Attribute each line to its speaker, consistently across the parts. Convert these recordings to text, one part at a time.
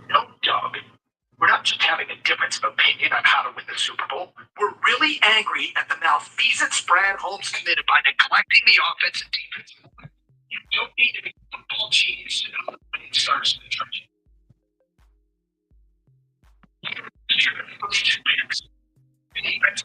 Speaker 1: No, Doug. We're not just having a difference of opinion on how to win the Super Bowl. We're really angry at the malfeasance Brad Holmes committed by neglecting the offense and defense. You don't need to be a football genius to know that when it starts to church. First two picks. Defense.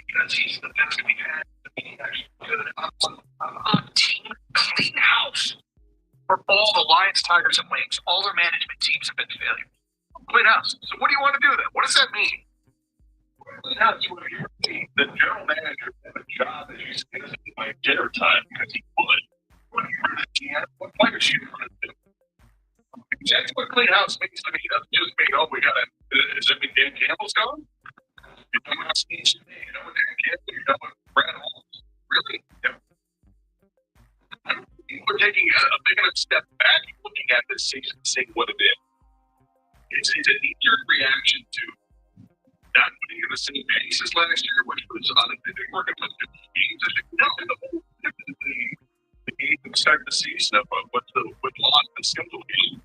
Speaker 1: Because he's the best we've had. Good team, clean house for all the Lions, Tigers, and Wings. All their management teams have been failures. Clean house. So what do you want to do then? What does that mean? The general manager had a job as you said by dinner time because he would. What players you want to do? That's what clean house means to me. It doesn't just mean, oh, we got to. Does it mean Dan Campbell's gone? You know what else needs to be? You know what Dan Campbell? You know what Brad Holmes? Really? Yeah. I don't think we're taking a big enough step back and looking at this season and seeing what it is. It's a knee-jerk reaction to not winning in the same basis last year, which was they weren't going to win 50 games. No, the game to start the season of with lost the schedule game.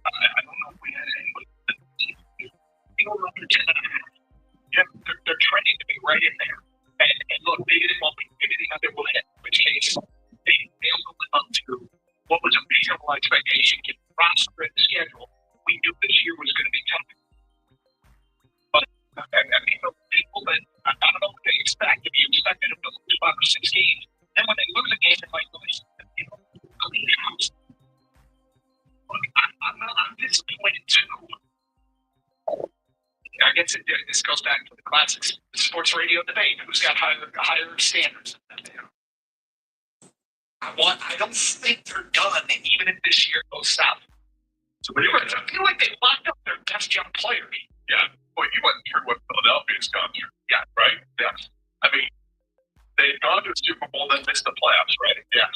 Speaker 1: I don't know if we had anybody. Yeah, they're trending to be right in there. And look, they didn't want anything under will hit, in which case they failed to live up to what was a reasonable expectation, given the roster and the schedule. We knew this year was going to be tough. But I mean, the people that I don't know what they expect. If you expected them to lose 5 or 6 games, then when they lose a game, they're like, clean house. Look, I'm disappointed too. I guess this goes back to the classic sports radio debate. Who's got higher standards? I don't think they're done, even if this year goes south. So I feel like they locked up their best young players. Yeah. Well, you went through what Philadelphia's gone through. Yeah. Right? Yeah. I mean, they had gone to a Super Bowl, then missed the playoffs, right? Yeah.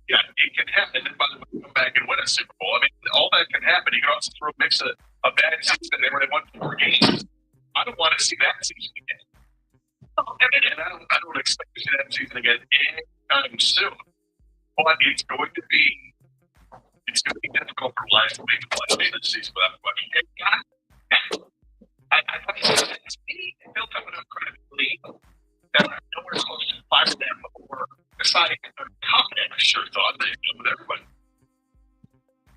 Speaker 1: Yeah, it can happen. And by the way, come back and win a Super Bowl. I mean, all that can happen. You can also mix a bad season and they won 4 games. I don't want to see that season again. And I don't expect to see that season again anytime soon. But it's going to be difficult for Lions to make the playoffs this season without question. I thought he built up enough credibility that I'm nowhere close to 5 of them before deciding that they're confident. I sure thought they'd do with everybody.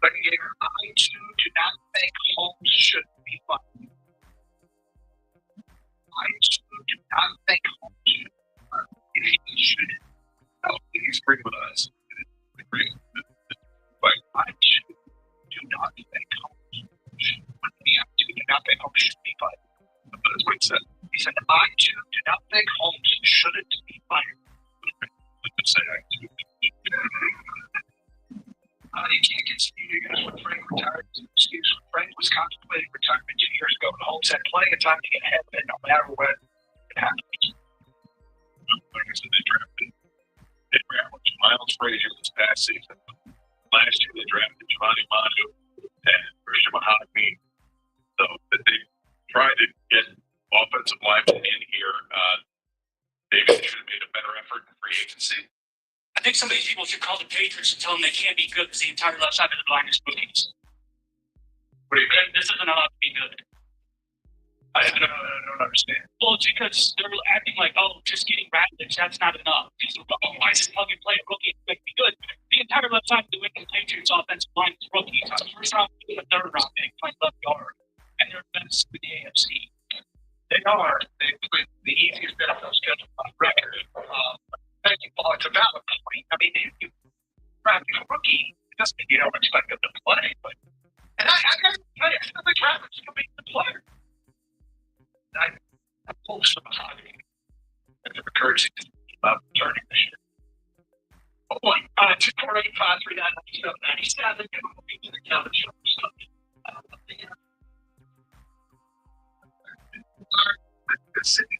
Speaker 1: But I too do not think Holmes should be fired. I too do not think Holmes should be fired. He should. No, he's agreeing with us. But I too do not think Holmes should be fired. I too do not think Holmes should be fired. That's what he said. He said, I too do not think Holmes shouldn't be fired. Say I too. You can't continue to use when Frank retired. Excuse me. Frank was contemplating retirement 2 years ago, and Holmes had plenty of time to get ahead of it, no matter what it happens. Like I said, they drafted Miles Frazier this past season. Last year, they drafted Giovanni Manu and Christian Mahogany. So that they tried to get offensive linemen in here. Maybe they should have made a better effort in free agency. I think some of these people should call the Patriots and tell them they can't be good because the entire left side of the line is rookies. What do you mean? This isn't allowed to be good. I don't understand. Well, it's because they're acting like, oh, just getting Radlich, that's not enough. Why is plug and play a rookie expect to be good? The entire left side of the Wicked Patriots offensive line is rookies. It's the first round pick, the third round pick, playing left guard. And they're best in the AFC. They are. They played the easiest NFL schedule on record. Thank you, Paul. It's a valid point. I mean, you draft a rookie, it doesn't mean you don't expect them to play. But I got to tell you, I still think Radlich can be the player. I'm close to Mahogany. And the courage to about returning this year. Oh boy, 248-539-97. To the calendar show or something. The city.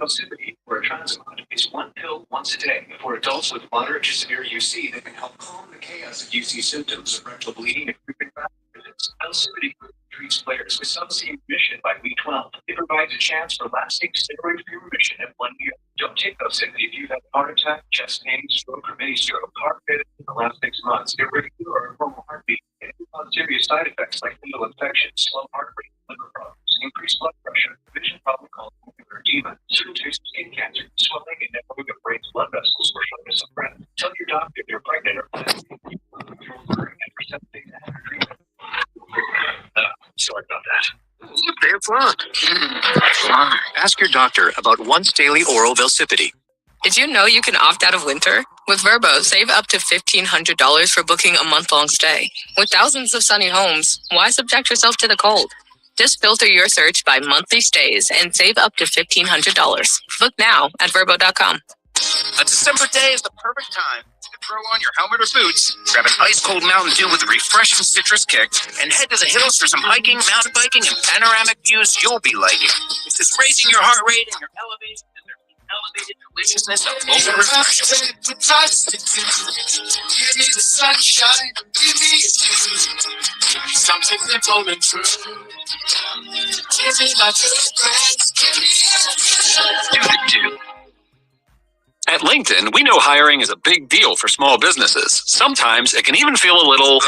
Speaker 1: Sympathy or a transplant is one pill once a day. For adults with moderate to severe UC, that can help calm the chaos of UC symptoms of rectal bleeding and frequent visits. Sympathy treats players with some-seam remission by week 12. It provides a chance for lasting steroid-free remission in 1 year. Don't take Sympathy if you've had a heart attack, chest pain, stroke, or mini stroke, heart failure in the last 6 months, irregular or abnormal heartbeat, and serious side effects like needle infection, slow heart rate, liver problems, increased blood pressure, vision problem called macular edema, certain types of skin cancer, swelling and narrowing of brain's blood vessels, or shortness of breath. Tell your doctor if you're pregnant or planning to control birth and for 7 days after treatment. Sorry about that. Look, they have fun. Ask your doctor about once daily oral Velsipity.
Speaker 2: Did you know you can opt out of winter? With Verbo, save up to $1,500 for booking a month-long stay. With thousands of sunny homes, why subject yourself to the cold? Just filter your search by monthly stays and save up to $1,500. Book now at Verbo.com.
Speaker 3: A December day is the perfect time to throw on your helmet or boots, grab an ice-cold Mountain Dew with a refreshing citrus kick, and head to the hills for some hiking, mountain biking, and panoramic views you'll be liking. It's this raising your heart rate and your elevation to the elevated deliciousness of local refreshment. Give me the sunshine, give me something simple and true. Give me my friends, give me
Speaker 1: Do the do. At LinkedIn, we know hiring is a big deal for small businesses. Sometimes it can even feel a little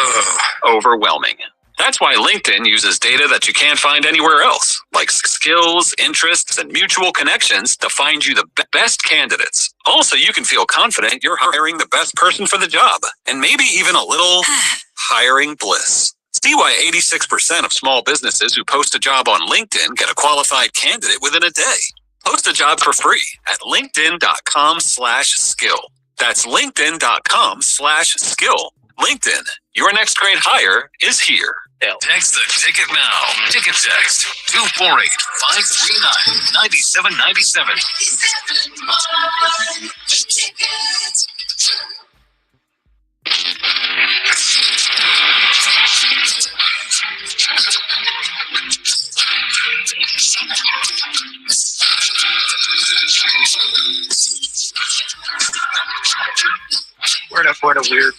Speaker 1: overwhelming. That's why LinkedIn uses data that you can't find anywhere else, like skills, interests, and mutual connections to find you the best candidates. Also, you can feel confident you're hiring the best person for the job, and maybe even a little hiring bliss. See why 86% of small businesses who post a job on LinkedIn get a qualified candidate within a day. Post a job for free at linkedin.com/skill. That's linkedin.com/skill. LinkedIn, your next great hire is here.
Speaker 3: Text the ticket now. Ticket text 248-539-9797.
Speaker 4: We're in a weird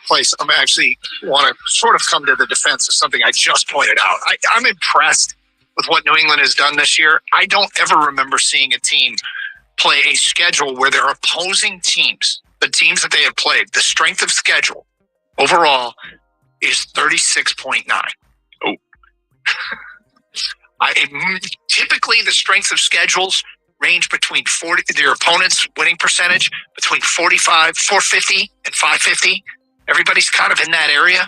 Speaker 4: place. I'm actually want to sort of come to the defense of something I just pointed out. I'm impressed with what New England has done this year. I don't ever remember seeing a team play a schedule where their opposing teams, the teams that they have played, the strength of schedule overall is 36.9. Oh. Typically, the strength of schedules range between 40, their opponent's winning percentage between 450 and 550. Everybody's kind of in that area.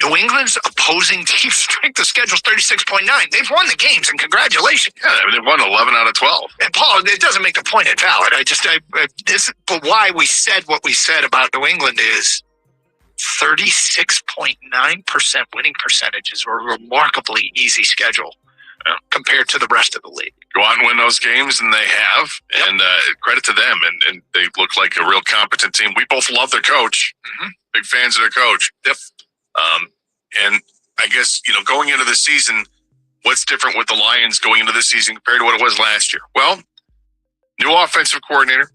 Speaker 4: New England's opposing team strength of schedule is 36.9. They've won the games, and congratulations.
Speaker 5: Yeah, they've won 11 out of 12.
Speaker 4: And Paul, it doesn't make the point invalid. But why we said what we said about New England is 36.9% winning percentage is a remarkably easy schedule compared to the rest of the league.
Speaker 5: Go out and win those games, and they have. Yep. And credit to them. And they look like a real competent team. We both love their coach. Mm-hmm. Big fans of their coach.
Speaker 4: Yep.
Speaker 5: And I guess, going into the season, what's different with the Lions going into this season compared to what it was last year? Well, new offensive coordinator,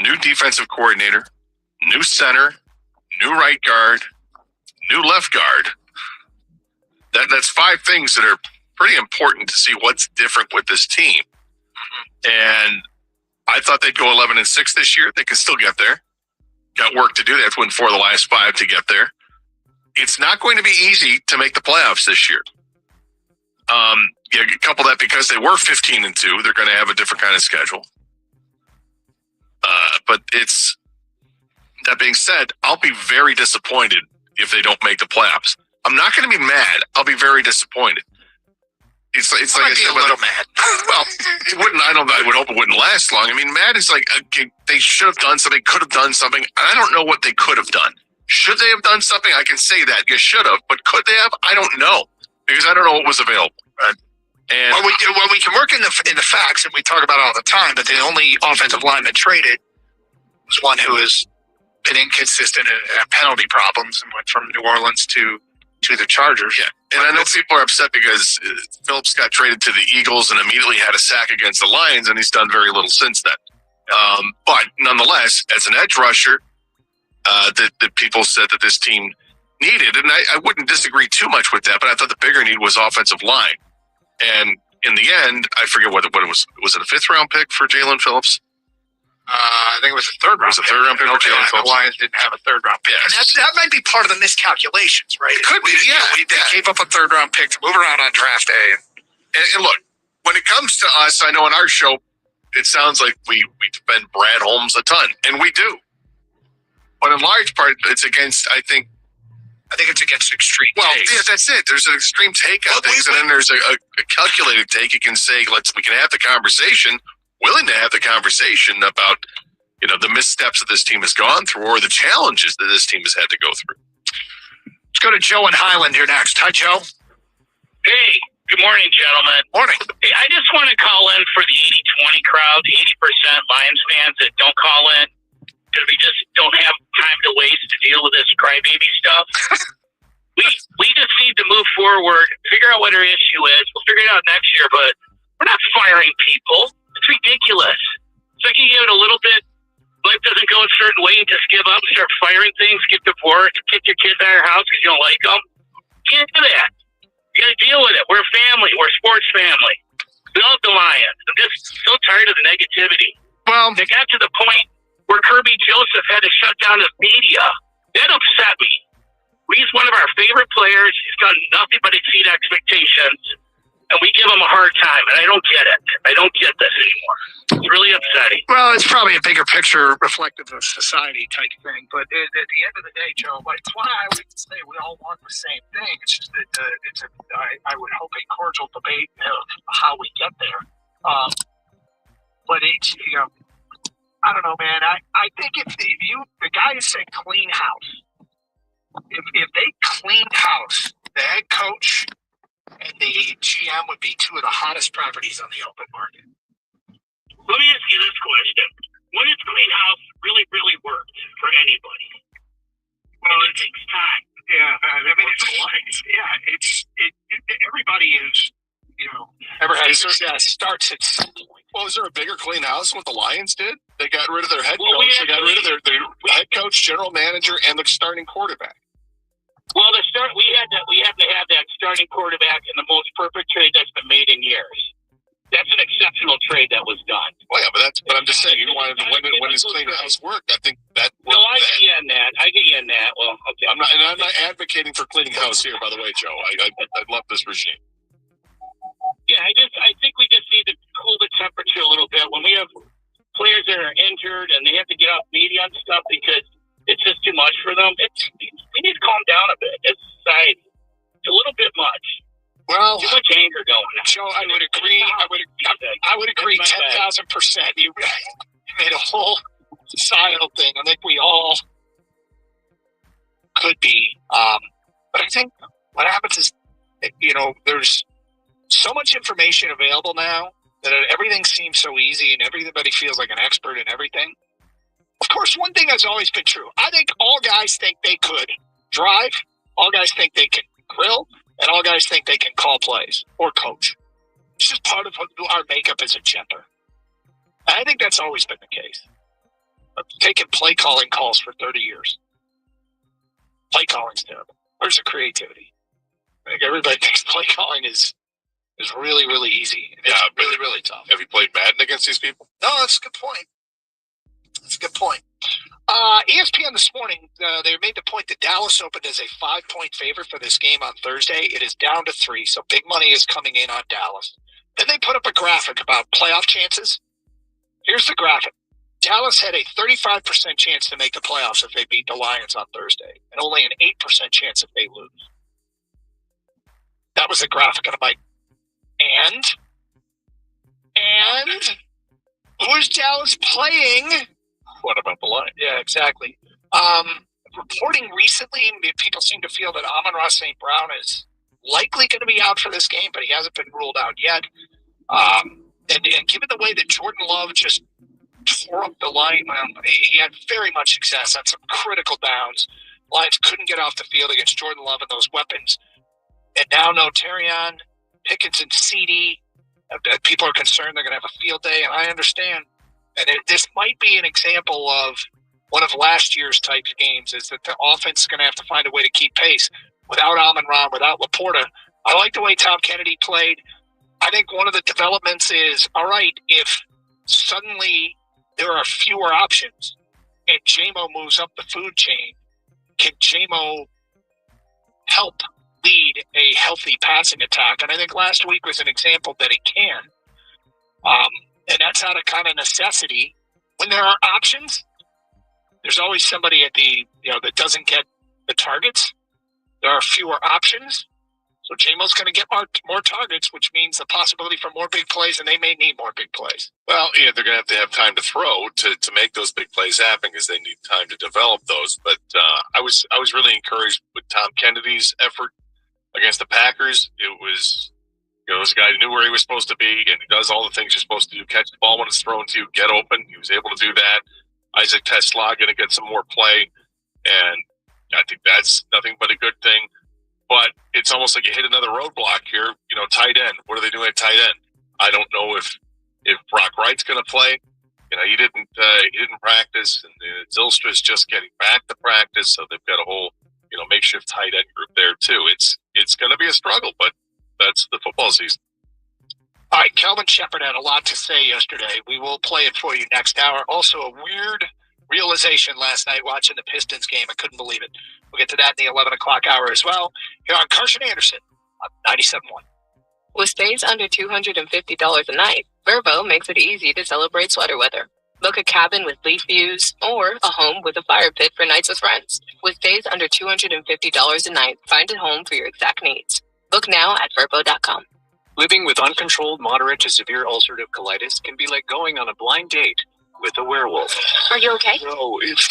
Speaker 5: new defensive coordinator, new center, new right guard, new left guard. That's 5 things that are pretty important to see what's different with this team. And I thought they'd go 11-6 this year. They can still get there. Got work to do. They have to win 4 of the last 5 to get there. It's not going to be easy to make the playoffs this year. Couple that because they were 15-2, they're going to have a different kind of schedule. But that being said, I'll be very disappointed if they don't make the playoffs. I'm not going to be mad. I'll be very disappointed. It's like I said,
Speaker 4: a little mad.
Speaker 5: Well, it wouldn't. I would hope it wouldn't last long. I mean, mad is like they should have done something, could have done something. I don't know what they could have done. Should they have done something? I can say that. You should have. But could they have? I don't know. Because I don't know what was available. And
Speaker 4: we can work in the facts, and we talk about it all the time, but the only offensive lineman traded was one who has been inconsistent and had penalty problems and went from New Orleans to the Chargers.
Speaker 5: Yeah. And I know people are upset because Phillips got traded to the Eagles and immediately had a sack against the Lions, and he's done very little since then. But nonetheless, as an edge rusher, that people said that this team needed, and I wouldn't disagree too much with that, but I thought the bigger need was offensive line. And in the end, I forget what it was. Was it a 5th-round pick for Jalen Phillips?
Speaker 4: I think it was a 3rd-round pick.
Speaker 5: It was a 3rd-round pick for Jalen Phillips.
Speaker 4: The Lions didn't have a 3rd-round pick.
Speaker 5: Yes.
Speaker 4: And that might be part of the miscalculations, right?
Speaker 5: It could be, yeah.
Speaker 4: They gave up a 3rd-round pick to move around on draft day.
Speaker 5: And look, when it comes to us, I know in our show, it sounds like we defend Brad Holmes a ton, and we do. But in large part, it's against, I think it's against extreme takes. Yeah, that's it. There's an extreme take on things, and then there's a calculated take. You can say, we can have the conversation, willing to have the conversation about, the missteps that this team has gone through or the challenges that this team has had to go through.
Speaker 4: Let's go to Joe in Highland here next. Hi, Joe.
Speaker 6: Hey, good morning, gentlemen.
Speaker 4: Morning.
Speaker 6: Hey, I just want to call in for the 80-20 crowd, 80% Lions fans that don't call in because we just don't have time to waste to deal with this crybaby stuff. we just need to move forward, figure out what our issue is. We'll figure it out next year, but we're not firing people. It's ridiculous. So I can give it a little bit. Life doesn't go a certain way and just give up and start firing things, get divorced, kick your kids out of your house because you don't like them. You can't do that. You got to deal with it. We're a family. We're a sports family. We love the Lions. I'm just so tired of the negativity.
Speaker 4: Well,
Speaker 6: they got to the point where Kirby Joseph had to shut down the media. That upset me. He's one of our favorite players. He's done nothing but exceed expectations. And we give him a hard time, and I don't get it. I don't get this anymore. It's really upsetting.
Speaker 4: Well, it's probably a bigger picture reflective of society type thing. But at the end of the day, Joe, it's why I would say we all want the same thing. It's just that I would hope a cordial debate of how we get there. But it's, I don't know, man. I think if the guys said clean house, if they cleaned house, the head coach and the GM would be 2 of the hottest properties on the open market.
Speaker 6: Let me ask you this question. When has clean house really, really worked for anybody? Well, it takes time.
Speaker 4: Yeah, I mean, everybody is, ever had success starts at some point.
Speaker 5: Well, is there a bigger clean house than what the Lions did? They got rid of their head coach. They got rid of their head coach, general manager, and the starting quarterback.
Speaker 6: Well, we had to have that starting quarterback in the most perfect trade that's been made in years. That's an exceptional trade that was done.
Speaker 5: Well, yeah, but I'm just saying, you wanted to when his clean house worked. I think that worked.
Speaker 6: No, I get you in that. Well, okay.
Speaker 5: I'm not advocating for cleaning house here, by the way, Joe. I love this regime.
Speaker 6: Yeah, I think we just need to cool the temperature pressure a little bit when we have players that are injured and they have to get off media and stuff because it's just too much for them. We need to calm down a bit. It's society. It's a little bit much.
Speaker 4: Well,
Speaker 6: too much anger going on.
Speaker 4: Joe, I would agree. I would agree 10,000%. You made a whole societal thing. I think we all could be. But I think what happens is, there's so much information available now that everything seems so easy and everybody feels like an expert in everything. Of course, one thing has always been true. I think all guys think they could drive. All guys think they can grill. And all guys think they can call plays or coach. It's just part of our makeup as a gender. And I think that's always been the case. I've taken play calling calls for 30 years. Play calling's terrible. Where's the creativity? I think everybody thinks play calling is really, really easy. It's really, really tough.
Speaker 5: Have you played Madden against these people?
Speaker 4: No, that's a good point. ESPN this morning, they made the point that Dallas opened as a 5-point favorite for this game on Thursday. It is down to 3, so big money is coming in on Dallas. Then they put up a graphic about playoff chances. Here's the graphic. Dallas had a 35% chance to make the playoffs if they beat the Lions on Thursday, and only an 8% chance if they lose. That was the graphic, and I'm like, and who is Dallas playing?
Speaker 5: What about the line?
Speaker 4: Yeah, exactly. Reporting recently, people seem to feel that Amon-Ra St. Brown is likely going to be out for this game, but he hasn't been ruled out yet. And given the way that Jordan Love just tore up the line, he had very much success on some critical downs. Lions couldn't get off the field against Jordan Love and those weapons. And now no Terrion, Pickens, and CD. People are concerned they're going to have a field day, and I understand. And this might be an example of one of last year's type of games, is that the offense is going to have to find a way to keep pace without Amon-Ra, without Laporta. I like the way Tom Kennedy played. I think one of the developments is, all right, if suddenly there are fewer options and JMO moves up the food chain, can JMO help lead a healthy passing attack? And I think last week was an example that he can. And that's out of kind of necessity. When there are options, there's always somebody at that doesn't get the targets. There are fewer options. So JMO's going to get more targets, which means the possibility for more big plays, and they may need more big plays.
Speaker 5: Well, yeah, they're going to have time to throw to make those big plays happen because they need time to develop those. But I was really encouraged with Tom Kennedy's effort against the Packers. It was, this guy who knew where he was supposed to be, and he does all the things you're supposed to do. Catch the ball when it's thrown to you, get open. He was able to do that. Isaac Tesla going to get some more play, and I think that's nothing but a good thing. But it's almost like you hit another roadblock here. Tight end. What are they doing at tight end? I don't know if Brock Wright's going to play. He didn't practice, and Zylstra's just getting back to practice, so they've got a whole makeshift tight end group there too. It's going to be a struggle, but that's the football season.
Speaker 4: All right, Kelvin Shepard had a lot to say yesterday. We will play it for you next hour. Also, a weird realization last night watching the Pistons game. I couldn't believe it. We'll get to that in the 11 o'clock hour as well. Here on Carson Anderson on 97.1.
Speaker 2: With stays under $250 a night, Verbo makes it easy to celebrate sweater weather. Book a cabin with leaf views or a home with a fire pit for nights with friends. With stays under $250 a night, find a home for your exact needs. Book now at Verbo.com.
Speaker 7: Living with uncontrolled moderate to severe ulcerative colitis can be like going on a blind date with a werewolf.
Speaker 2: Are you okay?
Speaker 7: No, it's...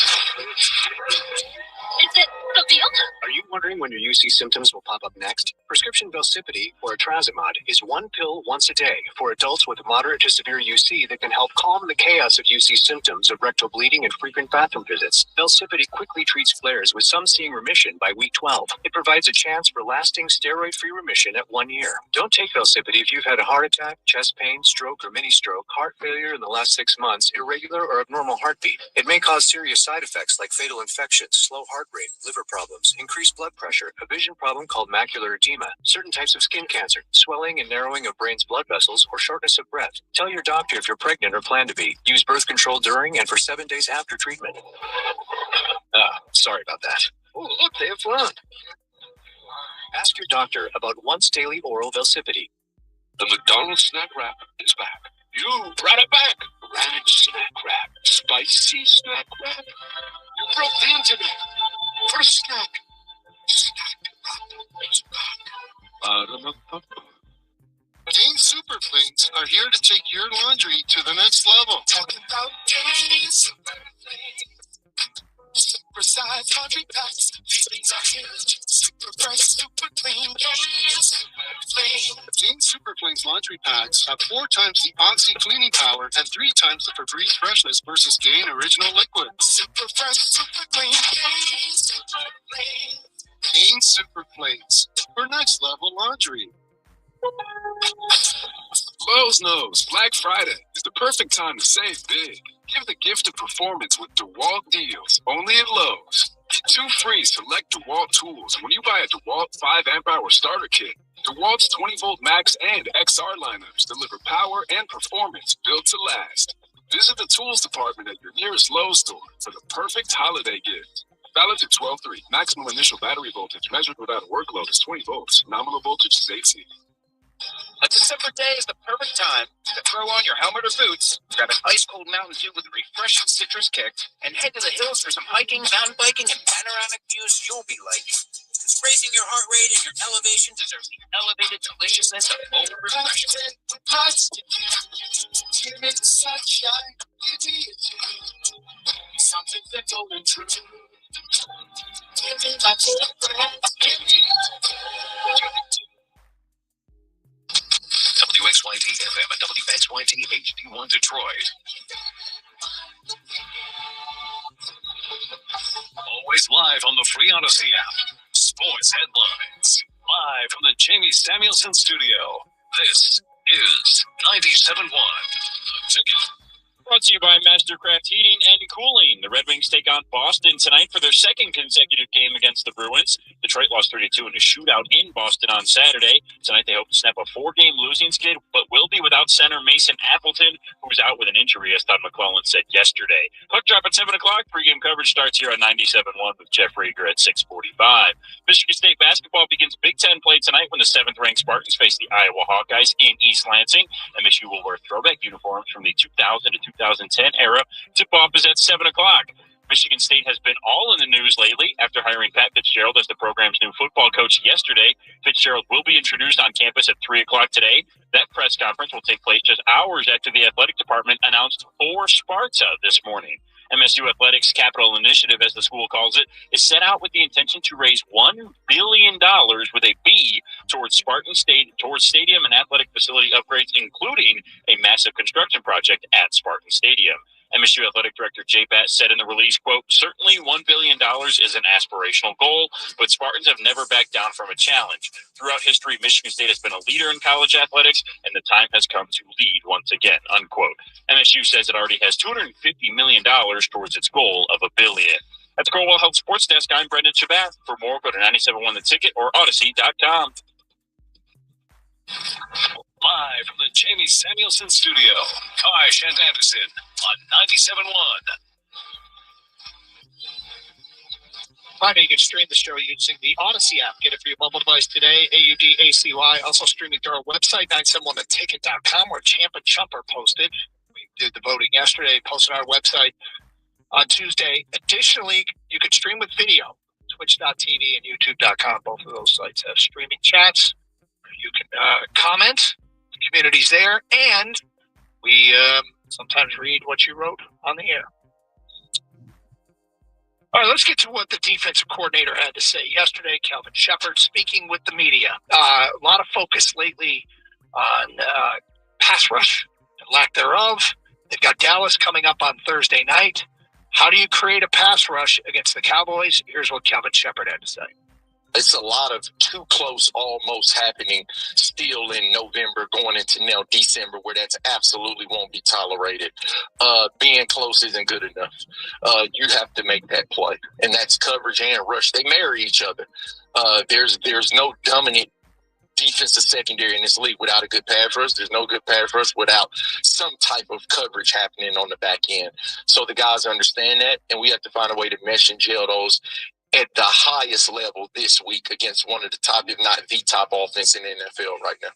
Speaker 2: Is it the deal?
Speaker 7: Are you wondering when your UC symptoms will pop up next? Prescription Velsipity, or etrasimod, is one pill once a day for adults with moderate to severe UC that can help calm the chaos of UC symptoms of rectal bleeding and frequent bathroom visits. Velsipity quickly treats flares, with some seeing remission by week 12. It provides a chance for lasting steroid-free remission at 1 year. Don't take Velsipity if you've had a heart attack, chest pain, stroke, or mini-stroke, heart failure in the last 6 months, irregular or abnormal heartbeat. It may cause serious side effects like fatal infections, slow heart rate, liver problems, increased blood pressure, a vision problem called macular edema, certain types of skin cancer, swelling and narrowing of brain's blood vessels, or shortness of breath. Tell your doctor if you're pregnant or plan to be. Use birth control during and for 7 days after treatment. Sorry about that. Oh, look, they have fun. Ask your doctor about once daily oral Velsipity.
Speaker 8: The McDonald's snack wrap is back.
Speaker 7: You brought it back. Ranch snack wrap. Spicy snack wrap. You broke the internet. For a snack. Snack wrap is back. Gain Super Cleans are here to take your laundry to the next level. Talking about Gain Super Cleans. Super size laundry packs. These things are huge. Super fresh, super clean. Gain Super Clean. Gain Super Cleans laundry packs have 4 times the Oxy cleaning power and 3 times the Febreze freshness versus Gain Original Liquid. Super fresh, super clean. Gain Super Clean. Gain Super Cleans for next level laundry. Lowe's knows Black Friday is the perfect time to save big. Give the gift of performance with DeWalt deals, only at Lowe's. Get 2 free select DeWalt tools, and when you buy a DeWalt 5 amp hour starter kit, DeWalt's 20-volt Max and XR lineups deliver power and performance built to last. Visit the tools department at your nearest Lowe's store for the perfect holiday gift. Valid to 12/3. Maximum initial battery voltage measured without a work load is 20 volts. Nominal voltage is 8C.
Speaker 3: A December day is the perfect time to throw on your helmet or boots, grab an ice-cold Mountain Dew with a refreshing citrus kick, and head to the hills for some hiking, mountain biking, and panoramic views you'll be liking. It's raising your heart rate and your elevation deserves the elevated deliciousness of bold refreshment. Give me the sunshine, give me a dream, something that's old and true. Give me my breath, give me WXYT FM and WXYT HD1 Detroit. Always live on the free Odyssey app. Sports headlines. Live from the Jamie Samuelson studio. This is 97.1.
Speaker 8: Brought to you by Mastercraft Heating and Cooling. The Red Wings take on Boston tonight for their second consecutive game against the Bruins. Detroit lost 3-2 in a shootout in Boston on Saturday. Tonight they hope to snap a 4-game losing skid, but will be without center Mason Appleton, who is out with an injury, as Todd McClellan said yesterday. Puck drop at 7 o'clock. Pregame coverage starts here on 97.1 with Jeff Rieger at 6:45. Michigan State basketball begins Big Ten play tonight when the 7th-ranked Spartans face the Iowa Hawkeyes in East Lansing. MSU will wear throwback uniforms from the 2000 to 2010 era. Tip-off is at 7 o'clock. Michigan State has been all in the news lately after hiring Pat Fitzgerald as the program's new football coach yesterday. Fitzgerald will be introduced on campus at 3 o'clock today. That press conference will take place just hours after the athletic department announced for Sparta this morning. MSU Athletics Capital Initiative, as the school calls it, is set out with the intention to raise $1 billion with a B towards stadium and athletic facility upgrades, including a massive construction project at Spartan Stadium. MSU Athletic Director Jay Batt said in the release, quote, "Certainly $1 billion is an aspirational goal, but Spartans have never backed down from a challenge. Throughout history, Michigan State has been a leader in college athletics, and the time has come to lead once again," unquote. MSU says it already has $250 million towards its goal of $1 billion. At the Cornwall Health Sports Desk, I'm Brendan Shabath. For more, go to 97.1 The Ticket or Odyssey.com.
Speaker 7: Live from the Jamie Samuelson studio, Kai Shant Anderson on 97.1.
Speaker 4: Finally, you can stream the show using the Odyssey app. Get it for your mobile device today, AUDACY. Also streaming through our website, 971theticket.com, where Champ and Chump are posted. We did the voting yesterday, posted on our website on Tuesday. Additionally, you can stream with video, twitch.tv and youtube.com. Both of those sites have streaming chats. You can comment. The community's there. And we sometimes read what you wrote on the air. All right, let's get to what the defensive coordinator had to say yesterday. Calvin Shepard speaking with the media. A lot of focus lately on pass rush and lack thereof. They've got Dallas coming up on Thursday night. How do you create a pass rush against the Cowboys? Here's what Calvin Shepard had to say.
Speaker 9: It's a lot of too close almost happening still in November going into now December, where that's absolutely won't be tolerated. Being close isn't good enough. You have to make that play, and that's coverage and rush. They marry each other. There's no dominant defensive secondary in this league without a good pass rush. There's no good pass rush without some type of coverage happening on the back end. So the guys understand that, and we have to find a way to mesh and gel those at the highest level this week against one of the top, if not the top offense in the NFL right now.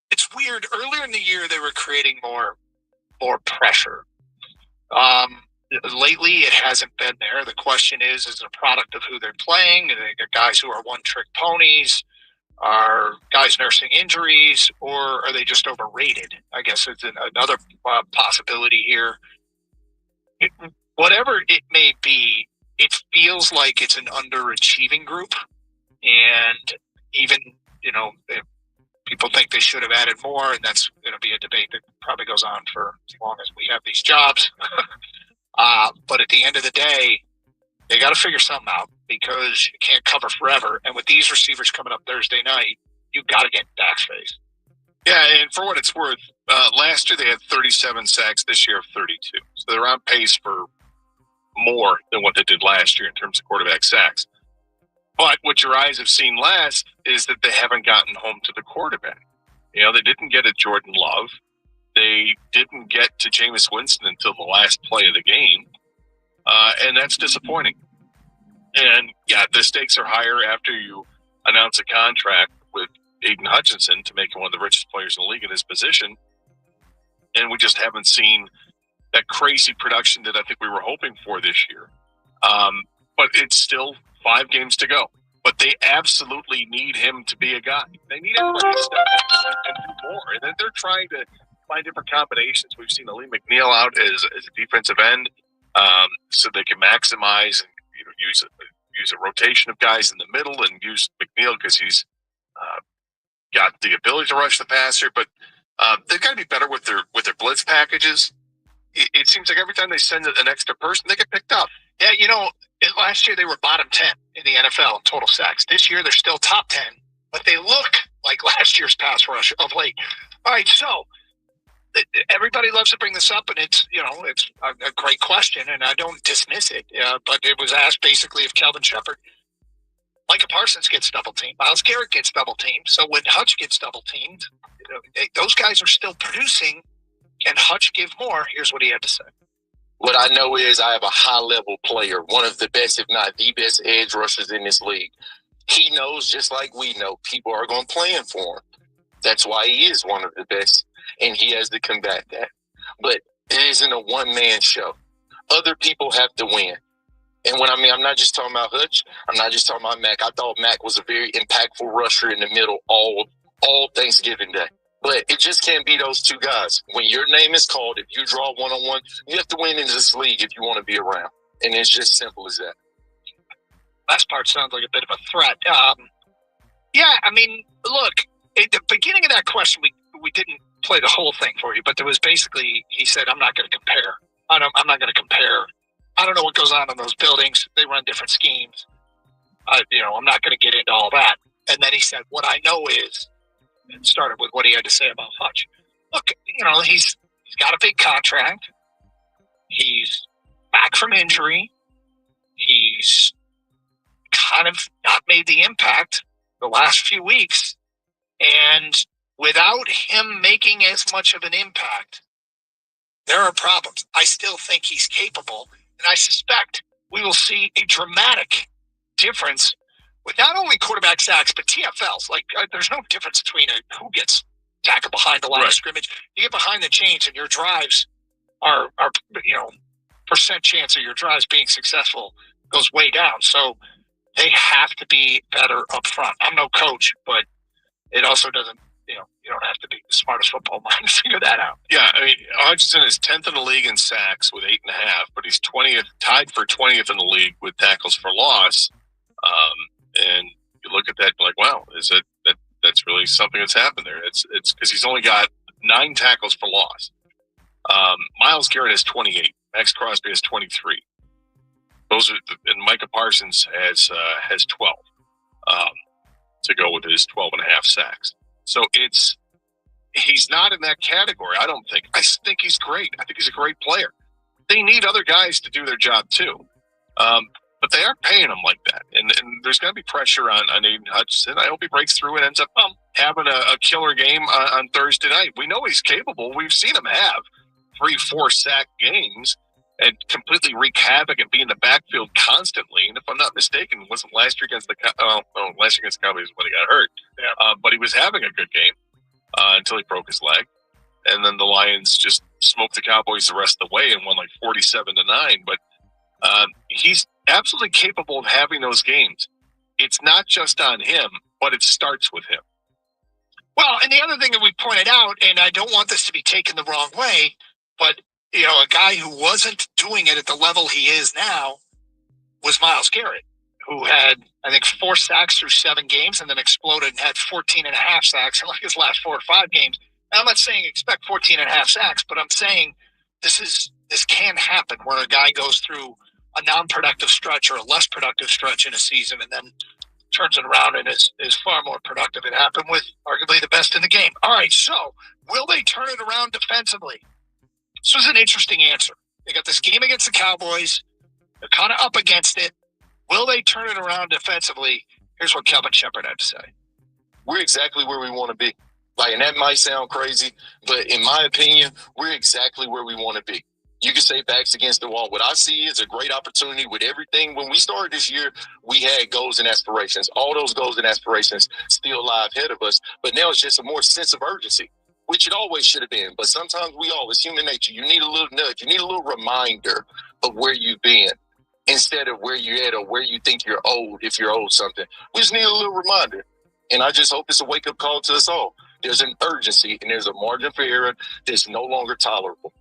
Speaker 4: It's weird. Earlier in the year, they were creating more more pressure. Lately, it hasn't been there. The question is it a product of who they're playing? Are they guys who are one-trick ponies? Are guys nursing injuries? Or are they just overrated? I guess it's another possibility here. Whatever it may be, it feels like it's an underachieving group. And even, people think they should have added more, and that's going to be a debate that probably goes on for as long as we have these jobs. But at the end of the day, they got to figure something out because you can't cover forever. And with these receivers coming up Thursday night, you got to get in Dak's face.
Speaker 5: Yeah, and for what it's worth, last year they had 37 sacks. This year 32. So they're on pace for more than what they did last year in terms of quarterback sacks. But what your eyes have seen last is that they haven't gotten home to the quarterback. They didn't get at Jordan Love. They didn't get to Jameis Winston until the last play of the game. And that's disappointing. And, yeah, the stakes are higher after you announce a contract with Aiden Hutchinson to make him one of the richest players in the league in his position. And we just haven't seen that crazy production that I think we were hoping for this year. But it's still 5 games to go. But they absolutely need him to be a guy. They need everybody to step up and do more. And then they're trying to find different combinations. We've seen Ali McNeil out as a defensive end, so they can maximize and use a rotation of guys in the middle and use McNeil because he's got the ability to rush the passer. But they've got to be better with their blitz packages. It seems like every time they send an extra person, they get picked up.
Speaker 4: Yeah, last year they were bottom 10 in the NFL in total sacks. This year they're still top 10, but they look like last year's pass rush of late. All right, so everybody loves to bring this up, and it's a great question, and I don't dismiss it. But it was asked basically of Kelvin Shepard. Micah Parsons gets double teamed. Myles Garrett gets double teamed. So when Hutch gets double teamed, those guys are still producing. Can Hutch give more? Here's what he had to say.
Speaker 9: What I know is I have a high-level player, one of the best, if not the best, edge rushers in this league. He knows, just like we know, people are going to play him for him. That's why he is one of the best, and he has to combat that. But it isn't a one-man show. Other people have to win. And when I'm not just talking about Hutch, I'm not just talking about Mac. I thought Mac was a very impactful rusher in the middle all Thanksgiving Day. But it just can't be those two guys. When your name is called, if you draw one-on-one, you have to win in this league if you want to be around. And it's just simple as that.
Speaker 4: Last part sounds like a bit of a threat. Look, at the beginning of that question, we didn't play the whole thing for you, but there was basically, he said, I'm not going to compare. I'm not going to compare. I don't know what goes on in those buildings. They run different schemes. I'm not going to get into all that. And then he said, what I know is, and started with what he had to say about Hutch. Look, he's got a big contract. He's back from injury. He's kind of not made the impact the last few weeks. And without him making as much of an impact, there are problems. I still think he's capable. And I suspect we will see a dramatic difference with not only quarterback sacks, but TFLs. There's no difference between who gets tackled behind the line of scrimmage. You get behind the chains and your drives are percent chance of your drives being successful goes way down. So they have to be better up front. I'm no coach, but it also doesn't, you don't have to be the smartest football mind to figure that out.
Speaker 5: Yeah, Hutchinson is 10th in the league in sacks with 8.5, but he's 20th, tied for 20th in the league with tackles for loss. And you look at that like, wow, that's really something that's happened there. It's because he's only got 9 tackles for loss. Myles Garrett has 28. Max Crosby has 23. And Micah Parsons has 12 to go with his 12.5 sacks. So he's not in that category. I don't think. I think he's great. I think he's a great player. They need other guys to do their job too. But they aren't paying him like that. And there's going to be pressure on Aiden Hutchinson. I hope he breaks through and ends up having a killer game on Thursday night. We know he's capable. We've seen him have 3-4 sack games and completely wreak havoc and be in the backfield constantly. And if I'm not mistaken, it wasn't last year against the Cowboys when he got hurt. Yeah. But he was having a good game until he broke his leg. And then the Lions just smoked the Cowboys the rest of the way and won like 47-9. But he's absolutely capable of having those games. It's not just on him, but it starts with him.
Speaker 4: Well, and the other thing that we pointed out, and I don't want this to be taken the wrong way, but a guy who wasn't doing it at the level he is now was Myles Garrett, who had, I think, 4 sacks through 7 games and then exploded and had 14 and a half sacks in like his last 4 or 5 games. Now, I'm not saying expect 14 and a half sacks, but I'm saying this can happen where a guy goes through a non-productive stretch or a less productive stretch in a season and then turns it around and is far more productive. It happened with arguably the best in the game. All right, so will they turn it around defensively? This was an interesting answer. They got this game against the Cowboys. They're kind of up against it. Will they turn it around defensively? Here's what Kelvin Shepard had to say.
Speaker 9: We're exactly where we want to be. And that might sound crazy, but in my opinion, we're exactly where we want to be. You can say backs against the wall. What I see is a great opportunity with everything. When we started this year, we had goals and aspirations. All those goals and aspirations still lie ahead of us, but now it's just a more sense of urgency, which it always should have been. But sometimes it's human nature. You need a little nudge. You need a little reminder of where you've been instead of where you're at or where you think you're old, if you're owed something. We just need a little reminder. And I just hope it's a wake-up call to us all. There's an urgency and there's a margin for error that's no longer tolerable.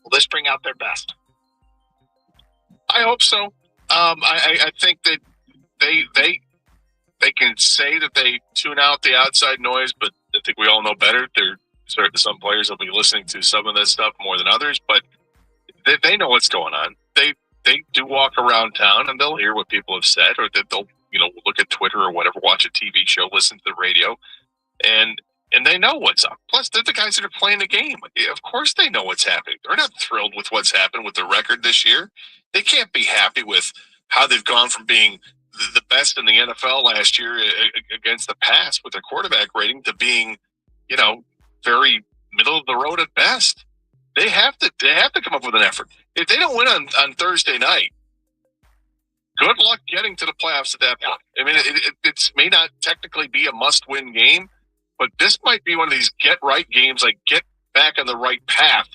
Speaker 4: Will this bring out their best?
Speaker 5: I hope so. I think that they can say that they tune out the outside noise, but I think we all know better. Some players will be listening to some of this stuff more than others, but they know what's going on. They do walk around town and they'll hear what people have said, or that they'll look at Twitter or whatever, watch a TV show, listen to the radio, and they know what's up. Plus, they're the guys that are playing the game. Of course they know what's happening. They're not thrilled with what's happened with the record this year. They can't be happy with how they've gone from being the best in the NFL last year against the pass with their quarterback rating to being, very middle of the road at best. They have to come up with an effort. If they don't win on Thursday night, good luck getting to the playoffs at that point. I mean, it may not technically be a must-win game, but this might be one of these get-right games, like get back on the right path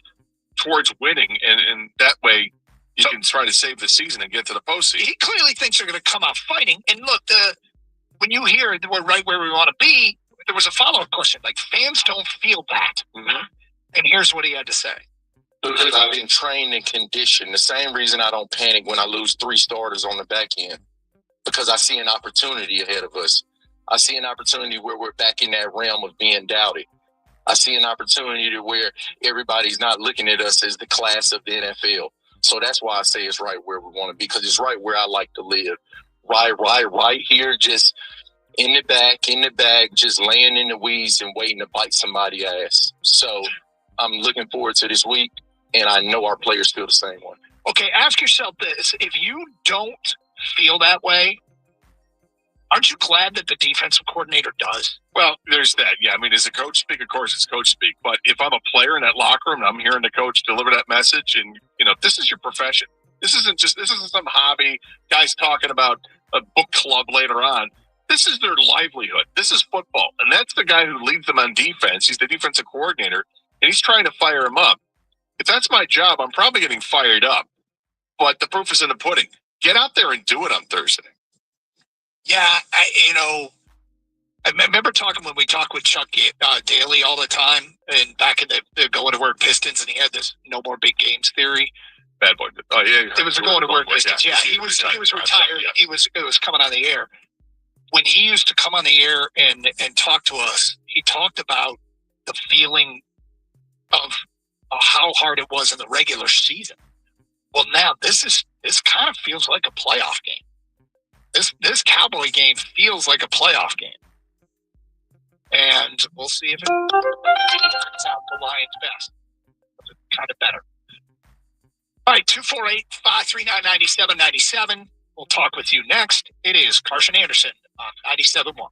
Speaker 5: towards winning, and that way you can try to save the season and get to the postseason.
Speaker 4: He clearly thinks they're going to come out fighting. And look, when you hear we're right where we want to be, there was a follow-up question. Like, fans don't feel that.
Speaker 5: Mm-hmm.
Speaker 4: And here's what he had to say.
Speaker 9: Because I've been trained and conditioned. The same reason I don't panic when I lose 3 starters on the back end. Because I see an opportunity ahead of us. I see an opportunity where we're back in that realm of being doubted. I see an opportunity to where everybody's not looking at us as the class of the NFL. So that's why I say it's right where we want to be, because it's right where I like to live. Right here, just in the back, just laying in the weeds and waiting to bite somebody's ass. So I'm looking forward to this week, and I know our players feel the same way.
Speaker 4: Okay, ask yourself this. If you don't feel that way, aren't you glad that the defensive coordinator does?
Speaker 5: Well, there's that. Yeah, I mean, as a coach speak, of course, it's coach speak. But if I'm a player in that locker room and I'm hearing the coach deliver that message, and, this is your profession. This isn't some hobby, guys talking about a book club later on. This is their livelihood. This is football. And that's the guy who leads them on defense. He's the defensive coordinator, and he's trying to fire him up. If that's my job, I'm probably getting fired up. But the proof is in the pudding. Get out there and do it on Thursday.
Speaker 4: Yeah, I remember talking when we talked with Chuck Daly all the time, and back in the going to work Pistons, and he had this no more big games theory.
Speaker 5: Bad boy. Oh yeah,
Speaker 4: it was the going to work Pistons. Yeah, he was retired. It was coming on the air. When he used to come on the air and talk to us, he talked about the feeling of how hard it was in the regular season. Well, now this kind of feels like a playoff game. This Cowboy game feels like a playoff game. And we'll see if it turns out the Lions' best. Kind of better. All right, 248-539-9797. We'll talk with you next. It is Carson Anderson on 97.1.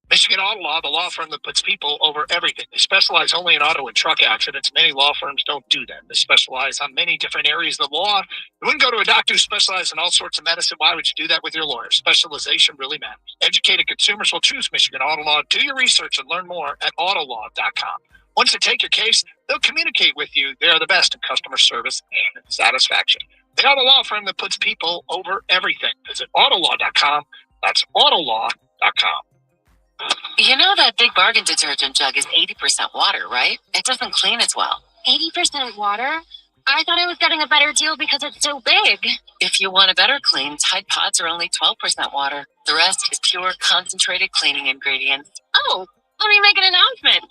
Speaker 4: Michigan Auto Law, the law firm that puts people over everything. They specialize only in auto and truck accidents. Many law firms don't do that. They specialize on many different areas of the law. You wouldn't go to a doctor who specializes in all sorts of medicine. Why would you do that with your lawyer? Specialization really matters. Educated consumers will choose Michigan Auto Law. Do your research and learn more at autolaw.com. Once you take your case, they'll communicate with you. They are the best in customer service and satisfaction. They are the law firm that puts people over everything. Visit autolaw.com. That's autolaw.com.
Speaker 2: You know that big bargain detergent jug is 80% water, right? It doesn't clean as well.
Speaker 10: 80% water? I thought I was getting a better deal because it's so big.
Speaker 2: If you want a better clean, Tide Pods are only 12% water. The rest is pure, concentrated cleaning ingredients.
Speaker 10: Oh, let me make an announcement.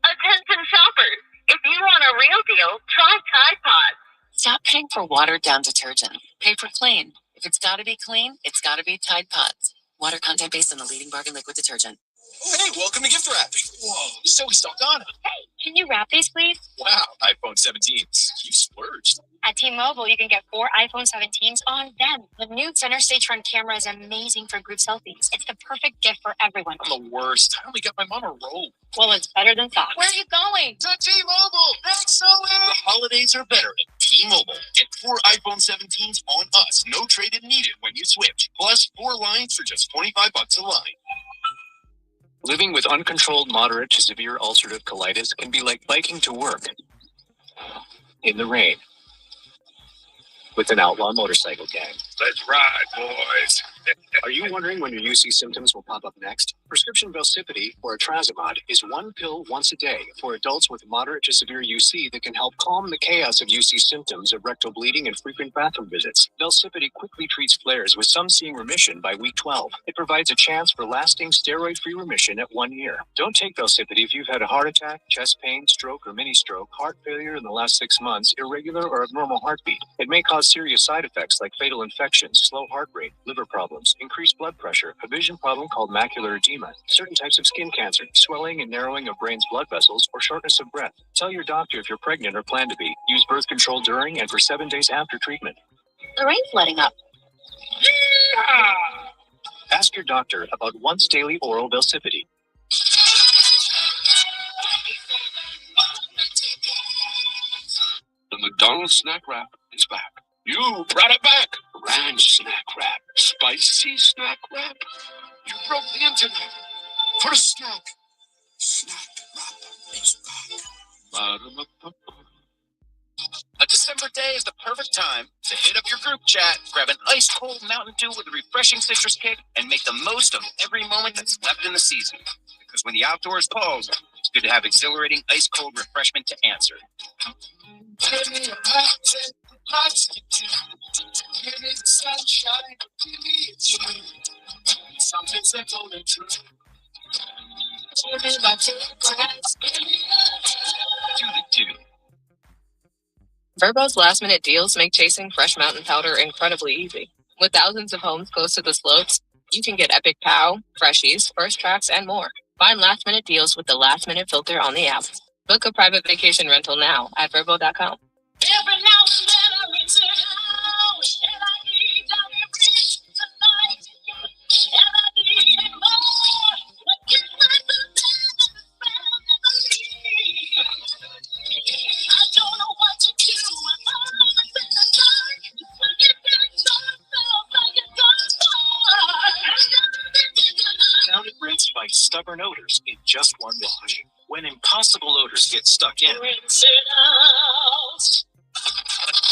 Speaker 10: Attention shoppers. If you want a real deal, try Tide Pods.
Speaker 2: Stop paying for watered-down detergent. Pay for clean. If it's got to be clean, it's got to be Tide Pods. Water content based on the leading bargain liquid detergent.
Speaker 3: Oh, hey, welcome to gift wrapping. Whoa, so we stopped on it.
Speaker 10: Hey, can you wrap these, please?
Speaker 3: Wow, iPhone 17s. You splurged.
Speaker 10: At T-Mobile, you can get 4 iPhone 17s on them. The new center stage front camera is amazing for group selfies. It's the perfect gift for everyone.
Speaker 3: I'm the worst. I only got my mom a roll.
Speaker 10: Well, it's better than socks.
Speaker 3: Where are you going? To T-Mobile. Excellent. The holidays are better at T-Mobile. Get 4 iPhone 17s on us. No trade-in needed when you switch. Plus 4 lines for just $25 a line.
Speaker 7: Living with uncontrolled moderate to severe ulcerative colitis can be like biking to work in the rain with an outlaw motorcycle gang.
Speaker 5: Let's ride, boys.
Speaker 7: Are you wondering when your UC symptoms will pop up next? Prescription Velsipity or etrasimod is 1 pill once a day for adults with moderate to severe UC that can help calm the chaos of UC symptoms of rectal bleeding and frequent bathroom visits. Velsipity quickly treats flares, with some seeing remission by week 12. It provides a chance for lasting steroid-free remission at 1 year. Don't take Velsipity if you've had a heart attack, chest pain, stroke, or mini-stroke, heart failure in the last 6 months, irregular or abnormal heartbeat. It may cause serious side effects like fatal infections, slow heart rate, liver problems, increased blood pressure, a vision problem called macular edema, certain types of skin cancer, swelling and narrowing of brain's blood vessels, or shortness of breath. Tell your doctor if you're pregnant or plan to be. Use birth control during and for 7 days after treatment.
Speaker 10: The rain's letting up.
Speaker 7: Ask your doctor about once daily oral Velsipity.
Speaker 11: The McDonald's snack wrap is back. You brought it back. Ranch snack wrap. Spicy snack wrap. You broke the internet. For a snack. Snack wrap is back.
Speaker 3: A December day is the perfect time to hit up your group chat, grab an ice-cold Mountain Dew with a refreshing citrus kick, and make the most of every moment that's left in the season. Because when the outdoors calls, it's good to have exhilarating ice-cold refreshment to answer.
Speaker 11: Give me a plastic Dew. Give me the sunshine. Give me a Dew. Something simple and true. Give me my grass. Give me
Speaker 3: Do the Dew.
Speaker 2: Verbo's last-minute deals make chasing fresh mountain powder incredibly easy. With thousands of homes close to the slopes, you can get epic pow, freshies, first tracks, and more. Find last-minute deals with the last-minute filter on the app. Book a private vacation rental now at verbo.com.
Speaker 11: Every now and then I reach out, and I need deliveries tonight. And I need it more. But get back to I don't know what to do. I'm almost in the dark. When you get yourself like it's gone far.
Speaker 7: Found and rinsed by stubborn odors in just one wash. When impossible odors get stuck in,
Speaker 11: Rinse it out.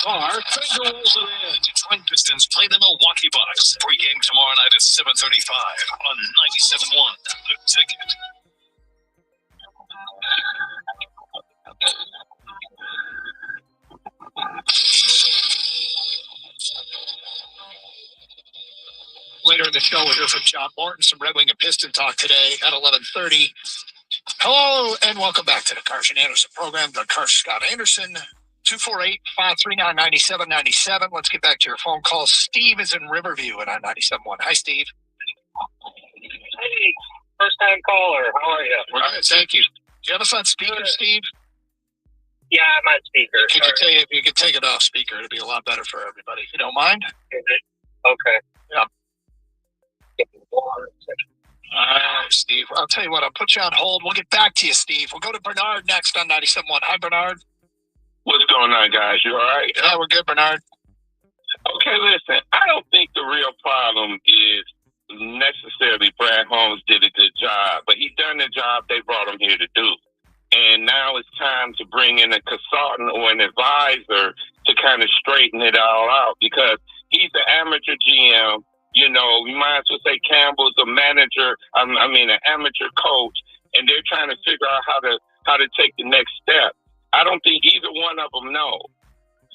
Speaker 4: Our Bengals and Detroit Pistons play the Milwaukee Bucks. Pre-game tomorrow night at 7:35 on 97.1 The Ticket. Later in the show, we'll hear from John Morton, some Red Wing and Piston talk today at 11:30. Hello, and welcome back to the Carson Anderson program. The Carson Scott Anderson, 248-539-9797. Let's get back to your phone call. Steve is in Riverview and on 97.1. Hi, Steve.
Speaker 6: Hey, first time caller. How are you?
Speaker 4: We're good, thank you. Do you have us on speaker, Steve?
Speaker 6: Yeah, I'm on speaker.
Speaker 4: Can you tell you if you could take it off speaker? It'd be a lot better for everybody. If you don't mind?
Speaker 6: Okay.
Speaker 4: Yeah. All right, Steve. I'll tell you what, I'll put you on hold. We'll get back to you, Steve. We'll go to Bernard next on 97.1. Hi, Bernard.
Speaker 12: What's going on, guys? You all right?
Speaker 4: Yeah, we're good, Bernard.
Speaker 12: Okay, listen, I don't think the real problem is necessarily Brad Holmes did a good job, but he done the job they brought him here to do. and now it's time to bring in a consultant or an advisor to kind of straighten it all out, because he's an amateur GM. You know, you might as well say Campbell's a manager. An amateur coach, and they're trying to figure out how to take the next step. I don't think either one of them know.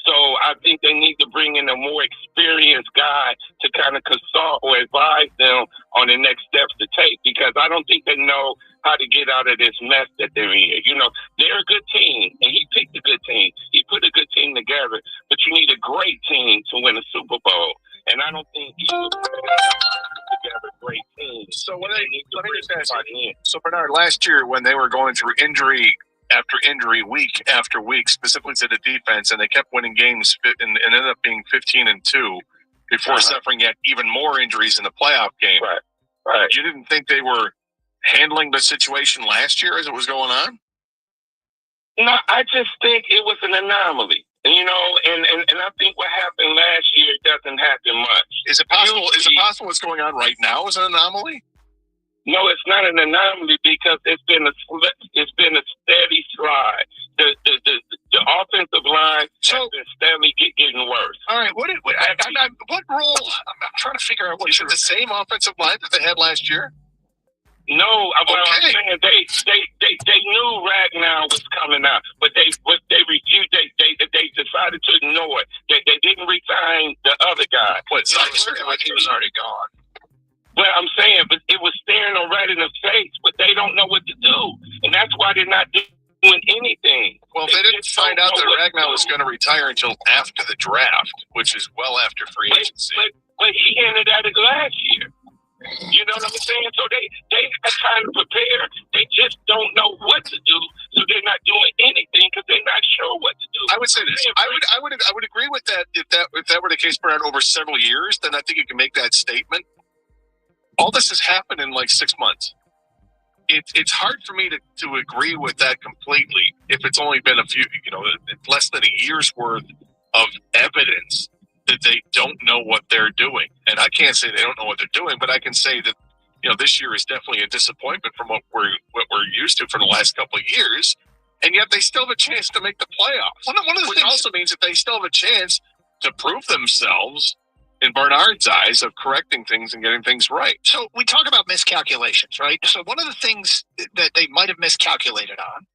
Speaker 12: So I think they need to bring in a more experienced guy to kind of consult or advise them on the next steps to take, because I don't think they know how to get out of this mess that they're in. You know, they're a good team, and he picked a good team. He put a good team together, but you need a great team to win a Super Bowl. And I don't think either together great teams.
Speaker 4: So let me just ask you. So Bernard, last year when they were going through injury after injury, week after week, specifically to the defense, and they kept winning games and ended up being 15-2 before suffering yet even more injuries in the playoff game.
Speaker 12: Right.
Speaker 4: You didn't think they were handling the situation last year as it was going on?
Speaker 12: No, I just think it was an anomaly. You know, and I think what happened last year doesn't happen much.
Speaker 4: Is it possible? Is it possible what's going on right now is an anomaly?
Speaker 12: No, it's not an anomaly, because it's been a steady slide. The offensive line has been steadily getting worse.
Speaker 4: All right, what role? I'm trying to figure out what is it the same offensive line that they had last year?
Speaker 12: No, well, I'm saying they knew Ragnar was coming out, but they refused. They decided to ignore it. They didn't resign the other guy.
Speaker 4: What? Like he was already gone.
Speaker 12: Well, I'm saying, but it was staring them right in the face, but they don't know what to do, and that's why they're not doing anything.
Speaker 4: Well, they didn't find out that Ragnar was going to retire until after the draft, which is well after free agency.
Speaker 12: But he ended at it last year. You know what I'm saying? So they got time to prepare. They just don't know what to do, so they're not doing anything because they're not sure what to do.
Speaker 4: I would say this. I would agree with that if that were the case, Brad, over several years. Then I think you can make that statement. All this has happened in like 6 months. It's hard for me to agree with that completely if it's only been a few, less than a year's worth of evidence that they don't know what they're doing. And I can't say they don't know what they're doing, but I can say that, this year is definitely a disappointment from what we're used to for the last couple of years. And yet they still have a chance to make the playoffs. One of the things also means that they still have a chance to prove themselves in Bernard's eyes of correcting things and getting things right.
Speaker 1: So we talk about miscalculations, right? So one of the things that they might have miscalculated on,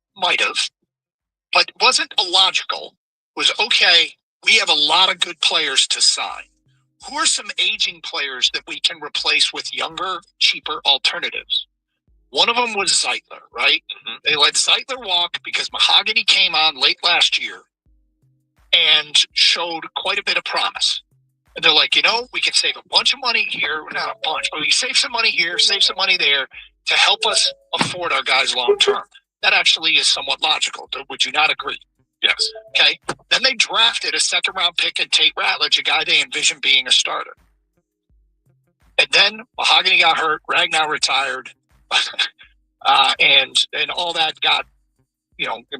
Speaker 1: but wasn't illogical, was, okay, we have a lot of good players to sign. Who are some aging players that we can replace with younger, cheaper alternatives? One of them was Zeitler, right? Mm-hmm. They let Zeitler walk because Mahogany came on late last year and showed quite a bit of promise. And they're like, we can save a bunch of money here. Not a bunch, but we save some money here, save some money there to help us afford our guys long term. That actually is somewhat logical. Would you not agree?
Speaker 4: Yes.
Speaker 1: Okay. Then they drafted a second-round pick in Tate Ratledge, a guy they envisioned being a starter. And then Mahogany got hurt. Ragnar retired. and all that got,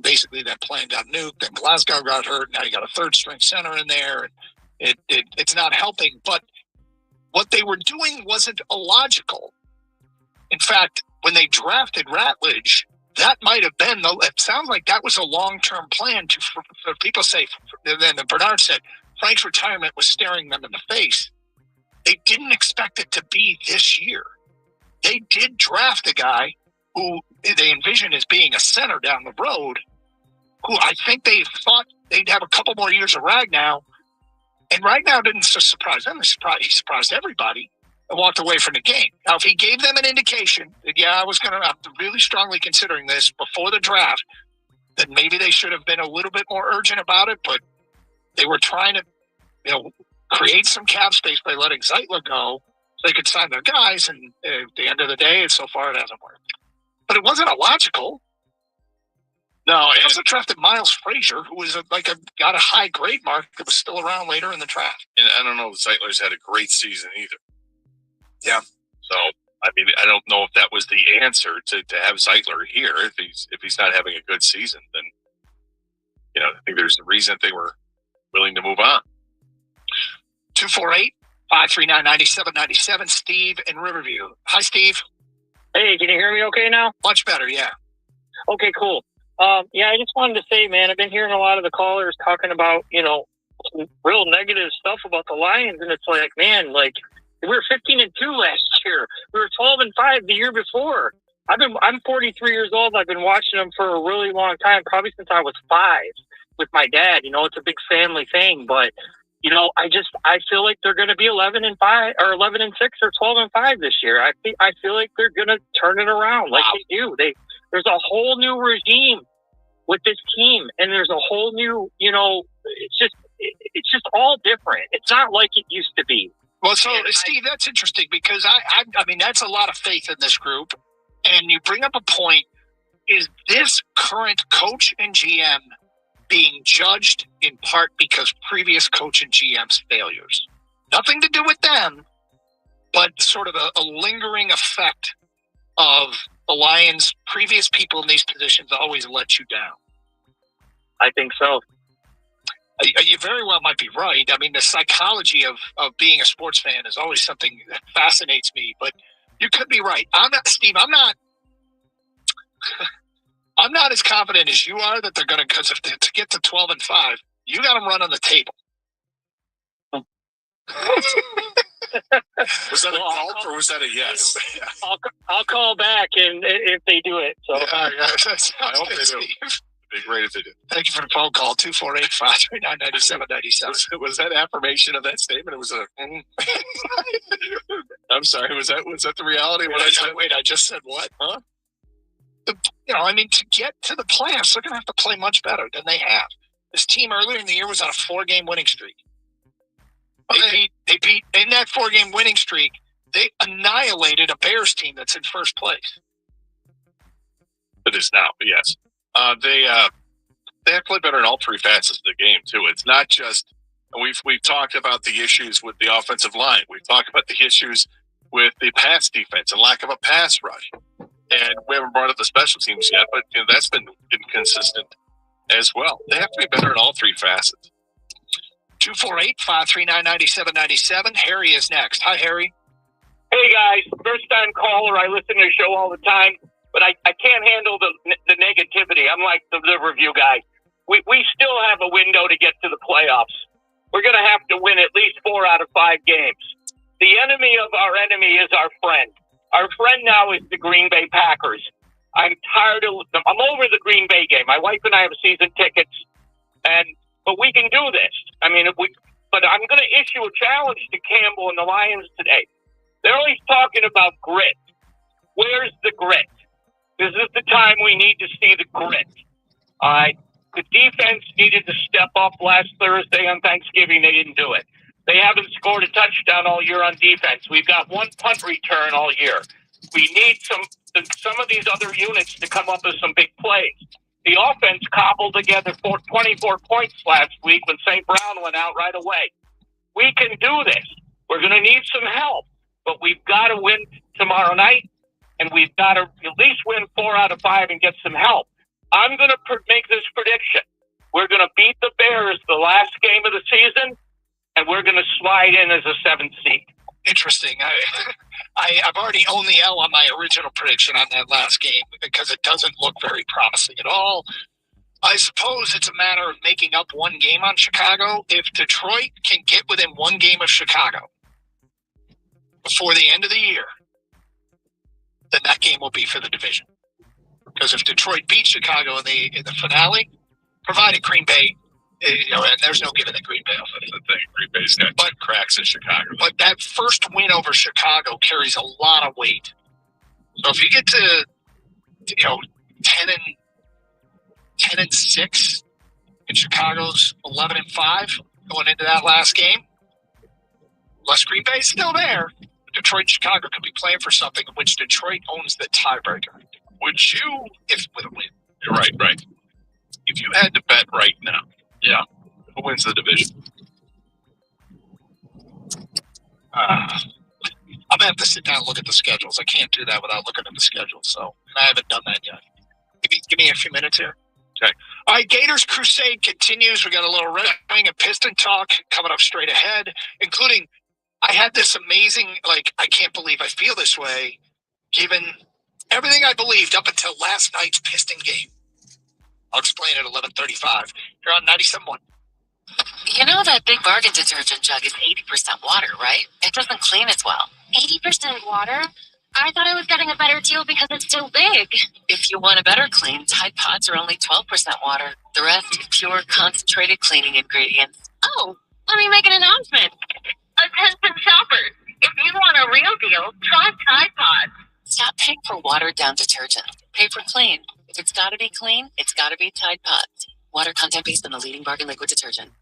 Speaker 1: basically that plan got nuked. And Glasgow got hurt. Now you got a third-string center in there. And it's not helping. But what they were doing wasn't illogical. In fact, when they drafted Ratledge, that might have been, it sounds like that was a long-term plan for people say, then Bernard said, Frank's retirement was staring them in the face. They didn't expect it to be this year. They did draft a guy who they envisioned as being a center down the road, who I think they thought they'd have a couple more years of Ragnar. And Ragnar didn't just surprise them. He surprised everybody and walked away from the game. Now, if he gave them an indication that, I'm really strongly considering this before the draft, then maybe they should have been a little bit more urgent about it, but they were trying to, create some cap space by letting Zeitler go so they could sign their guys, and at the end of the day, so far it hasn't worked. But it wasn't illogical. No, they also drafted Miles Frazier, who was got a high grade mark that was still around later in the draft.
Speaker 5: And I don't know if Zeitler's had a great season either.
Speaker 1: Yeah.
Speaker 5: So, I don't know if that was the answer to have Zeitler here. If he's not having a good season, then, I think there's a reason they were willing to move on.
Speaker 1: 248-539-9797, Steve in Riverview. Hi, Steve.
Speaker 13: Hey, can you hear me okay now?
Speaker 1: Much better, yeah.
Speaker 13: Okay, cool.
Speaker 6: Yeah, I just wanted to say, man, I've been hearing a lot of the callers talking about, real negative stuff about the Lions, and it's like, man, we were 15-2 last year. We were 12-5 the year before. I'm 43 years old. I've been watching them for a really long time, probably since I was 5 with my dad. It's a big family thing, but I feel like they're going to be 11-5 or 11-6 or 12-5 this year. I feel like they're going to turn it around like they do. There's a whole new regime with this team, and there's a whole new, it's just all different. It's not like it used to be.
Speaker 4: Well, so Steve, that's interesting because I mean, that's a lot of faith in this group. And you bring up a point, is this current coach and GM being judged in part because previous coach and GM's failures? Nothing to do with them, but sort of a lingering effect of the Lions' previous people in these positions always let you down.
Speaker 6: I think so.
Speaker 4: You very well might be right. I mean, the psychology of being a sports fan is always something that fascinates me, but you could be right. I'm not as confident as you are that they're going to, because to get to 12-5, you got them run on the table.
Speaker 5: Was that a gulp or was that a yes?
Speaker 6: I'll call back and if they do it. So
Speaker 5: I hope they do. It'd be great if they did.
Speaker 4: Thank you for the phone call, 248-539-9797.
Speaker 5: Was that affirmation of that statement? It was a. I'm sorry. Was that the reality?
Speaker 4: I just said what? Huh? To get to the playoffs, they're going to have to play much better than they have. This team earlier in the year was on a 4-game winning streak. They beat in that 4-game winning streak. They annihilated a Bears team that's in first place.
Speaker 5: It is now, yes. They have to play better in all 3 facets of the game too. It's not just we've talked about the issues with the offensive line. We've talked about the issues with the pass defense and lack of a pass rush. And we haven't brought up the special teams yet, but that's been inconsistent as well. They have to be better in all 3 facets.
Speaker 4: 248-539-9797. Harry is next. Hi, Harry.
Speaker 6: Hey, guys. First-time caller. I listen to the show all the time, but I can't handle the negativity. I'm like the review guy. We still have a window to get to the playoffs. We're going to have to win at least 4 out of 5 games. The enemy of our enemy is our friend. Our friend now is the Green Bay Packers. I'm over the Green Bay game. My wife and I have season tickets, but we can do this. But I'm going to issue a challenge to Campbell and the Lions today. They're always talking about grit. Where's the grit? This is the time we need to see the grit. All right. The defense needed to step up last Thursday on Thanksgiving. They didn't do it. They haven't scored a touchdown all year on defense. We've got 1 punt return all year. We need some of these other units to come up with some big plays. The offense cobbled together 24 points last week when St. Brown went out right away. We can do this. We're going to need some help, but we've got to win tomorrow night, and we've got to at least win 4 out of 5 and get some help. I'm going to make this prediction. We're going to beat the Bears the last game of the season, and we're going to slide in as a 7th seed.
Speaker 4: Interesting. I've already owned the L on my original prediction on that last game because it doesn't look very promising at all. I suppose it's a matter of making up 1 game on Chicago. If Detroit can get within 1 game of Chicago before the end of the year, then that game will be for the division. Because if Detroit beats Chicago in the finale, provided Green Bay, and there's no giving the Green Bay off anything.
Speaker 5: Green Bay's got 2 cracks in Chicago.
Speaker 4: But that first win over Chicago carries a lot of weight. So if you get to 10-6 and Chicago's 11-5 going into that last game, unless Green Bay's still there, Detroit and Chicago could be playing for something in which Detroit owns the tiebreaker.
Speaker 5: Would you,
Speaker 4: if with a win?
Speaker 5: You're right. If you had to bet right now, who wins the division?
Speaker 4: I'm going to have to sit down and look at the schedules. I can't do that without looking at the schedule, so I haven't done that yet. Give me a few minutes here.
Speaker 5: Okay.
Speaker 4: All right, Gators Crusade continues. We got a little Red Wing and Piston talk coming up straight ahead, including I had this amazing, I can't believe I feel this way, given everything I believed up until last night's Piston game.
Speaker 1: playing at 11:35. You're on 97.1.
Speaker 2: You know that big bargain detergent jug is 80% water, right? It doesn't clean as well.
Speaker 10: 80% water? I thought I was getting a better deal because it's so big.
Speaker 2: If you want a better clean, Tide Pods are only 12% water. The rest is pure concentrated cleaning ingredients.
Speaker 10: Oh, let me make an announcement. Attention shoppers, if you want a real deal, try Tide Pods.
Speaker 2: Stop paying for watered down detergent. Pay for clean. If it's gotta be clean, it's gotta be Tide Pods. Water content based on the leading bargain liquid detergent.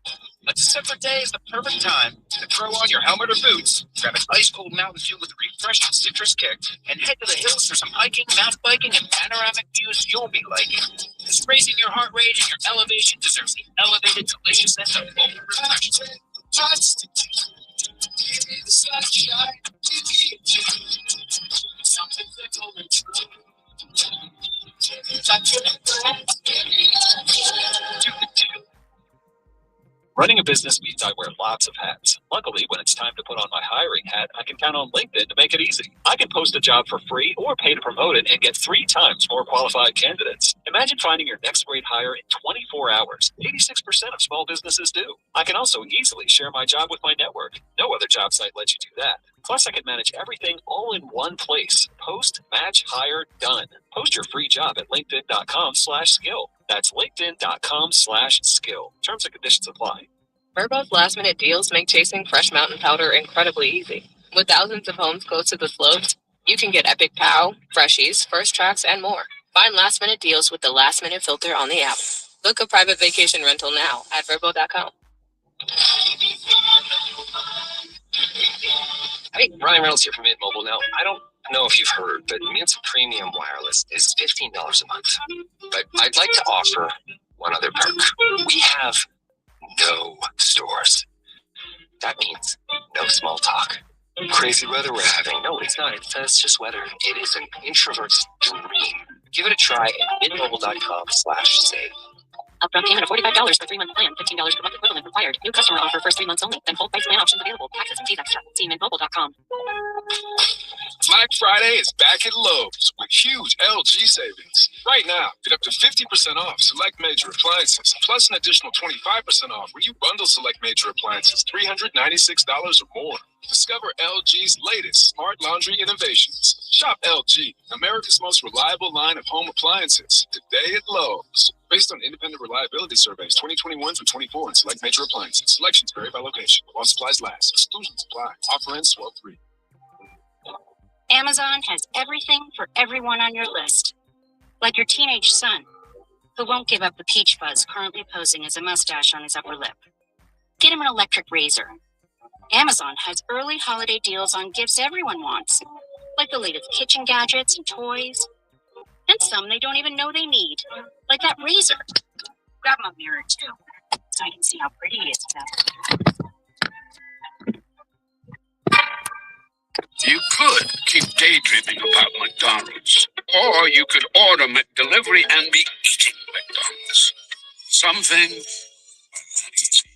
Speaker 3: A December day is the perfect time to throw on your helmet or boots, grab an ice-cold Mountain Dew with a refreshing citrus kick, and head to the hills for some hiking, mountain biking, and panoramic views you'll be liking. This raising your heart rate and your elevation deserves the elevated, delicious sense of bold refreshment. Just give me the sunshine, give me something little and true.
Speaker 8: Running a business means I wear lots of hats. Luckily, when it's time to put on my hiring hat, I can count on LinkedIn to make it easy. I can post a job for free or pay to promote it and get 3 times more qualified candidates. Imagine finding your next great hire in 24 hours. 86% of small businesses do. I can also easily share my job with my network. No other job site lets you do that. Plus, I can manage everything all in one place. Post, match, hire, done. Post your free job at linkedin.com/skill. That's linkedin.com/skill. Terms and conditions apply.
Speaker 2: Verbo's last minute deals make chasing fresh mountain powder incredibly easy. With thousands of homes close to the slopes, you can get epic pow, freshies, first tracks, and more. Find last minute deals with the last minute filter on the app. Book a private vacation rental now at verbo.com.
Speaker 7: Hey, Ryan Reynolds here from Mint Mobile. Now, I don't know if you've heard, but Mint's Premium Wireless is $15 a month. But I'd like to offer one other perk. We have no stores. That means no small talk. Crazy weather we're having. No, it's not. It's just weather. It is an introvert's dream. Give it a try at mintmobile.com/save.
Speaker 10: Upfront payment of $45 for 3-month plan, $15 per month equivalent required. New customer offer first 3 months only. Then full price plan options available. Taxes and fees extra. See mintmobile.com.
Speaker 11: Black Friday is back at Lowe's with huge LG savings. Right now, get up to 50% off select major appliances, plus an additional 25% off when you bundle select major appliances $396 or more. Discover LG's latest smart laundry innovations. Shop LG, America's most reliable line of home appliances, today at Lowe's. Based on independent reliability surveys 2021 through 24 and select major appliances. Selections vary by location. While supplies last. Exclusions apply. Offer ends 12/3.
Speaker 10: Amazon has everything for everyone on your list. Like your teenage son, who won't give up the peach fuzz currently posing as a mustache on his upper lip. Get him an electric razor. Amazon has early holiday deals on gifts everyone wants, like the latest kitchen gadgets and toys, and some they don't even know they need, like that razor. Grab him a mirror too, so you can see how pretty he is today.
Speaker 11: You could keep daydreaming about McDonald's, or you could order McDelivery and be eating McDonald's. Some things are not easy.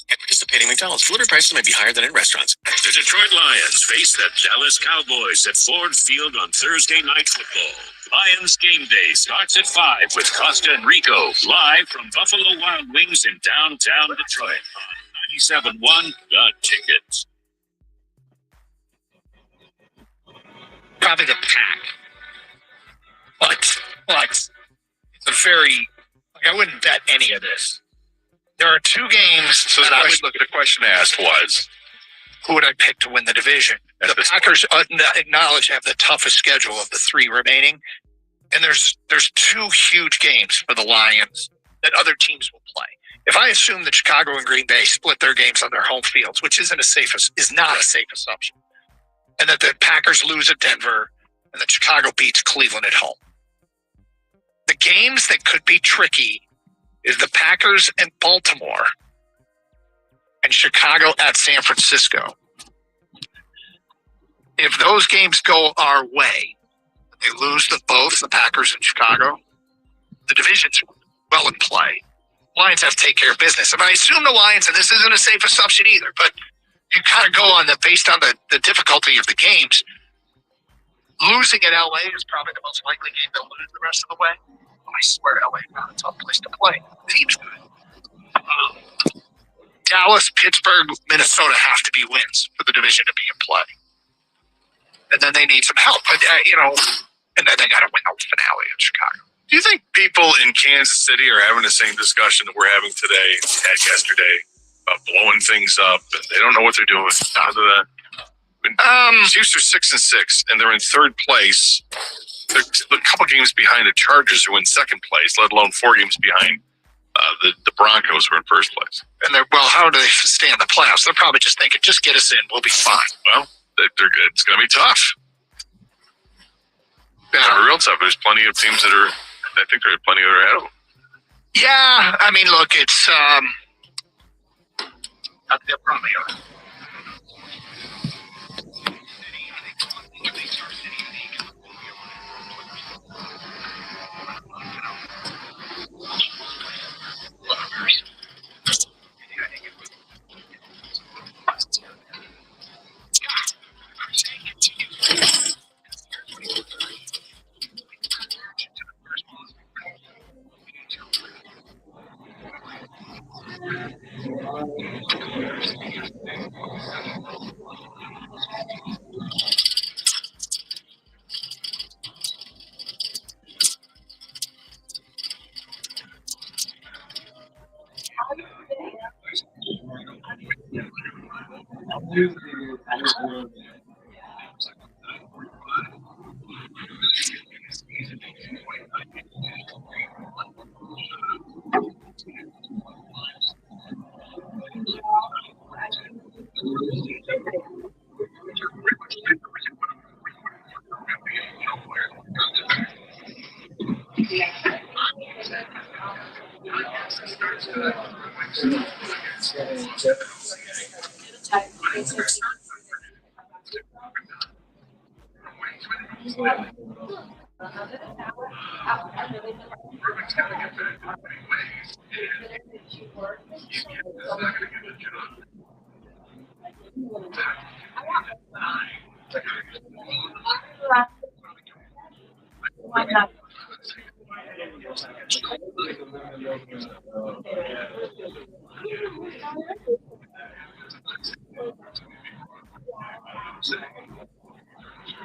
Speaker 3: At participating McDonald's, delivery prices may be higher than in restaurants.
Speaker 13: The Detroit Lions face the Dallas Cowboys at Ford Field on Thursday Night Football. Lions game day starts at 5 with Costa and Rico live from Buffalo Wild Wings in downtown Detroit on 97.1 The Ticket.
Speaker 1: Probably the Pack. But it's a very, I wouldn't bet any of this. There are 2 games
Speaker 5: So
Speaker 1: that I would
Speaker 5: the question asked was,
Speaker 1: who would I pick to win the division? The Packers acknowledge have the toughest schedule of the 3 remaining, and there's 2 huge games for the Lions that other teams will play. If I assume that Chicago and Green Bay split their games on their home fields, which is not a safe assumption, and that the Packers lose at Denver and that Chicago beats Cleveland at home, the games that could be tricky is the Packers and Baltimore and Chicago at San Francisco. If those games go our way, they lose both the Packers and Chicago, the division's well in play. Lions have to take care of business. If I assume the Lions, and this isn't a safe assumption either, but you kind of go on based on the difficulty of the games, losing at LA is probably the most likely game they'll lose the rest of the way.
Speaker 4: I swear LA found a tough place to play. The team's good. Dallas, Pittsburgh, Minnesota have to be wins for the division to be in play. And then they need some help. But, and then they got to win the finale in Chicago.
Speaker 5: Do you think people in Kansas City are having the same discussion that we're having today, had yesterday, about blowing things up, and they don't know what they're doing? Chiefs are 6-6, and they're in third place. They're a couple games behind the Chargers, who are in second place, let alone 4 games behind the Broncos, who are in first place.
Speaker 4: And how do they stay in the playoffs? They're probably just thinking, just get us in, we'll be fine.
Speaker 5: Well, it's going to be tough. Yeah, real tough. There's plenty of teams that are. I think there are plenty that are ahead of them.
Speaker 4: Yeah, I mean, look, it's they probably are.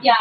Speaker 14: Yeah.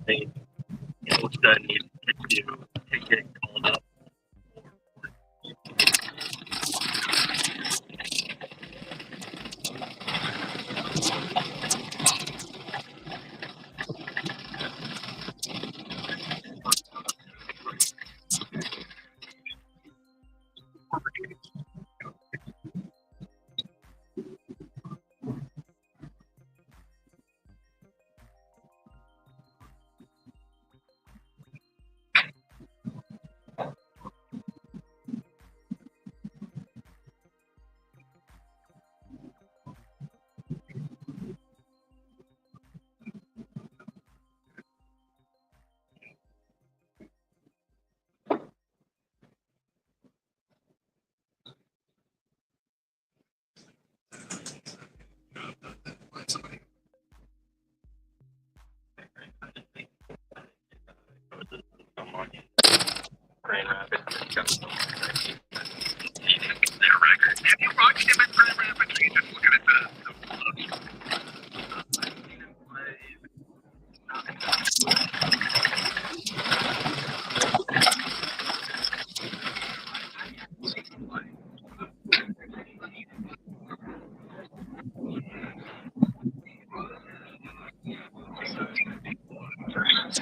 Speaker 14: they instead need to get called up. Grand Rapids. Their record. Have you watched him at Grand Rapids? You just looking at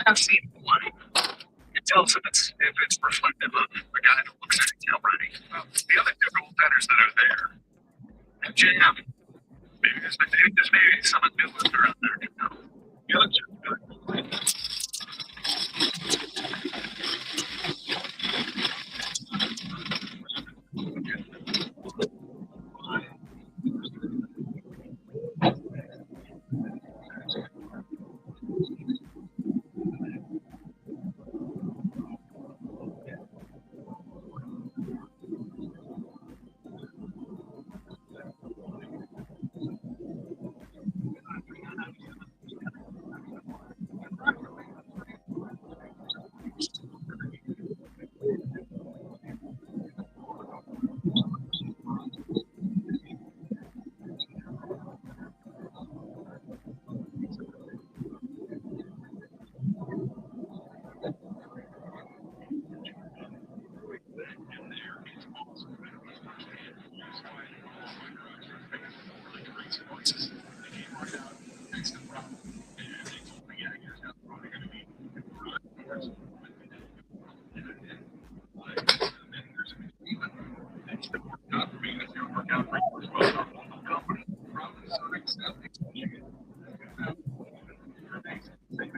Speaker 14: I've seen play. It tells if it's reflective of the guy that looks at it already. Well, the other two goaltenders that are there, and Jam, maybe there's some of the ones that are out there. You know, the other two are good.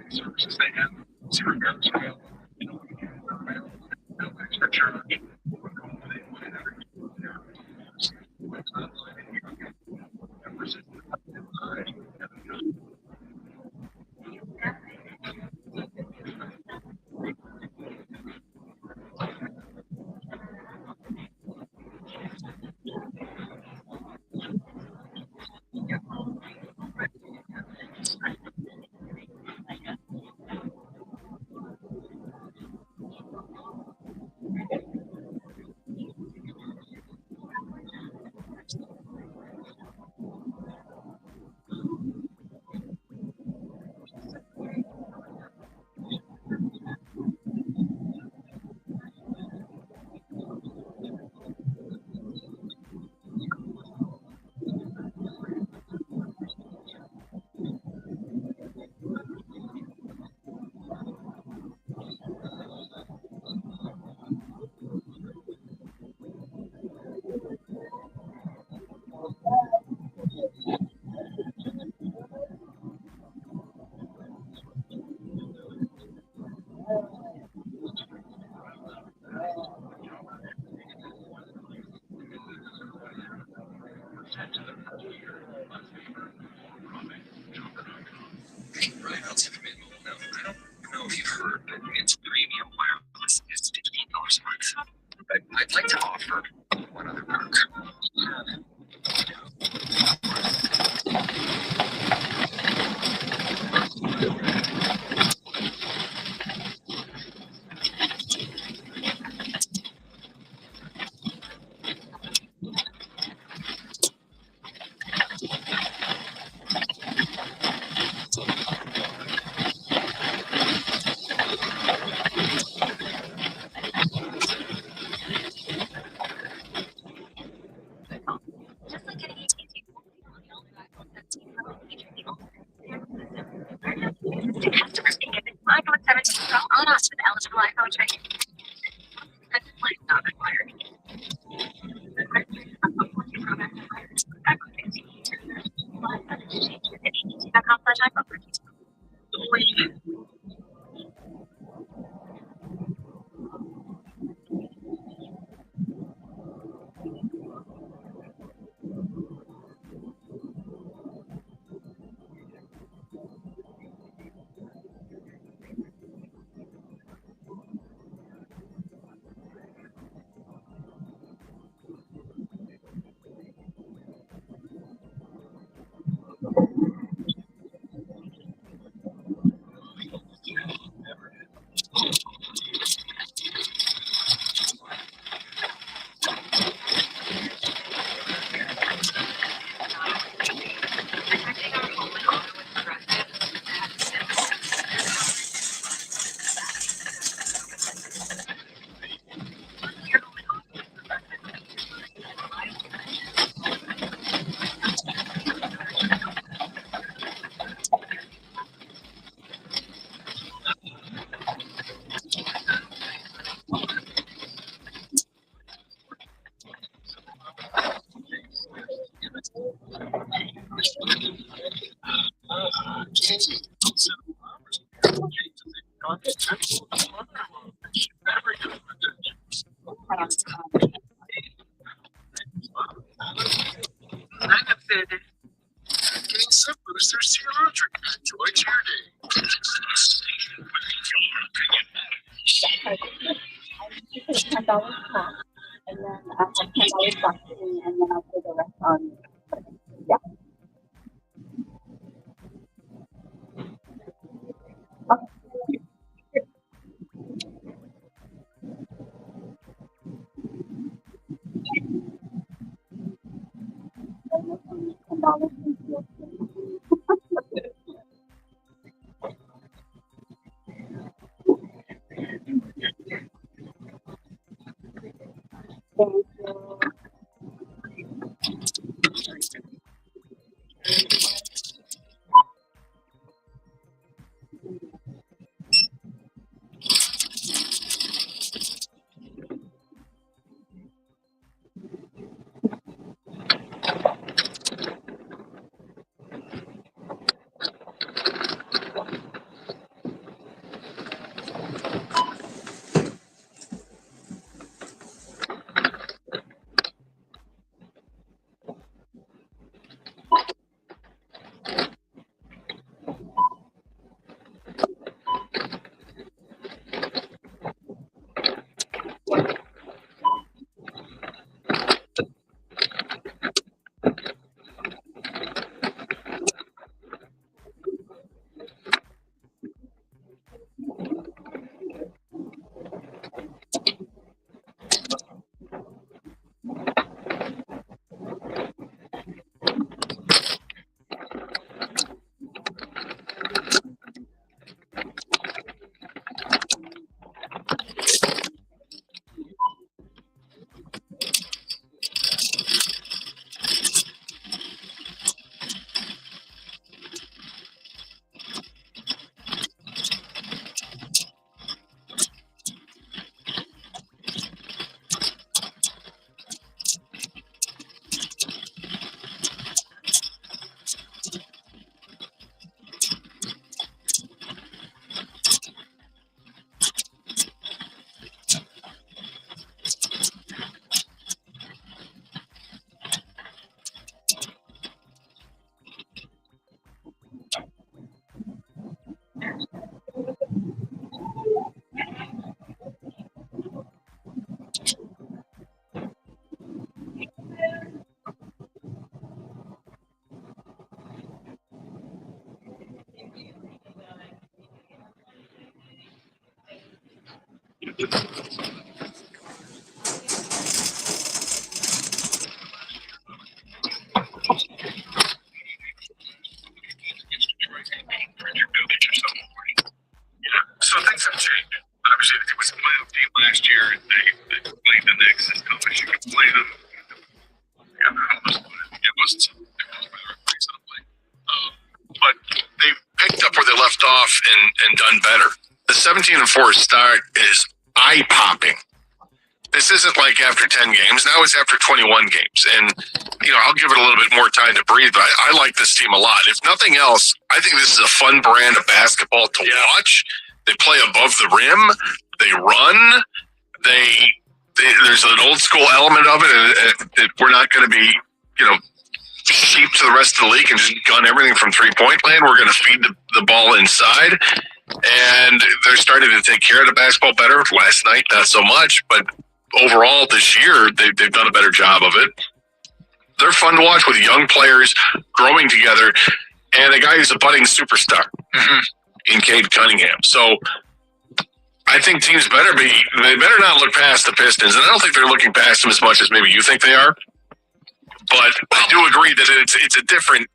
Speaker 14: Services they have, zero garbage trail, no extra charge. Right, I'll tip him in. No, I don't know if you've heard, but it's premium wireless. It's $15 a month. But I'd like to offer one other perk.
Speaker 10: On us with eligible iPhone training. Not required.
Speaker 11: Getting some boosters to your laundry. Enjoy your day.
Speaker 15: $10 cash, and then I have $10 back to me, and then I'll pay the rest on. Yeah. $10. Thank you.
Speaker 14: So things have changed. Obviously, it was a playoff team last year, and they played the Knicks as tough as you could play them. It wasn't something that was by the referees on the play.
Speaker 5: But they've picked up where they left off and done better. The 17-4 start is eye-popping. This isn't like after 10 games. Now it's after 21 games. And, I'll give it a little bit more time to breathe, but I like this team a lot. If nothing else, I think this is a fun brand of basketball to watch. They play above the rim. They run. There's an old school element of it that we're not going to be, cheap to the rest of the league and just gun everything from 3-point land. We're going to feed the ball inside. And they're starting to take care of the basketball better. Last night, not so much, but overall this year, they've done a better job of it. They're fun to watch with young players growing together and a guy who's a budding superstar in Cade Cunningham. So I think teams they better not look past the Pistons. And I don't think they're looking past them as much as maybe you think they are. But I do agree that it's a different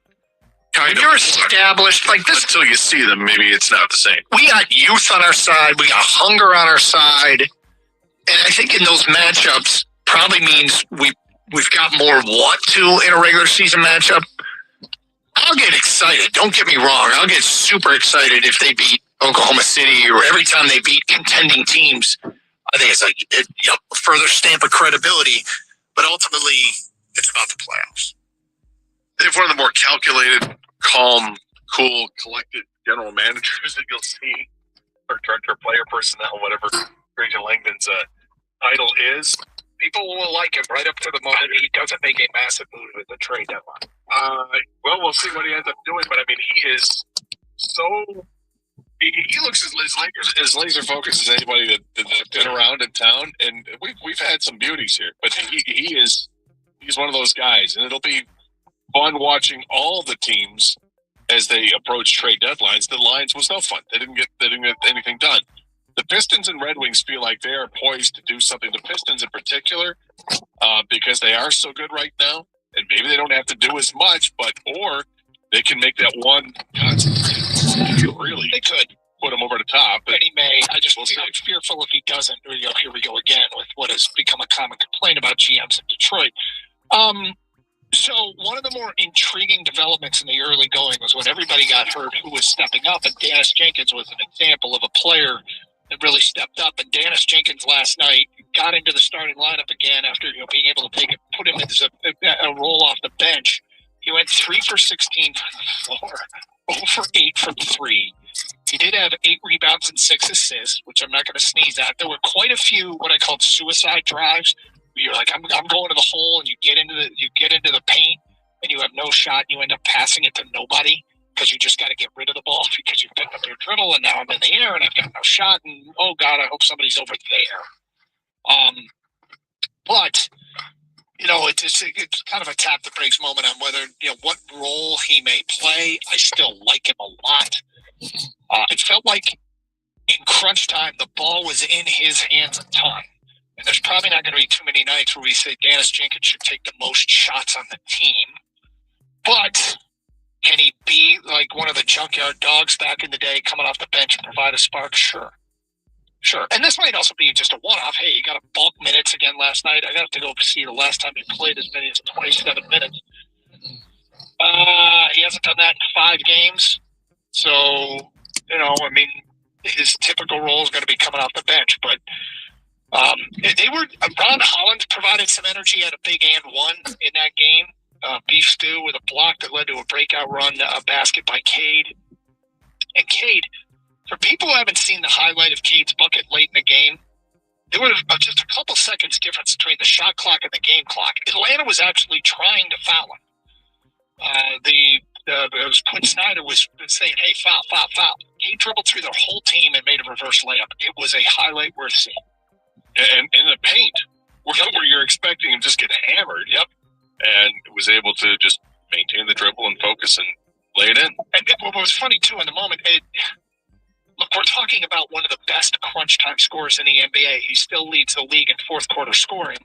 Speaker 5: kind of. You're established like this. Until you see them, maybe it's not the same.
Speaker 4: We got youth on our side. We got hunger on our side. And I think in those matchups probably means we've got more want to in a regular season matchup. I'll get excited. Don't get me wrong. I'll get super excited if they beat Oklahoma City or every time they beat contending teams. I think it's like a further stamp of credibility. But ultimately, it's about the playoffs.
Speaker 5: They have one of the more calculated, calm, cool, collected general managers that you'll see, or director of player personnel, whatever Region Langdon's title is.
Speaker 4: People will like him right up to the moment he doesn't make a massive move at the trade deadline.
Speaker 14: Well, we'll see what he ends up doing, but I mean, he is so. He looks as laser focused as anybody that's been around in town, and we've had some beauties here, but he's one of those guys, and it'll be fun watching all the teams as they approach trade deadlines. The Lions was no fun; they didn't get anything done. The Pistons and Red Wings feel like they are poised to do something. The Pistons in particular, because they are so good right now, and maybe they don't have to do as much, or they can make that one concentrated. Really, they could put him over the top.
Speaker 4: And he may. I'm fearful if he doesn't. Here we go again with what has become a common complaint about GMs in Detroit. So one of the more intriguing developments in the early going was when everybody got hurt who was stepping up, and Dennis Jenkins was an example of a player that really stepped up. And Dennis Jenkins last night got into the starting lineup again after being able to put him as a roll off the bench. He went 3 for 16 from the floor, 0 for 8 from 3. He did have 8 rebounds and 6 assists, which I'm not going to sneeze at. There were quite a few what I called suicide drives. Where you're like, I'm going to the hole, and you get into the paint, and you have no shot. And you end up passing it to nobody because you just got to get rid of the ball because you picked up your dribble, and now I'm in the air, and I've got no shot. And oh God, I hope somebody's over there. But it's kind of a tap the brakes moment on whether what role he may play. I still like him a lot. It felt like in crunch time the ball was in his hands a ton. And there's probably not going to be too many nights where we say Dennis Jenkins should take the most shots on the team. But can he be like one of the junkyard dogs back in the day, coming off the bench and provide a spark? Sure. And this might also be just a one-off. Hey, he got a bulk minutes again last night. I got to go see the last time he played as many as 27 minutes. He hasn't done that in 5 games. So, his typical role is going to be coming off the bench. But Ron Holland provided some energy at a big and one in that game. Beef stew with a block that led to a breakout run basket by Cade. And Cade, for people who haven't seen the highlight of Cade's bucket late in the game, there was just a couple seconds difference between the shot clock and the game clock. Atlanta was actually trying to foul him. It was Quinn Snyder was saying, hey, foul. He dribbled through the whole team and made a reverse layup. It was a highlight worth seeing.
Speaker 14: And in the paint, where you're expecting him just get hammered.
Speaker 4: Yep.
Speaker 14: And was able to just maintain the dribble and focus and lay it in.
Speaker 4: And what was funny, too, in the moment, look, we're talking about one of the best crunch time scorers in the NBA. He still leads the league in fourth quarter scoring.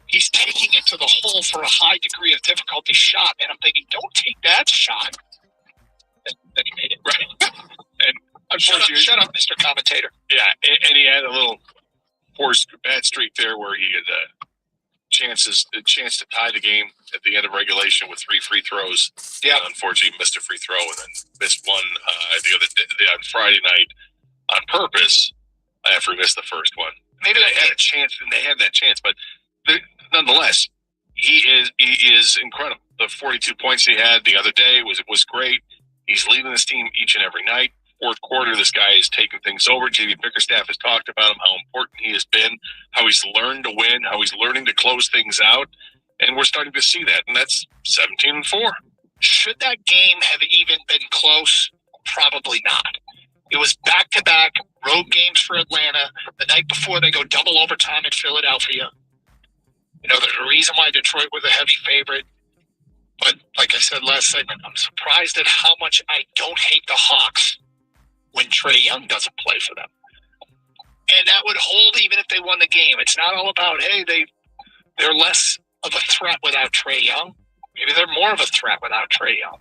Speaker 4: He's taking it to the hole for a high degree of difficulty shot. And I'm thinking, don't take that shot. And then he made it, right? And shut up, Mr. Commentator.
Speaker 14: Yeah, and he had a little bad streak there where he had a chance to tie the game at the end of regulation with 3 free throws.
Speaker 4: Yeah,
Speaker 14: unfortunately missed a free throw and then missed one the other day, on Friday night.
Speaker 5: on purpose after he missed the first one. Maybe they had a chance, and they had that chance, but nonetheless, he is incredible. The 42 points he had the other day was great. He's leading this team each and every night. Fourth quarter, this guy is taking things over. JV Bickerstaff has talked about him, how important he has been, how he's learned to win, how he's learning to close things out, and we're starting to see that, and that's 17-4.
Speaker 4: Should that game have even been close? Probably not. It was back-to-back road games for Atlanta. The night before, they go double overtime in Philadelphia. There's a reason why Detroit was a heavy favorite. But like I said last segment, I'm surprised at how much I don't hate the Hawks when Trae Young doesn't play for them. And that would hold even if they won the game. It's not all about, hey, they're less of a threat without Trae Young. Maybe they're more of a threat without Trae Young.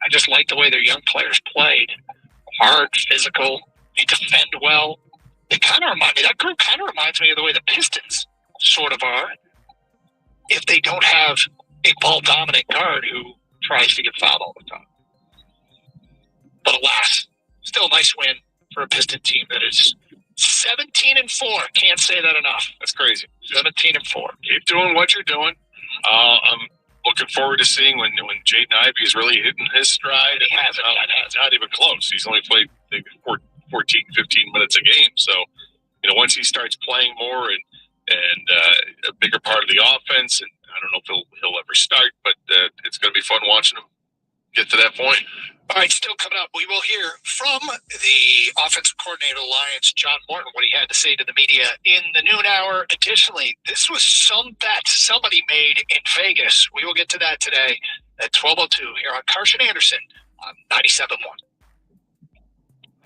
Speaker 4: I just like the way their young players played. Hard, physical, they defend well. That group kind of reminds me of the way the Pistons sort of are. If they don't have a ball-dominant guard who tries to get fouled all the time. But alas, still a nice win for a Piston team that is 17-4. Can't say that enough.
Speaker 5: That's crazy.
Speaker 4: 17-4.
Speaker 5: Keep doing what you're doing. I'm looking forward to seeing when Jaden Ivey is really hitting his stride.
Speaker 4: He hasn't.
Speaker 5: Not even close. He's only played 14, 15 minutes a game. So, once he starts playing more and a bigger part of the offense, and I don't know if he'll ever start, but it's going to be fun watching him get to that point.
Speaker 4: All right, still coming up, we will hear from the offensive coordinator of the Lions, John Morton, what he had to say to the media in the noon hour. Additionally, this was some bet somebody made in Vegas. We will get to that today at 12:02 here on Carson Anderson on 97.1.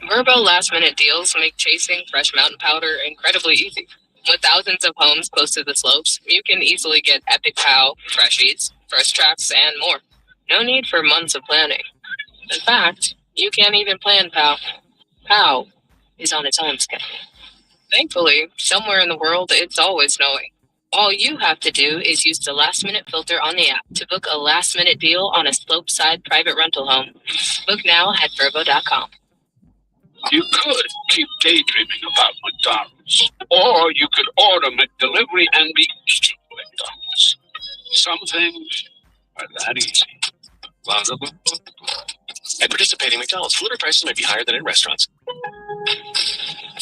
Speaker 2: Verbo last-minute deals make chasing fresh mountain powder incredibly easy. With thousands of homes close to the slopes, you can easily get Epic POW, Fresh Eats, First Tracks, and more. No need for months of planning. In fact, you can't even plan POW. POW is on its own schedule. Thankfully, somewhere in the world, it's always snowing. All you have to do is use the last-minute filter on the app to book a last-minute deal on a slope-side private rental home. Book now at Verbo.com.
Speaker 11: You could keep daydreaming about McDonald's, or you could order McDelivery and be eating McDonald's. Some things are that easy.
Speaker 7: At participating McDonald's, food prices may be higher than in restaurants.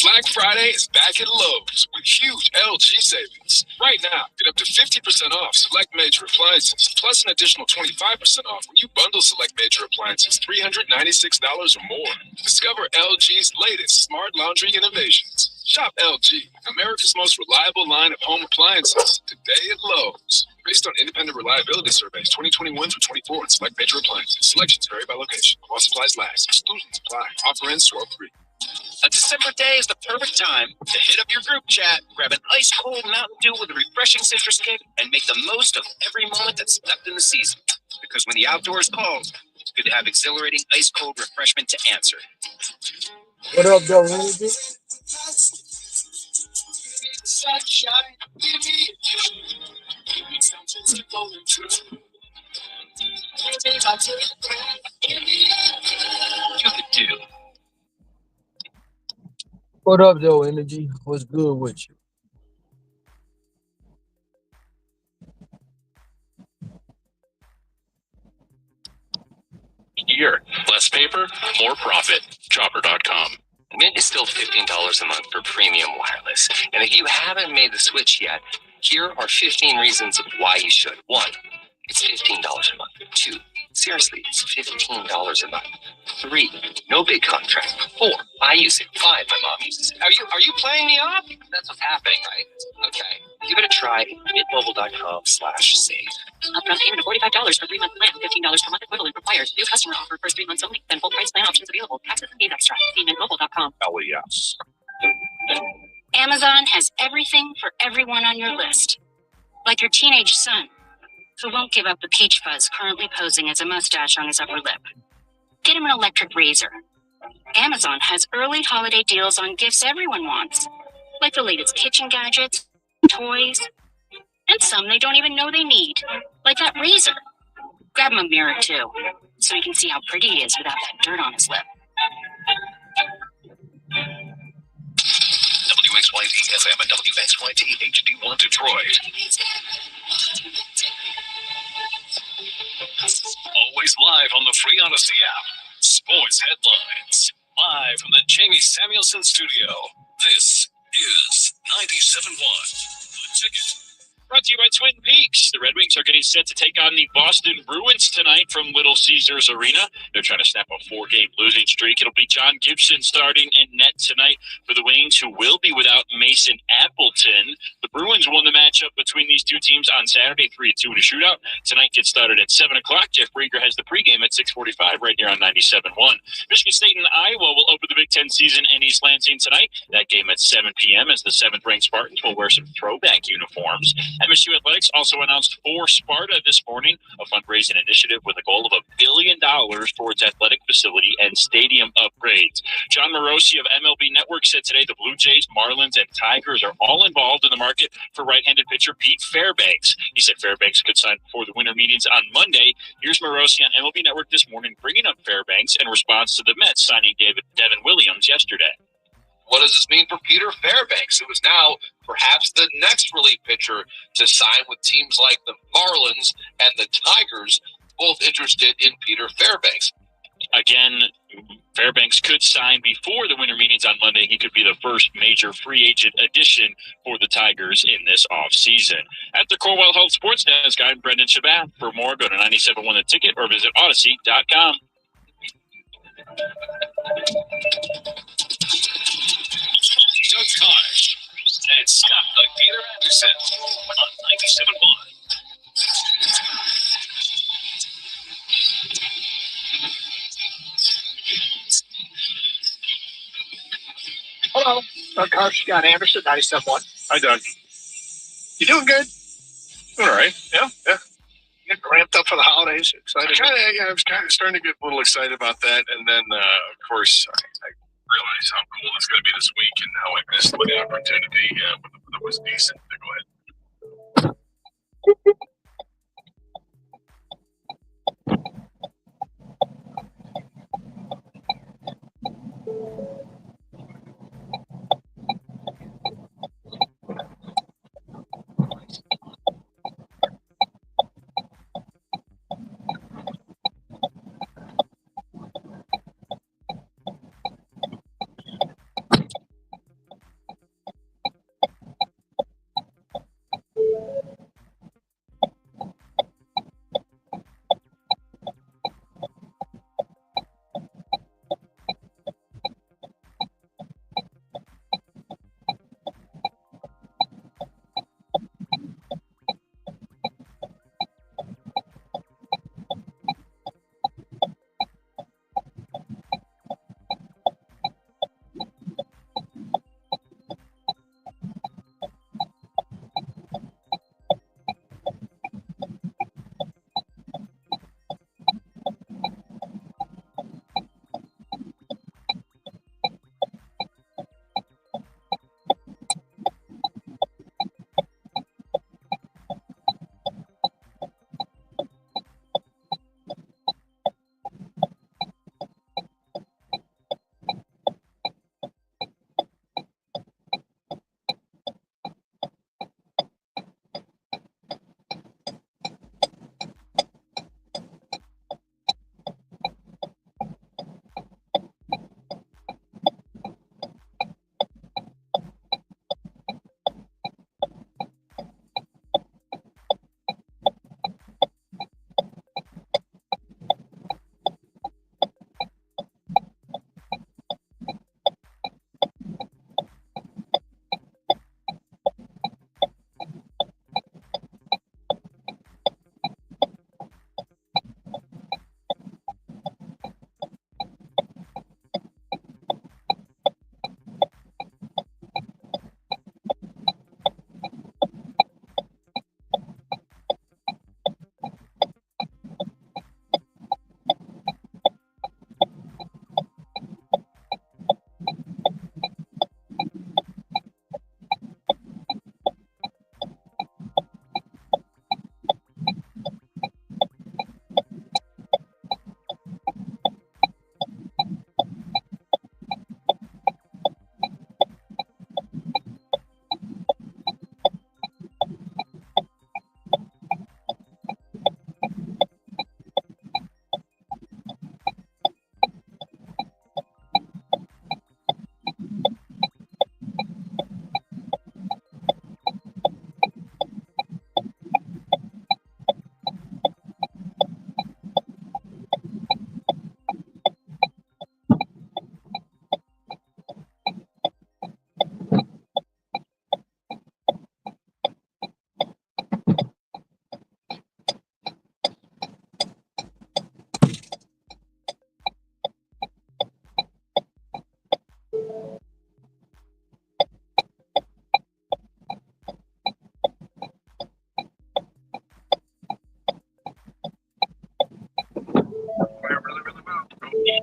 Speaker 11: Black Friday is back at Lowe's with huge LG savings. Right now, get up to 50% off select major appliances, plus an additional 25% off when you bundle select major appliances $396 or more. Discover LG's latest smart laundry innovations. Shop LG, America's most reliable line of home appliances, today at Lowe's. Based on independent reliability surveys 2021 through 24 and select major appliances. Selections vary by location. While supplies last, exclusions apply. Offer ends 12/3.
Speaker 3: A December day is the perfect time to hit up your group chat, grab an ice-cold Mountain Dew with a refreshing citrus kick, and make the most of every moment that's left in the season. Because when the outdoors calls, it's good to have exhilarating ice-cold refreshment to answer.
Speaker 16: What up, though, Energy?
Speaker 11: Sunshine, give me something to go into.
Speaker 3: You could do.
Speaker 16: What up, though, Energy? What's good with you?
Speaker 17: Here, less paper, more profit. Chopper.com. Mint is still $15 a month for premium wireless. And if you haven't made the switch yet, here are 15 reasons why you should. 1, it's $15 a month. 2, seriously, it's $15 a month. 3, no big contract. 4, I use it. 5, my mom uses it. Are you playing me off? That's what's happening, right? Okay. Give it a try. mintmobile.com/save.
Speaker 10: Upfront payment of $45 for 3-month plan. $15 per month equivalent required. New customer offer first 3 months only. Then full price plan options available. Taxes and fees extra. See mintmobile.com.
Speaker 5: Yes.
Speaker 10: Amazon has everything for everyone on your list. Like your teenage son, who won't give up the peach fuzz currently posing as a mustache on his upper lip. Get him an electric razor. Amazon has early holiday deals on gifts everyone wants, like the latest kitchen gadgets, toys, and some they don't even know they need, like that razor. Grab him a mirror, too, so he can see how pretty he is without that dirt on his lip.
Speaker 18: WXYT FM and WXYT HD1 Detroit. Always live on the Free Odyssey app. Sports headlines. Live from the Jamie Samuelson studio. This is 97.1 The Ticket.
Speaker 8: Brought to you by Twin Peaks. The Red Wings are getting set to take on the Boston Bruins tonight from Little Caesars Arena. They're trying to snap a 4-game losing streak. It'll be John Gibson starting in net tonight for the Wings, who will be without Mason Appleton. The Bruins won the matchup between these two teams on Saturday, 3-2 in a shootout. Tonight gets started at 7 o'clock. Jeff Rieger has the pregame at 6:45 right here on 97.1. Michigan State and Iowa will open the Big Ten season in East Lansing tonight. That game at 7 p.m. as the 7th-ranked Spartans will wear some throwback uniforms. MSU Athletics also announced for Sparta this morning a fundraising initiative with a goal of $1 billion towards athletic facility and stadium upgrades. John Morosi of MLB Network said today the Blue Jays, Marlins, and Tigers are all involved in the market for right-handed pitcher Pete Fairbanks. He said Fairbanks could sign before the winter meetings on Monday. Here's Morosi on MLB Network this morning bringing up Fairbanks in response to the Mets signing Devin Williams yesterday.
Speaker 19: What does this mean for Peter Fairbanks, who is now perhaps the next relief pitcher to sign with teams like the Marlins and the Tigers, both interested in Peter Fairbanks?
Speaker 8: Again, Fairbanks could sign before the winter meetings on Monday. He could be the first major free agent addition for the Tigers in this offseason. At the Corwell Health Sports Desk, I'm Brendan Shabat. For more, go to 97.1 The Ticket or visit Odyssey.com.
Speaker 18: Doug Kosh and Scott like Peter Anderson on 97.1.
Speaker 4: Hello. Doug Kosh, Scott Anderson, 97.1.
Speaker 5: Hi, Doug.
Speaker 4: You doing good?
Speaker 5: All right. Yeah.
Speaker 4: You getting ramped up for the holidays? Excited?
Speaker 5: I was kind of starting to get a little excited about that, and then, of course, I realized how cool it's going to be this week and how I missed the opportunity that was decent. Go ahead.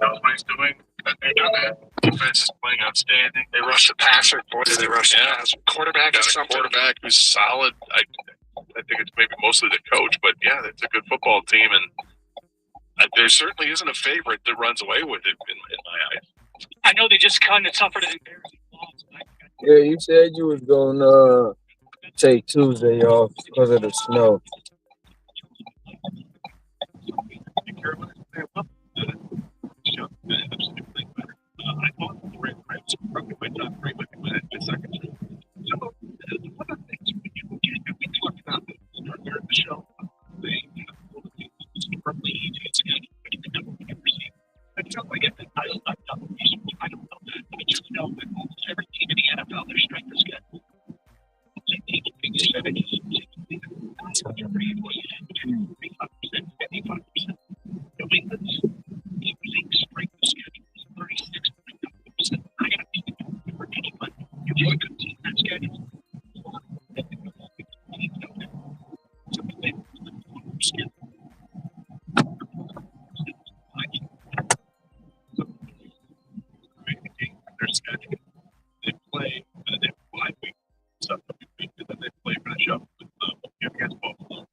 Speaker 14: knows what he's doing. They done that. Defense is playing outstanding. They rush the passer. Boy, did they rush the passer. Quarterback is something.
Speaker 5: Quarterback who's solid. I think it's maybe mostly the coach, but yeah, it's a good football team, and there certainly isn't a favorite that runs away with it in my eyes.
Speaker 6: I know they just kind of suffered an embarrassing loss.
Speaker 16: Yeah, you said you was gonna take Tuesday off because of the snow.
Speaker 14: I thought the Red Rams probably went down great with the second. So, one of the things we talked about this during the show, probably easy to get I felt like I don't know. I just know that almost every team in the NFL, their strength is schedule. New England's strength of schedule is 36.9%. I got to be for anyone. You have a good team that schedule. Their schedule. They play. They have 5 weeks. So then they play finish up with against Buffalo,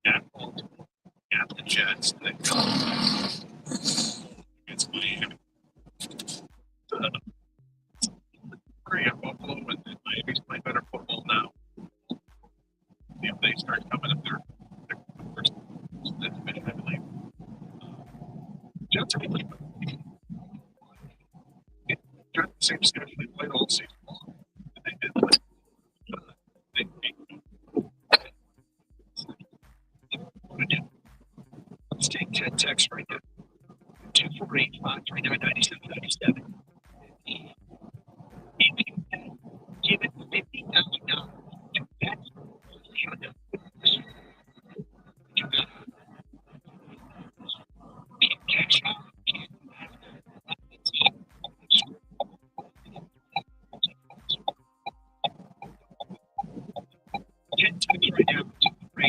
Speaker 14: at Baltimore, at the Jets, and then against Miami. At Buffalo, and then Miami's play better football now. If they start coming up their first, that's been heavily. Jets are really the same schedule they played all season long. And they did play. They Let's take 10 texts right now. 248-539-9797. If you give it $50,000 to bet on the you got catch up. Right now, 248-539-9797.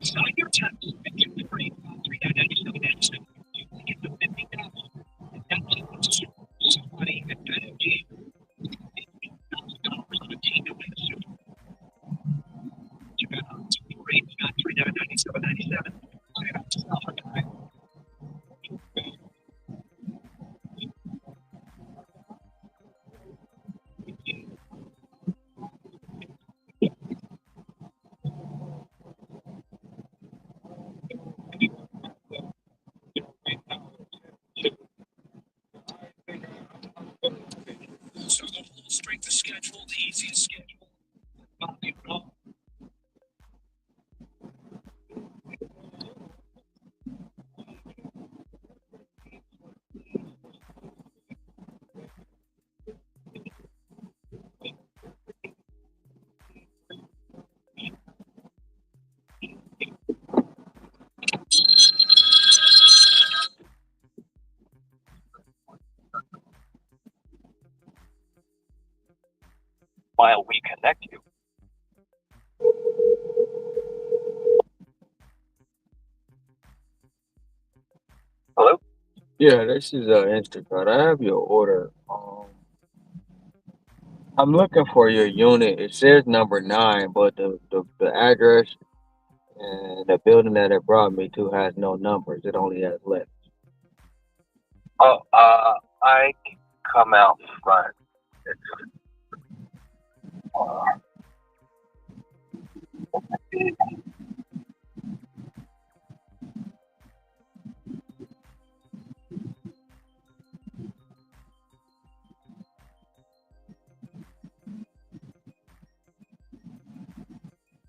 Speaker 14: Sign your text and get the free 399.97. You can get the $50,000. That's somebody at BetMGM. $50,000 on a team to win the Super Bowl. You got 399.97. So the whole strength of schedule, the easiest schedule. While we connect you. Hello?
Speaker 16: Yeah, this is Instacart. I have your order. I'm looking for your unit. It says number 9, but the address and the building that it brought me to has no numbers. It only has letters.
Speaker 1: Oh, I can come out front.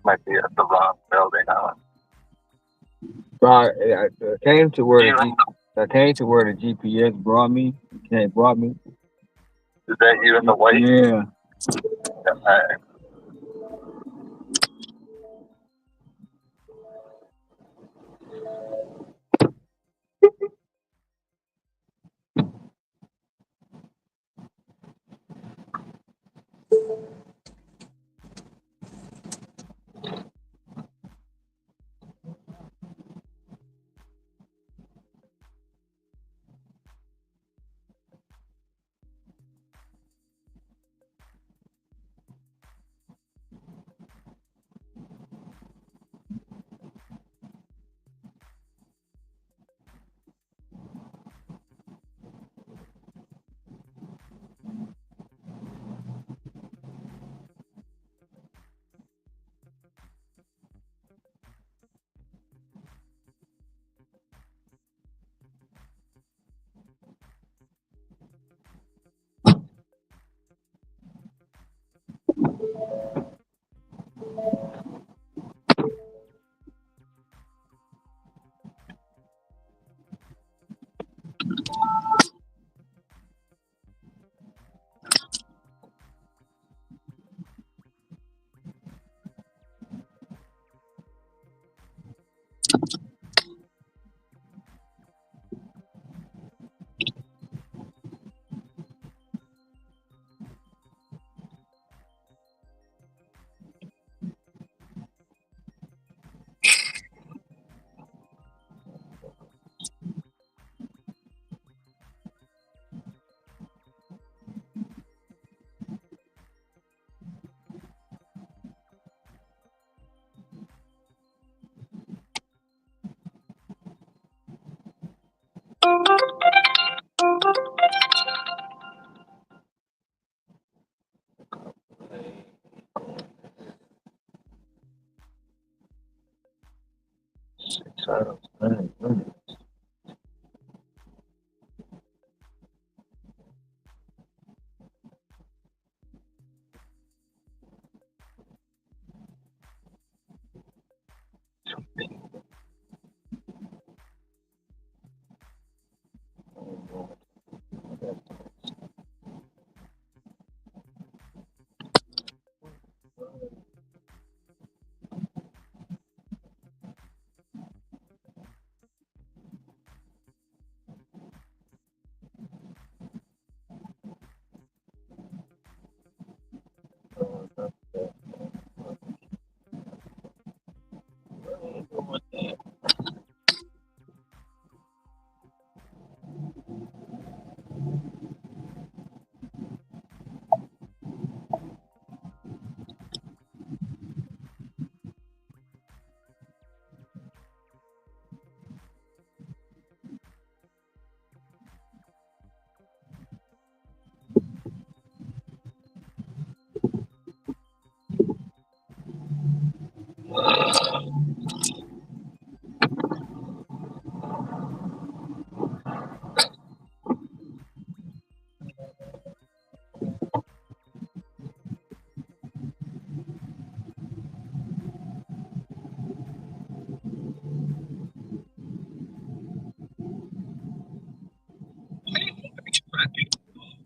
Speaker 1: Might be at the wrong building.
Speaker 16: So I came to where I came to where the GPS brought me. It brought me.
Speaker 1: Is that you in the white?
Speaker 16: Yeah.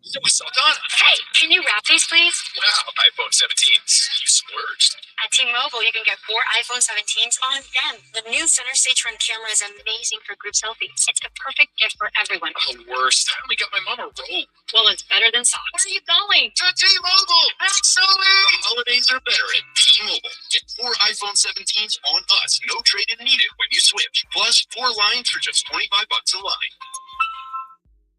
Speaker 19: So we saw Donna.
Speaker 10: Hey, can you wrap these, please?
Speaker 19: Wow, iPhone 17s. You splurged.
Speaker 10: At T-Mobile, you can get 4 iPhone 17s on them. The new center stage front camera is amazing for group selfies. It's the perfect gift for everyone.
Speaker 19: Oh, worst. I only got my mom a robe.
Speaker 10: Well, it's better than socks. Where are you going?
Speaker 19: To T-Mobile. Excellent. The holidays are better at T-Mobile. Get 4 iPhone 17s on us. No trade-in needed when you switch. Plus 4 lines for just $25 a line.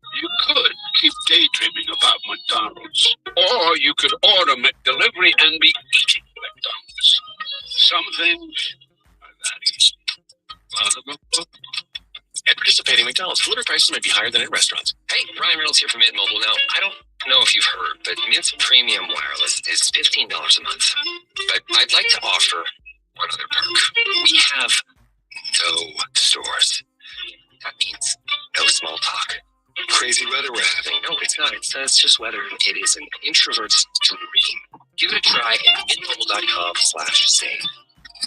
Speaker 11: You could keep daydreaming about McDonald's, or you could order McDelivery and be eating McDonald's. Some things are that easy.
Speaker 17: At participating McDonald's, delivery prices might be higher than at restaurants. Hey, Ryan Reynolds here from Mint Mobile. Now, I don't know if you've heard, but Mint's premium wireless is $15 a month. But I'd like to offer one other perk. We have no stores. That means no small talk. Crazy weather we're having. No, it's not. It's just weather. It is an introvert's dream. Give it a try at mintmobile.com/save.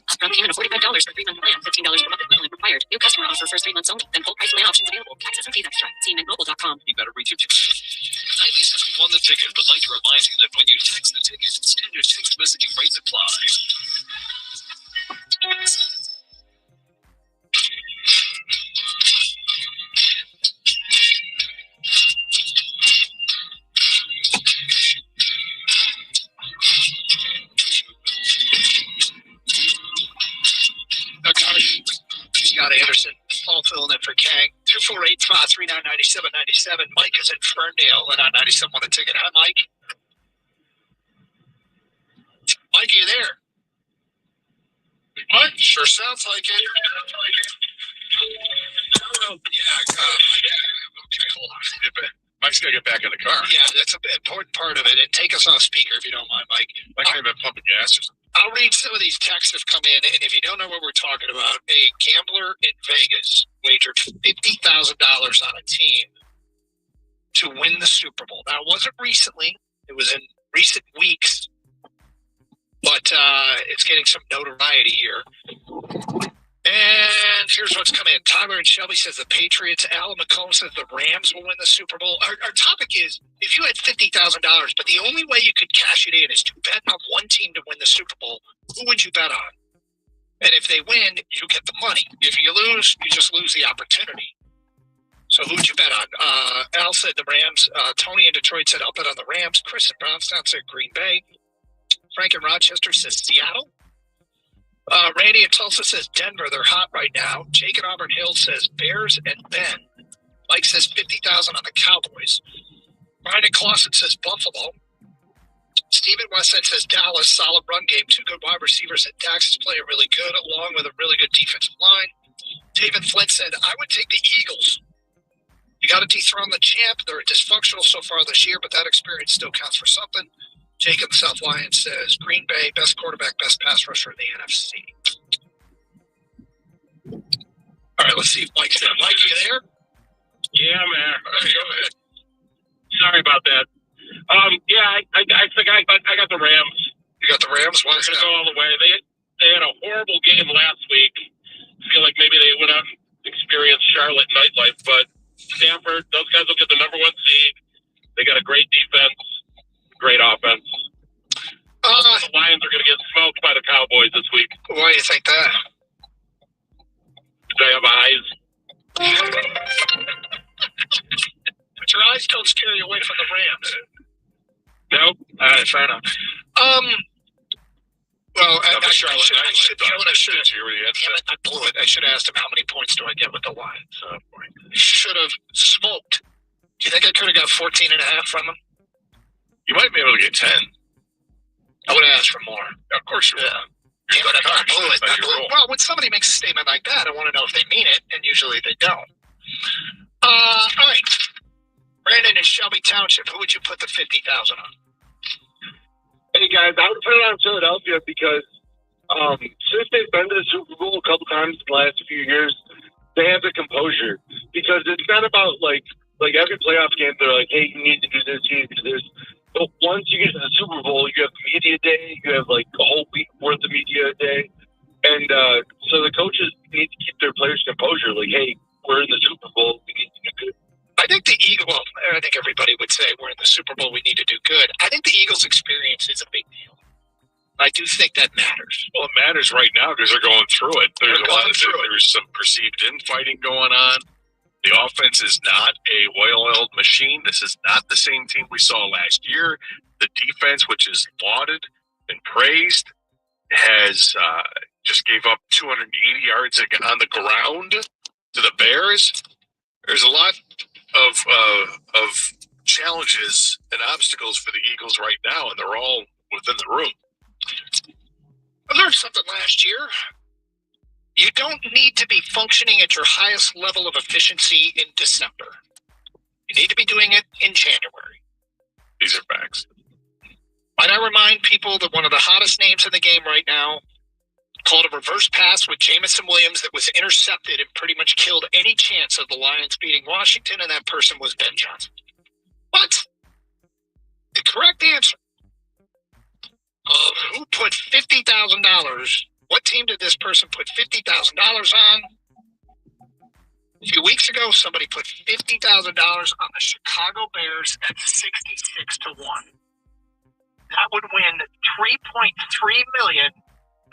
Speaker 10: Upfront payment of $45 for 3-month plan. $15 per month equivalent required. New customer offer first 3 months only. Then full price plan options available. Taxes and fees extra. See mintmobile.com.
Speaker 19: You better reach your ticket. 90 says we won the ticket, but like to remind you that when you text the ticket, standard text messaging rates apply.
Speaker 4: for Kang. 248-539-9797. Mike is in Ferndale and on 97 want a ticket. Hi, Mike. Mike, are you there? What? Sure sounds like it. Okay, hold on.
Speaker 5: Mike's got to get back in the car.
Speaker 4: Yeah, that's an important part of it. And take us off speaker if you don't mind, Mike.
Speaker 5: Mike may have been pumping gas or something.
Speaker 4: I'll read some of these texts that have come in, and if you don't know what we're talking about, a gambler in Vegas wagered $50,000 on a team to win the Super Bowl. Now, it wasn't recently. It was in recent weeks, but it's getting some notoriety here. And here's what's coming in. Tyler and Shelby says the Patriots. Alan McComb says the Rams will win the Super Bowl. Our topic is, if you had $50,000, but the only way you could cash it in is to bet on one team to win the Super Bowl, who would you bet on? And if they win, you get the money. If you lose, you just lose the opportunity. So who would you bet on? Al said the Rams. Tony in Detroit said I'll bet on the Rams. Chris in Brownstown said Green Bay. Frank in Rochester says Seattle. Randy in Tulsa says Denver. They're hot right now. Jake in Auburn Hills says Bears and Ben. Mike says 50,000 on the Cowboys. Brian in Clawson says Buffalo. Steven Westside says Dallas. Solid run game. Two good wide receivers, and Dax is playing really good, along with a really good defensive line. David Flint said, I would take the Eagles. You got to dethrone the champ. They're dysfunctional so far this year, but that experience still counts for something. Jacob South Lion says Green Bay, best quarterback, best pass rusher in the NFC. All right, let's see if Mike's there. Mike, you there?
Speaker 12: Yeah, man.
Speaker 4: All right, go ahead.
Speaker 12: Sorry about that. Yeah, I think I got the Rams.
Speaker 4: You got the Rams? Why is
Speaker 12: They're
Speaker 4: that?
Speaker 12: gonna go all the way. They had a horrible game last week. I feel like maybe they went out and experienced Charlotte nightlife, but Stanford, those guys will get the number one seed. They got a great defense, great offense. The Lions are going to get smoked by the Cowboys this week.
Speaker 4: Why do you think that?
Speaker 12: They have eyes.
Speaker 4: But your eyes don't scare you away from the Rams.
Speaker 12: Nope.
Speaker 4: All right, fair enough. Well, I should have asked him how many points do I get with the Lions. Should have smoked. Do you think I could have got 14 and a half from him?
Speaker 5: You might be able to get 10.
Speaker 4: I would have asked for more.
Speaker 5: Of course you would.
Speaker 4: Yeah, but not blew it. Well, when somebody makes a statement like that, I want to know if they mean it, and usually they don't. All right. Brandon in Shelby Township, who would you put the 50,000 on?
Speaker 12: Hey, guys, I would put it on Philadelphia because since they've been to the Super Bowl a couple times in the last few years, they have the composure. Because it's not about, like every playoff game, they're like, hey, you need to do this, you need to do this. But once you get to the Super Bowl, you have media day, you have, like, a whole week worth of media day. And so the coaches need to keep their players' composure. Like, hey, we're in the Super Bowl, we need to do good.
Speaker 4: I think the Eagles, well, I think everybody would say we're in the Super Bowl, we need to do good. I think the Eagles' experience is a big deal. I do think that matters.
Speaker 5: Well, it matters right now because they're going through it. There's some perceived infighting going on. The offense is not a well-oiled machine. This is not the same team we saw last year. The defense, which is lauded and praised, has just gave up 280 yards on the ground to the Bears. There's a lot of challenges and obstacles for the Eagles right now, and they're all within the room.
Speaker 4: I learned something last year. You don't need to be functioning at your highest level of efficiency in December. You need to be doing it in January.
Speaker 5: These are facts.
Speaker 4: Might I remind people that one of the hottest names in the game right now called a reverse pass with Jamison Williams that was intercepted and pretty much killed any chance of the Lions beating Washington, and that person was Ben Johnson. What? The correct answer of who put $50,000. What team did this person put $50,000 on? A few weeks ago, somebody put $50,000 on the Chicago Bears at 66-1. That would win $3.3 million,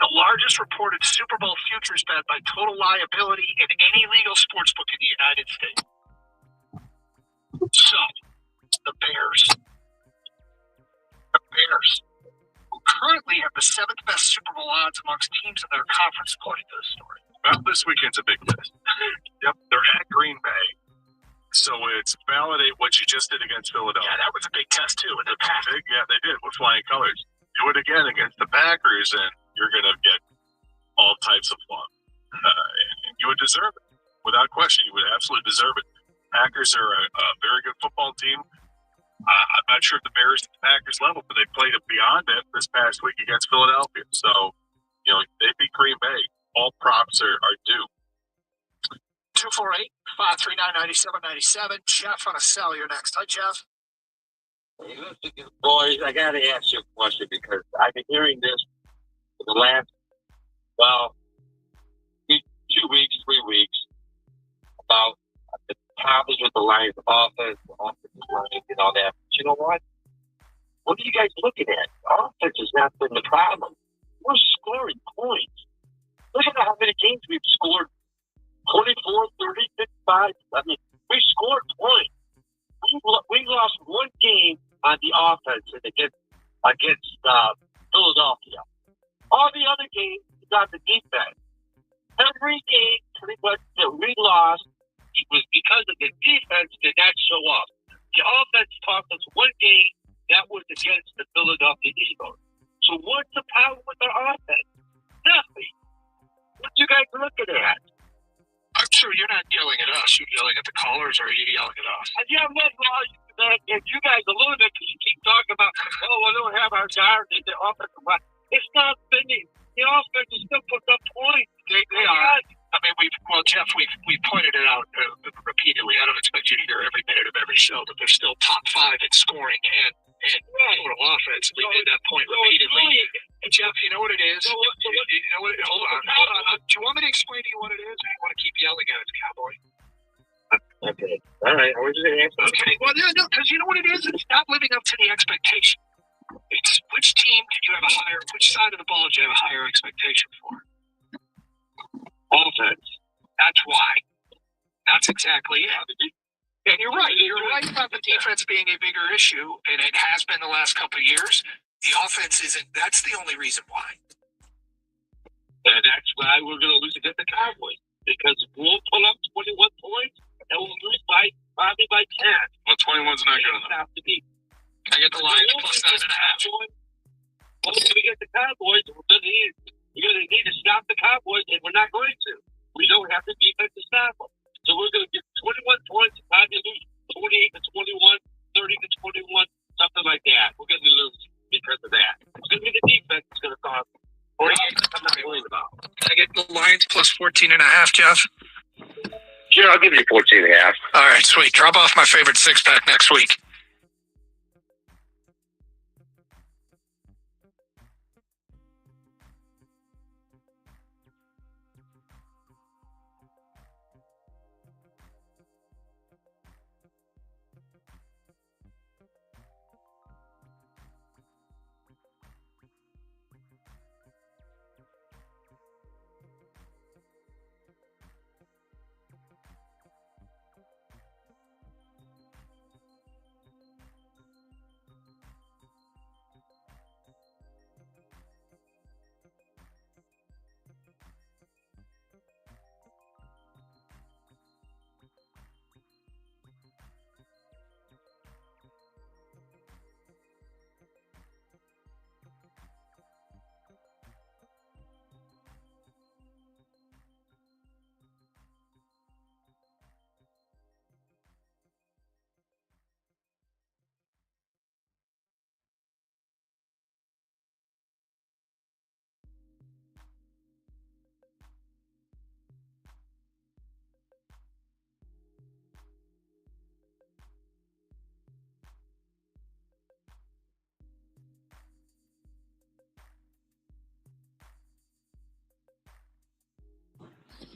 Speaker 4: the largest reported Super Bowl futures bet by total liability in any legal sports book in the United States. So, the Bears, who currently have the seventh best Super Bowl odds amongst teams in their conference, according to the story.
Speaker 14: Well, this weekend's a big test. Yep, they're at Green Bay. So it's validate what you just did against Philadelphia.
Speaker 4: Yeah, that was a big test too. And
Speaker 14: Yeah, they did with flying colors. Do it again against the Packers, and you're going to get all types of fun. And you would deserve it. Without question, you would absolutely deserve it. Packers are a very good football team. I'm not sure if the Bears at the Packers level, but they played it beyond it this past week against Philadelphia. So, they beat Green Bay. All props are due.
Speaker 4: 248-539-9797. Jeff on a cell. You're next. Hi, Jeff.
Speaker 20: Boys, I got to ask you a question because I've been hearing this for the last, 2 weeks, 3 weeks about the problems with the Lions offense, the offensive line, and all that. But you know what? What are you guys looking at? Offense has not been the problem. We're scoring points. Look at how many games we've scored. 24, 30, 55. I mean, we scored points. We lost one game on the offense against Philadelphia. All the other games we got the defense. Every game pretty much that we lost was because of the defense did not show up. The offense cost us one game that was against the Philadelphia Eagles. So what's the problem with our offense? Nothing. What you guys looking at?
Speaker 4: I'm sure you're not yelling at us. You're yelling at the callers, or are you yelling at us?
Speaker 20: Yeah, you guys a little bit because you keep talking about, we don't have our guard in the offensive line. It's not finished. The offense is still put up points.
Speaker 4: They are. I mean, Jeff, we've pointed it out repeatedly. I don't expect you to hear every minute of every show, but they're still top 5 in scoring and total offense. We made that point repeatedly. And Jeff, you know what it is? Hold on. Do you want me to explain to you what it is, or do you want to keep yelling at it, Cowboy?
Speaker 20: Okay. All right. I was just going to answer.
Speaker 4: Okay. Well, no, because you know what it is? It's not living up to the expectation. It's which team did you have which side of the ball did you have a higher expectation for? Offense. That's why. That's exactly it. And you're right. You're right about the defense being a bigger issue, and it has been the last couple of years. The offense isn't. That's the only reason why.
Speaker 20: And that's why we're going to lose against the Cowboys. Because we'll pull up 21 points, and we'll lose probably by 10.
Speaker 14: Well, 21's not good enough.
Speaker 4: I get the Lions plus 9.5.
Speaker 20: Once we get the Cowboys, we're going to need to stop the Cowboys, and we're not going to. We don't have the defense to stop them. So we're going to get 21 points, probably lose 28 to 21, 30 to 21, something like that. We're going to lose because of that. It's going to be the defense that's going to cost. Or I'm not worried about.
Speaker 4: Can I get the Lions plus 14.5, Jeff?
Speaker 20: Sure, I'll give you 14.5.
Speaker 4: All right, sweet. Drop off my favorite six-pack next week.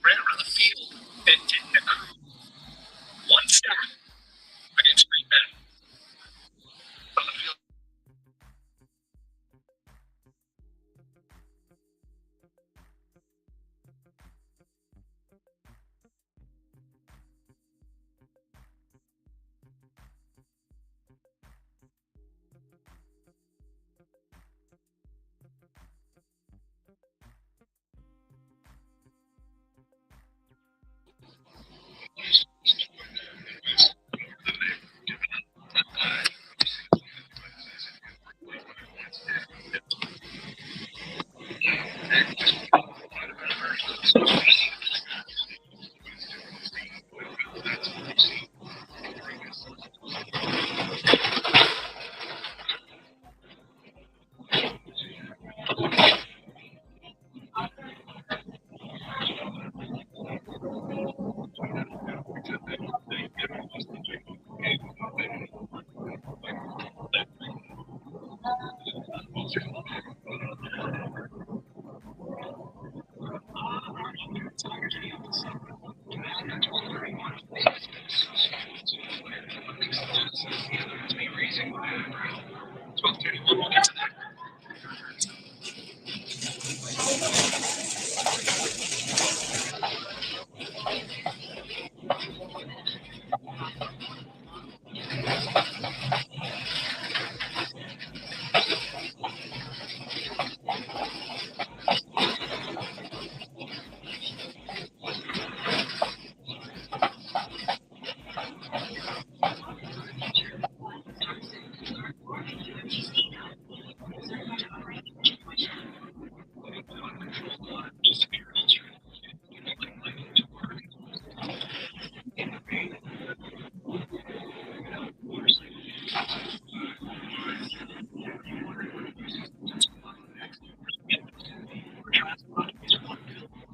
Speaker 1: Ran around the field and didn't accrue one snap against Green Bay. On the field.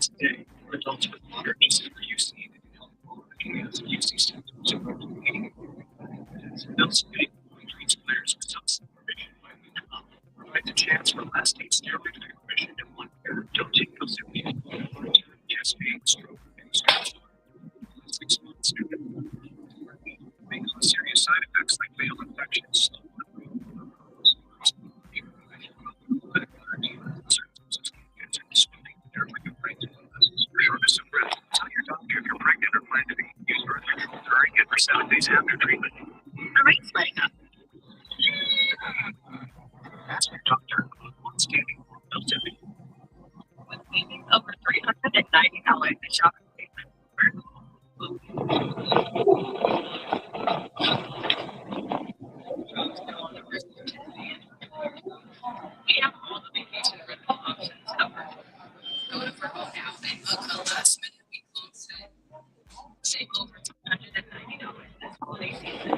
Speaker 14: Today, for adults with moderate to severe UC that can help with UC symptoms of rectal bleeding. Adults treats players with some supervision by provide the chance for lasting steroid remission in 1 year. Don't take Ozempic. Chest pain, stroke, and scratch. 6 months. May cause serious side effects like fatal infections. Shortness of breath. Tell your doctor if you're pregnant or plan to be. Use birth control during and for 7 days after treatment. The rate's letting up. Ask your doctor about long-standing Ozempic. With savings over $390 in shopping statement. We have all the vacation rental options covered. Go to Verbo now and book a last-minute week-long stay. Save over $290 this holiday season.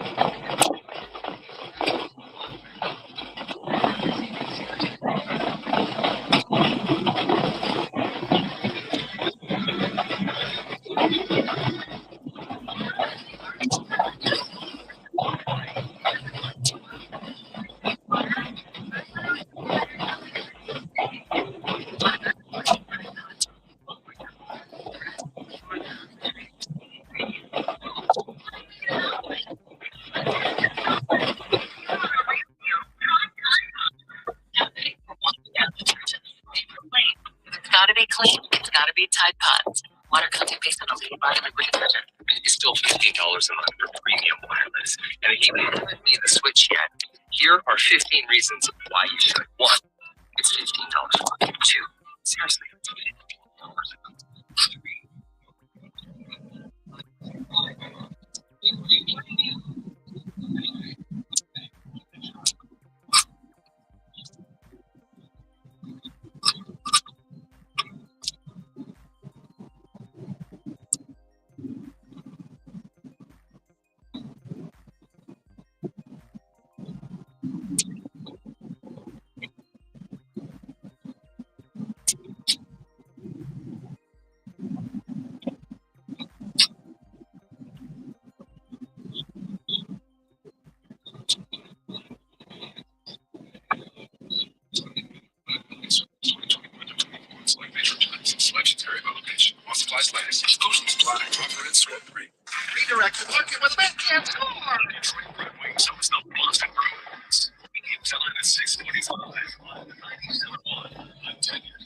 Speaker 14: It's gotta be clean. It's gotta be Tide Pods. Water content based on a leading body liquid detergent.
Speaker 17: It's still $15 a month for premium wireless. And if you haven't made the switch yet, here are 15 reasons why you should. 1, it's $15 a month. 2, seriously, it's $15 a month.
Speaker 14: Selections vary by location. While supplies last, exclusion supply. Offer in scope 3.
Speaker 1: Redirect the bucket with that can't score.
Speaker 14: Detroit Red Wings host the Boston Bruins. Game time at 6:45 on 97.1 untenured.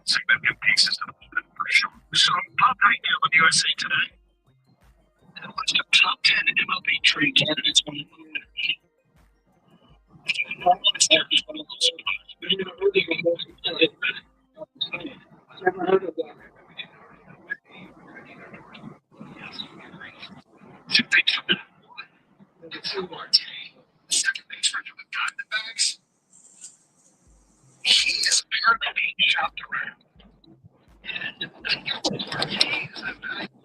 Speaker 14: significant pieces of it for sure. So, top 9 deal on USA Today. And a list of top 10 MLB trade candidates on the moon. It's there, just one of those spots.
Speaker 15: Never heard of that.
Speaker 14: Should they come in? Number 2, Marte. Second base runner with Diamondbacks. He is apparently being shopped around. And Marte is a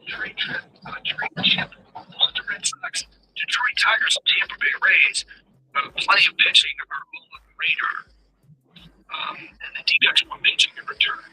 Speaker 14: trade chip on the Red Sox, Detroit Tigers, and Tampa Bay Rays. Plenty of pitching are all on the radar. And the D-backs want pitching in return.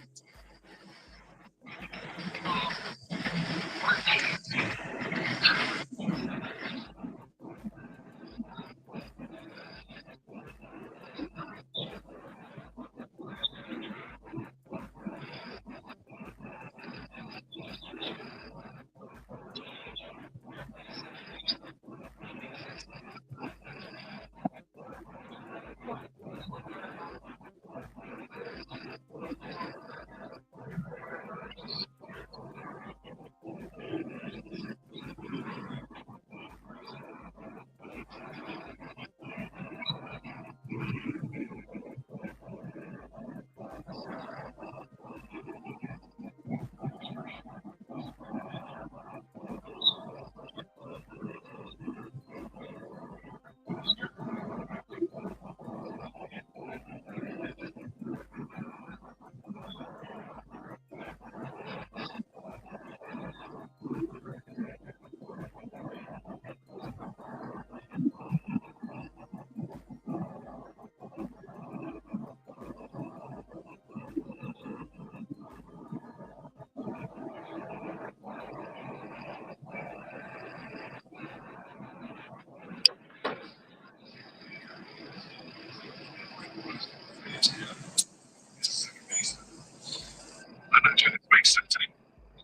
Speaker 14: I'm not sure this makes sense anymore.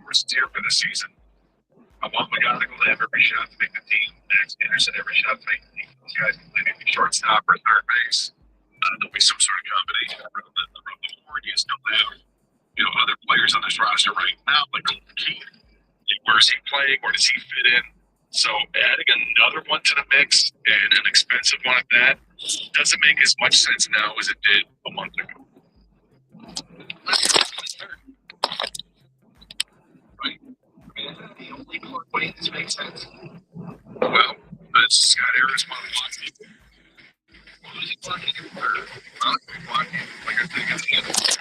Speaker 14: We're here for the season. I want McGonigal to have every shot to make the team. Max Anderson every shot to make the team. Those guys play maybe shortstop or third base. There'll be some sort of combination around the board. You still have, other players on this roster right now, like Colton Keith. Where is he playing? Where does he fit in? So adding another one to the mix and an expensive one at that doesn't make as much sense now as it did a month ago. Right. The only way this makes sense. Well, Scott Harris want to block people. Who's he blocking him for? Well, he's blocking him like I think at the end of the year.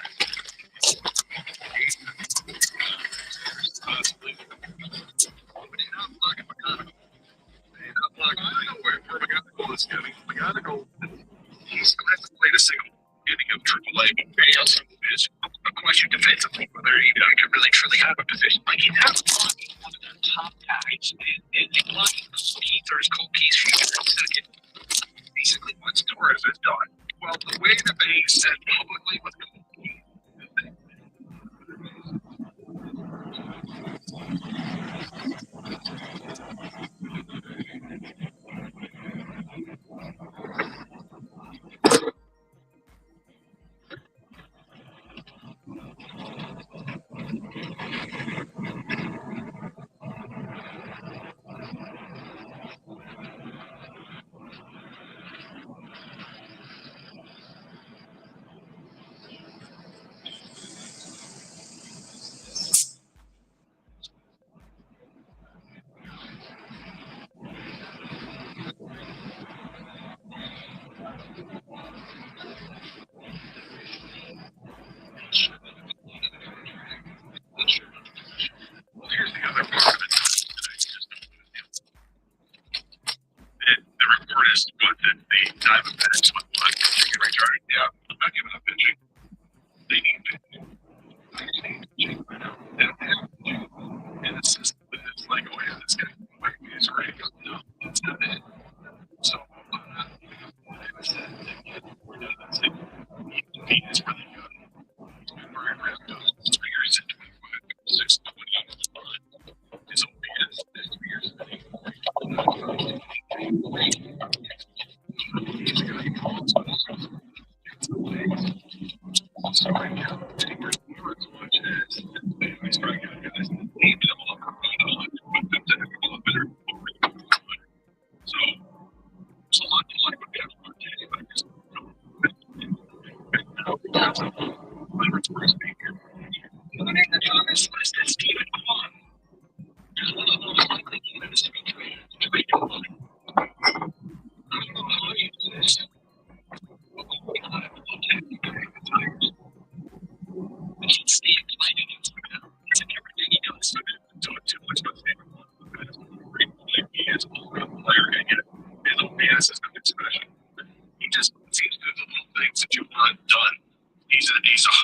Speaker 14: Possibly. But he's not blocking McGonigal. He's not blocking where McGonigal is coming. McGonigal, he's going to have to play the single inning of AAA, but Bales is a question defensively whether he can really truly have a position. Like he's not blocking one of the top guys. He's blocking Cole Keith or his Cole Keith second. Basically, once Torres is done. Well, the way that they said publicly with Cole Keith. Here's the other part of it. The report is good that the Diamondbacks would like to take it retarded. Yeah, I'm not giving up pitching. They need pitching. They just need pitching right now. They don't have pitching. And it's just like, oh yeah, this guy is great. No, that's not it. So, it was that we're done. That's it. He is really good. He's been very around those 3 years at 25, 6, 20. His OPS is 3 years at 8. He's a guy who calls. So right now, Taylor's more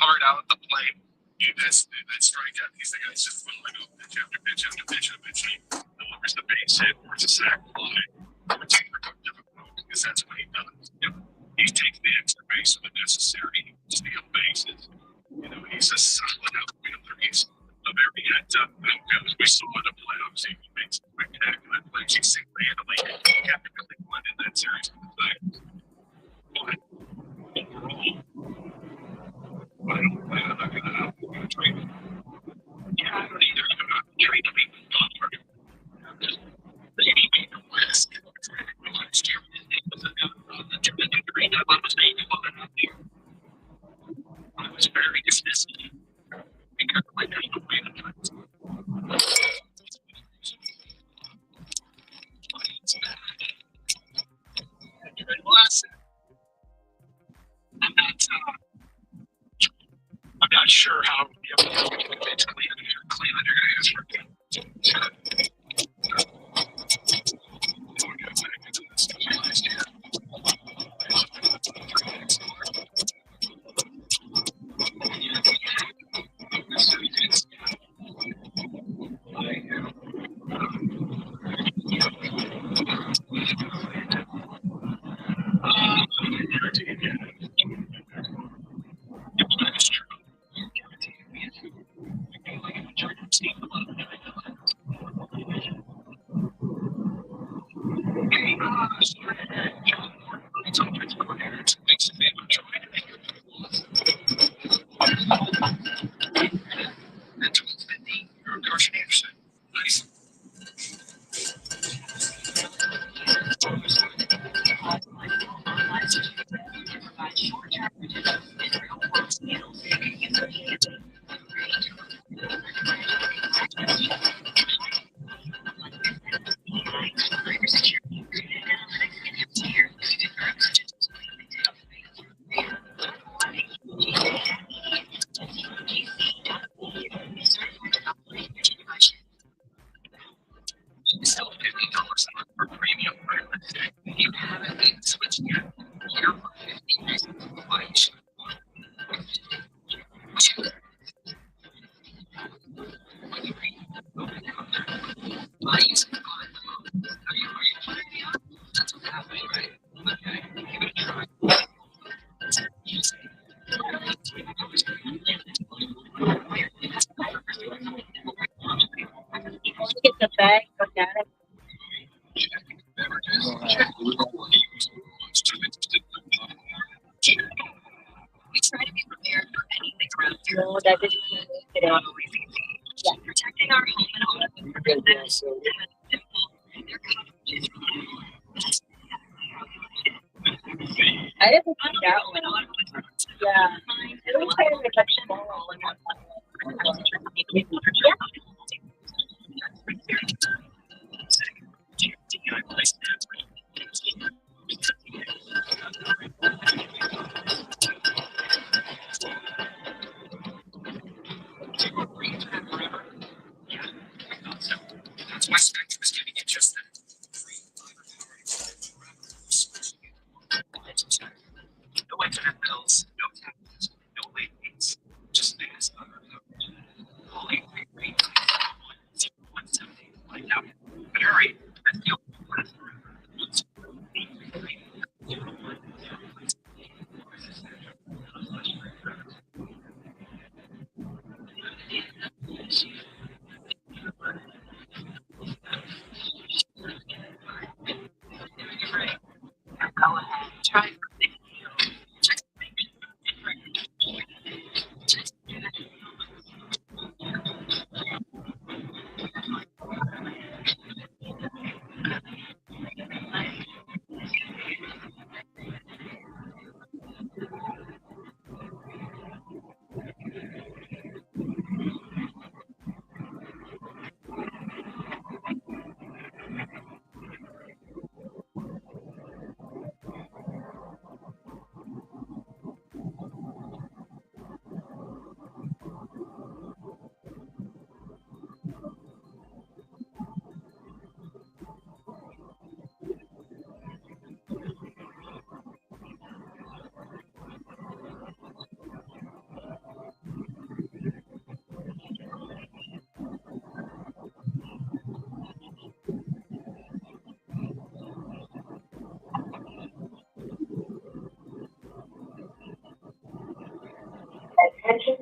Speaker 14: hard out at the plate. Yeah, that's strikeout. He's the guy who's just following up pitch after pitch after pitch, and eventually delivers the base hit, or it's a sac fly, or it's a productive approach, because that's what he does. He takes the extra base when necessary to steal bases. He's a solid outfielder. He's a very outfielder. We saw in the playoffs. He made some spectacular plays. He single-handedly kept really one in that series with the Tigers. But overall, I'm not going to trade him. Yeah, I don't either. I'm not trading people for him. He made the West. Last year, it was a tremendous trade. I thought it was maybe one out there. I was very dismissive. Because I know you don't pay the trades. I'm not sure how you can convince Cleveland are going to ask for him. Still $50 a month for premium wireless. If you haven't made the switch yet, here are 15 reasons why you should. Why use it? Are you putting me on? That's what's happening, right? Okay, give it a try.
Speaker 15: Get the bag of data.
Speaker 10: We try to be prepared for anything around here.
Speaker 15: No, that didn't mean today.
Speaker 10: Yeah. Protecting our home and auto prevents simple. Their coverage is
Speaker 15: I didn't find that one. Yeah. It looks like a reflection all in one.
Speaker 1: That's why Spectrum is giving you just that. No internet bills, no taxes, no late fees, just news. Call 833-170. Find out. But hurry, that deal will last forever.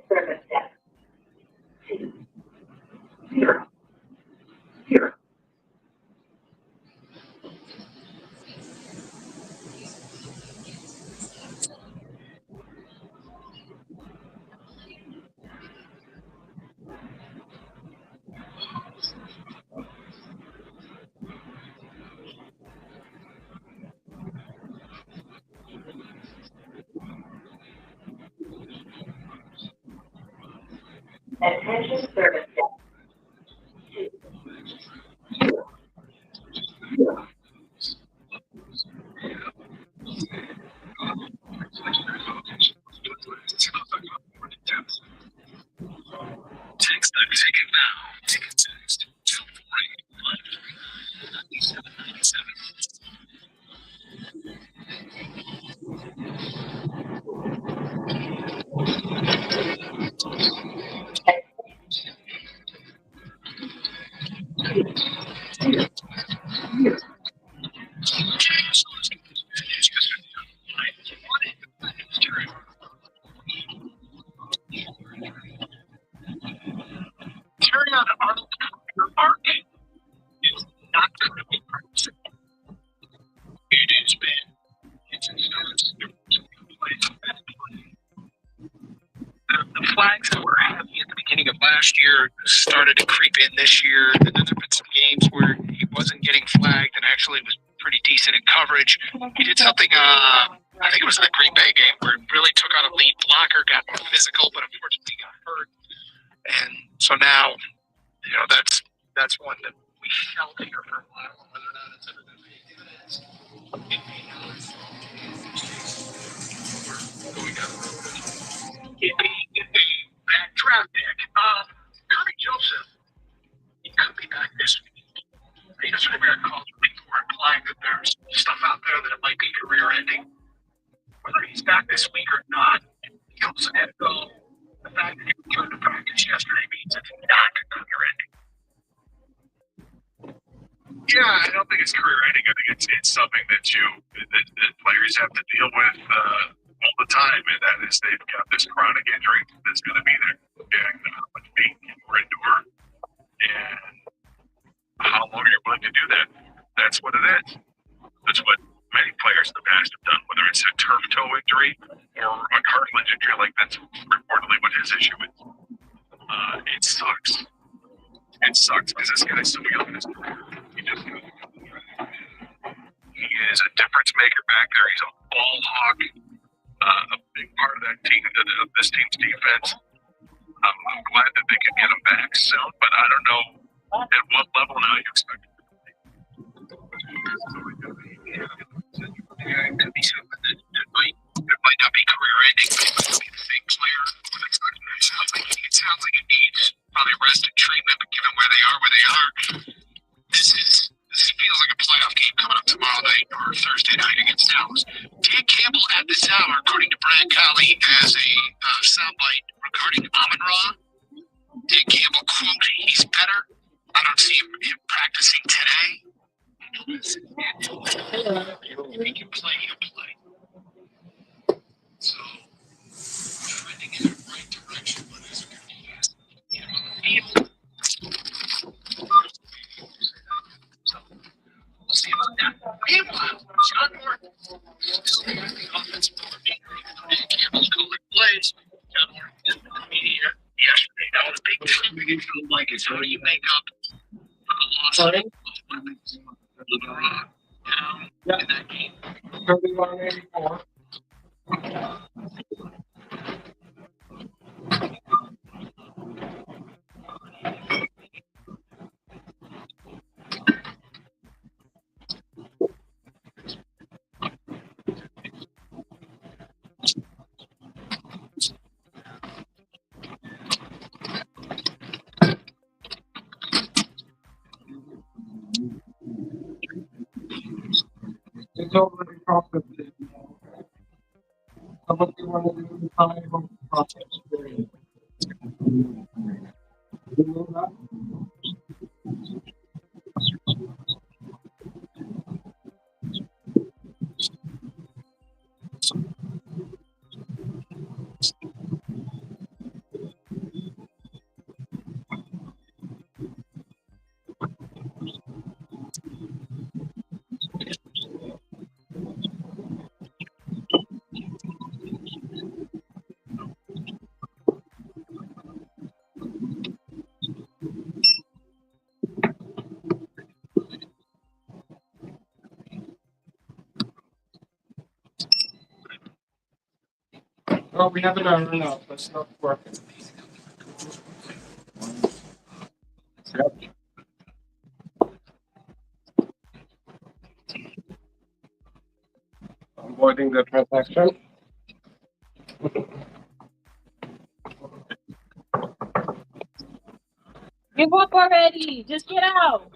Speaker 15: service desk. 2, 0, 0. Attention service desk. 2, 0, 0.
Speaker 14: Text that ticket now. Ticket text. 248-539-9797. Turn on Arnold Park is not currently purchased. It is banned. It's insurance. The flags that were heavy at the beginning of last year started to creep in this year. And then there have been some games where he wasn't getting flagged and actually was pretty decent in coverage. He did something, I think it was in the Green Bay game, where he really took out a lead blocker, got more physical, but unfortunately got hurt. And so now, you know, that's one that we shall hear for a while. Whether or not it's ever going to pay dividends, it may not. We're going down the road. It being a bad draft pick. Kirby Joseph, he could be back this week. Yesterday we had calls from people who are implying that there's stuff out there that it might be career ending. Whether he's back this week or not, he goes ahead and go. The fact that he returned to practice yesterday means it's not career ending. Yeah, I don't think it's career ending. I think it's something that that players have to deal with all the time, and that is they've got this chronic injury that's going to be there, and how much pain can you endure, and how long you're willing to do that. That's what it is. That's what many players in the past have done, whether it's a turf toe injury or a cartilage injury, like that's reportedly what his issue is. It sucks. It sucks because this guy's so young in his career. He is a difference maker back there. He's a ball hawk, a big part of that team, of this team's defense. I'm glad that they can get him back soon, but I don't know at what level now you expect him to be. It could be something that might not be career ending, but it might be the same player. It sounds like it needs probably rest and treatment, but given where they are, this feels like a playoff game coming up tomorrow night or Thursday night against Dallas. Dan Campbell at this hour, according to Brad Colley, has a soundbite regarding Amon-Ra. Dan Campbell, quote, he's better. I don't see him practicing today. If he can play, he'll play. So, trending in the right direction, but as a good so, we'll see about that. Meanwhile, John Morton still has the offensive coordinator, even though Dan Campbell's calling plays. John Morton is in the media yesterday. That was a big topic. It felt like it's how do you make up for the loss of weapons. Amon-Ra down in that game.
Speaker 16: 31-84. It's over the process. Somebody wanted to do the time of the process. You know that?
Speaker 14: Well, we have an hour now. Let's not work. Avoiding the transaction.
Speaker 15: Give up already. Just get out.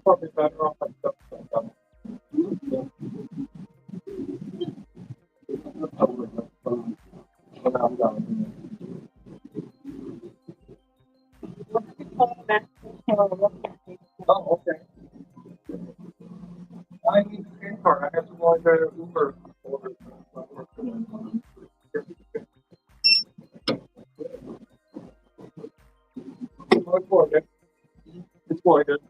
Speaker 14: Probably better off at the Oh, okay. I need the same car. I have to go into Uber. It's voided.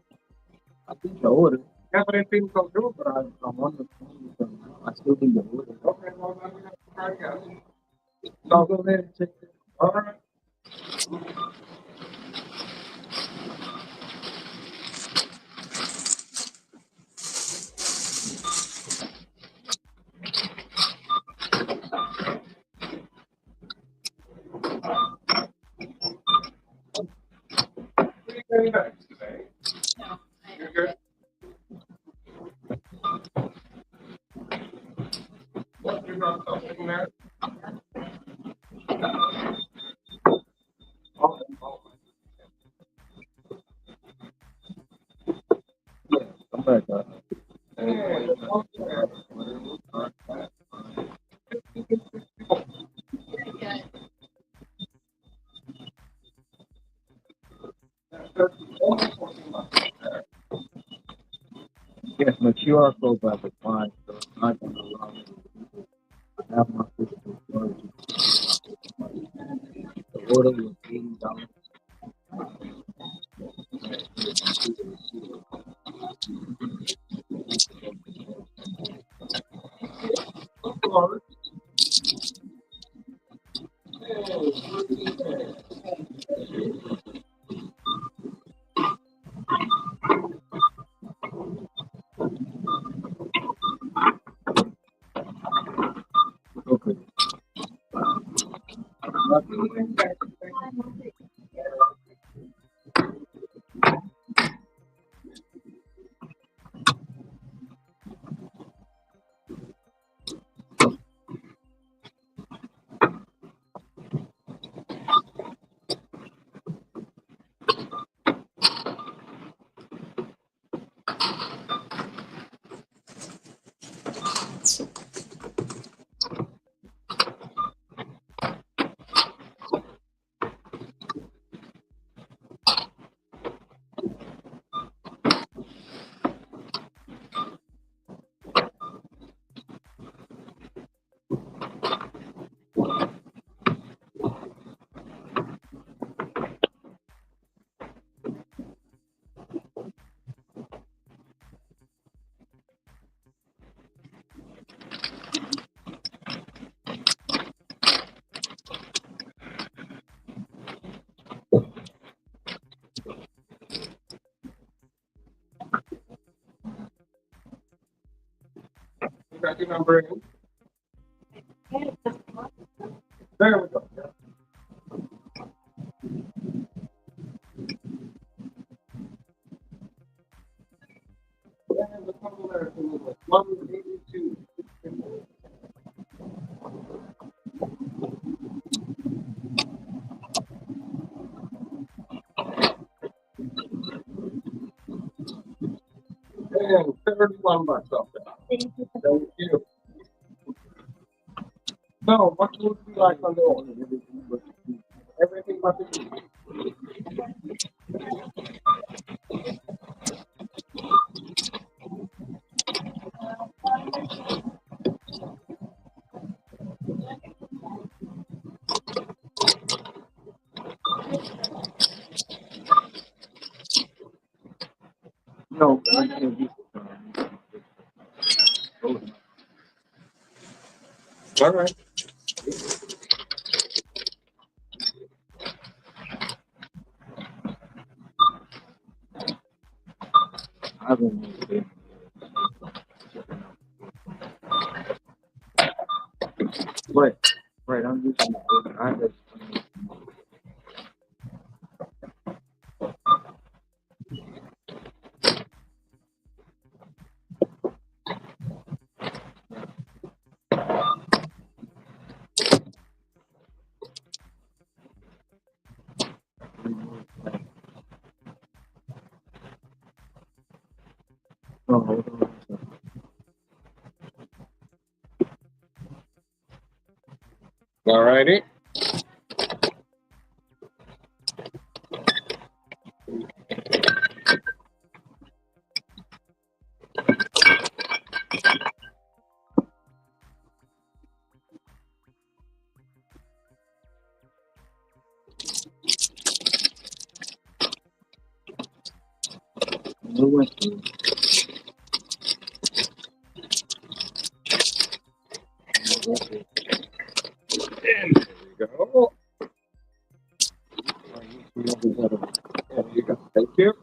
Speaker 16: I think the order.
Speaker 14: Yeah, but it didn't go through, but
Speaker 16: I'm on the phone, so I still think the order.
Speaker 14: okay, well, then we have to try again. So I'll go ahead and check it. All right. Very nice today. You're good. What you got something there?
Speaker 16: I'm back up. Yes, my QR code by the fine, so it's not going to allow me to have my physical storage. The order was $80. Okay. Type your number in. There we go. And the total letter was 182. And 31 bucks off that. Thank you. So, what would you like on the order? Everything but the cheese. No, I can't use it. All right. I haven't used it. Right, I'm using it. I just. All righty. And there we go. There you go. Thank you.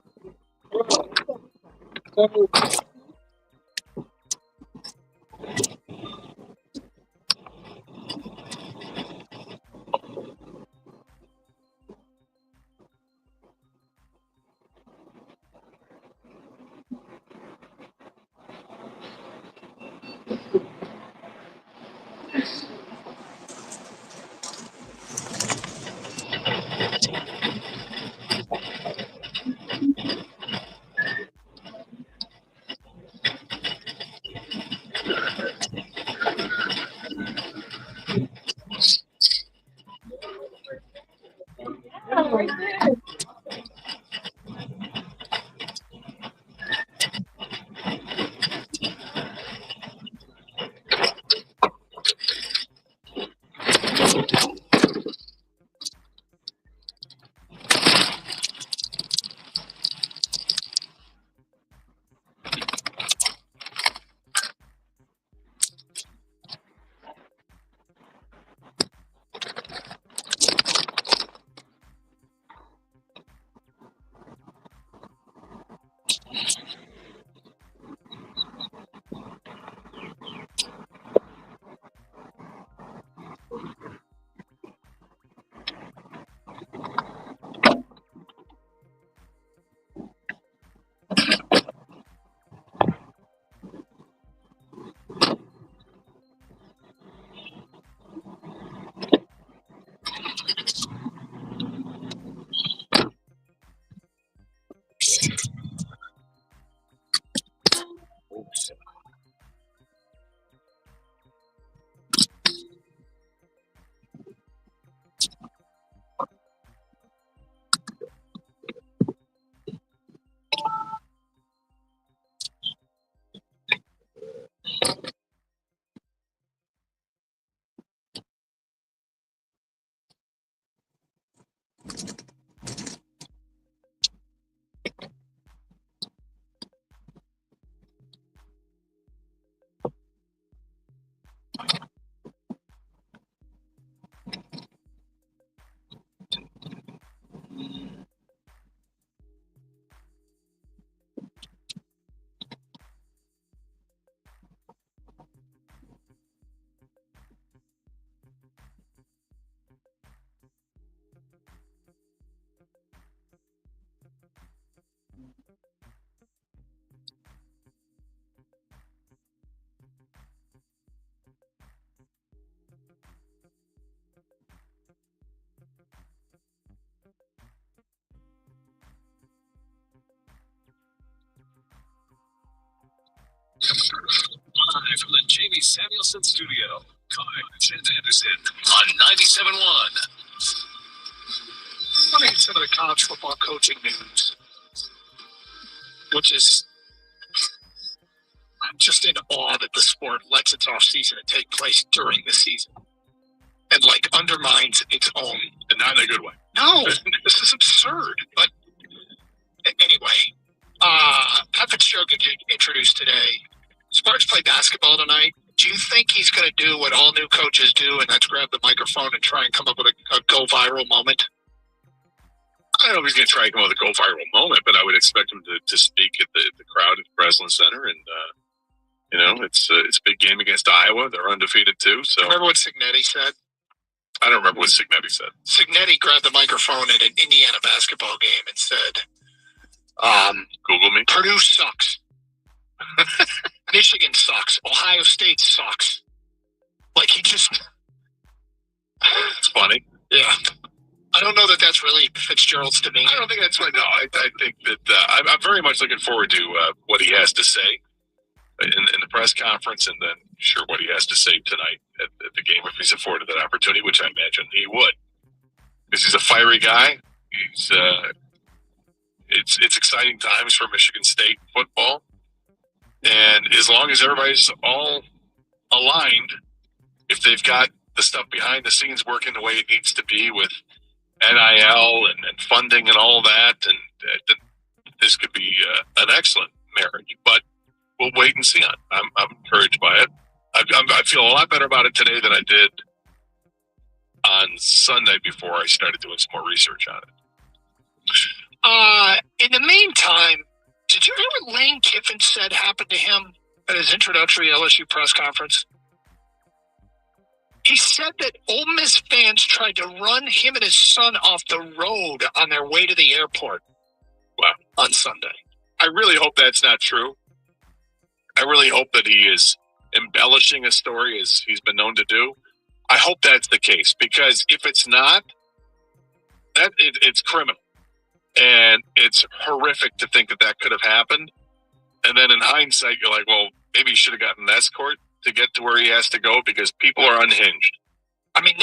Speaker 18: Jamie Samuelson Studio. Carnes and Anderson on 97.1.
Speaker 4: Let me get some of the college football coaching news, which is, I'm just in awe that the sport lets its off season take place during the season and like undermines its own.
Speaker 5: And not in a good way.
Speaker 4: No, this is absurd. But anyway, Pat Fitzgerald get introduced today. Sparks play basketball tonight. Do you think he's going to do what all new coaches do, and that's grab the microphone and try and come up with a go viral moment?
Speaker 5: I don't know if he's going to try and come up with a go viral moment, but I would expect him to speak at the crowd at Breslin Center. And, it's a big game against Iowa. They're undefeated, too. So
Speaker 4: Remember what Signetti said?
Speaker 5: I don't remember what Signetti said.
Speaker 4: Signetti grabbed the microphone at an Indiana basketball game and said,
Speaker 5: Google me.
Speaker 4: Purdue sucks. Michigan sucks. Ohio State sucks. Like, he just...
Speaker 5: It's funny.
Speaker 4: Yeah. I don't know that that's really Fitzgerald's demeanor.
Speaker 5: I don't think that's right. No, I think that I'm very much looking forward to what he has to say in the press conference, and then sure what he has to say tonight at the game if he's afforded that opportunity, which I imagine he would. Because he's a fiery guy. He's it's exciting times for Michigan State football. And as long as everybody's all aligned, if they've got the stuff behind the scenes working the way it needs to be with NIL and funding and all that, and this could be an excellent marriage. But we'll wait and see on. I'm encouraged by it. I feel a lot better about it today than I did on Sunday before I started doing some more research on it.
Speaker 4: In the meantime, did you hear what Lane Kiffin said happened to him at his introductory LSU press conference? He said that Ole Miss fans tried to run him and his son off the road on their way to the airport.
Speaker 5: Wow.
Speaker 4: On Sunday.
Speaker 5: I really hope that's not true. I really hope that he is embellishing a story as he's been known to do. I hope that's the case, because if it's not, it's criminal. And it's horrific to think that could have happened. And then in hindsight, you're like, well, maybe he should have gotten an escort to get to where he has to go, because people are unhinged.
Speaker 4: I mean,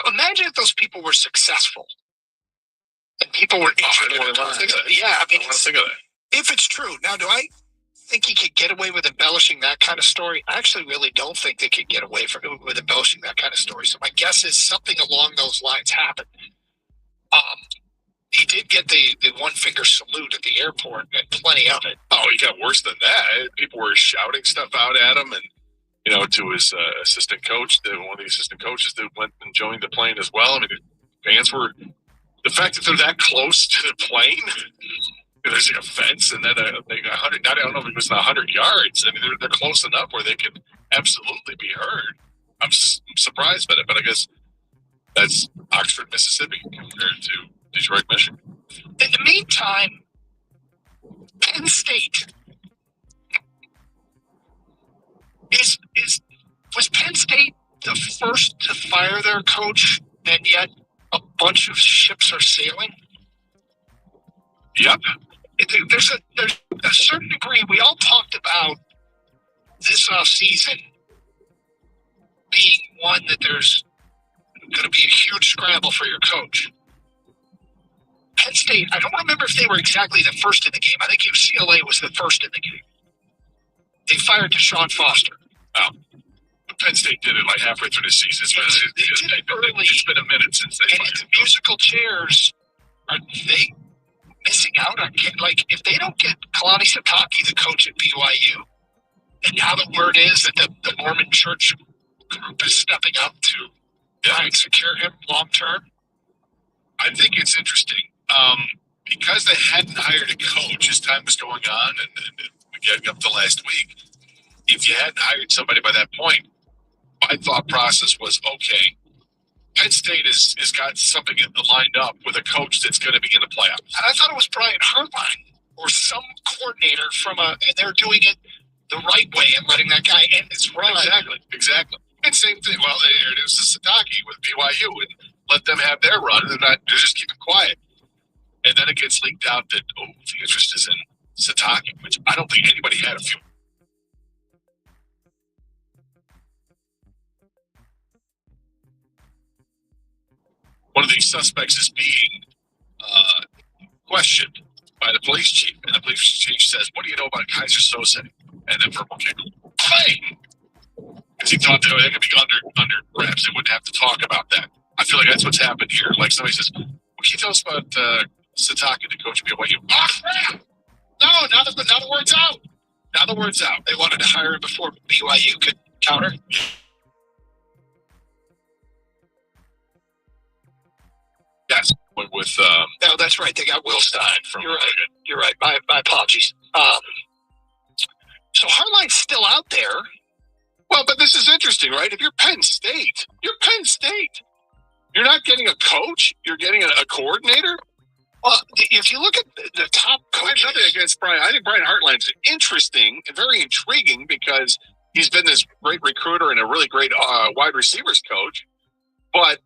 Speaker 4: imagine if those people were successful and people were injured.
Speaker 5: I want to think of that.
Speaker 4: Yeah, I mean,
Speaker 5: I want to think of that.
Speaker 4: If it's true. Now, do I think he could get away with embellishing that kind of story? I actually really don't think they could get away with embellishing that kind of story. So my guess is something along those lines happened. He did get the one-finger salute at the airport, and plenty of it.
Speaker 5: Oh, he got worse than that. People were shouting stuff out at him, and to his assistant coach, one of the assistant coaches that went and joined the plane as well. I mean, the fans were, the fact that they're that close to the plane, there's like a fence, and then they got 100. I don't know if it was 100 yards. I mean, they're close enough where they could absolutely be heard. I'm surprised by it, but I guess that's Oxford, Mississippi compared to Detroit, Michigan.
Speaker 4: In the meantime, Penn State was Penn State the first to fire their coach, and yet a bunch of ships are sailing?
Speaker 5: Yep.
Speaker 4: There's a certain degree. We all talked about this offseason being one that there's going to be a huge scramble for your coach. Penn State, I don't remember if they were exactly the first in the game. I think UCLA was the first in the game. They fired Deshaun Foster.
Speaker 5: Oh. Penn State did it like halfway through the season. It's been a minute since they fired him.
Speaker 4: Musical chairs, are they missing out on if they don't get Kalani Sitake, the coach at BYU, and now the word is that the Mormon Church group is stepping up to try and secure him long term?
Speaker 5: I think it's interesting. Because they hadn't hired a coach as time was going on, and we getting up to last week, if you hadn't hired somebody by that point, my thought process was, okay, Penn State has got something lined up with a coach that's going to be in the playoffs.
Speaker 4: And I thought it was Brian Hartline or some coordinator and they're doing it the right way and letting that guy end his run.
Speaker 5: Exactly. And same thing. Well, it was the Sitake with BYU, and let them have their run. They're just keeping quiet. And then it gets leaked out that, the interest is in Sitake, which I don't think anybody had a few.
Speaker 14: one of these suspects is being questioned by the police chief, and the police chief says, "What do you know about Kaiser Sose?" And then verbal tickle. Bang! Because he thought that could be under wraps. They wouldn't have to talk about that. I feel like that's what's happened here. Like somebody says, "What can you tell us about Satake, the coach of BYU?" Oh, crap! No, now the word's out. Now the word's out. They wanted to hire him before BYU could counter. Yes. With no, that's right. They got Will Stein from. You're right. You're right. My apologies. So Hartline's still out there. Well, but this is interesting, right? If you're Penn State, you're not getting a coach. You're getting a coordinator. Well, if you look at the top coaches, I have nothing against Brian. I think Brian Hartline's interesting and very intriguing because he's been this great recruiter and a really great wide receivers coach. But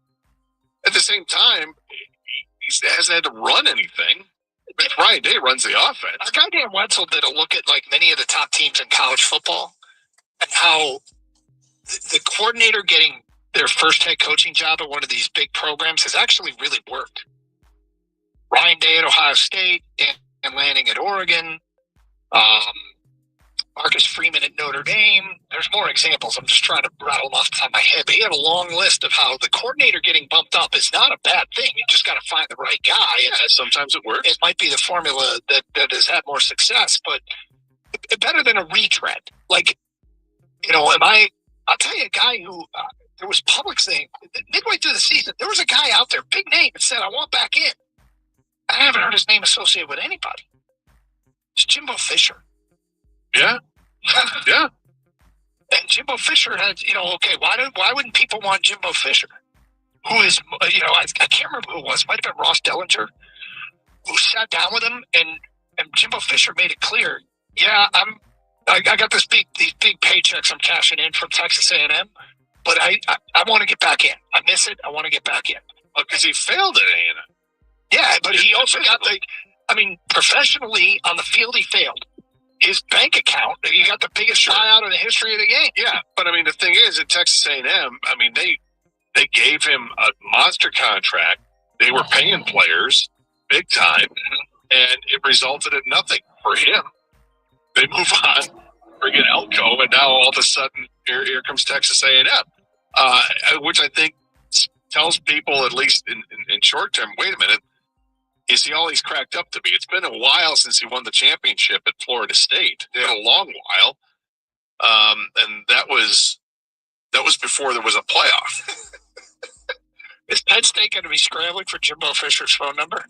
Speaker 14: at the same time, he hasn't had to run anything. But Brian Day runs the offense. Our guy Dan Wetzel did a look at like many of the top teams in college football and how the coordinator getting their first head coaching job at one of these big programs has actually really worked. Ryan Day at Ohio State, Dan Lanning at Oregon, Marcus Freeman at Notre Dame. There's more examples. I'm just trying to rattle them off the top of my head. But he had a long list of how the coordinator getting bumped up is not a bad thing. You just got to find the right guy. And sometimes it works. It might be the formula that has had more success, but better than a retread. Like, I'll tell you a guy who there was public saying midway through the season, there was a guy out there, big name, that said, "I want back in." I haven't heard his name associated with anybody. It's Jimbo Fisher. Yeah. Yeah. And Jimbo Fisher had, why wouldn't people want Jimbo Fisher? Who is, I can't remember who it was. Might have been Ross Dellinger, who sat down with him, and Jimbo Fisher made it clear, yeah, I got these big paychecks I'm cashing in from Texas A&M, but I want to get back in. I miss it. I want to get back in. Because he failed at A&M. Yeah, but he also got professionally on the field, he failed. His bank account, he got the biggest buyout in the history of the game. Yeah, but the thing is, at Texas A&M, they gave him a monster contract. They were paying players big time, and it resulted in nothing for him. They move on, bring in Elko, and now all of a sudden, here comes Texas A&M, which I think tells people, at least in short term, wait a minute, is he all he's cracked up to be? It's been a while since he won the championship at Florida State. It's been a long while. And that was before there was a playoff. Is Penn State going to be scrambling for Jimbo Fisher's phone number?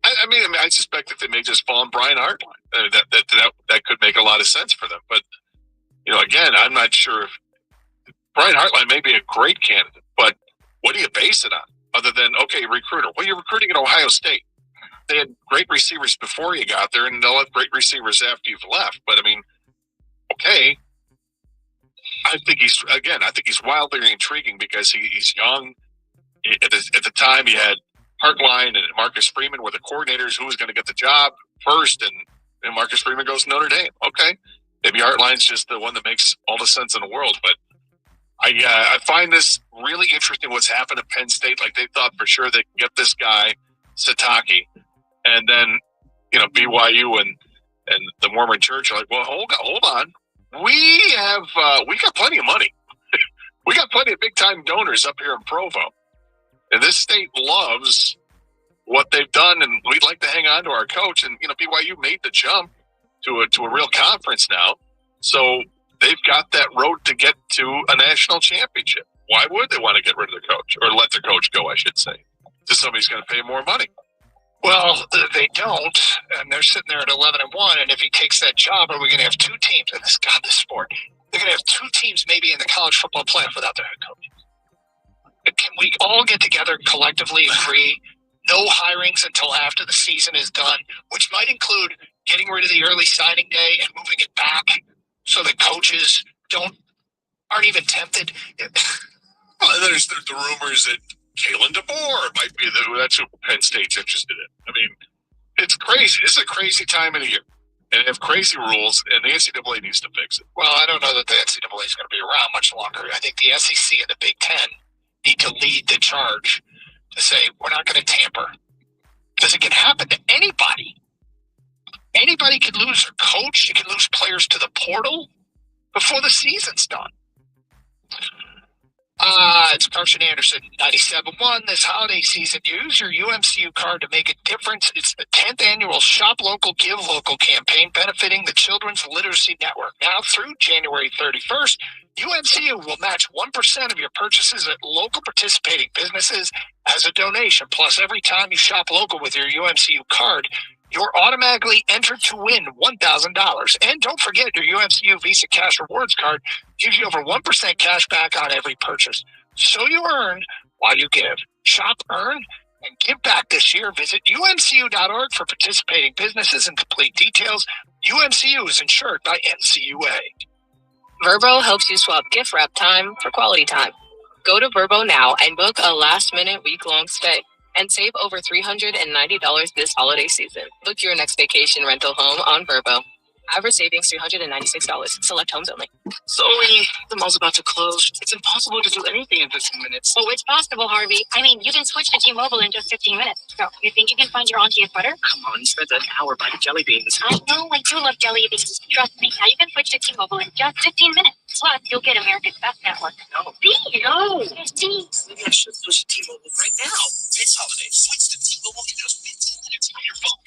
Speaker 14: I suspect that they may just fall on Brian Hartline. That could make a lot of sense for them. But, again, I'm not sure if Brian Hartline may be a great candidate, but what do you base it on? Other than, okay, recruiter. Well, you're recruiting at Ohio State. They had great receivers before you got there, and they'll have great receivers after you've left. But, okay. I think he's wildly intriguing because he's young. At the time, he had Hartline and Marcus Freeman were the coordinators. Who was going to get the job first? And Marcus Freeman goes to Notre Dame. Okay. Maybe Hartline's just the one that makes all the sense in the world, but I find this really interesting what's happened at Penn State. Like, they thought for sure they could get this guy, Satake, and then, BYU and the Mormon Church are like, well, hold on. We got plenty of money. We got plenty of big-time donors up here in Provo. And this state loves what they've done, and we'd like to hang on to our coach. And, BYU made the jump to a real conference now. So they've got that road to get to a national championship. Why would they want to get rid of their coach, or let their coach go, I should say, to somebody's going to pay more money? Well, they don't, and they're sitting there at 11-1. And if he takes that job, are we going to have two teams? And this sport, they're going to have two teams maybe in the college football playoff without their head coach. Can we all get together and collectively agree no hirings until after the season is done, which might include getting rid of the early signing day and moving it back so the coaches aren't even tempted? Well, there's the rumors that Kalen DeBoer might be that's who Penn State's interested in. It's crazy. This is a crazy time of the year. And they have crazy rules, and the NCAA needs to fix it. Well, I don't know that the NCAA is going to be around much longer. I think the SEC and the Big Ten need to lead the charge
Speaker 4: to say, we're not going to tamper. Because it can happen to anybody. Anybody can lose their coach. You can lose players to the portal before the season's done. It's Carson Anderson, 97.1. This holiday season, use your UMCU card to make a difference. It's the 10th annual Shop Local, Give Local campaign benefiting the Children's Literacy Network. Now through January 31st, UMCU will match 1% of your purchases at local participating businesses as a donation. Plus, every time you shop local with your UMCU card, you're automatically entered to win $1,000. And don't forget, your UMCU Visa Cash Rewards card gives you over 1% cash back on every purchase. So you earn while you give. Shop, earn, and give back this year. Visit umcu.org for participating businesses and complete details. UMCU is insured by NCUA.
Speaker 2: Verbo helps you swap gift wrap time for quality time. Go to Verbo now and book a last-minute week-long stay and save over $390 this holiday season. Book your next vacation rental home on Verbo. Average savings $396. Select homes only.
Speaker 21: Zoe, the mall's about to close. It's impossible to do anything in 15 minutes.
Speaker 10: Oh, it's possible, Harvey. I mean, you can switch to T-Mobile in just 15 minutes. So, you think you can find your auntie a butter?
Speaker 21: Come on, you spent an hour buying jelly beans.
Speaker 10: I know, I do love jelly beans. Trust me, now you can switch to T-Mobile in just 15 minutes. Plus, you'll get America's Best Network.
Speaker 21: No.
Speaker 10: No.
Speaker 21: Maybe I should switch to T-Mobile right now. This holiday, switch to T-Mobile in just 15 minutes on your phone.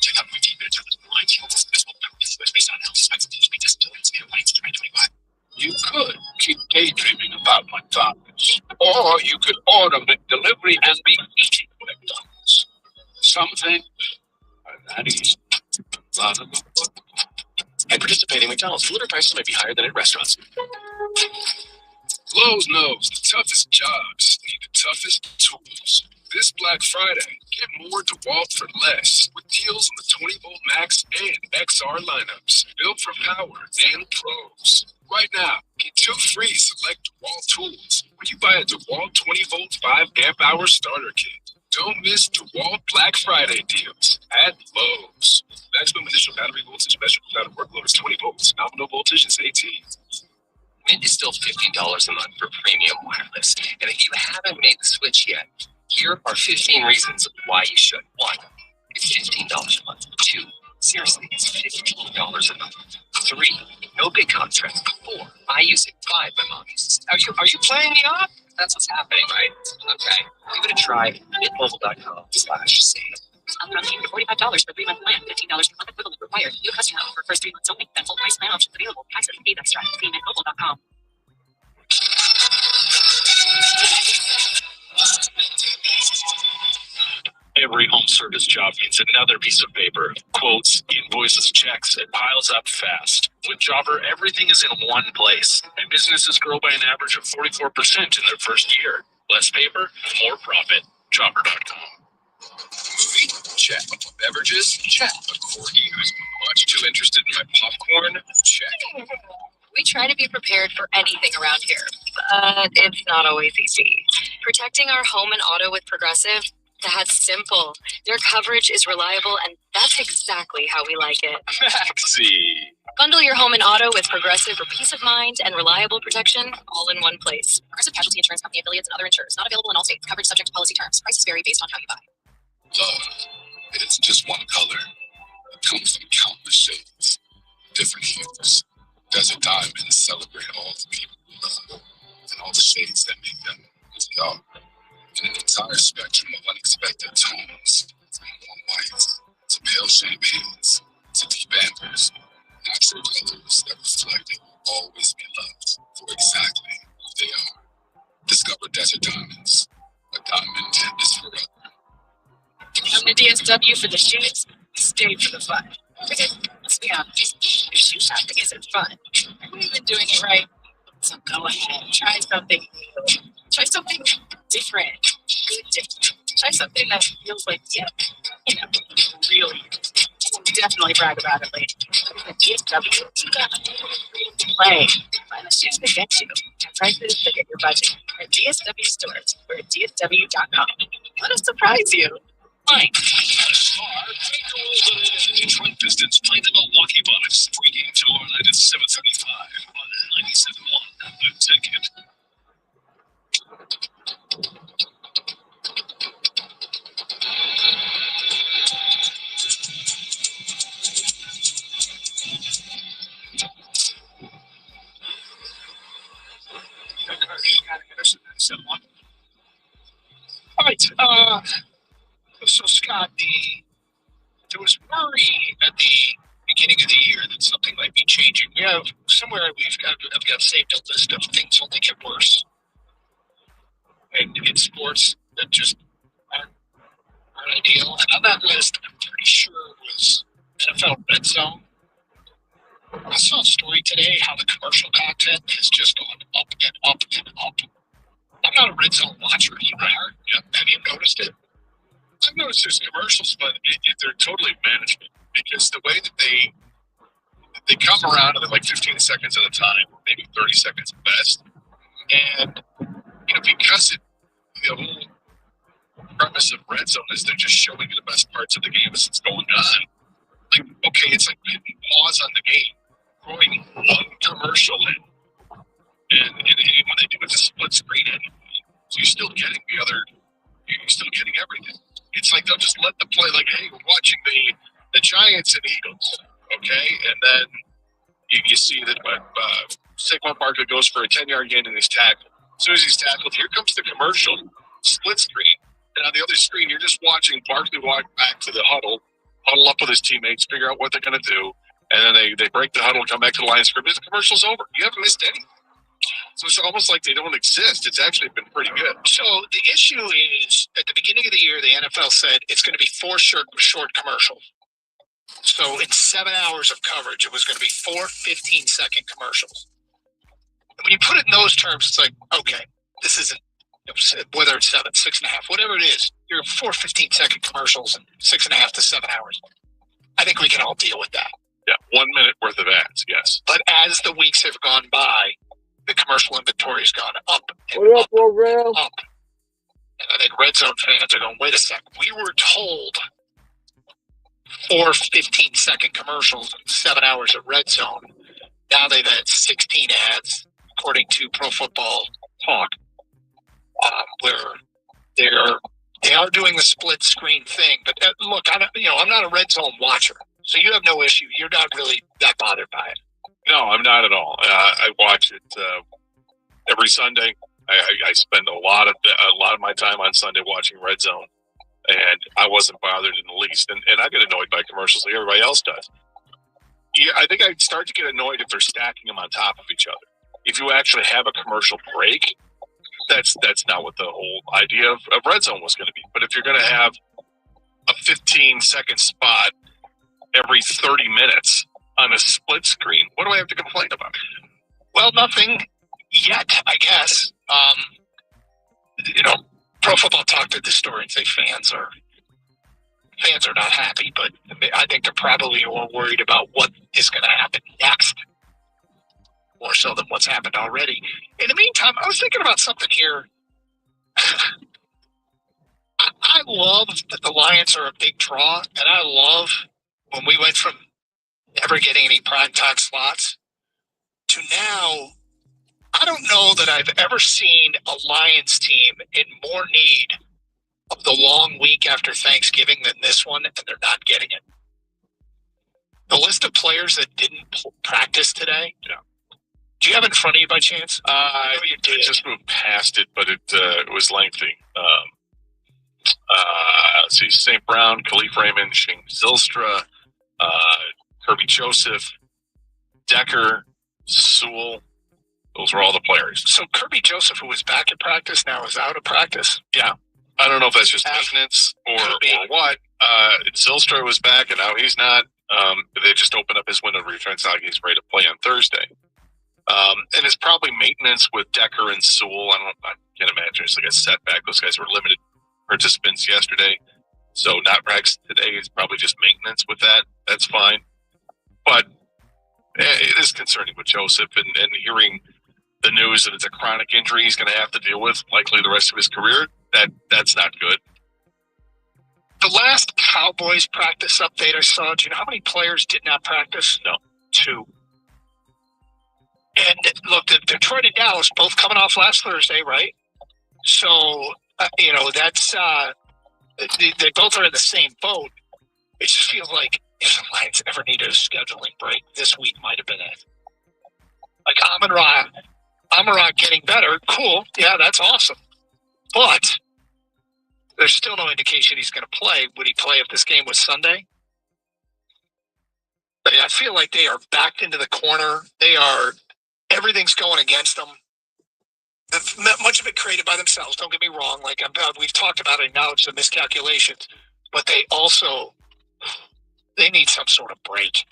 Speaker 21: Check out 15 minutes of line T-Mobile's investable based on how suspected those speed disabilities may apply to 2025.
Speaker 11: You could keep daydreaming about McDonald's, or you could order McDelivery and be eating McDonald's. Something that is.
Speaker 18: At participating McDonald's, delivery prices may be higher than at restaurants.
Speaker 11: Lowe's knows the toughest jobs need the toughest tools. This Black Friday, get more DeWalt for less with deals on the 20-volt Max and XR lineups built for power and pros. Right now, get 2 free select DeWalt tools when you buy a DeWalt 20-volt 5-amp-hour starter kit. Don't miss DeWalt Black Friday deals at Lowe's. Maximum initial battery voltage measured without a workload is 20 volts. Nominal voltage is 18.
Speaker 17: Mint is still $15 a month for premium wireless. And if you haven't made the switch yet, here are 15 reasons why you should. 1, it's $15 a month. 2, seriously, it's $15 a month. 3, no big contract. 4, I use it. 5, my mom uses it. Are you playing me off? That's what's happening, right? Okay, give it a try. Mintmobile.com/save.
Speaker 10: Upfront fee $45 for 3-month plan. $15 per month equivalent required. New customer offer first 3 months only. Then full price plan options available. Access and extra. See mintmobile.com.
Speaker 8: Every home service job needs another piece of paper. Quotes, invoices, checks. It piles up fast. With Jobber, everything is in one place. And businesses grow by an average of 44% in their first year. Less paper, more profit. Jobber.com.
Speaker 11: Movie? Check. Beverages? Check. A corgi who's much too interested in my popcorn? Check.
Speaker 2: We try to be prepared for anything around here, but it's not always easy. Protecting our home and auto with Progressive? That's simple. Their coverage is reliable, and that's exactly how we like it.
Speaker 8: Maxi.
Speaker 2: Bundle your home and auto with Progressive for peace of mind and reliable protection, all in one place. Progressive Casualty Insurance Company affiliates and other insurers. Not available in all states. Coverage subject to policy terms. Prices vary based on how you buy.
Speaker 11: Love, it isn't just one color. It comes in countless shades, different hues. Desert diamonds celebrate all the people we love, and all the shades that make them who they are. In an entire spectrum of unexpected tones, from warm whites to pale champagnes to deep ambers, natural colors that reflect and will always be loved for exactly who they are. Discover Desert Diamonds. A diamond is forever.
Speaker 2: Come to DSW for the shoes, stay for the fun. Because, let's be honest, if shoe shopping isn't fun, we've been doing it right. So go ahead, try something new. Try something different. Good different. Try something that feels like, really. Definitely brag about it later. At DSW, you got play. Find the shoes that get you. And prices that get your budget. At DSW stores or at DSW.com. Let us surprise you. Mike.
Speaker 18: Detroit Pistons play the Milwaukee Bucks. Pre-game tomorrow night at 7:35 on 97.1 The Ticket.
Speaker 4: So Scott, there was worry at the beginning of the year that something might be changing. We have somewhere I've got saved a list of things only get worse, and in sports that just aren't ideal. And on that list, I'm pretty sure it was NFL Red Zone. I saw a story today how the commercial content has just gone up and up and up. I'm not a Red Zone watcher. You are? Yeah. Have you noticed it?
Speaker 14: I've noticed there's commercials, but they're totally management because the way that they come around and they're like 15 seconds at a time, maybe 30 seconds at best. And because the whole premise of Red Zone is they're just showing you the best parts of the game as it's going on. Like, okay, it's like hitting pause on the game, throwing one commercial in, and when they do it's a split screen in, so you're still getting everything. It's like they'll just let the play, like, hey, we're watching the Giants and Eagles, okay, and then you see that Saquon Barkley goes for a 10-yard gain and he's tackled. As soon as he's tackled, here comes the commercial, split screen, and on the other screen, you're just watching Barkley walk back to the huddle up with his teammates, figure out what they're going to do, and then they break the huddle, come back to the line of scrimmage, the commercial's over. You haven't missed any. So it's almost like they don't exist. It's actually been pretty good.
Speaker 4: So the issue is, at the beginning of the year, the NFL said it's going to be 4 short commercials. So in 7 hours of coverage, it was going to be 4 15-second commercials. And when you put it in those terms, it's like, okay, this isn't, whether it's 7, 6.5, whatever it is, you're 4 15-second commercials in 6.5 to 7 hours. I think we can all deal with that.
Speaker 14: Yeah, 1 minute worth of ads, yes.
Speaker 4: But as the weeks have gone by, the commercial inventory has gone up and
Speaker 16: What up,
Speaker 4: up
Speaker 16: program?
Speaker 4: and up. And I think Red Zone fans are going, wait a sec, we were told 4 15-second commercials and 7 hours of Red Zone. Now they've had 16 ads, according to Pro Football Talk, where they are doing the split screen thing. But look, I'm not a Red Zone watcher, so you have no issue. You're not really that bothered by it.
Speaker 14: No, I'm not at all. I watch it every Sunday. I spend a lot of my time on Sunday watching Red Zone, and I wasn't bothered in the least. And I get annoyed by commercials like everybody else does. Yeah, I think I'd start to get annoyed if they're stacking them on top of each other. If you actually have a commercial break, that's not what the whole idea of Red Zone was going to be. But if you're going to have a 15-second spot every 30 minutes on a split screen, what do I have to complain about?
Speaker 4: Well, nothing yet, I guess. Pro Football Talk did this story and say fans are not happy, but I think they're probably more worried about what is going to happen next, more so than what's happened already. In the meantime, I was thinking about something here. I love that the Lions are a big draw, and I love when we went from never getting any primetime slots to now. I don't know that I've ever seen a Lions team in more need of the long week after Thanksgiving than this one, and they're not getting it. The list of players that didn't practice today.
Speaker 14: Yeah.
Speaker 4: Do you have it in front of you by chance?
Speaker 14: I just moved past it, but it was lengthy. Let's see, St. Brown, Khalif Raymond, Shane Zylstra, Kirby Joseph, Decker, Sewell. Those were all the players.
Speaker 4: So Kirby Joseph, who was back in practice, now is out of practice?
Speaker 14: Yeah. I don't know if that's just maintenance or what. Zylstra was back, and now he's not. They just opened up his window of returns. Now he's ready to play on Thursday. And it's probably maintenance with Decker and Sewell. I can't imagine it's like a setback. Those guys were limited participants yesterday. So not Rex today. It's probably just maintenance with that. That's fine. But it is concerning with Joseph and hearing the news that it's a chronic injury he's going to have to deal with likely the rest of his career. That's not good.
Speaker 4: The last Cowboys practice update I saw, do you know how many players did not practice?
Speaker 14: No.
Speaker 4: 2. And look, Detroit and Dallas both coming off last Thursday, right? So, that's they both are in the same boat. It just feels like if the Lions ever needed a scheduling break, this week might have been it. Like Amon-Ra getting better, cool. Yeah, that's awesome. But There's still no indication he's going to play. Would he play if this game was Sunday? I feel like they are backed into the corner. Everything's going against them. Much of it created by themselves. Don't get me wrong. Like we've talked about it, acknowledged the miscalculations, but they need some sort of break.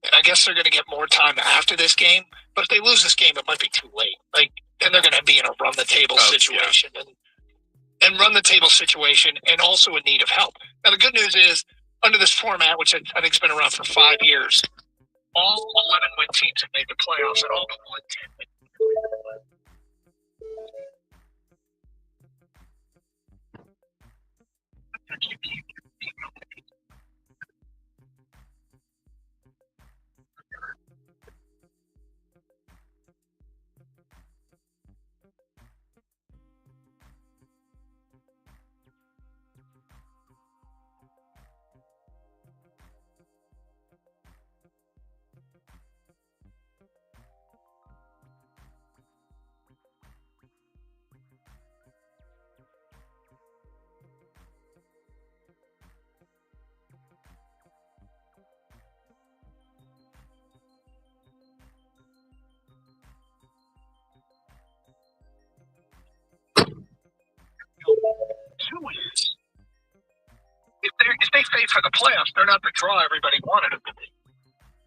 Speaker 4: And I guess they're going to get more time after this game. But if they lose this game, it might be too late. Then they're going to be in a run the table situation and run the table situation, and also in need of help. Now the good news is, under this format, which I think has been around for 5 years, all 11 win teams have made the playoffs, and all but 1 10 2 wins. If they stay for the playoffs, they're not the draw everybody wanted them to be.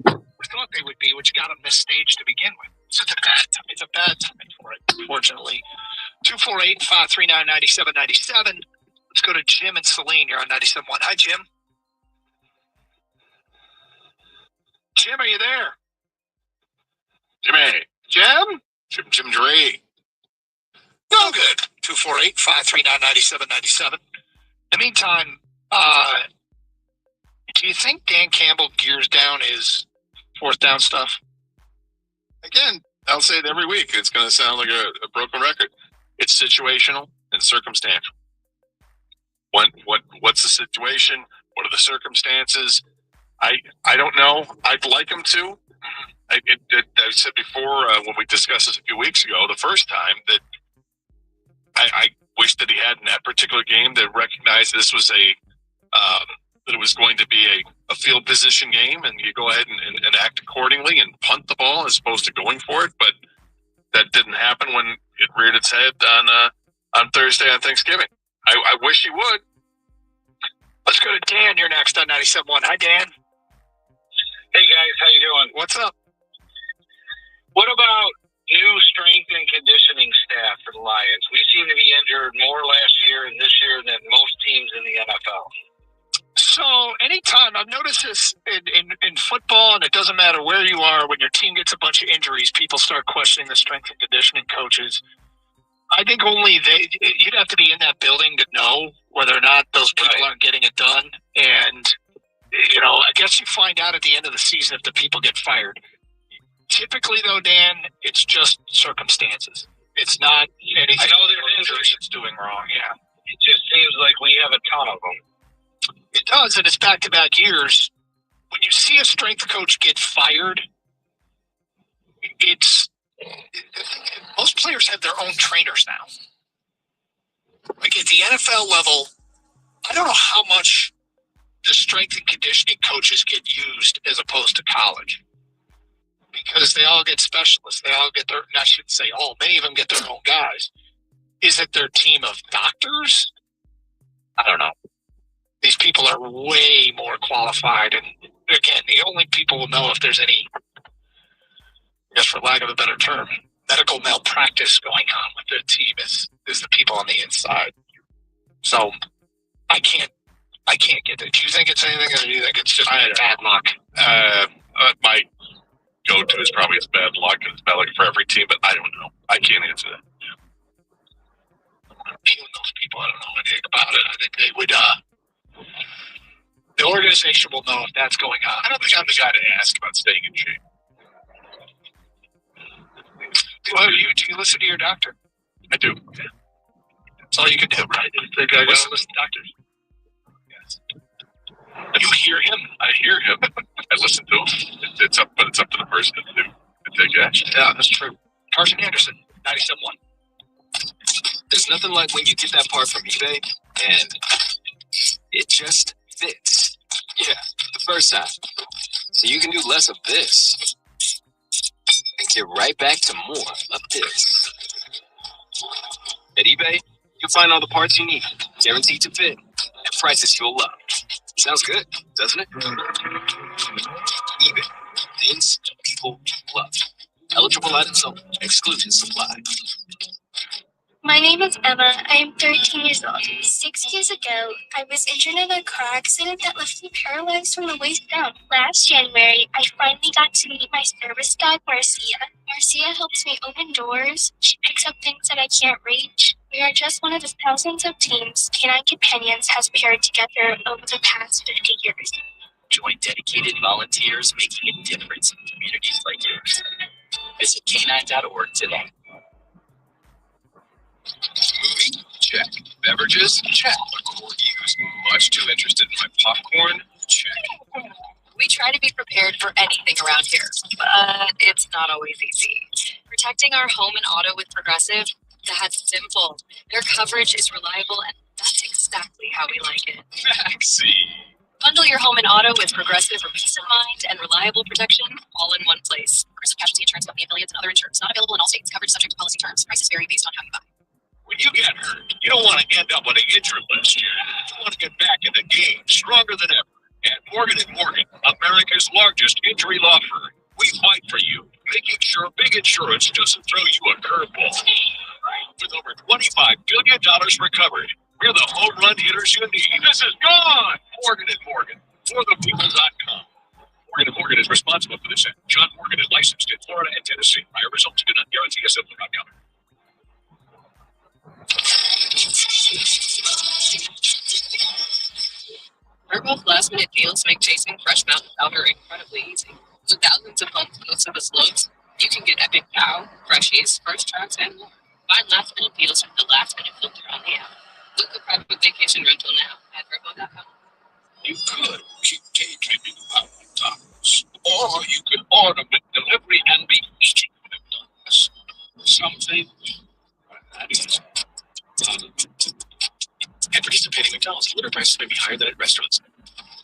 Speaker 4: We thought they would be, which got them this stage to begin with. So it's a bad time. It's a bad time for it, unfortunately. 248-539-9797. Let's go to Jim and Celine. You're on 97.1. Hi, Jim. Jim, are you there?
Speaker 5: Jimmy.
Speaker 4: Jim?
Speaker 5: Jim Dre.
Speaker 4: No good. 248-539-9797. In the meantime, do you think Dan Campbell gears down his 4th down stuff?
Speaker 5: Again, I'll say it every week. It's going to sound like a broken record. It's situational and circumstantial. What's the situation? What are the circumstances? I don't know. I'd like him to. I said before when we discussed this a few weeks ago, the first time, that I wish that he had in that particular game that recognized this was that it was going to be a field position game, and you go ahead and act accordingly and punt the ball as opposed to going for it. But that didn't happen when it reared its head on Thursday on Thanksgiving. I wish he would.
Speaker 4: Let's go to Dan. You're next on 97.1. Hi, Dan.
Speaker 6: Hey guys, how you doing?
Speaker 4: What's up?
Speaker 6: What about new strength and conditioning staff for the Lions? We seem to be injured more last year and this year than most teams in the NFL.
Speaker 4: So anytime, I've noticed this in football, and it doesn't matter where you are, when your team gets a bunch of injuries, people start questioning the strength and conditioning coaches. I think you'd have to be in that building to know whether or not those people aren't getting it done. And, I guess you find out at the end of the season if the people get fired. Typically, though, Dan, it's just circumstances. It's not anything.
Speaker 6: I know there's injuries
Speaker 4: it's doing wrong, yeah.
Speaker 6: It just seems like we have a ton of them.
Speaker 4: It does, and it's back-to-back years. When you see a strength coach get fired, most players have their own trainers now. Like at the NFL level, I don't know how much the strength and conditioning coaches get used as opposed to college. Because they all get specialists. They all get I shouldn't say all, many of them get their own guys. Is it their team of doctors? I don't know. These people are way more qualified. And again, the only people will know if there's any, I guess for lack of a better term, medical malpractice going on with their team is the people on the inside. So I can't get it. Do you think it's anything, or do you think it's just bad luck?
Speaker 5: My go-to is probably it's bad luck, and it's bad luck for every team, but I don't know. I can't answer that.
Speaker 4: Even those people, I don't know anything about it. I think they would, the organization will know if that's going on.
Speaker 5: I don't think I'm the guy to ask about staying in shape.
Speaker 4: Do you listen to your doctor?
Speaker 5: I do.
Speaker 4: Yeah. That's all you can do, right? I gotta listen to doctors. Yes. You hear him.
Speaker 5: I hear him. I listen to him. It's up to the person to take action.
Speaker 4: Yeah, that's true. Carson Anderson, 97.1.
Speaker 7: There's nothing like when you get that part from eBay and it just fits. Yeah, the first time. So you can do less of this and get right back to more of this. At eBay, you'll find all the parts you need, guaranteed to fit, at prices you'll love. Sounds good, doesn't it? eBay, things people love. Eligible items only, exclusions apply.
Speaker 9: My name is Emma. I am 13 years old. 6 years ago, I was injured in a car accident that left me paralyzed from the waist down. Last January, I finally got to meet my service dog, Marcia. Marcia helps me open doors. She picks up things that I can't reach. We are just one of the thousands of teams Canine Companions has paired together over the past 50 years.
Speaker 22: Join dedicated volunteers making a difference in communities like yours. Visit canine.org today.
Speaker 19: Movie? Check. Beverages? Check. A corgi who's much too interested in my popcorn? Check.
Speaker 2: We try to be prepared for anything around here, but it's not always easy. Protecting our home and auto with Progressive, that's simple. Their coverage is reliable, and that's exactly how we like it.
Speaker 19: Vaccine.
Speaker 2: Bundle your home and auto with Progressive for peace of mind and reliable protection, all in one place. Progressive Casualty Insurance Company affiliates and other insurers. Not available in all states. Coverage subject to policy terms. Prices vary based on how you buy.
Speaker 14: When you get hurt, you don't want to end up on an injured list. You want to get back in the game stronger than ever. At Morgan & Morgan, America's largest injury law firm, we fight for you, making sure big insurance doesn't throw you a curveball. With over $25 billion recovered, we're the home run hitters you need. This is gone! Morgan & Morgan, forthepeople.com. Morgan & Morgan is responsible for this. John Morgan is licensed in Florida and Tennessee. Higher results do not guarantee a simple outcome.
Speaker 2: Verbo's last-minute deals make chasing fresh mountain powder incredibly easy. With thousands of homes close to the slopes, you can get epic cow, freshies, first tracks, and more. Find last-minute deals with the last-minute filter on the app. Book a private vacation rental now at Verbo.com.
Speaker 14: You could keep daydreaming about McDonald's, or you could order delivery and be eating McDonald's. Something that is.
Speaker 7: At participating McDonald's, delivery prices may be higher than at restaurants.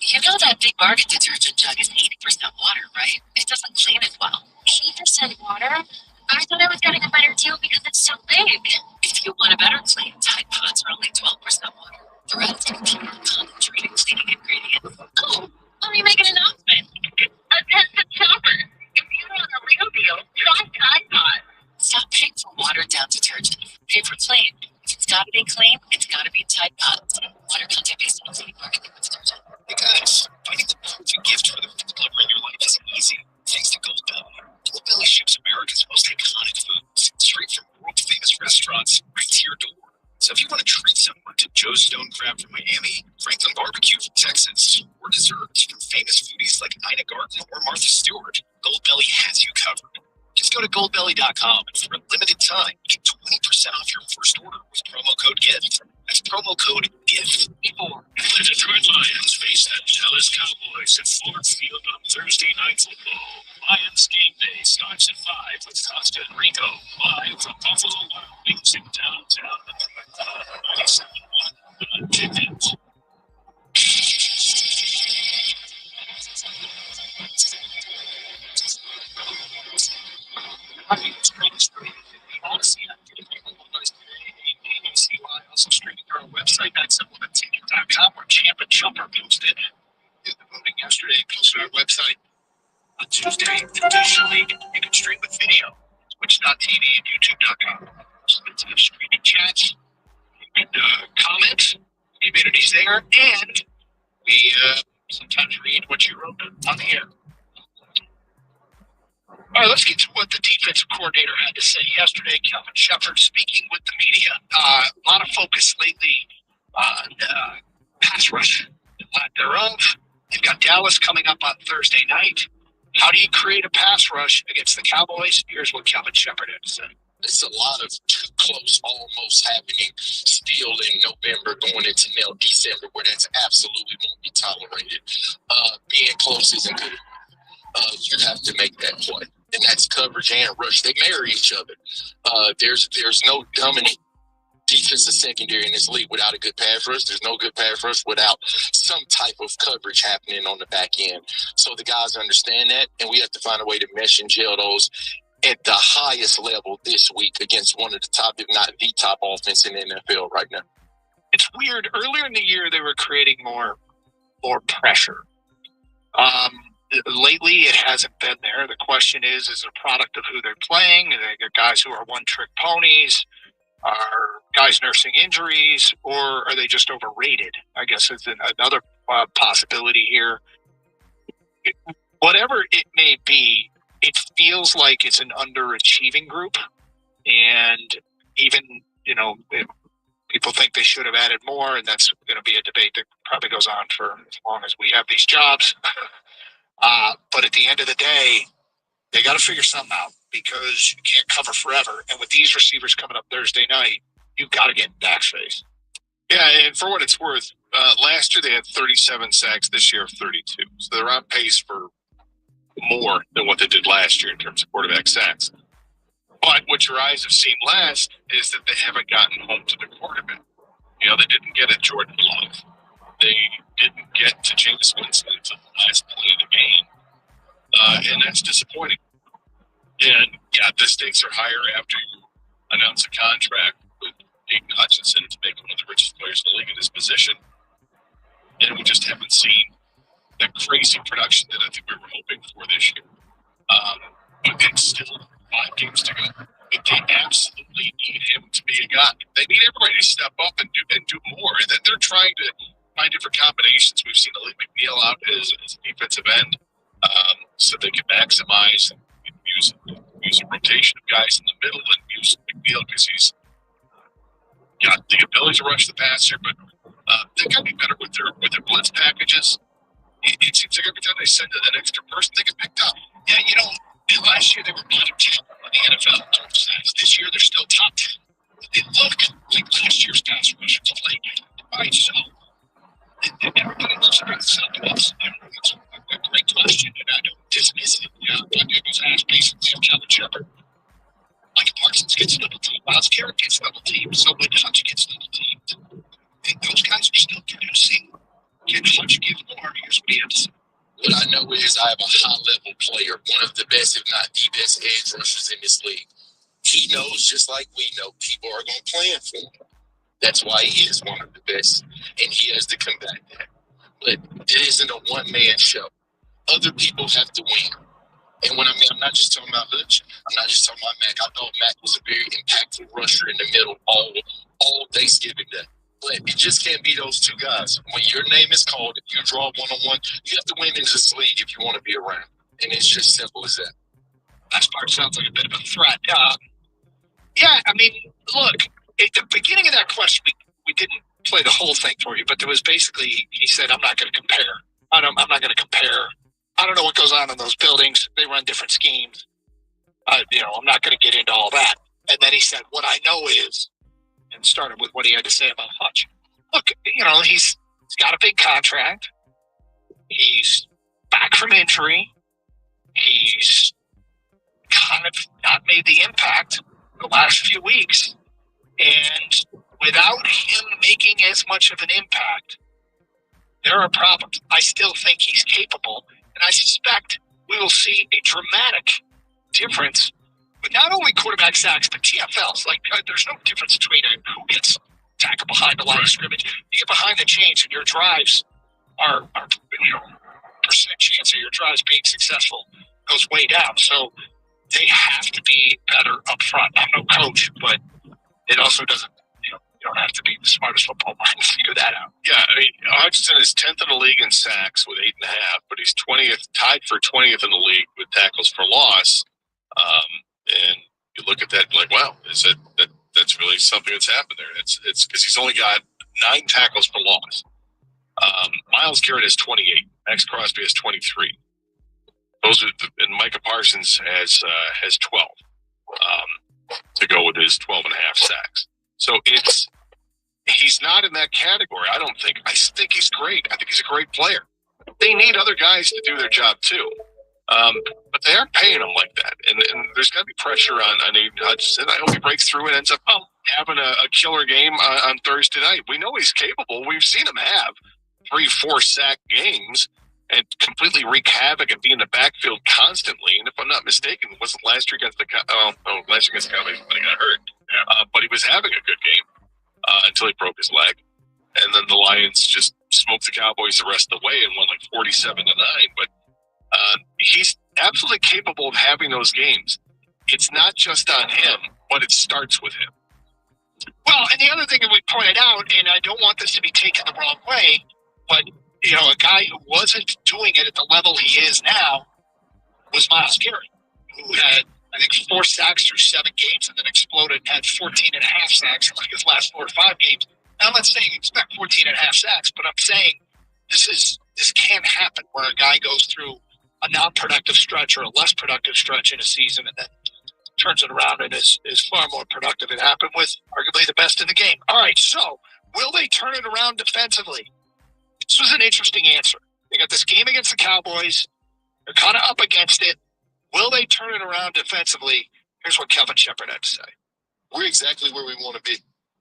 Speaker 2: You know that big bargain detergent jug is 80% water, right? It doesn't clean as well.
Speaker 9: 80% water? I thought I was getting a better deal because it's so big.
Speaker 2: If you want a better clean, Tide Pods are only 12% water. The rest are pure, concentrated cleaning ingredients.
Speaker 9: Oh, let me make an announcement. Attention shoppers. If you want a real deal, try Tide Pods.
Speaker 2: Stop paying for watered-down detergent. Pay for clean. If it's gotta be clean, it's gotta be Tide Pods. Water content based on clean marketing with detergent.
Speaker 7: Hey guys, finding the perfect gift for the lover in your life is easy. Thanks to Goldbelly. Goldbelly ships America's most iconic foods straight from world-famous restaurants right to your door. So if you want to treat someone to Joe's Stone Crab from Miami, Franklin Barbecue from Texas, or desserts from famous foodies like Ina Garten or Martha Stewart, Goldbelly has you covered. Just go to goldbelly.com and for a limited time, get 20% off your first order with promo code GIFT. That's promo code GIFT.
Speaker 13: The Detroit Lions face the Dallas Cowboys at Ford Field on Thursday Night Football. Lions game day starts at 5 with Costa and Rico, live from Buffalo Wild Wings in downtown. 97.1 Ticket.
Speaker 14: Also streaming through our website, supplementticket.com, where Champ and Chumper posted the voting yesterday. Posted our website on Tuesday. Additionally, you can stream with video, twitch.tv and youtube.com. Streaming chats, you can comment, communities there, and we sometimes read what you wrote on the air. All right, let's get to what the defensive coordinator had to say yesterday. Kelvin Shepard speaking with the media. A lot of focus lately on pass rush and lack thereof. You've got Dallas coming up on Thursday night. How do you create a pass rush against the Cowboys? Here's what Kelvin Shepard had to say.
Speaker 11: It's a lot of too close almost happening still in November going into now December, where that's absolutely won't be tolerated. Being close isn't good. You have to make that play. And that's coverage and rush. They marry each other. There's no dominant
Speaker 19: defensive secondary in this league without a good pass rush. There's no good pass rush without some type of coverage happening on the back end. So the guys understand that, and we have to find a way to mesh and gel those at the highest level this week against one of the top, if not the top offense in the NFL right now.
Speaker 4: It's weird. Earlier in the year, they were creating more pressure. Lately, it hasn't been there. The question is it a product of who they're playing? Are they guys who are one-trick ponies? Are guys nursing injuries? Or are they just overrated? I guess is another possibility here. Whatever it may be, it feels like it's an underachieving group. And even, people think they should have added more, and that's going to be a debate that probably goes on for as long as we have these jobs. But at the end of the day, they got to figure something out because you can't cover forever. And with these receivers coming up Thursday night, you've got to get in Dak's face.
Speaker 5: Yeah, and for what it's worth, last year they had 37 sacks. This year 32. So they're on pace for more than what they did last year in terms of quarterback sacks. But what your eyes have seen last is that they haven't gotten home to the quarterback. They didn't get a Jordan Love. They didn't get to James Winston until the last play of the game. And that's disappointing. And, yeah, the stakes are higher after you announce a contract with Aiden Hutchinson to make one of the richest players in the league in his position. And we just haven't seen that crazy production that I think we were hoping for this year. But it's still 5 games to go. But they absolutely need him to be a guy. They need everybody to step up and do more. And then they're trying to find different combinations. We've seen Lee McNeil out as a defensive end, so they can maximize and use a rotation of guys in the middle and use McNeil because he's got the ability to rush the passer. But they got to be better with their blitz packages. It seems like every time they send an extra person, they get picked up. Yeah, last year they were bottom 10 in the NFL. This year they're still top 10. They look like last year's pass rushers played. Right, so everybody looks at something else. It's a great question, and I don't dismiss it. Doug was asked basically of Kevin Shepard. Micah Parsons gets double teamed. Miles Garrett gets double teamed. So when Hutch gets double teamed, those guys are still producing. Can Hutch give more? Here's what he had to say. What I know is I have a high-level player, one of the best, if not the best, edge rushers in this league. He knows, just like we know, people are going to plan for him. That's why he is one of the best, and he has to combat that. But it isn't a one-man show. Other people have to win. And when I'm not just talking about Hutch, I'm not just talking about Mac. I thought Mac was a very impactful rusher in the middle all Thanksgiving Day. But it just can't be those two guys. When your name is called, if you draw one-on-one, you have to win in this league if you want to be around. And it's just simple as that.
Speaker 4: Last part sounds like a bit of a threat. Yeah, I mean, look, at the beginning of that question, we didn't play the whole thing for you, but there was basically, he said, I'm not going to compare. I'm not going to compare. I don't know what goes on in those buildings. They run different schemes. I'm not going to get into all that. And then he said, what I know is, and started with what he had to say about Hutch. Look, he's got a big contract. He's back from injury. He's kind of not made the impact the last few weeks. And without him making as much of an impact, there are problems. I still think he's capable, and I suspect we will see a dramatic difference with not only quarterback sacks, but TFLs. Like, there's no difference between who gets tackled behind the line of scrimmage. You get behind the chains, and your drives are percent chance of your drives being successful goes way down. So they have to be better up front. I'm no coach, but it also doesn't, you don't have to be the smartest football mind to figure that out.
Speaker 5: Yeah, I mean, Hutchinson is 10th in the league in sacks with 8.5, but he's 20th, tied for 20th in the league with tackles for loss. And you look at that like, wow, that's really something that's happened there. It's because he's only got 9 tackles for loss. Miles Garrett has 28. Max Crosby has 23. And Micah Parsons has 12 to go with his 12.5 sacks. So he's not in that category. I don't think. I think he's great. I think he's a great player. They need other guys to do their job too. But they aren't paying him like that. And there's got to be pressure on Aiden Hutchinson. I hope he breaks through and ends up having a killer game on Thursday night. We know he's capable. We've seen him have 3-4 sack games and completely wreak havoc and be in the backfield constantly. And if I'm not mistaken, it wasn't last year against the last year against the Cowboys when he got hurt. But he was having a good game until he broke his leg. And then the Lions just smoked the Cowboys the rest of the way and won like 47-9. But he's absolutely capable of having those games. It's not just on him, but it starts with him.
Speaker 4: Well, and the other thing that we pointed out, and I don't want this to be taken the wrong way, but a guy who wasn't doing it at the level he is now was Myles Garrett, who had, I think, 4 sacks through 7 games and then exploded and had 14 and a half sacks in like his last 4 or 5 games. Now, I'm not saying expect 14 and a half sacks, but I'm saying this can happen where a guy goes through a non-productive stretch or a less productive stretch in a season and then turns it around and is far more productive. It happened with arguably the best in the game. All right, so will they turn it around defensively? This was an interesting answer. They got this game against the Cowboys. They're kind of up against it. Will they turn it around defensively? Here's what Kevin Shepard had to say.
Speaker 3: We're exactly where we want to be.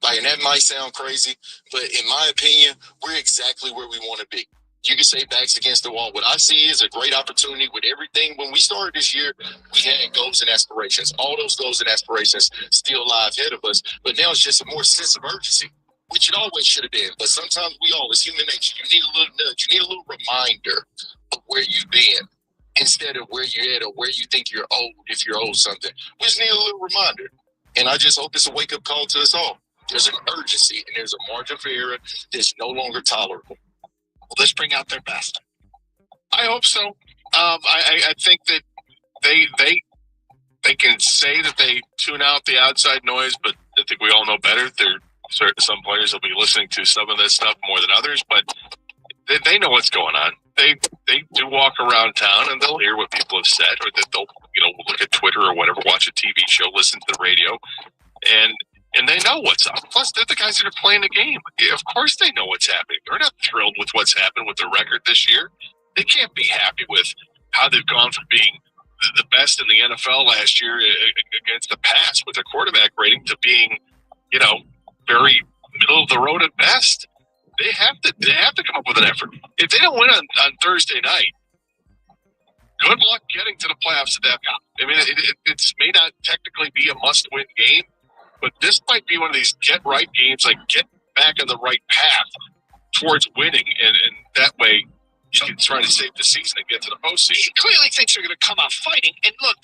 Speaker 3: And that might sound crazy, but in my opinion, we're exactly where we want to be. You can say backs against the wall. What I see is a great opportunity with everything. When we started this year, we had goals and aspirations. All those goals and aspirations still lie ahead of us. But now it's just a more sense of urgency, which it always should have been. But sometimes we all, as human nature, you need a little nudge. You need a little reminder of where you've been instead of where you're at or where you think you're old, if you're owed something. We just need a little reminder. And I just hope it's a wake-up call to us all. There's an urgency and there's a margin for error that's no longer tolerable.
Speaker 4: Will this bring out their best?
Speaker 5: I hope so. I think that they can say that they tune out the outside noise, but I think we all know better. Some players will be listening to some of this stuff more than others, but they know what's going on. They do walk around town and they'll hear what people have said, or that they'll look at Twitter or whatever, watch a TV show, listen to the radio, and they know what's up. Plus, they're the guys that are playing the game. Of course they know what's happening. They're not thrilled with what's happened with the record this year. They can't be happy with how they've gone from being the best in the NFL last year against the pass with their quarterback rating to being, very middle of the road at best. They have to come up with an effort. If they don't win on Thursday night, good luck getting to the playoffs at that point. I mean, it may not technically be a must-win game, but this might be one of these get-right games, like get back on the right path towards winning, and that way you can try to save the season and get to the postseason.
Speaker 4: He clearly thinks they're going to come out fighting. And look,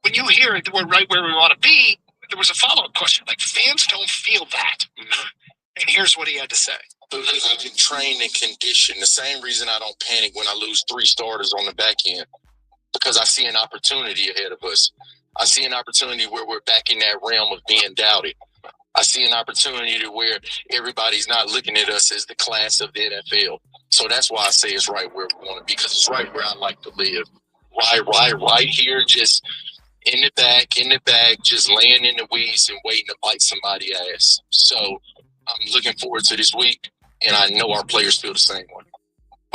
Speaker 4: when you hear it, we're right where we want to be, there was a follow-up question. Like, fans don't feel that. Mm-hmm. And here's what he had to say.
Speaker 3: I've been trained and conditioned. The same reason I don't panic when I lose 3 starters on the back end, because I see an opportunity ahead of us. I see an opportunity where we're back in that realm of being doubted. I see an opportunity to where everybody's not looking at us as the class of the NFL. So that's why I say it's right where we want to be, because it's right where I like to live. Right here, just in the back, just laying in the weeds and waiting to bite somebody's ass. So I'm looking forward to this week, and I know our players feel the same way.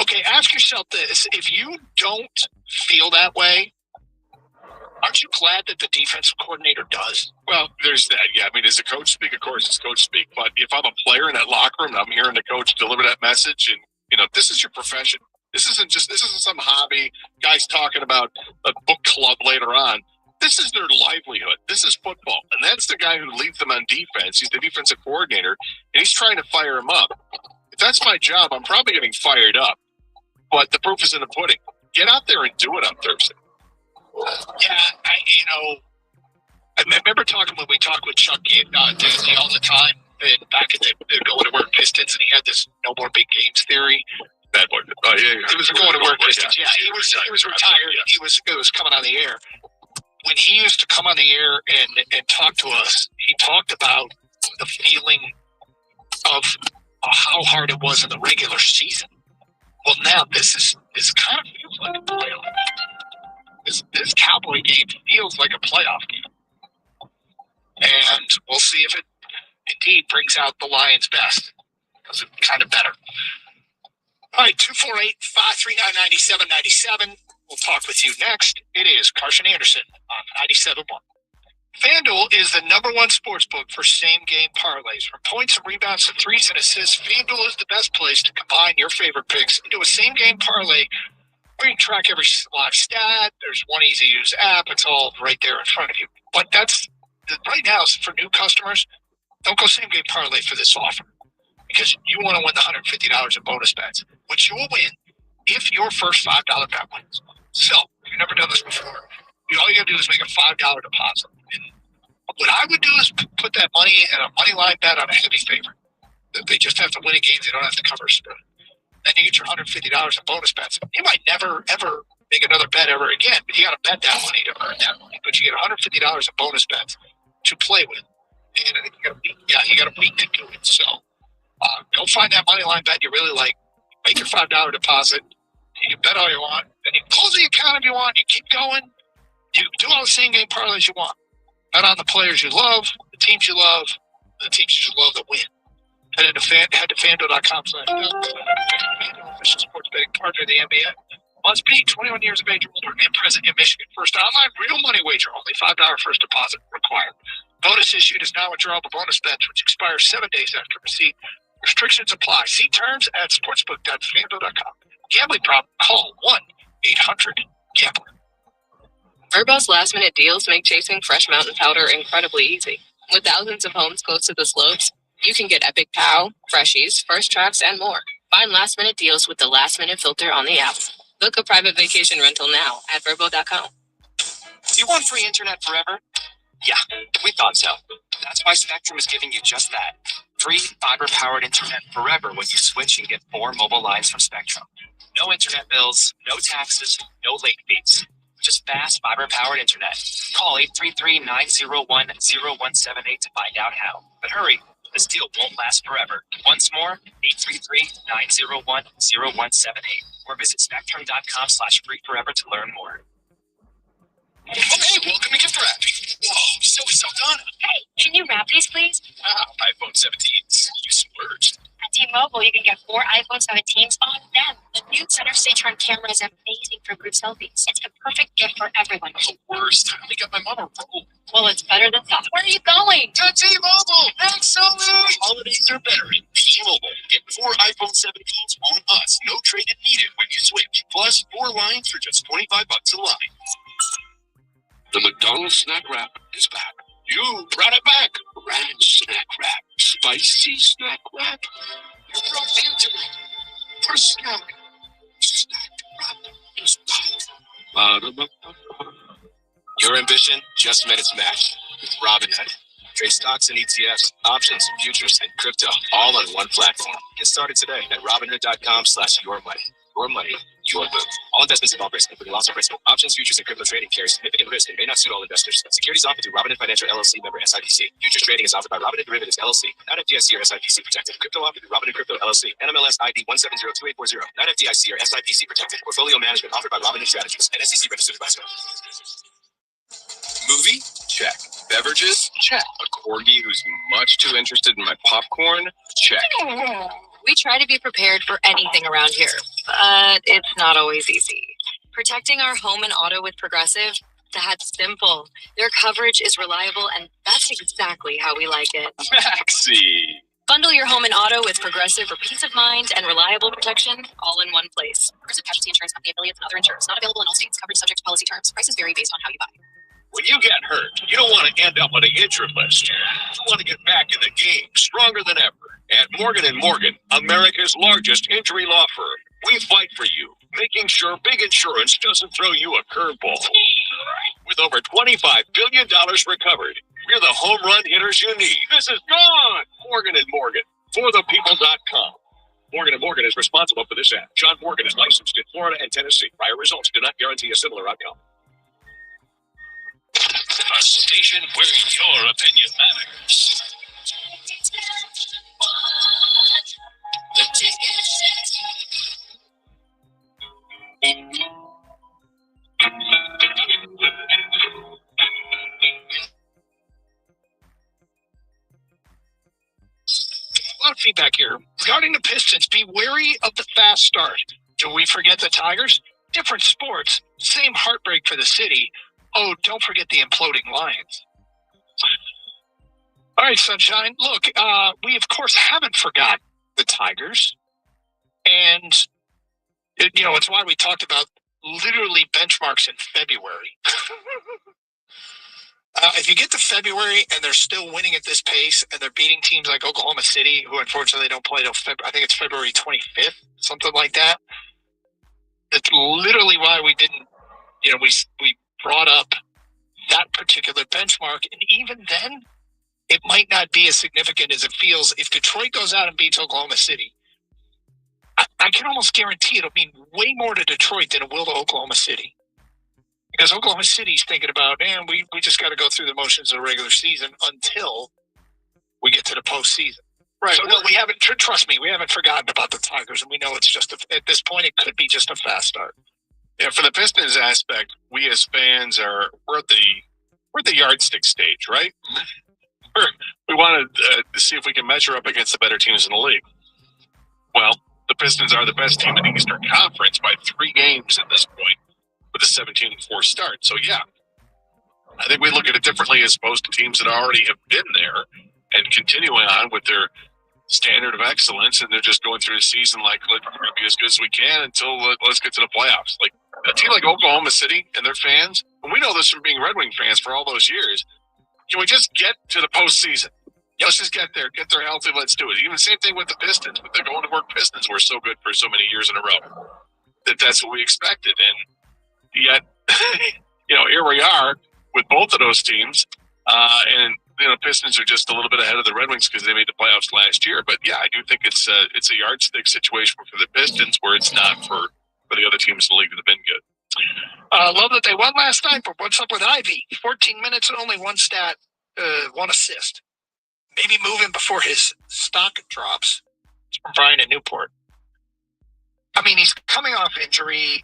Speaker 4: Okay, ask yourself this. If you don't feel that way, aren't you glad that the defensive coordinator does?
Speaker 5: Well, there's that. Yeah, I mean, as a coach speak, of course, it's coach speak. But if I'm a player in that locker room and I'm hearing the coach deliver that message, and, this is your profession. This isn't some hobby. Guys talking about a book club later on. This is their livelihood. This is football. And that's the guy who leads them on defense. He's the defensive coordinator, and he's trying to fire him up. If that's my job, I'm probably getting fired up. But the proof is in the pudding. Get out there and do it on Thursday.
Speaker 4: Yeah, I remember when we talked with Chuck Disney all the time, and back in the Going to Work Pistons, and he had this no more big games theory.
Speaker 5: Bad boy. Oh, yeah.
Speaker 4: He was Going to Work Pistons. Yeah, he was retired. It was coming on the air. When he used to come on the air and talk to us, he talked about the feeling of how hard it was in the regular season. Well, now this kind of feels like a playoff. This Cowboy game feels like a playoff game. And we'll see if it indeed brings out the Lions' best. Because it's kind of better. All right, 248-539-9797. will talk with you next. It is Carson Anderson on 97.1. FanDuel is the #1 sportsbook for same-game parlays. From points and rebounds to threes and assists, FanDuel is the best place to combine your favorite picks into a same-game parlay where you can track every live stat. There's one easy-to-use app. It's all right there in front of you. But right now, for new customers, don't go same-game parlay for this offer because you want to win the $150 in bonus bets, which you will win if your first $5 bet wins. So, if you've never done this before, all you got to do is make a $5 deposit. And what I would do is put that money in a money line bet on a heavy favorite. They just have to win a game. They don't have to cover a spread. Then you get your $150 in bonus bets. You might never, ever make another bet ever again, but you got to bet that money to earn that money. But you get $150 in bonus bets to play with. And I think you got a week to do it. So go find that money line bet you really like. Make your $5 deposit. You can bet all you want. Then you close the account if you want. You keep going. You do all the same game parlays you want. Bet on the players you love, the teams you love, the teams you love that win. Head to FanDuel.com. Official sports betting partner of the NBA. Must be 21 years of age or older and present in Michigan. First online real money wager. Only $5 first deposit required. Bonus issued is now withdrawable bonus bets, which expires 7 days after receipt. Restrictions apply. See terms at sportsbook.fanduel.com. Gambling problem? Call 1-800-GAMBLER.
Speaker 2: Verbo's last-minute deals make chasing fresh mountain powder incredibly easy. With thousands of homes close to the slopes, you can get epic pow, freshies, first tracks, and more. Find last-minute deals with the last-minute filter on the app. Book a private vacation rental now at Verbo.com.
Speaker 17: Do you want free internet forever? Yeah, we thought so. That's why Spectrum is giving you just that. Free fiber-powered internet forever when you switch and get 4 mobile lines from Spectrum. No internet bills, no taxes, no late fees. Just fast fiber-powered internet. Call 833-901-0178 to find out how. But hurry, this deal won't last forever. Once more, 833-901-0178. Or visit spectrum.com/free forever to learn more.
Speaker 18: Okay, welcome to gift wrap. Whoa, so done.
Speaker 9: Hey, can you wrap these, please?
Speaker 18: Wow, iPhone 17s. You splurged.
Speaker 9: At T-Mobile, you can get 4 iPhone 17s on them. The new center stage front camera is amazing for group selfies. It's the perfect gift for everyone.
Speaker 18: The worst. I only got my mom a roll.
Speaker 9: Well, it's better than that. Where are you going?
Speaker 18: To T-Mobile. Excellent. Holidays are better at T-Mobile. Get 4 iPhone 17s on us. No trade-in needed when you switch. Plus 4 lines for just $25 a line.
Speaker 11: The McDonald's snack wrap is back. You brought it back. Ranch snack wrap. Spicy snack wrap. You broke the internet. For a snack. Snack wrap is back.
Speaker 17: Your ambition just met its match with Robinhood. Trade stocks and ETFs, options, futures, and crypto all on one platform. Get started today at Robinhood.com/yourmoney. Your money, your move. All investments involve risk, including loss of principal. Options, futures, and crypto trading carry significant risk and may not suit all investors. Securities offered through Robinhood Financial LLC, member SIPC. Futures trading is offered by Robinhood Derivatives LLC, not FDIC or SIPC protected. Crypto offered through Robinhood Crypto LLC, NMLS ID 1702840, not FDIC or SIPC protected. Portfolio management offered by Robinhood Strategies, and SEC registered advisor.
Speaker 12: Movie? Check. Beverages? Check. A corgi who's much too interested in my popcorn? Check.
Speaker 2: We try to be prepared for anything around here, but it's not always easy. Protecting our home and auto with Progressive, that's simple. Their coverage is reliable, and that's exactly how we like it.
Speaker 12: Maxie!
Speaker 2: Bundle your home and auto with Progressive for peace of mind and reliable protection, all in one place. Progressive Casualty Insurance Company affiliates and other insurers. Not available in all states. Coverage subject to policy terms. Prices vary based on how you buy.
Speaker 18: When you get hurt, you don't want to end up on the injured list. You want to get back in the game stronger than ever. At Morgan & Morgan, America's largest injury law firm, we fight for you, making sure big insurance doesn't throw you a curveball. With over $25 billion recovered, we're the home run hitters you need. This is gone! Morgan & Morgan, forthepeople.com. Morgan & Morgan is responsible for this ad. John Morgan is licensed in Florida and Tennessee. Prior results do not guarantee a similar outcome.
Speaker 13: A station where your opinion matters.
Speaker 4: A lot of feedback here. Regarding the Pistons, be wary of the fast start. Do we forget the Tigers? different sports, same heartbreak for the city. Oh, don't forget the imploding Lions. All right, Sunshine. Look, we of course haven't forgotten the Tigers, and it's why we talked about literally benchmarks in February. If you get to February and they're still winning at this pace and they're beating teams like Oklahoma City, who unfortunately don't play till I think it's February 25th, something like that. That's literally why we didn't, we brought up that particular benchmark. And even then, it might not be as significant as it feels. If Detroit goes out and beats Oklahoma City, I can almost guarantee it'll mean way more to Detroit than it will to Oklahoma City. Because Oklahoma City's thinking about, man, we just got to go through the motions of the regular season until we get to the postseason. Right. So no, we haven't. Trust me, we haven't forgotten about the Tigers, and we know it's just at this point it could be just a fast start.
Speaker 5: Yeah, for the Pistons aspect, we as fans we're at the yardstick stage, right? We want to see if we can measure up against the better teams in the league. Well, the Pistons are the best team in the Eastern Conference by 3 games at this point, with a 17-4 start. So yeah, I think we look at it differently as opposed to teams that already have been there and continuing on with their standard of excellence, and they're just going through the season like we're going to be as good as we can until let's get to the playoffs. Like a team like Oklahoma City and their fans, and we know this from being Red Wing fans for all those years. Can we just get to the postseason? Let's just get there healthy. Let's do it. Even same thing with the Pistons. But they're going to work Pistons were so good for so many years in a row that's what we expected. And yet, here we are with both of those teams. And Pistons are just a little bit ahead of the Red Wings because they made the playoffs last year. But yeah, I do think it's a yardstick situation for the Pistons where it's not for the other teams in the league that have been good.
Speaker 4: Love that they won last night, but what's up with Ivy? 14 minutes and only 1 stat, 1 assist. Maybe move him before his stock drops. It's from Brian at Newport. I mean, he's coming off injury.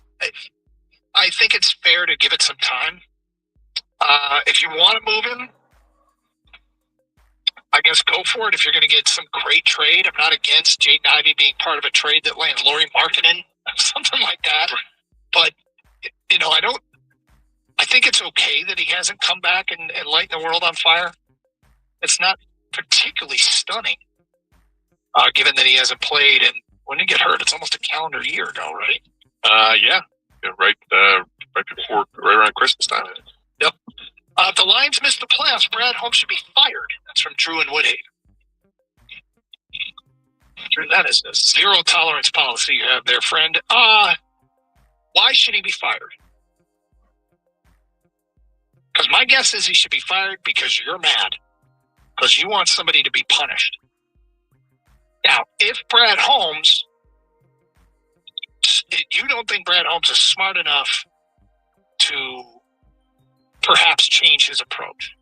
Speaker 4: I think it's fair to give it some time. If you want to move him, I guess go for it if you're going to get some great trade. I'm not against Jaden Ivey being part of a trade that lands Lauri Markkanen, something like that. But, I think it's okay that he hasn't come back and lightened the world on fire. It's not particularly stunning, given that he hasn't played. And when did he get hurt? It's almost a calendar year ago, right?
Speaker 5: Yeah, right around Christmas time.
Speaker 4: Yep. If the Lions missed the playoffs, Brad Holmes should be fired. That's from Drew in Woodhaven. Drew, that is a zero tolerance policy you have there, friend. Why should he be fired? Because my guess is he should be fired because you're mad. Because you want somebody to be punished. Now, if Brad Holmes, you don't think Brad Holmes is smart enough to perhaps change his approach.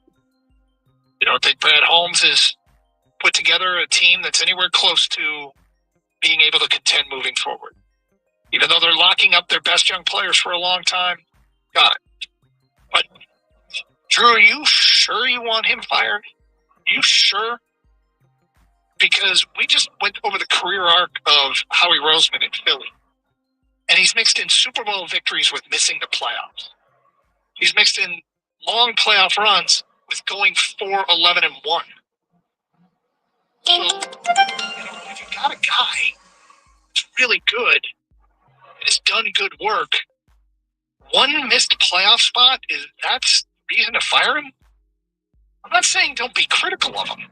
Speaker 4: You don't think Brad Holmes has put together a team that's anywhere close to being able to contend moving forward. Even though they're locking up their best young players for a long time. Got it. But, Drew, are you sure you want him fired? You sure? Because we just went over the career arc of Howie Roseman in Philly. And he's mixed in Super Bowl victories with missing the playoffs. He's mixed in long playoff runs with going 4-11-1. So, if you got a guy that's really good and has done good work, one missed playoff spot, that's reason to fire him? I'm not saying don't be critical of him,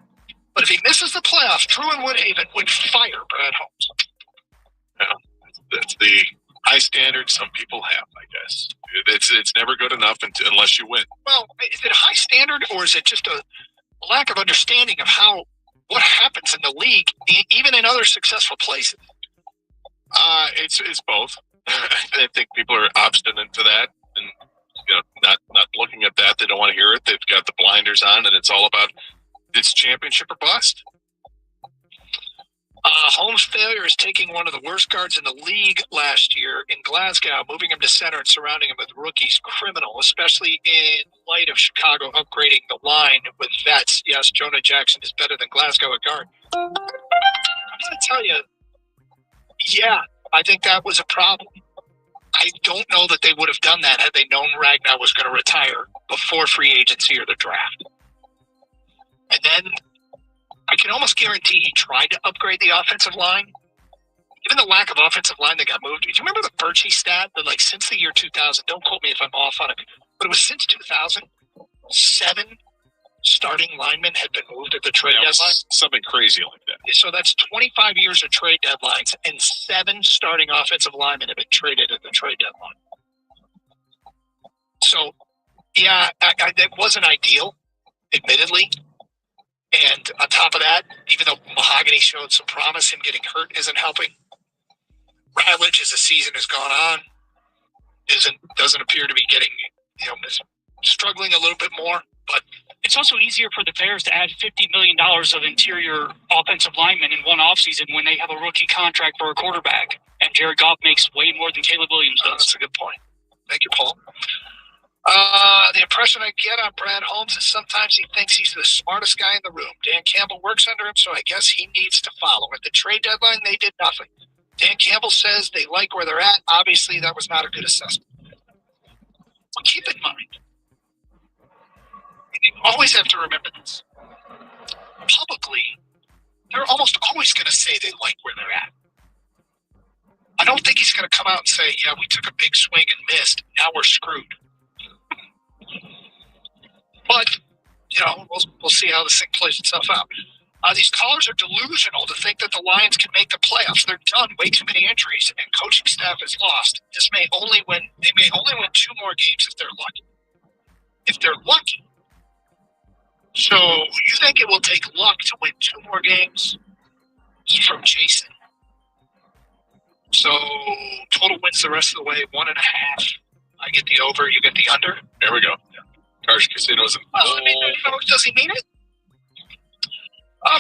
Speaker 4: but if he misses the playoffs, Drew in Woodhaven would fire Brad Holmes.
Speaker 5: Yeah, that's the high standard some people have, I guess. It's never good enough unless you win.
Speaker 4: Well, is it a high standard, or is it just a lack of understanding of what happens in the league, even in other successful places?
Speaker 5: It's both. I think people are obstinate to that, and not looking at that. They don't want to hear it. They've got the blinders on, and it's all about it's championship or bust.
Speaker 4: Holmes' failure is taking one of the worst guards in the league last year in Glasgow, moving him to center and surrounding him with rookies, criminal, especially in light of Chicago upgrading the line with vets. Yes, Jonah Jackson is better than Glasgow at guard. I'm going to tell you, yeah, I think that was a problem. I don't know that they would have done that had they known Ragnar was going to retire before free agency or the draft. And then I can almost guarantee he tried to upgrade the offensive line. Given the lack of offensive line that got moved, do you remember the Birchie stat that, like, since the year 2000, don't quote me if I'm off on it, but it was since 2000, 7 starting linemen had been moved at the trade deadline?
Speaker 5: Something crazy like that.
Speaker 4: So that's 25 years of trade deadlines, and 7 starting offensive linemen have been traded at the trade deadline. So, yeah, that wasn't ideal, admittedly. And on top of that, even though Mahogany showed some promise, him getting hurt isn't helping. Ravage, as the season has gone on, doesn't appear to be getting, struggling a little bit more. But
Speaker 1: it's also easier for the Bears to add $50 million of interior offensive linemen in one offseason when they have a rookie contract for a quarterback. And Jared Goff makes way more than Caleb Williams does.
Speaker 4: That's a good point. Thank you, Paul. The impression I get on Brad Holmes is sometimes he thinks he's the smartest guy in the room. Dan Campbell works under him, so I guess he needs to follow. At the trade deadline, they did nothing. Dan Campbell says they like where they're at. Obviously, that was not a good assessment. But keep in mind, you always have to remember this. Publicly, they're almost always going to say they like where they're at. I don't think he's going to come out and say, yeah, we took a big swing and missed. Now we're screwed. But, we'll see how this thing plays itself out. These callers are delusional to think that the Lions can make the playoffs. They're done. Way too many injuries, and coaching staff is lost. They may only win 2 more games if they're lucky. If they're lucky. So you think it will take luck to win 2 more games? This is from Jason. So total wins the rest of the way, 1.5. I get the over, you get the under.
Speaker 5: There we go. Karsh Casinos.
Speaker 4: Does he mean it?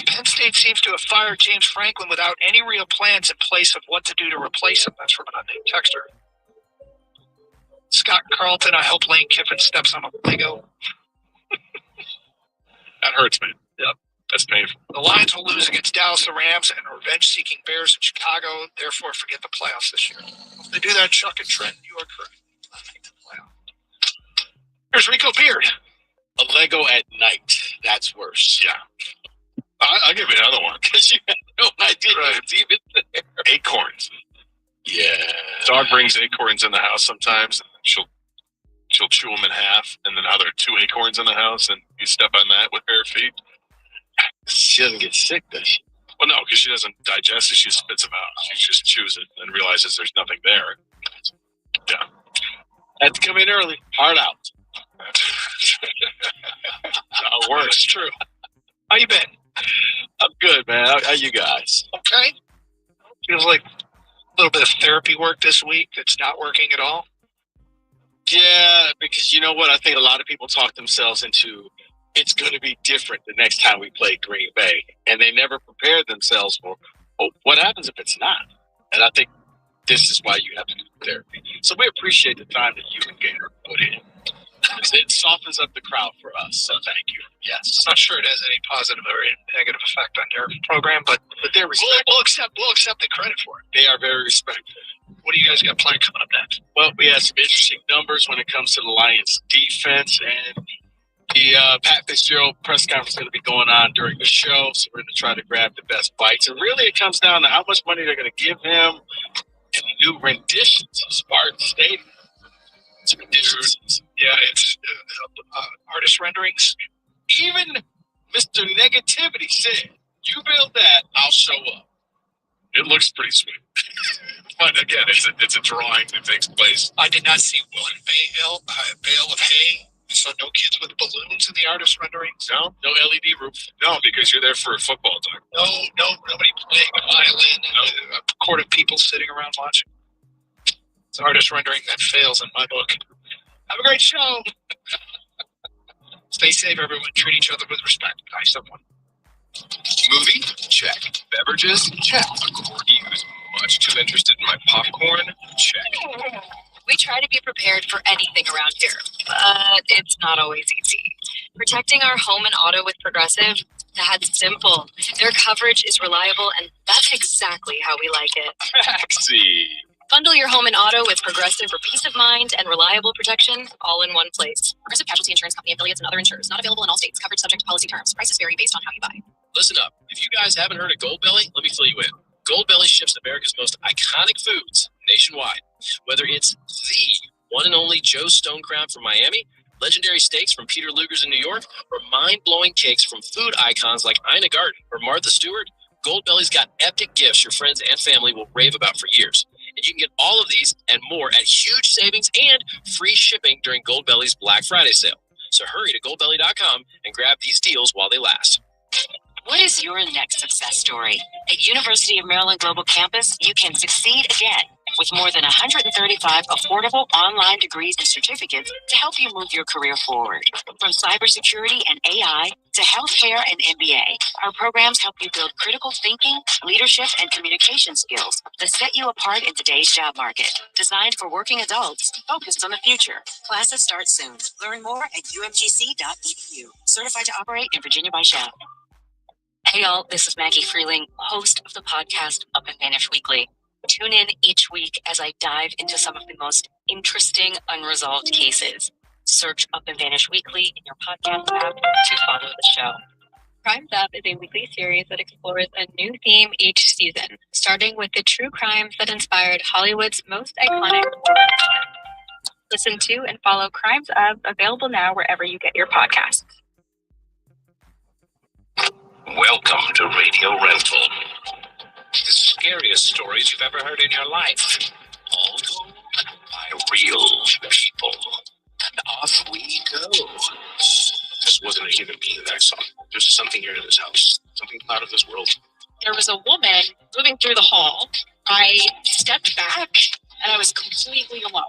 Speaker 4: Penn State seems to have fired James Franklin without any real plans in place of what to do to replace him. That's from an unnamed texter. Scott Carlton, I hope Lane Kiffin steps on a Lego.
Speaker 5: That hurts, man.
Speaker 4: Yep.
Speaker 5: That's painful.
Speaker 4: The Lions will lose against Dallas, the Rams, and revenge-seeking Bears in Chicago. Therefore, forget the playoffs this year. If they do that, Chuck and Trent, you are correct. Here's Rico Beard.
Speaker 20: A Lego at night. That's worse.
Speaker 5: Yeah. I'll give you another one.
Speaker 20: Because you have no idea it's even there.
Speaker 5: Acorns.
Speaker 20: Yeah.
Speaker 5: Dog brings acorns in the house sometimes. And she'll chew them in half, and then now there are 2 acorns in the house, and you step on that with bare feet.
Speaker 20: She doesn't get sick, does she?
Speaker 5: Well, no, because she doesn't digest it. She spits them out. She just chews it and realizes there's nothing there. Yeah.
Speaker 20: Had to come in early. Hard out.
Speaker 5: How it works.
Speaker 4: That's true. How you been?
Speaker 20: I'm good, man. How you guys?
Speaker 4: Okay. Feels like a little bit of therapy work this week that's not working at all.
Speaker 20: Yeah, because you know what? I think a lot of people talk themselves into it's going to be different the next time we play Green Bay. And they never prepared themselves for what happens if it's not. And I think this is why you have to do therapy. So we appreciate the time that you and Gator put in. It softens up the crowd for us, so thank you. Yes.
Speaker 4: I'm not sure it has any positive or negative effect on their program, but
Speaker 20: they're respectful.
Speaker 4: We'll accept the credit for it.
Speaker 20: They are very respectful.
Speaker 4: What do you guys got planned coming up next?
Speaker 20: Well, we have some interesting numbers when it comes to the Lions defense, and the Pat Fitzgerald press conference is going to be going on during the show, so we're going to try to grab the best bites. And really it comes down to how much money they're going to give him and the new renditions of Spartan Stadium. It's renditions.
Speaker 4: Yeah, it's artist renderings.
Speaker 20: Even Mr. Negativity said, you build that, I'll show up.
Speaker 5: It looks pretty sweet. But again, it's a drawing that takes place.
Speaker 4: I did not see one bale of hay. So no kids with balloons in the artist renderings?
Speaker 5: No LED roof. No, because you're there for a football time.
Speaker 4: Nobody playing a violin and a court of people sitting around watching. It's artist rendering that fails in my book. Have a great show. Stay safe, everyone. Treat each other with respect. Nice someone.
Speaker 12: Movie? Check. Beverages? Check. A corgi who's much too interested in my popcorn? Check.
Speaker 2: We try to be prepared for anything around here, but it's not always easy. Protecting our home and auto with Progressive, that's simple. Their coverage is reliable, and that's exactly how we like it.
Speaker 5: Maxie.
Speaker 2: Bundle your home and auto with Progressive for peace of mind and reliable protection, all in one place. Progressive Casualty Insurance Company affiliates and other insurers. Not available in all states. Coverage subject to policy terms. Prices vary based on how you buy.
Speaker 12: Listen up. If you guys haven't heard of Goldbelly, let me fill you in. Goldbelly ships America's most iconic foods nationwide. Whether it's the one and only Joe Stone Crown from Miami, legendary steaks from Peter Luger's in New York, or mind-blowing cakes from food icons like Ina Garten or Martha Stewart, Goldbelly's got epic gifts your friends and family will rave about for years. And you can get all of these and more at huge savings and free shipping during Goldbelly's Black Friday sale. So hurry to goldbelly.com and grab these deals while they last.
Speaker 10: What is your next success story? At University of Maryland Global Campus, you can succeed again with more than 135 affordable online degrees and certificates to help you move your career forward. From cybersecurity and AI to healthcare and MBA, our programs help you build critical thinking, leadership, and communication skills that set you apart in today's job market. Designed for working adults focused on the future. Classes start soon. Learn more at umgc.edu. Certified to operate in Virginia by Shell. Hey y'all, this is Maggie Freeling, host of the podcast Up and Vanish Weekly. Tune in each week as I dive into some of the most interesting unresolved cases. Search Up and Vanish Weekly in your podcast app to follow the show.
Speaker 2: Crimes Up is a weekly series that explores a new theme each season, starting with the true crimes that inspired Hollywood's most iconic. Listen to and follow Crimes Up, available now wherever you get your podcasts.
Speaker 13: Welcome to Radio Rental. The scariest stories you've ever heard in your life. All told by real people. And off we go. This wasn't a human being that I saw. There's something here in this house. Something out of this world.
Speaker 2: There was a woman moving through the hall. I stepped back and I was completely alone.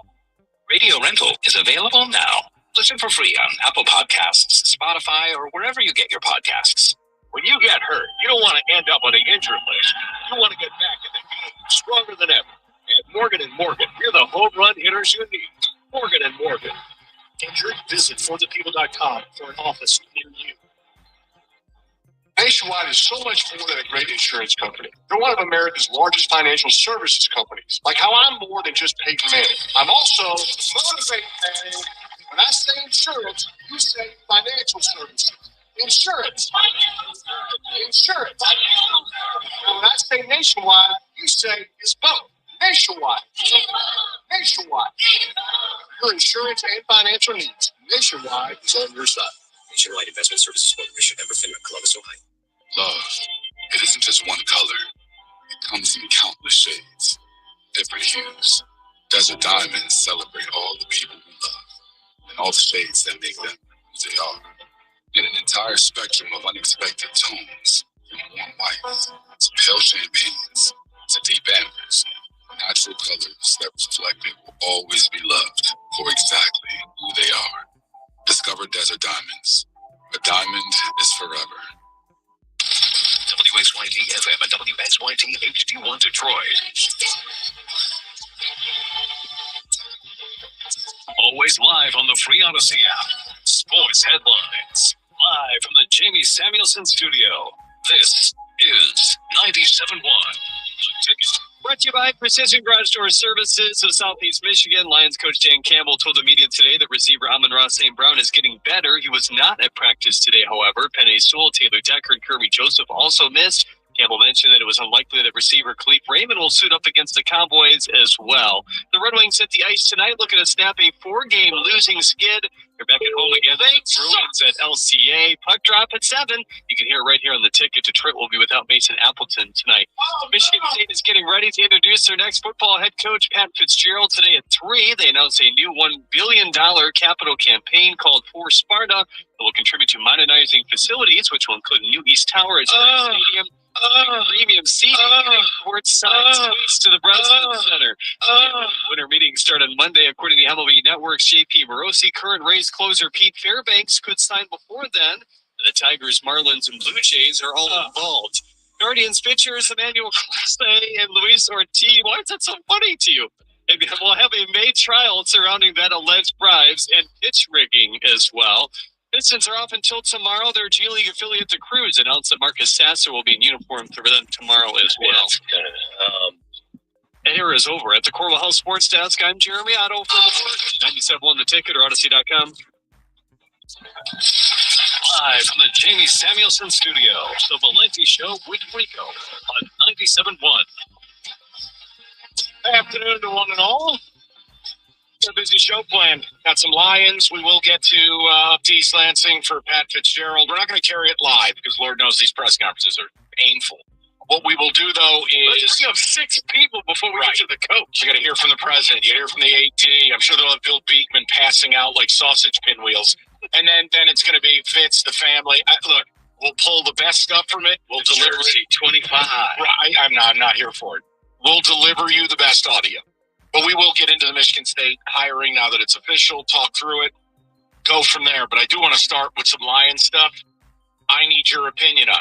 Speaker 13: Radio Rental is available now. Listen for free on Apple Podcasts, Spotify, or wherever you get your podcasts.
Speaker 18: When you get hurt, you don't want to end up on the injured list. You want to get back in the game stronger than ever. At Morgan & Morgan, we're the home run hitters you need. Morgan & Morgan.
Speaker 4: Injured? Visit forthepeople.com for an office near you. Nationwide is so much more than a great insurance company. They're one of America's largest financial services companies. Like how I'm more than just Peyton Manning. I'm also motivated Manning. When I say insurance, you say financial services. Insurance. Insurance. And when I say nationwide, you say it's both. Nationwide. Nationwide. Your insurance and financial needs. Nationwide is on your side.
Speaker 12: Nationwide Investment Services Corporation, member FINRA, Columbus, Ohio.
Speaker 11: Love, it isn't just one color. It comes in countless shades, different hues. Desert Diamonds celebrate all the people we love and all the shades that make them who they are. In an entire spectrum of unexpected tones, from warm whites to pale champagnes to deep ambers, natural colors that reflect they will always be loved for exactly who they are. Discover Desert Diamonds. A diamond is forever.
Speaker 13: WXYT FM and WXYT HD1 Detroit. Always live on the free Odyssey app. Sports headlines. Live from the Jamie Samuelson studio. This is 97.1.
Speaker 1: Brought to you by Precision Garage Door Services of Southeast Michigan. Lions coach Dan Campbell told the media today that receiver Amon-Ra St. Brown is getting better. He was not at practice today, however. Penei Sewell, Taylor Decker, and Kirby Joseph also missed. Campbell mentioned that it was unlikely that receiver Khalif Raymond will suit up against the Cowboys as well. The Red Wings hit the ice tonight looking to snap a 4-game losing skid. They're back at home again. Bruins at LCA. Puck drop at 7. You can hear it right here on the ticket. Detroit will be without Mason Appleton tonight. Michigan State is getting ready to introduce their next football head coach, Pat Fitzgerald, today at 3. They announced a new $1 billion capital campaign called For Sparta that will contribute to modernizing facilities, which will include a new East Tower at Stadium, premium seating, and court-side suites to the Breslin Center. Winter meetings start on Monday, according to MLB Network's J.P. Morosi. Current Rays closer Pete Fairbanks could sign before then. The Tigers, Marlins, and Blue Jays are all involved. Guardians pitchers Emmanuel Clase and Luis Ortiz. Why is that so funny to you? We'll have a May trial surrounding that alleged bribes and pitch rigging as well. Pistons are off until tomorrow. Their G League affiliate, the Crews, announced that Marcus Sasser will be in uniform for them tomorrow as well. And here is over at the Corwell Health Sports Desk. I'm Jeremy Otto from 97.1 The Ticket or Odyssey.com. Live from the Jamie Samuelson Studio, the Valenti Show with Rico on 97.1.
Speaker 4: Good afternoon to one and all. Got a busy show planned. Got some Lions. We will get to up to East Lansing for Pat Fitzgerald. We're not going to carry it live because Lord knows these press conferences are painful. What we will do, though, is...
Speaker 20: Let's bring up 6 people before we get to the coach.
Speaker 4: You got to hear from the president. You hear from the AD. I'm sure they'll have Bill Beekman passing out like sausage pinwheels. And then it's going to be Fitz, the family. Look, we'll pull the best stuff from it. We'll deliver
Speaker 20: Jersey 25.
Speaker 4: Right, I'm not here for it. We'll deliver you the best audio. But we will get into the Michigan State hiring now that it's official, talk through it, go from there. But I do want to start with some Lions stuff I need your opinion on.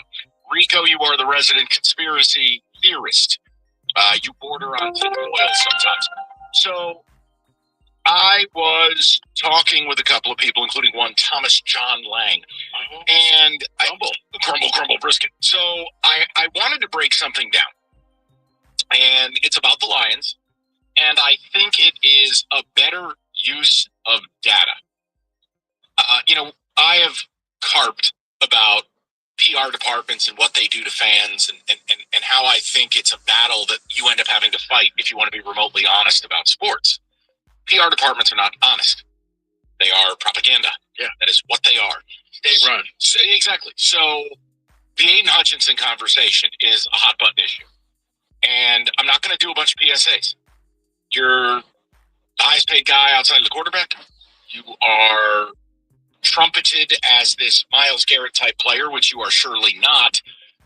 Speaker 4: Rico, you are the resident conspiracy theorist. You border on oil sometimes. So I was talking with a couple of people, including one, Thomas John Lang. And crumble brisket. So I wanted to break something down. And it's about the Lions. And I think it is a better use of data. I have carped about PR departments and what they do to fans and how I think it's a battle that you end up having to fight if you want to be remotely honest about sports. PR departments are not honest. They are propaganda. Yeah. That is what they are. They run. So, exactly. So the Aiden Hutchinson conversation is a hot button issue. And I'm not going to do a bunch of PSAs. You're the highest paid guy outside of the quarterback. You are trumpeted as this Myles Garrett type player, which you are surely not.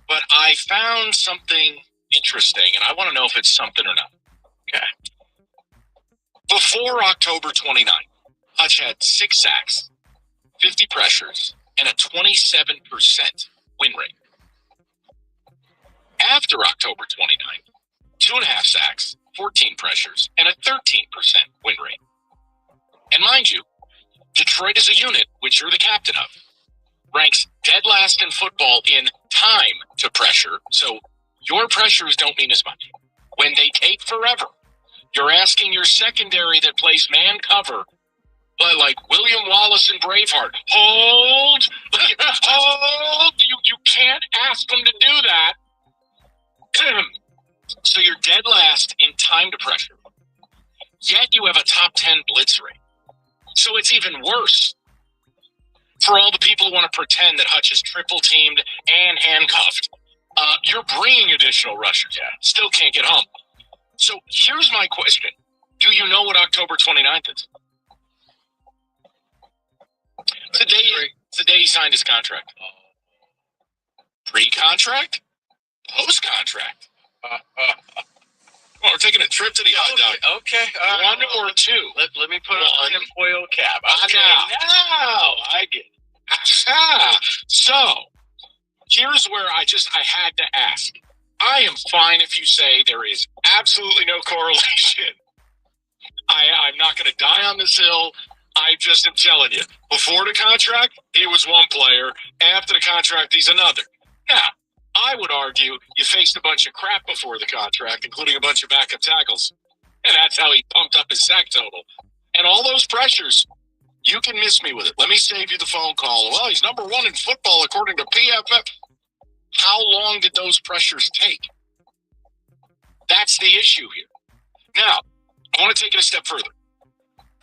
Speaker 4: But I found something interesting, and I want to know if it's something or not. Okay. Before October 29th, Hutch had 6 sacks, 50 pressures, and a 27% win rate. After October 29th, 2.5 sacks, 14 pressures, and a 13% win rate. And mind you, Detroit as a unit, which you're the captain of, ranks dead last in football in time to pressure. So your pressures don't mean as much. When they take forever, you're asking your secondary that plays man cover, like William Wallace and Braveheart, hold. You can't ask them to do that. So you're dead last in time to pressure. Yet you have a top 10 blitz rate. So it's even worse for all the people who want to pretend that Hutch is triple teamed and handcuffed. You're bringing additional rushers. Yeah. Still can't get home. So here's my question. Do you know what October 29th is? Today he signed his contract. Pre-contract? Post-contract? We're taking a trip to the hot dog.
Speaker 20: Okay.
Speaker 4: 1 or 2.
Speaker 20: Let me put on the tinfoil cap.
Speaker 4: Okay. Now I get it. So here's where I had to ask. I am fine if you say there is absolutely no correlation. I'm not going to die on this hill. I just am telling you. Before the contract, he was one player. After the contract, he's another. Now, I would argue you faced a bunch of crap before the contract, including a bunch of backup tackles. And that's how he pumped up his sack total. And all those pressures, you can miss me with it. Let me save you the phone call. Well, he's number 1 in football according to PFF. How long did those pressures take? That's the issue here. Now, I want to take it a step further.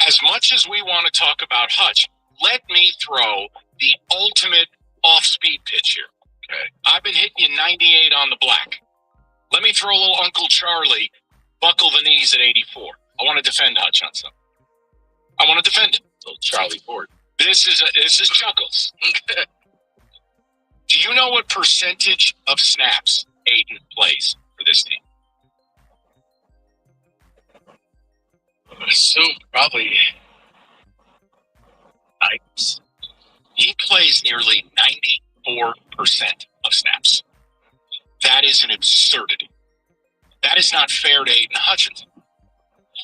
Speaker 4: As much as we want to talk about Hutch, let me throw the ultimate off-speed pitch here. Okay. I've been hitting you 98 on the black. Let me throw a little Uncle Charlie, buckle the knees at 84. I want to defend Hutch on something. I want to defend him. Little Charlie Ford. This is Chuckles. Do you know what percentage of snaps Aiden plays for this team?
Speaker 20: I would assume probably 9%.
Speaker 4: He plays nearly 94% of snaps. That is an absurdity. That is not fair to Aiden Hutchinson.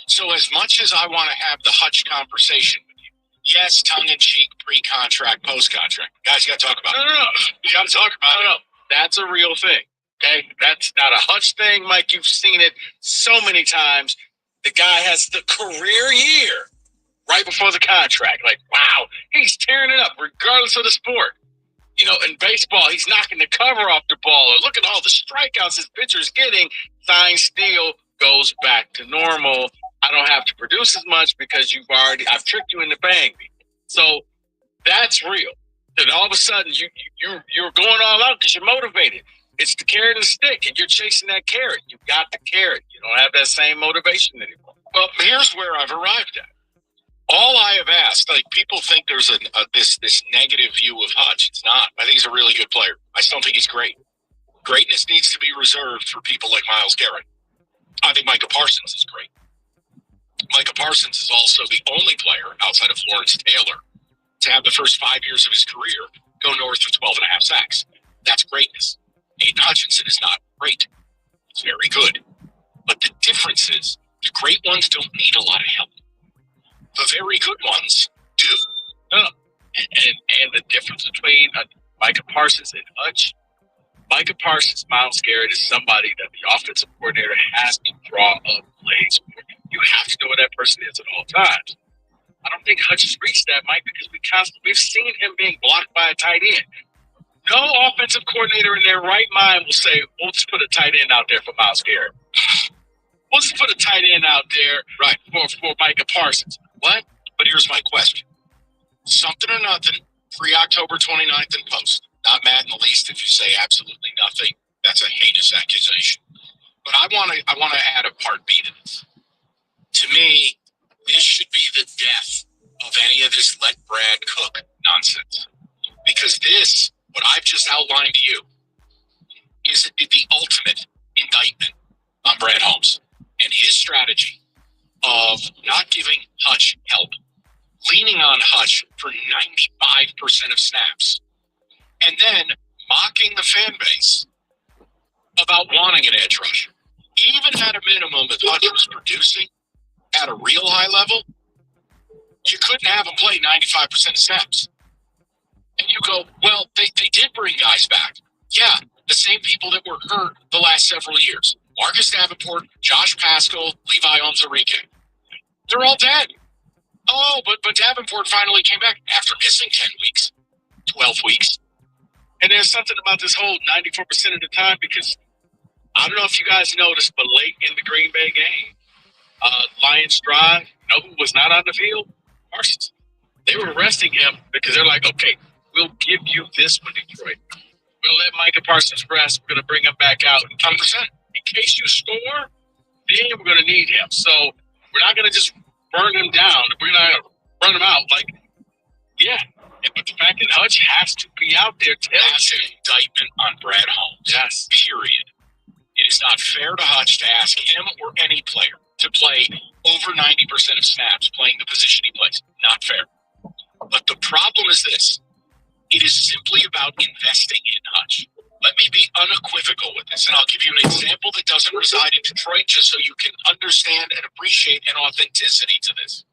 Speaker 4: So as much as I want to have the Hutch conversation with you, yes, tongue-in-cheek, pre-contract, post-contract. Guys, you got to talk about it.
Speaker 20: No. You got to talk about it. No. That's a real thing. Okay, that's not a Hutch thing, Mike. You've seen it so many times. The guy has the career year right before the contract. Like, wow, he's tearing it up regardless of the sport. You know, in baseball, he's knocking the cover off the ball. Or look at all the strikeouts his pitcher's getting. Fine Steele goes back to normal. I don't have to produce as much because I've tricked you into paying me. So that's real. And all of a sudden, you're going all out because you're motivated. It's the carrot and stick, and you're chasing that carrot. You got the carrot. You don't have that same motivation anymore.
Speaker 4: Well, here's where I've arrived at. All I have asked, like people think there's this negative view of Hutch. It's not. I think he's a really good player. I still think he's great. Greatness needs to be reserved for people like Myles Garrett. I think Micah Parsons is great. Micah Parsons is also the only player outside of Lawrence Taylor to have the first 5 years of his career go north of 12 and a half sacks. That's greatness. Aiden Hutchinson is not great. He's very good. But the difference is the great ones don't need a lot of help. The very good ones do.
Speaker 20: And the difference between Micah Parsons and Hutch, Micah Parsons, Myles Garrett is somebody that the offensive coordinator has to draw up plays for. You have to know where that person is at all times. I don't think Hutch has reached that, Mike, because we've seen him being blocked by a tight end. No offensive coordinator in their right mind will say, we'll just put a tight end out there for Myles Garrett. We'll just put a tight end out there for Micah Parsons.
Speaker 4: What? But here's my question. Something or nothing, pre-October 29th and post. Not mad in the least if you say absolutely nothing. That's a heinous accusation. But I want to add a part B to this. To me, this should be the death of any of this let Brad cook nonsense. Because this, what I've just outlined to you, is the ultimate indictment on Brad Holmes and his strategy of not giving Hutch help, leaning on Hutch for 95% of snaps, and then mocking the fan base about wanting an edge rusher. Even at a minimum, if Hutch was producing at a real high level, you couldn't have him play 95% of snaps. And you go, well, they did bring guys back. Yeah, the same people that were hurt the last several years. Marcus Davenport, Josh Paschal, Levi Onwuzurike. They're all dead. Oh, but Davenport finally came back after missing 10 weeks, 12 weeks.
Speaker 20: And there's something about this whole 94% of the time, because I don't know if you guys noticed, but late in the Green Bay game, Lions drive, you know who was not on the field? Parsons. They were resting him because they're like, okay, we'll give you this one, Detroit. We're going to let Micah Parsons rest. We're going to bring him back out 100%. In case you score, then we're going to need him. So we're not going to just burn him down. We're not going to run him out. Like, yeah. But the fact that Hutch has to be out there
Speaker 4: That's an indictment on Brad Holmes.
Speaker 20: Yes.
Speaker 4: Period. It is not fair to Hutch to ask him or any player to play over 90% of snaps playing the position he plays. Not fair. But the problem is this. It is simply about investing in Hutch. Let me be unequivocal with this, and I'll give you an example that doesn't reside in Detroit just so you can understand and appreciate an authenticity to this.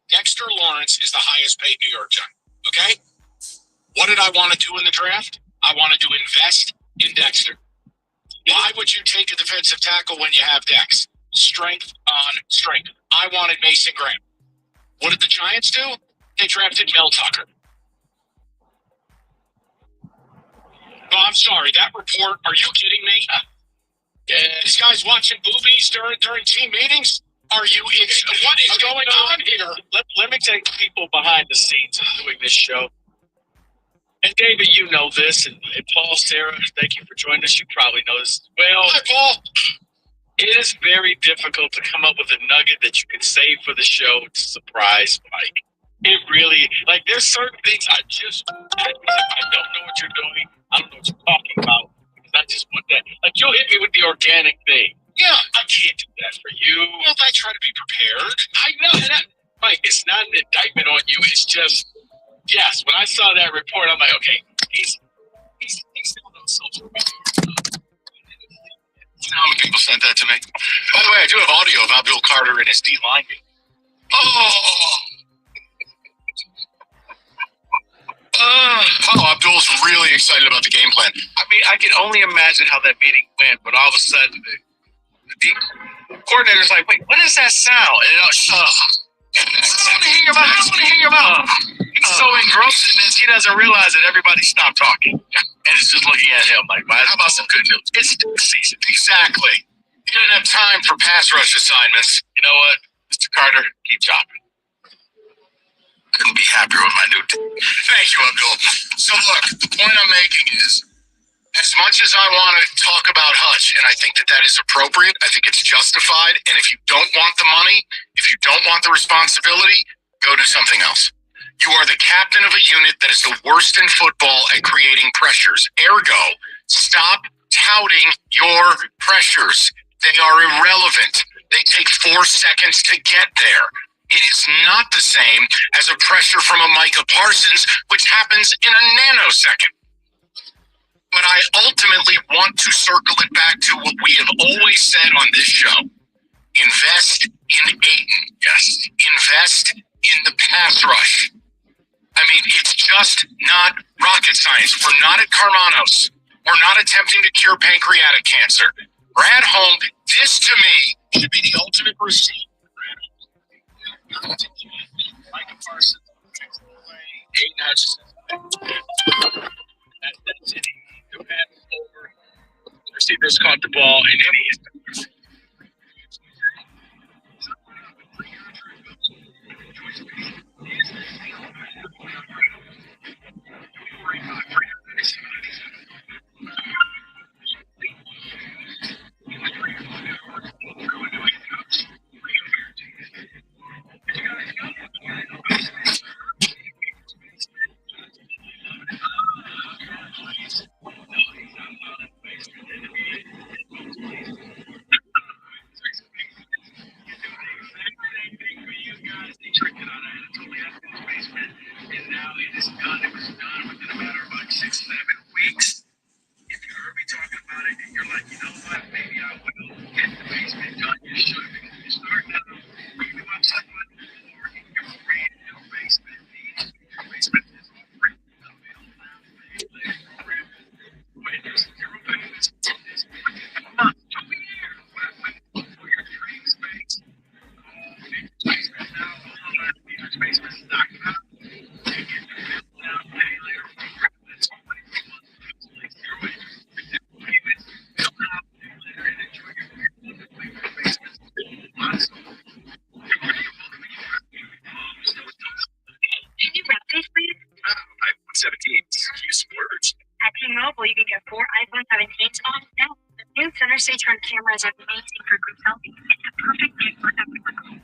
Speaker 4: Dexter Lawrence is the highest paid New York Giant, okay? What did I want to do in the draft? I wanted to invest in Dexter. Why would you take a defensive tackle when you have Dex? Strength on strength. I wanted Mason Graham. What did the Giants do? They drafted Mel Tucker. No, I'm sorry. That report, are you kidding me? This guy's watching movies during team meetings? Are you what is going on here?
Speaker 20: Let me take people behind the scenes of doing this show. And David, you know this, and Paul, Sarah, thank you for joining us. You probably know this as well.
Speaker 4: Hi, Paul.
Speaker 20: It is very difficult to come up with a nugget that you can save for the show to surprise Mike. It really, like, there's certain things I don't know what you're doing. I don't know what you're talking about. Because I just want that. Like, you'll hit me with the organic thing.
Speaker 4: Yeah.
Speaker 20: I can't do that for you.
Speaker 4: Well, I try to be prepared.
Speaker 20: I know. Mike, it's not an indictment on you. It's just, yes, when I saw that report, I'm like, okay, he's still on social media.
Speaker 4: You know how many people sent that to me? By the way, I do have audio of Abdul Carter and his D-line. Abdul's really excited about the game plan. I
Speaker 14: mean, I can only imagine how that meeting went, but all of a sudden, the coordinator's like, wait, what is that sound? And I want to hear your mouth. I want to hear your mouth. He's so engrossed in this, he doesn't realize that everybody stopped talking. And it's just looking at him like, how about some good news? It's season. Exactly. You don't have time for pass rush assignments. You know what, Mr. Carter, keep chopping. Couldn't be happier with my new team. Thank you, Uncle. So look, the point I'm making is, as much as I want to talk about Hutch, and I think that is appropriate, I think it's justified, and if you don't want the money, if you don't want the responsibility, go do something else. You are the captain of a unit that is the worst in football at creating pressures. Ergo, stop touting your pressures. They are irrelevant. They take 4 seconds to get there. It is not the same as a pressure from a Micah Parsons, which happens in a nanosecond. But I ultimately want to circle it back to what we have always said on this show. Invest in Ayton. Yes. Invest in the pass rush. I mean, it's just not rocket science. We're not at Carmanos. We're not attempting to cure pancreatic cancer. We're at home. This, to me, should be the ultimate receipt. Micah Parsons, Ayton Hutchinson. That's it. The pass over. The receivers caught the ball, and then he's
Speaker 9: Stage front cameras are amazing for group selfies. It's a perfect gift for everyone.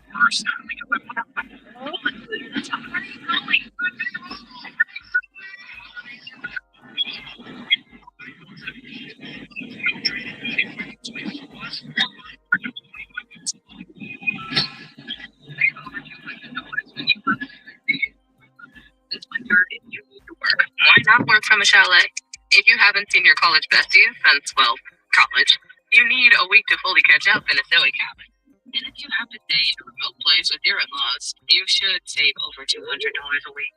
Speaker 2: This winter, if you need to work, why not work from a chalet? If you haven't seen your college besties since, well, college, you need a week to fully catch up in a silly cabin. And if you have to stay in a remote place with your in-laws, you should save over $200 a week.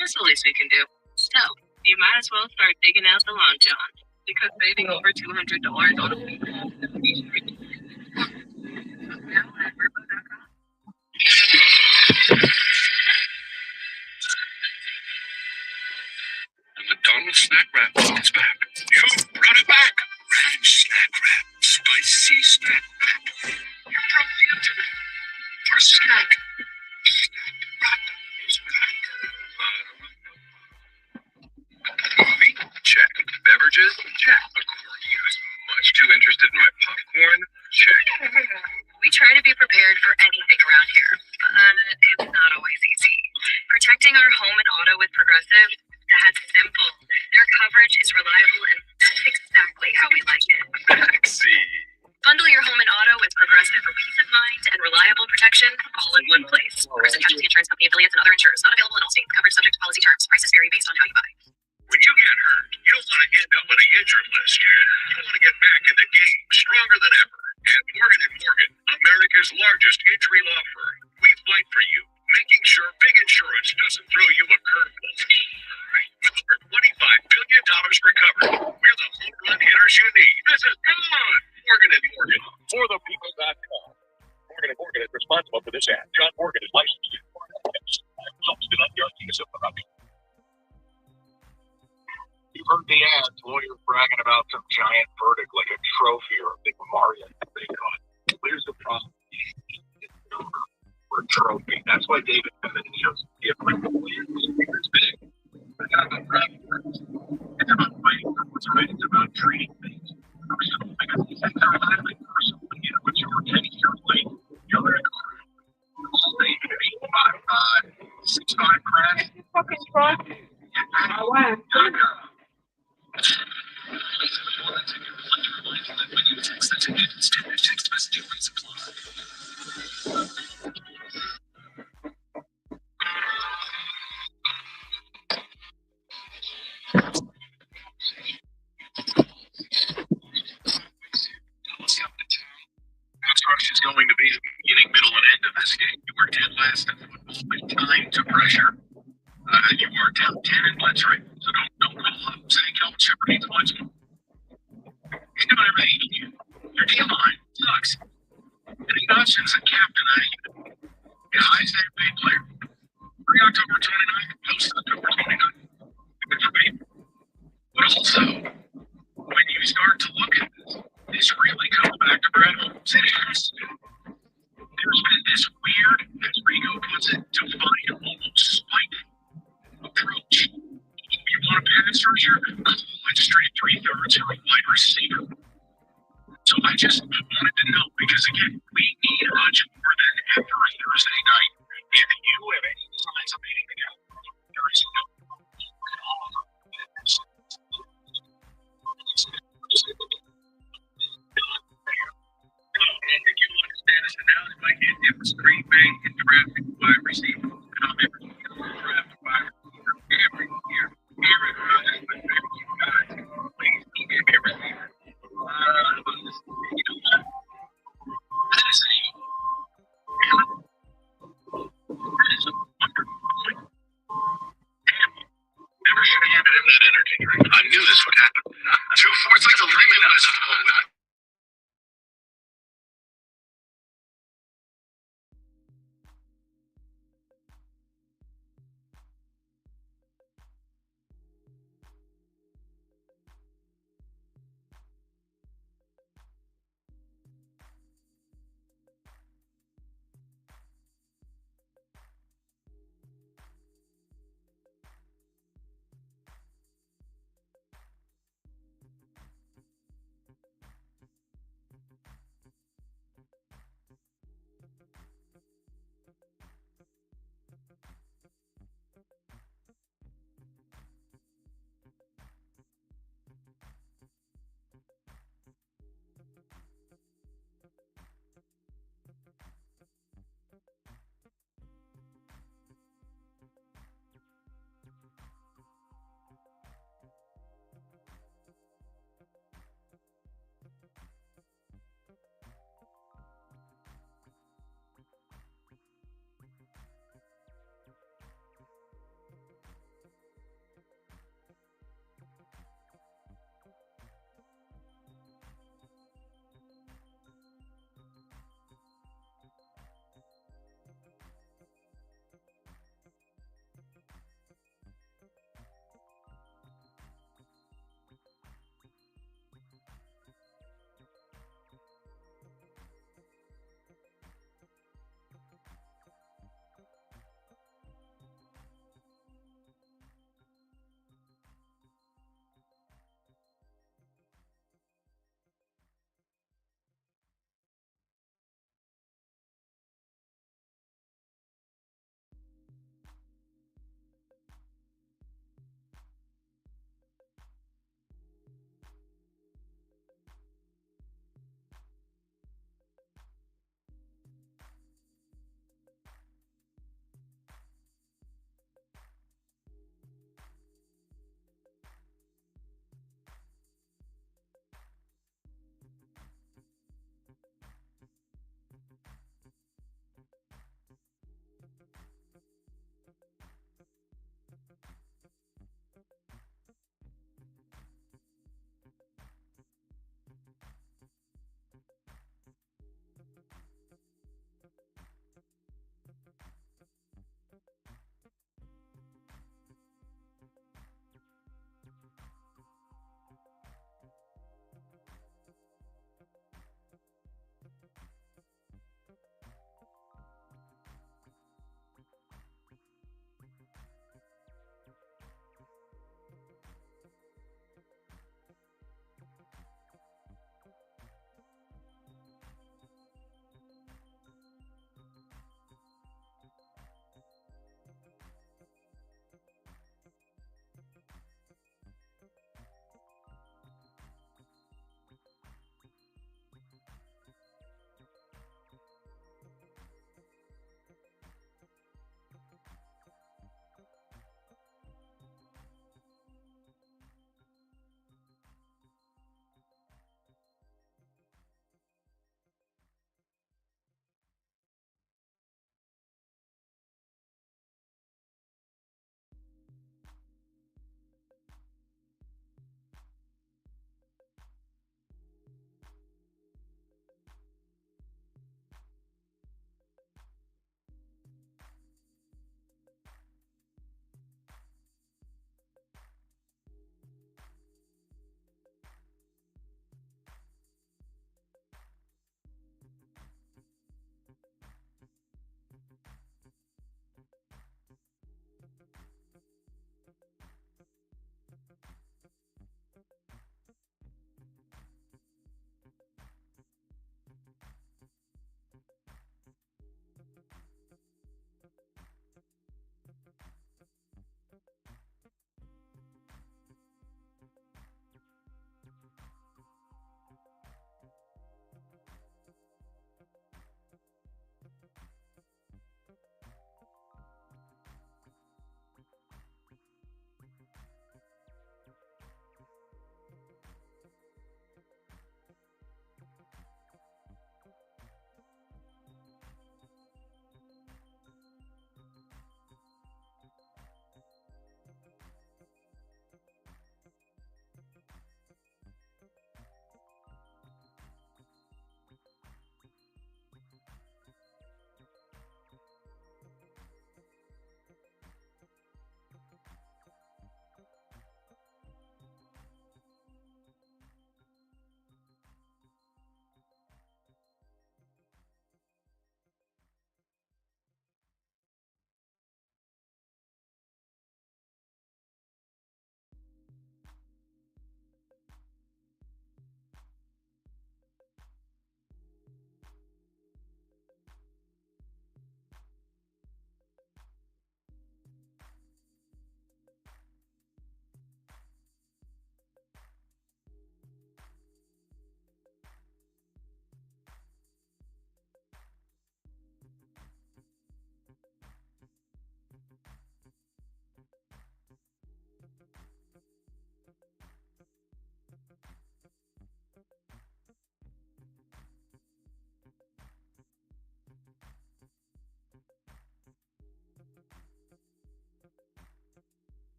Speaker 2: That's the least we can do. So, you might as well start digging out the long john, because saving over $200 on a week is
Speaker 18: The McDonald's snack wrap is back. You brought it back. Ranch snack wrap. Spicy snack wrap. You broke the internet. For a snack. Snack wrap is back. Movie? Check. Beverages? Check. Corgi who's much too interested in my popcorn? Check.
Speaker 2: We try to be prepared for anything around here, but it's not always easy. Protecting our home and auto with Progressive, that's simple. Their coverage is reliable, and that's exactly how we like it.
Speaker 18: Sexy.
Speaker 2: Bundle your home and auto with Progressive for peace of mind and reliable protection, all in one place. Progressive Casualty Insurance Company affiliates and other insurers. Not available in all states. Coverage subject to policy terms. Prices vary based on how you buy.
Speaker 18: When you get hurt, you don't want to end up on a injured list. You want to get back in the game stronger than ever. At Morgan & Morgan, America's largest injury law firm, we fight for you, making sure big insurance doesn't throw you a curveball. With over $25 billion recovered, we're the
Speaker 14: Good hitters you need. This is good. Morgan and Morgan.
Speaker 8: For the people.com. Morgan and Morgan is responsible for this ad. John Morgan is licensed.
Speaker 4: You heard the ads, lawyers bragging about some giant verdict like a trophy or a big Mario they got. Here's the problem. It's number for a trophy. That's why David Pittman shows different lawyers. It's big. It's not about bragging rights. It's about fighting for what's right. It's about treating things personal. Because these things are highly personal. When you know it's your 10 years late, you're in a car. Stay 6'5" crash. You fucking truck. I went.
Speaker 14: Construction is going to be the beginning, middle, and end of this game. You were dead last in football with time to pressure. You are down 10 in blitz rate, so don't call up saying Calvin Shepard needs blitz. He's doing everything he can. Your D line sucks. And Johnson's a captain of that unit. Yeah, highest paid player. Pre-October 29th, post-October 29th. Good for me. But also, when you start to look at this really comes back to Brad Holmes. It has to. There's been this weird, as Rico puts it, defiant, almost spiteful approach. You want a pass rusher? I just traded 3/3 for a wide receiver. So I just wanted to know, because again, we need Hutch more than ever Thursday night. If you have any designs of meeting together, there is no and if you understand this analysis, like it was Green Bay in drafting wide receiver. And I'm every year draft wide receiver. Every year. Aaron Rodgers was every year. Guys, please give me a receiver. You know what? That is a wonderful. Damn. Never should have handed him that energy drink. I knew this would happen. 2-4, it's like the limit of his phone.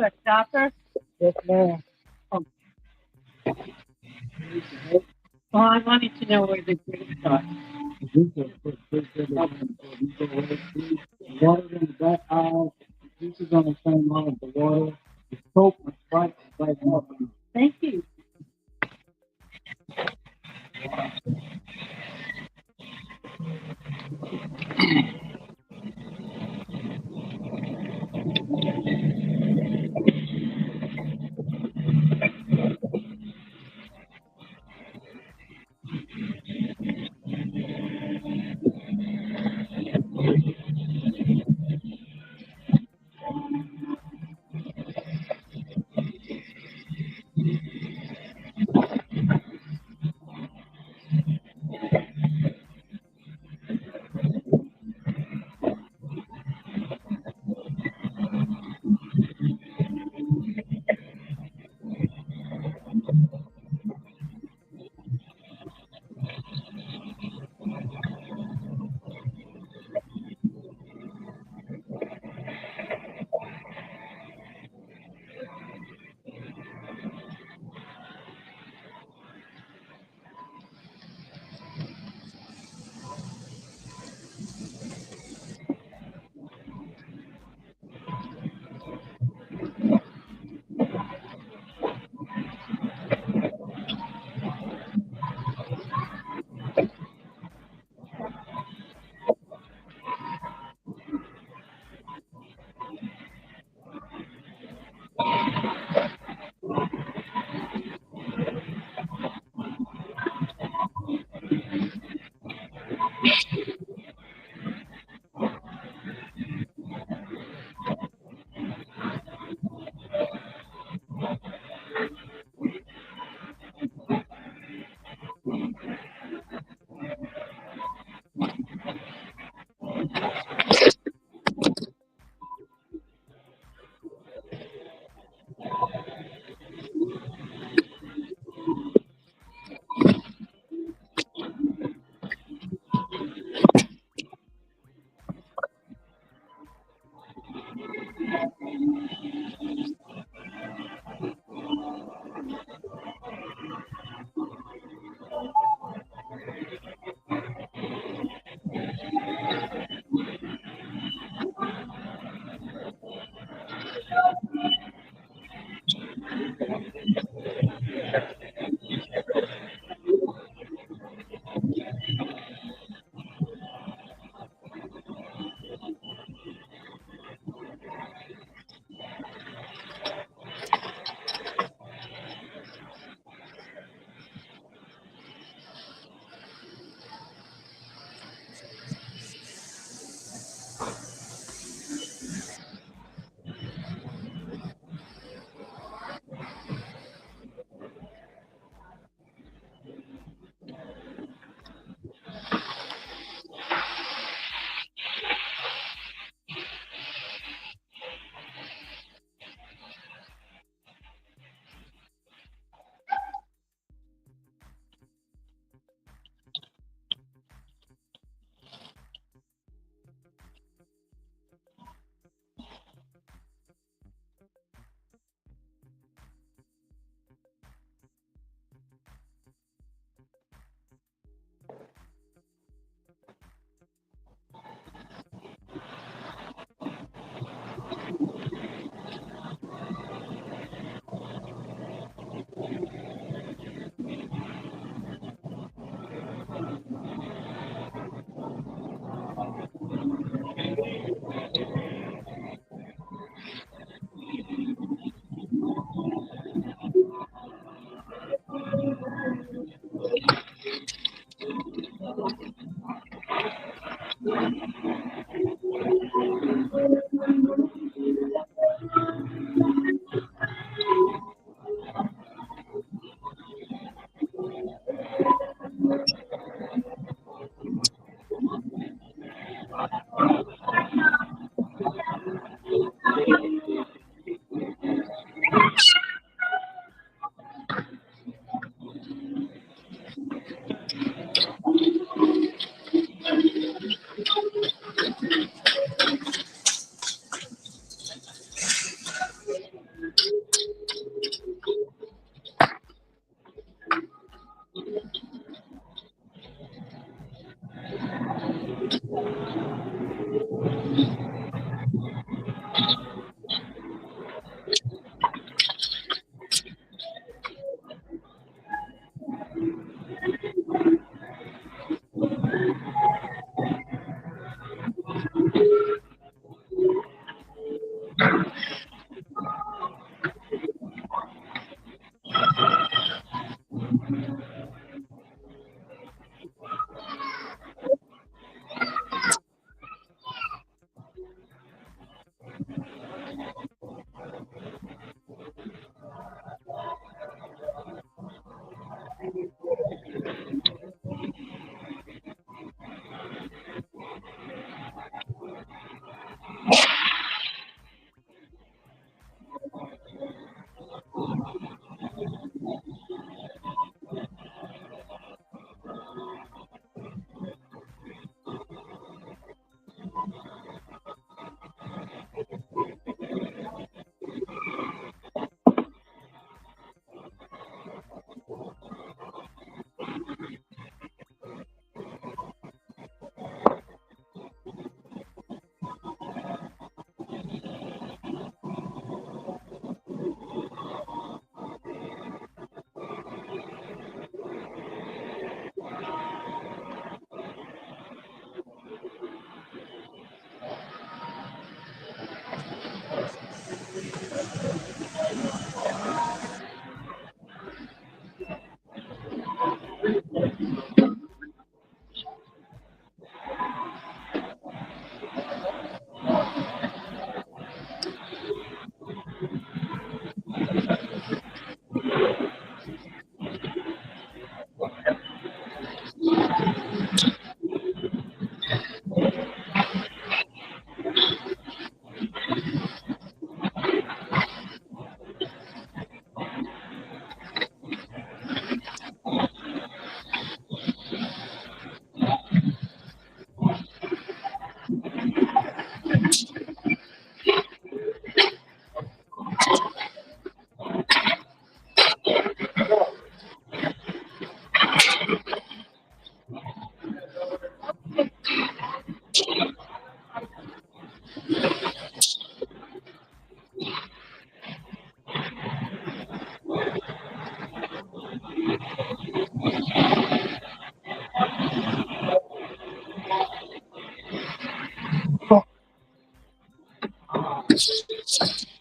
Speaker 15: a stopper? Yes, ma'am. Oh. Well, I wanted to know where the drinks are. Water in the back aisle. This is on the same line as the water. The soap and Sprite is right up. Thank you.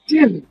Speaker 15: Damn it.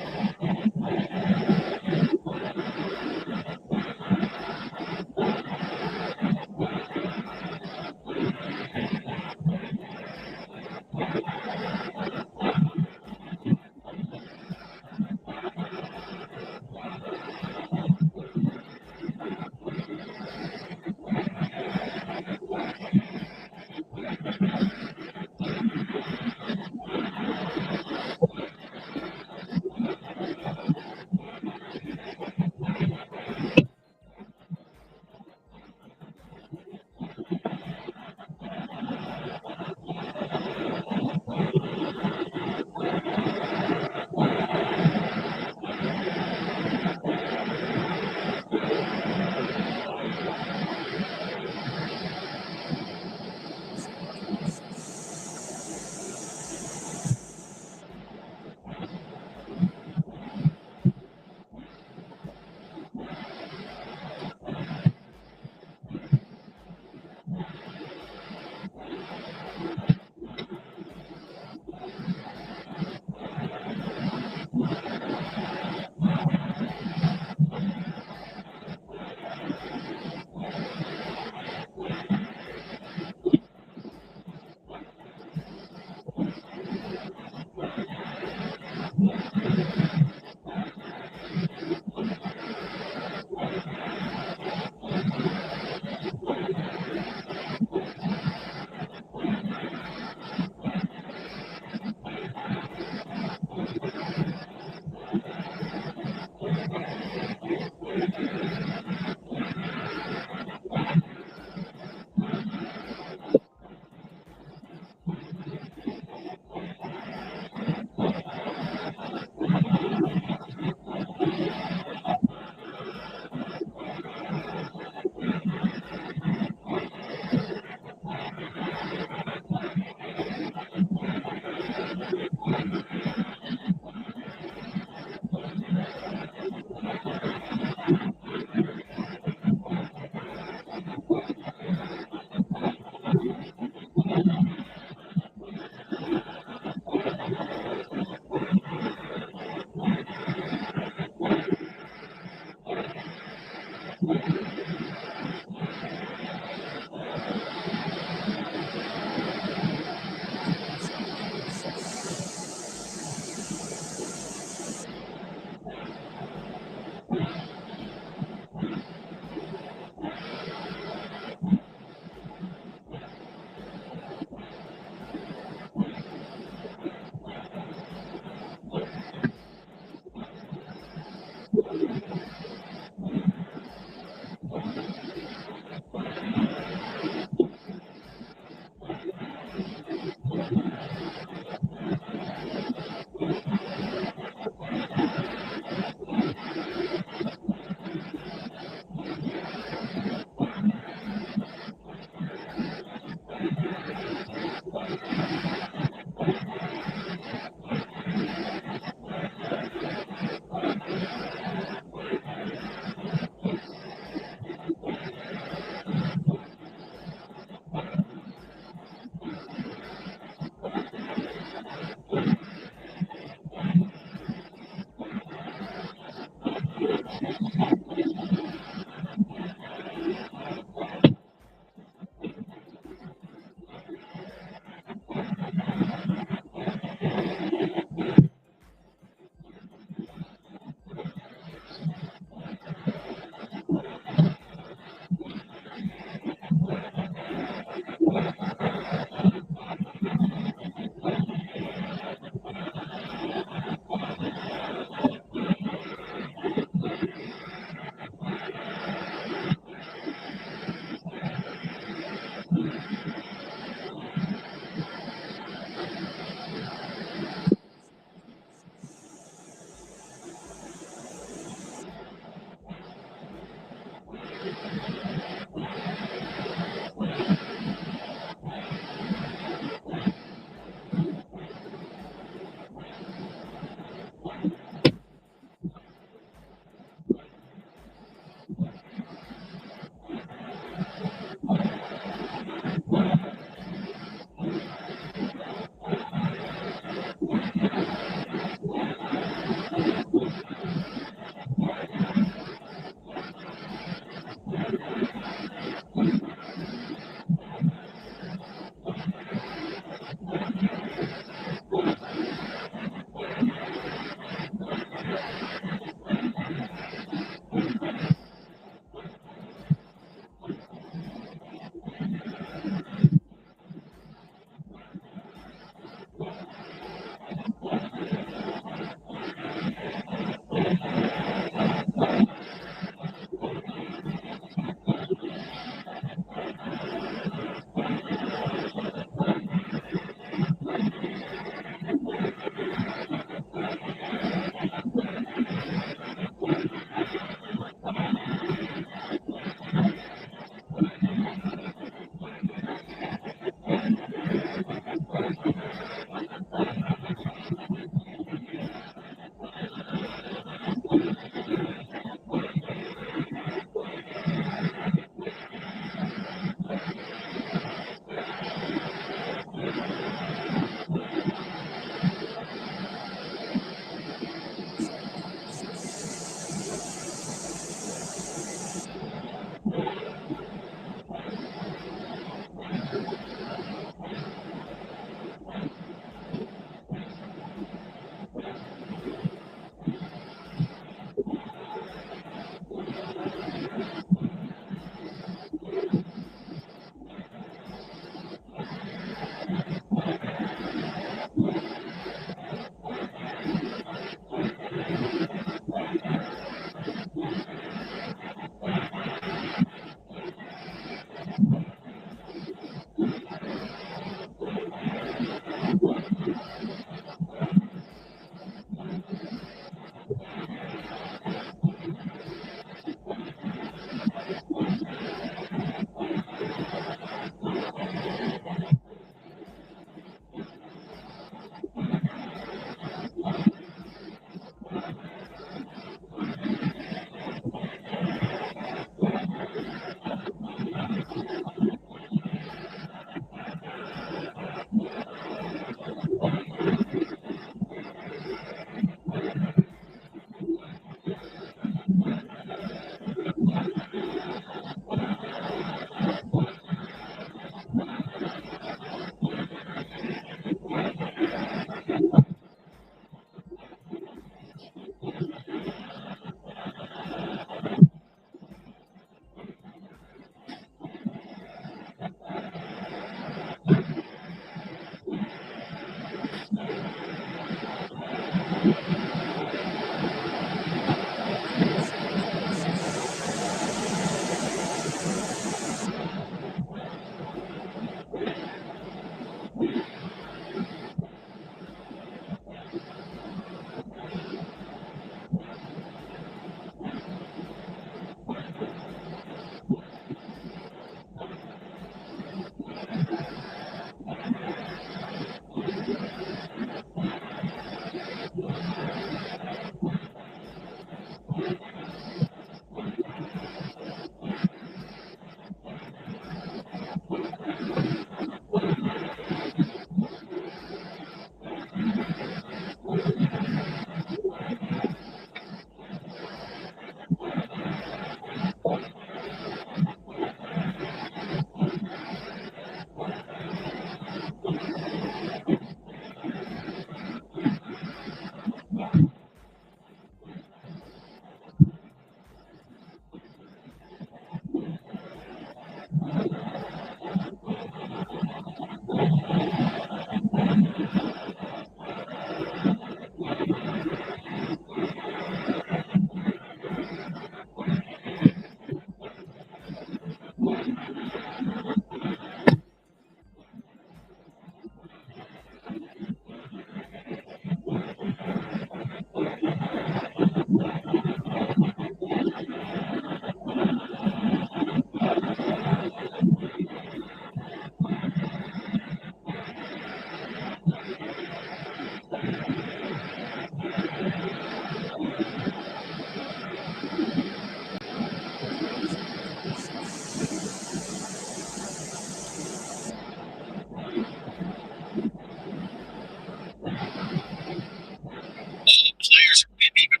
Speaker 11: Players didn't even.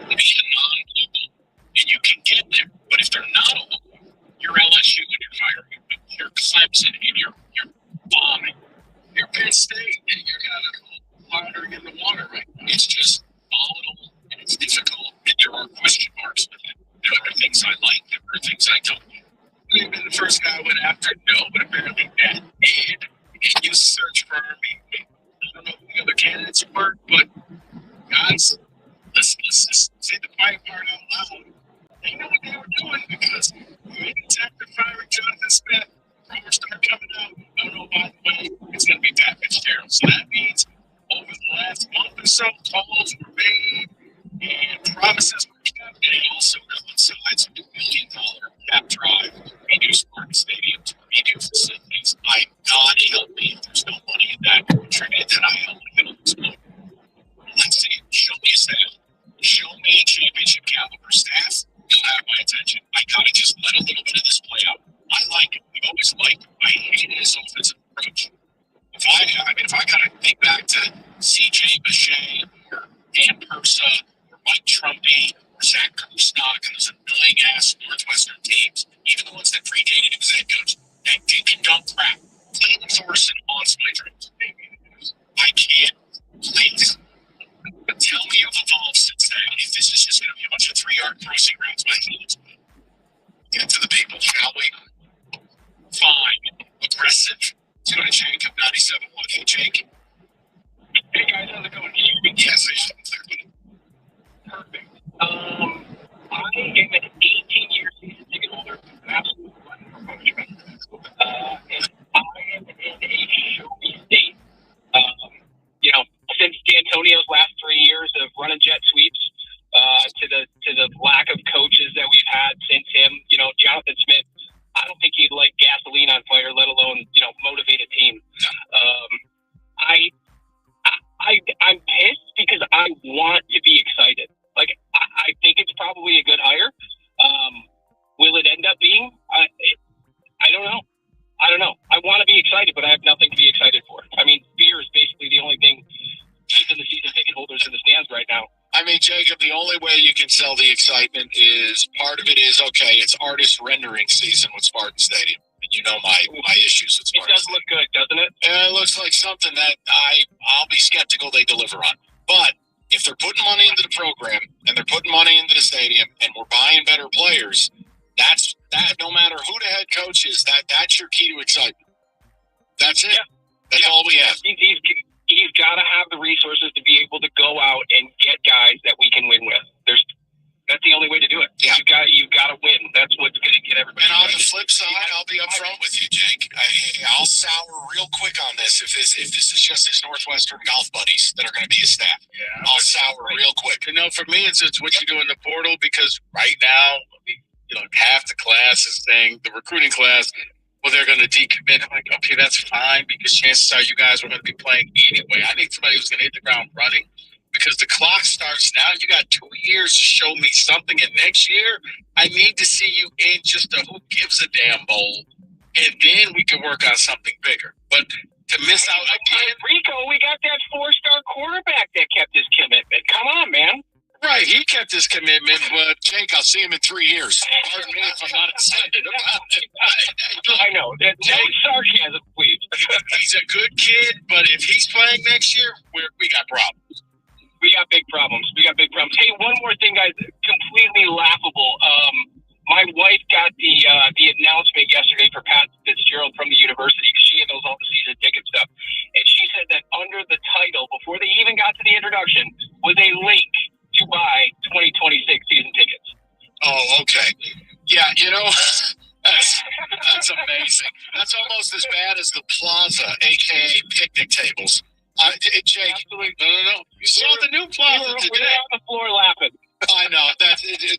Speaker 11: Be a non-local, and you can get there. But if they're not a local, you're LSU and you're firing. You're Clemson and you're bombing. You're Penn State and you're kind of floundering in the water right now. It's just volatile and it's difficult, and there are question marks with it. There are things I like, there are things I don't like. Maybe the first guy I went after, no, but apparently that did. And you search for me. I don't know who the other candidates were, but guys, let's just say the quiet part out loud. They know what they were doing because meetings after firing Jonathan Smith, rumors start coming out. Oh no, by the way, it's going to be Pat Fitzgerald. So that means over the last month or so, calls were made and promises were kept. And it also coincides with $1 million cap drive, redo sports stadiums, redo facilities. I'm not helping. There's no money in that contributed that I help with explode. Let's see. Show me a staff. Show me a championship caliber staff. You'll have my attention. I gotta just let a little bit of this play out. I like it. I've always liked it. I hate his offensive approach. If I gotta think back to CJ Bechet or Dan Persa or Mike Trumpy or Zach Kusnak and those annoying ass Northwestern teams, even the ones that predated him as head coach, that dink and dunk crap. Clayton Thorson haunts my dreams. I can't. Please. But tell me you've evolved since then. If this is just going to be a bunch of 3-yard crossing routes, my hands. Get to the people, shall we? Fine. Aggressive. Let's go to Jacob 97.1. Hey, Jake. Hey, guys. How's it going? Can you hear me? Yes, I should clear. Perfect. I am an 18-year season ticket holder. Absolutely. And I am in a show-me state. Since D'Antonio's last 3 years of running jet sweeps, to the lack of coaches that we've had since him, Jonathan Smith, I don't think he'd like gasoline on fire, let alone motivate a team. I'm pissed because I want to be excited. Like I think it's probably a good hire. Will it end up being? I don't know. I want to be excited, but I have nothing to be excited for. I mean, fear is basically the only thing keeping the season ticket holders in the stands right now.
Speaker 4: I mean, Jacob, the only way you can sell the excitement is part of it is, okay, it's artist rendering season with Spartan Stadium. And you know my issues with Spartan
Speaker 6: It does look good, doesn't it?
Speaker 4: It looks like something that I'll be skeptical they deliver on. But if they're putting money into the program and they're putting money into the stadium and we're buying better players, that's that. No matter who the head coach is, that's your key to excitement. That's it. That's all we have.
Speaker 6: He's got to have the resources to be able to go out and get guys that we can win with. That's the only way to do it. Yeah. You've got to win. That's what's going to get everybody.
Speaker 4: And on the flip side, I'll be upfront with you, Jake. I'll sour real quick on this. If this is just his Northwestern golf buddies that are going to be his staff, I'll sour real quick.
Speaker 20: You know, for me, it's what you do in the portal, because right now, half the class is saying, the recruiting class, well, they're going to decommit. I'm like, okay, that's fine, because chances are you guys are going to be playing anyway. I need somebody who's going to hit the ground running, because the clock starts now. You got 2 years to show me something, and next year I need to see you in just a who gives a damn bowl, and then we can work on something bigger. But to miss out again,
Speaker 6: Rico, we got that 4-star quarterback that kept his commitment. Come on, man.
Speaker 4: Right, he kept his commitment, but Jake, I'll see him in 3 years. Pardon me if I'm not excited about it.
Speaker 6: I know. No sarcasm, please.
Speaker 4: He's a good kid, but if he's playing next year, we got problems.
Speaker 6: We got big problems. Hey, one more thing, guys. Completely laughable. My wife got the announcement yesterday for Pat Fitzgerald from the university, because she handles all the season ticket stuff. And she said that under the title, before they even got to the introduction, was a link to buy 2026 season tickets.
Speaker 4: Oh, okay. Yeah, that's amazing. That's almost as bad as the Plaza, a.k.a. picnic tables. Jake,
Speaker 6: absolutely.
Speaker 4: No. You saw the new Plaza today.
Speaker 6: We were on the floor laughing.
Speaker 4: I know.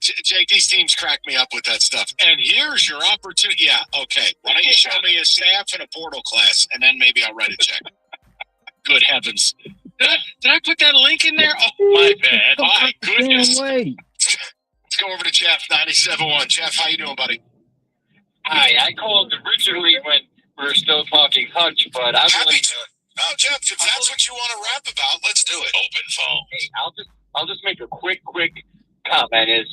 Speaker 4: Jake, these teams crack me up with that stuff. And here's your opportunity. Yeah, okay. Why don't you show me a staff and a portal class, and then maybe I'll write a check. Good heavens. Did I put that link in there? Oh, my bad. My goodness. Let's go over to Jeff, 97.1. Jeff, how you doing, buddy?
Speaker 16: Hi, I called originally when we were still talking Hutch, but I'm
Speaker 4: happy to. Oh, Jeff, if that's what you want to rap about, let's do it. Open phone.
Speaker 16: Hey, I'll just make a quick comment. Is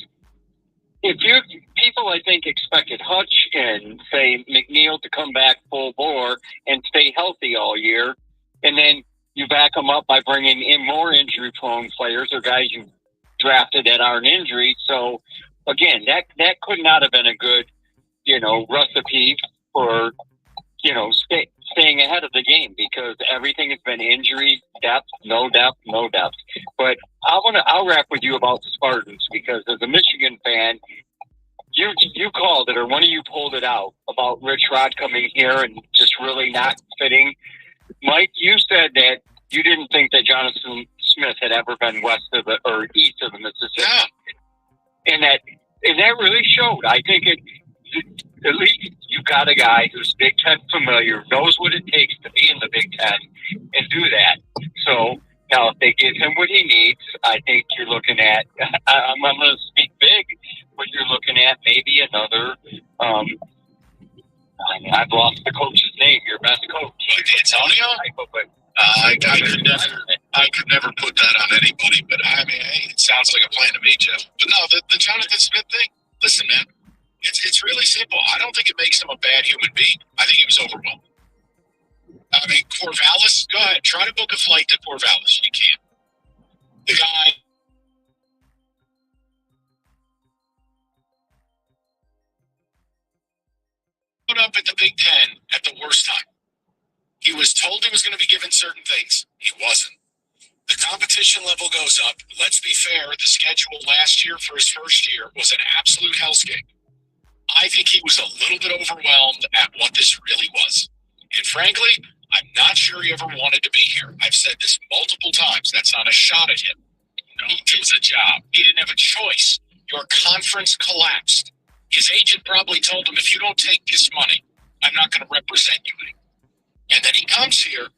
Speaker 16: if you people, I think, expected Hutch and say McNeil to come back full bore and stay healthy all year, and then you back them up by bringing in more injury-prone players or guys you drafted that aren't injured. So again, that could not have been a good, recipe for, staying ahead of the game, because everything has been injury, no depth. But I'll rap with you about the Spartans, because as a Michigan fan, you called it, or one of you pulled it out about Rich Rod coming here and just really not fitting. Mike, you said that you didn't think that Jonathan Smith had ever been west of or east of the Mississippi, and that really showed. I think at least you've got a guy who's Big Ten familiar, knows what it takes to be in the Big Ten and do that. So now, if they give him what he needs, I think you're looking at. I'm going to speak big, but you're looking at maybe another. I've lost the coach's name. Your best coach,
Speaker 4: Antonio. I could never put that on anybody, but hey, it sounds like a plan to me, Jeff. But no, the Jonathan Smith thing. Listen, man, it's really simple. I don't think it makes him a bad human being. I think he was overwhelmed. Corvallis, go ahead, try to book a flight to Corvallis. You can't. The guy. Put up at the Big Ten at the worst time. He was told he was going to be given certain things. He wasn't. The competition level goes up. Let's be fair. The schedule last year for his first year was an absolute hellscape. I think he was a little bit overwhelmed at what this really was. And frankly, I'm not sure he ever wanted to be here. I've said this multiple times. That's not a shot at him. He did a job. He didn't have a choice. Your conference collapsed. His agent probably told him, if you don't take this money, I'm not going to represent you anymore. And then he comes here.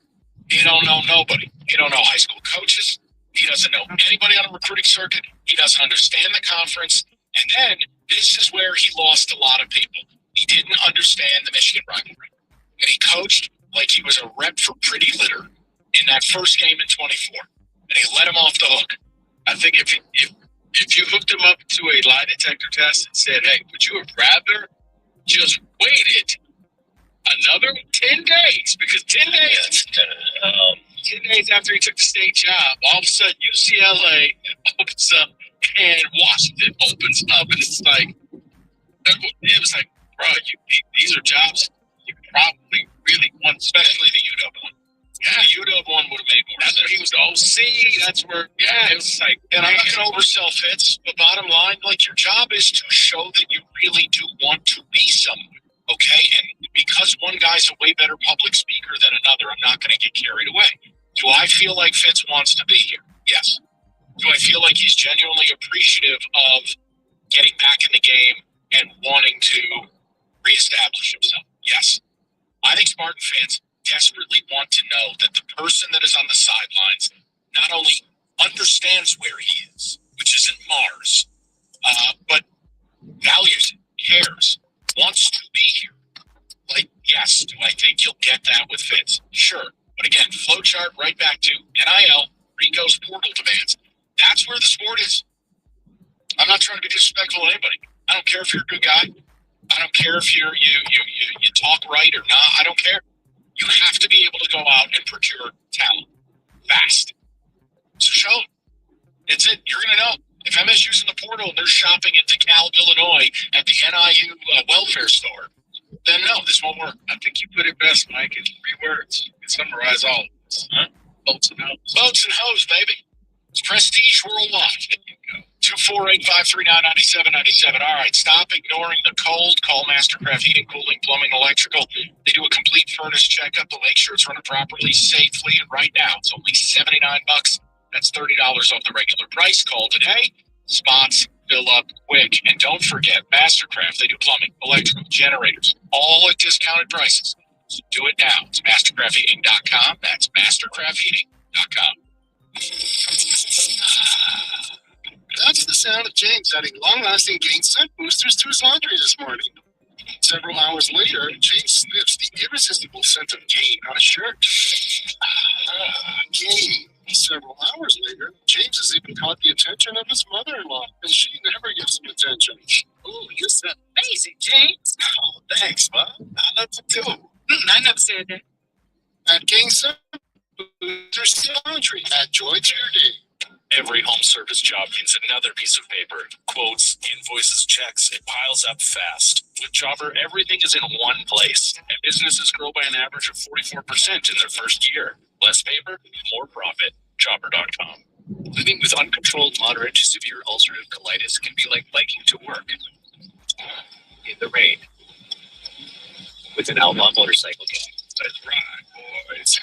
Speaker 4: He don't know nobody. He don't know high school coaches. He doesn't know anybody on a recruiting circuit. He doesn't understand the conference. And then this is where he lost a lot of people. He didn't understand the Michigan rivalry. And he coached like he was a rep for Pretty Litter in that first game in 24. And he let him off the hook.
Speaker 20: I think if you hooked him up to a lie detector test and said, hey, would you have rather just waited another 10 days? Because 10 days. 10 days after he took the state job, all of a sudden UCLA opens up and Washington opens up, and it's like, it was like, bro, these are jobs you probably really want, especially the UW one. Yeah, the UW one would have made more. That's where he was the OC. That's where, yeah, it was like, and I'm not going to oversell Fitz, but bottom line, like, your job is to show that you really do want to be someone, okay? And because one guy's a way better public speaker than another, I'm not going to get carried away. Do I feel like Fitz wants to be here? Yes. Do I feel like he's genuinely appreciative of getting back in the game and wanting to reestablish himself? Yes. I think Spartan fans desperately want to know that the person that is on the sidelines not only understands where he is, which isn't Mars, but values it, cares, wants to be here. Like, yes, do I think you'll get that with Fitz? Sure. But again, flowchart right back to NIL, Rico's portal demands. That's where the sport is. I'm not trying to be disrespectful to anybody. I don't care if you're a good guy. I don't care if you talk right or not. I don't care. You have to be able to go out and procure talent fast. So show them. It's it. You're going to know. If MSU's in the portal and they're shopping at DeKalb, Illinois at the NIU welfare store, then no, this won't work. I think you put it best, Mike, in 3 words. You can summarize all of this. Huh? Boats and hoes. Boats and hoes, baby. It's prestige worldwide. 248-539-9797. All right, stop ignoring the cold. Call Mastercraft Heating, Cooling, Plumbing, Electrical. They do a complete furnace checkup to make sure it's running properly, safely, and right now it's only $79. That's $30 off the regular price. Call today. Spots fill up quick. And don't forget, Mastercraft, they do plumbing, electrical, generators, all at discounted prices. So do it now. It's mastercraftheating.com. That's mastercraftheating.com. That's the sound of James adding long-lasting gain scent boosters to his laundry this morning. Several hours later, James sniffs the irresistible scent of gain on his shirt. Gain. Several hours later, James has even caught the attention of his mother-in-law, and she never gives him attention. Ooh, you smell amazing, James. Oh, thanks, Mom. I love you too. I never said that. At Gain Scent Boosters Laundry, add joy to your day.
Speaker 18: Every home service job needs another piece of paper. Quotes, invoices, checks. It piles up fast. With Jobber, everything is in one place. And businesses grow by an average of 44% in their first year. Less paper, more profit. Jobber.com. Living with uncontrolled moderate to severe ulcerative colitis can be like biking to work in the rain with an outlaw motorcycle gang. That's right, boys.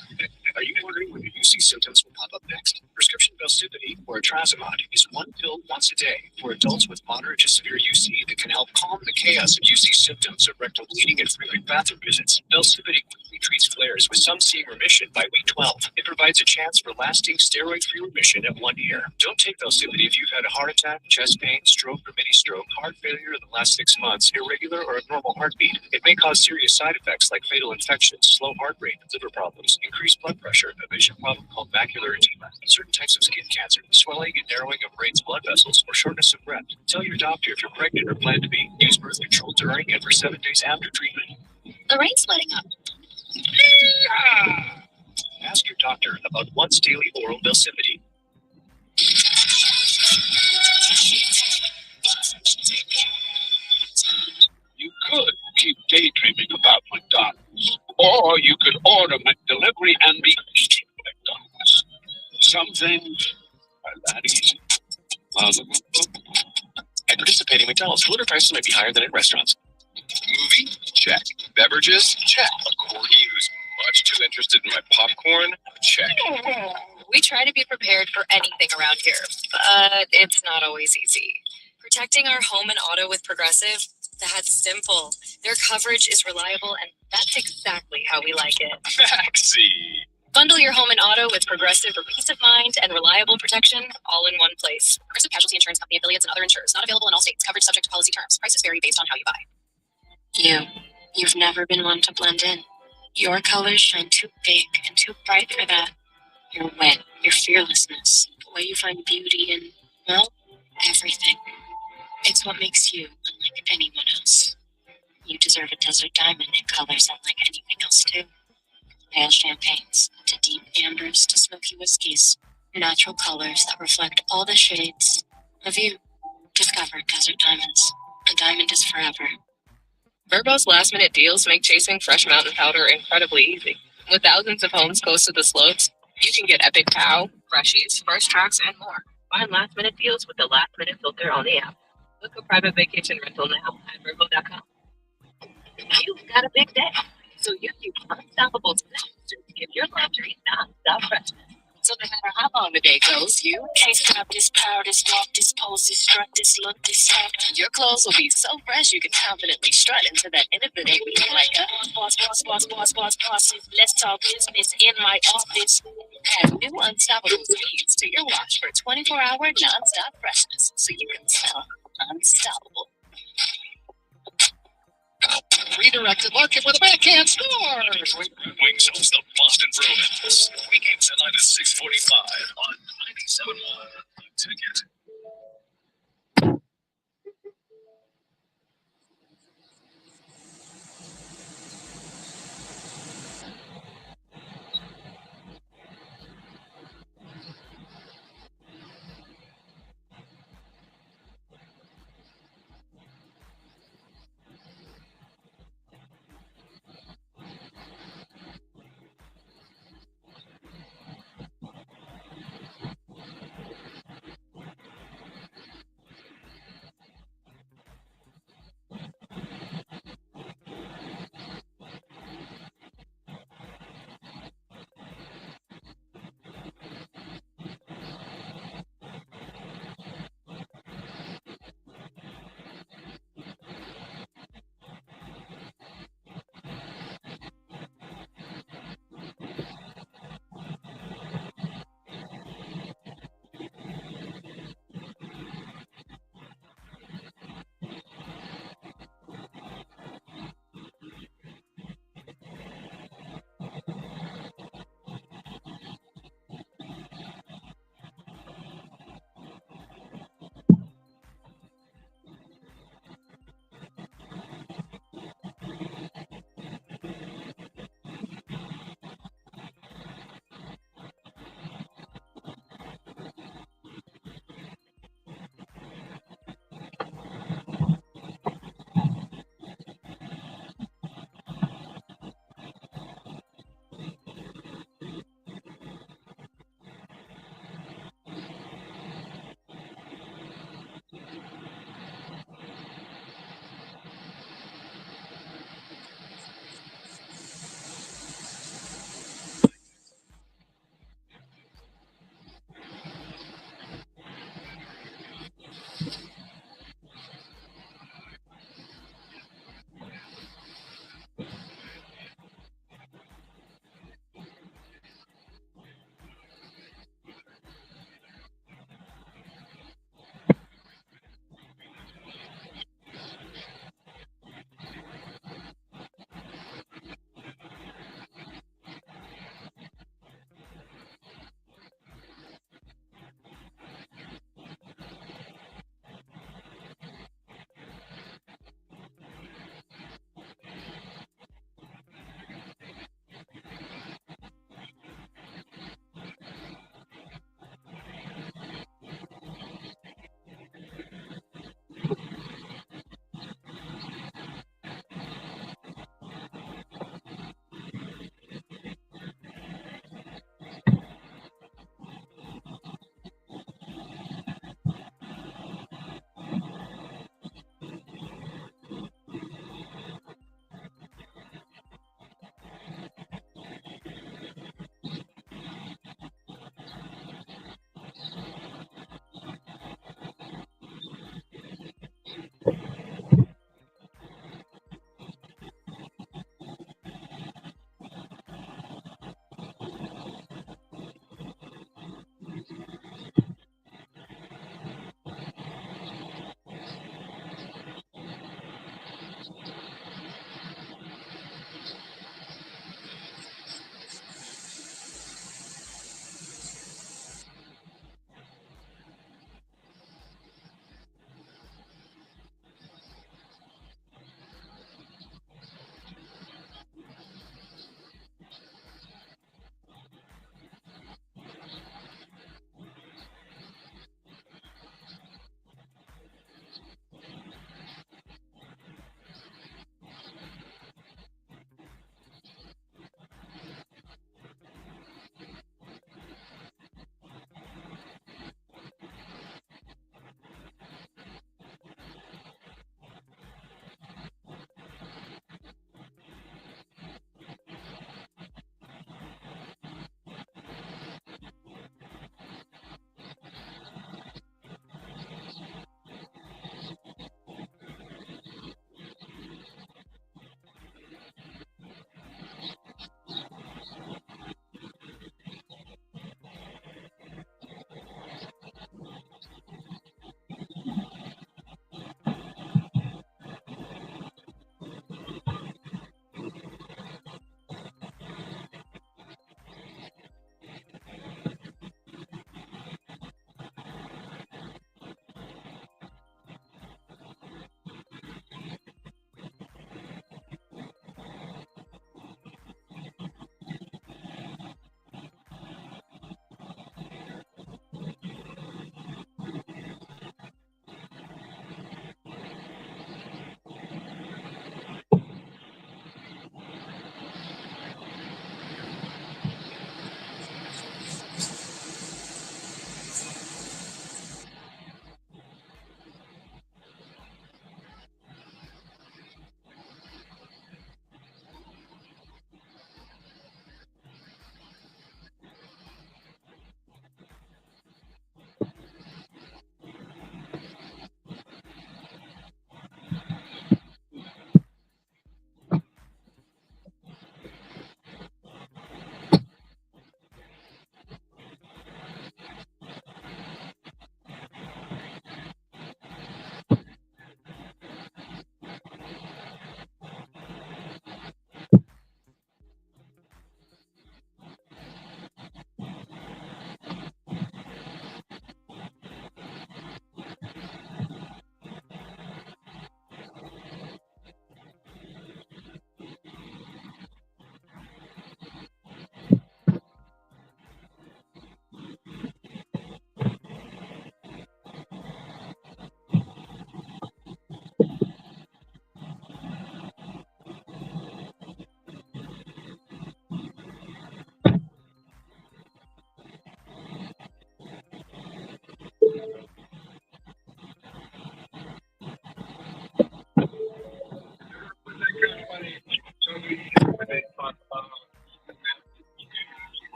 Speaker 18: Are you wondering when your UC symptoms will pop up next? Prescription Velsipity, or etrasimod, is one pill once a day for adults with moderate to severe UC that can help calm the chaos of UC symptoms of rectal bleeding and frequent bathroom visits. Velsipity quickly treats flares, with some seeing remission by week 12. It provides a chance for lasting steroid-free remission at 1 year. Don't take Velsipity if you've had a heart attack, chest pain, stroke, or mini-stroke, heart failure in the last 6 months, irregular or abnormal heartbeat. It may cause serious side effects like fatal infections, slow heart rate, liver problems, increased blood pressure, a vision problem called macular edema, certain types of skin cancer, swelling and narrowing of brain's blood vessels, or shortness of breath. Tell your doctor if you're pregnant or plan to be. Use birth control during and for 7 days after treatment.
Speaker 9: The rain's letting up.
Speaker 1: Ask your doctor about once daily oral Velsipity.
Speaker 11: You could keep daydreaming about McDonald's, or you could order McDelivery and be eating McDonald's. Some things are that easy.
Speaker 1: At participating McDonald's, delivery prices might be higher than at restaurants.
Speaker 21: Movie? Check. Beverages? Check. A corgi who's much too interested in my popcorn? Check.
Speaker 2: We try to be prepared for anything around here, but it's not always easy. Protecting our home and auto with Progressive, that's simple. Their coverage is reliable, and that's exactly how we like it.
Speaker 21: Maxie.
Speaker 2: Bundle your home and auto with Progressive for peace of mind and reliable protection, all in one place. Progressive Casualty Insurance Company affiliates and other insurers. Not available in all states. Coverage subject to policy terms. Prices vary based on how you buy.
Speaker 10: You've never been one to blend in. Your colors shine too big and too bright for that. Your wit, your fearlessness, the way you find beauty in, well, everything. It's what makes you unlike anyone else. You deserve a desert diamond in colors unlike anything else too. Pale champagnes, to deep ambers to smoky whiskeys. Natural colors that reflect all the shades of you. Discover Desert Diamonds. A diamond is forever.
Speaker 2: Verbo's last-minute deals make chasing fresh mountain powder incredibly easy. With thousands of homes close to the slopes, you can get epic pow, freshies, first tracks, and more. Find last-minute deals with the last-minute filter on the app. Book a private vacation rental now at Verbo.com. You've got a big day, so you use unstoppable snacks to give your laundry non-stop freshness. So no matter how long the day goes, you can't stop this power, this walk, this pose, this strut, this look, this act. Your clothes will be so fresh you can confidently strut into that end of the day looking like a boss. Let's talk business in my office. Add new unstoppable speeds to your wash for 24-hour non-stop freshness, so you can smell unstoppable.
Speaker 18: Redirected market where the backhand scores. Red Wings host the Boston Bruins. Weekends tonight at 6:45 on 97.1. Ticket.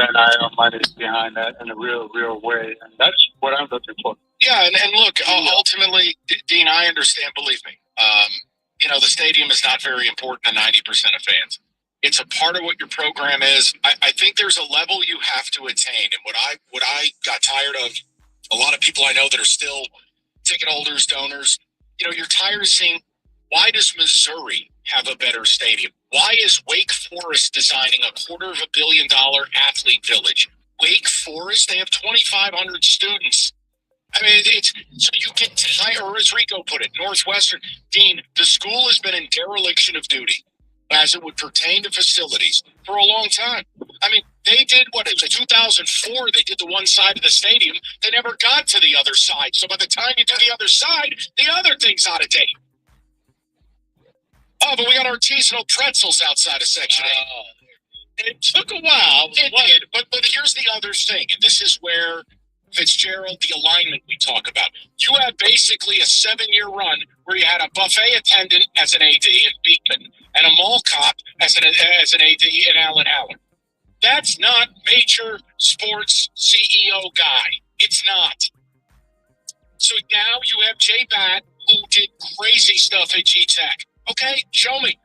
Speaker 15: NIL money behind that in a real way, and that's what I'm looking for.
Speaker 4: Yeah, and look, ultimately, Dean, I understand. Believe me, the stadium is not very important to 90% of fans. It's a part of what your program is. I think there's a level you have to attain, and what I got tired of, a lot of people I know that are still ticket holders, donors, you're tired of seeing, why does Missouri have a better stadium? Why is Wake Forest designing a $250 million athlete village? Wake Forest, they have 2,500 students. I mean, it's so you get tired, or as Rico put it, Northwestern. Dean, the school has been in dereliction of duty as it would pertain to facilities for a long time. I mean, they did what, it was 2004, they did the one side of the stadium. They never got to the other side. So by the time you do the other side, the other thing's out of date. Oh, but we got artisanal pretzels outside of Section 8. It took a while. It did, but here's the other thing, and this is where Fitzgerald, the alignment we talk about. You had basically a 7-year run where you had a buffet attendant as an AD in Beekman and a mall cop as an AD in Allen Howard. That's not major sports CEO guy. It's not. So now you have Jay Batt, who did crazy stuff at G-Tech. Okay, show me.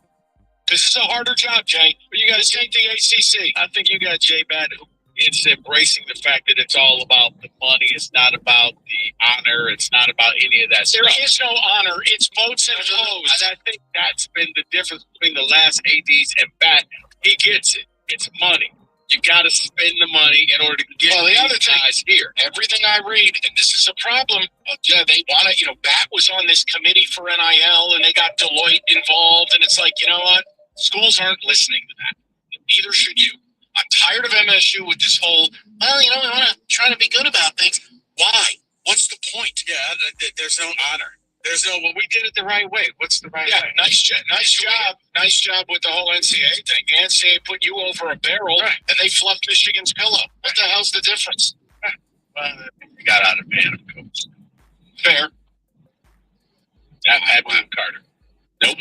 Speaker 4: This is a harder job, Jay, but you got to take the ACC.
Speaker 20: I think you got Jay Batt, who is embracing the fact that it's all about the money. It's not about the honor. It's not about any of that stuff.
Speaker 4: There is no honor. It's votes and votes.
Speaker 20: And I think that's been the difference between the last ADs and Batt. He gets it. It's money. You got to spend the money in order to get
Speaker 4: the other
Speaker 20: guys here.
Speaker 4: Everything I read, and this is a problem, they want to, Batt was on this committee for NIL, and they got Deloitte involved, and it's like, you know what? Schools aren't listening to that. Neither should you. I'm tired of MSU with this whole, we want to try to be good about things. Why? What's the point?
Speaker 20: Yeah, there's no honor. We did it the right way. What's the right way?
Speaker 4: Nice job with the whole NCAA thing. The NCAA put you over a barrel, and they fluffed Michigan's pillow. What the hell's the difference?
Speaker 20: Well, you got out of band, of course.
Speaker 4: Fair.
Speaker 20: I blame Carter. Nope.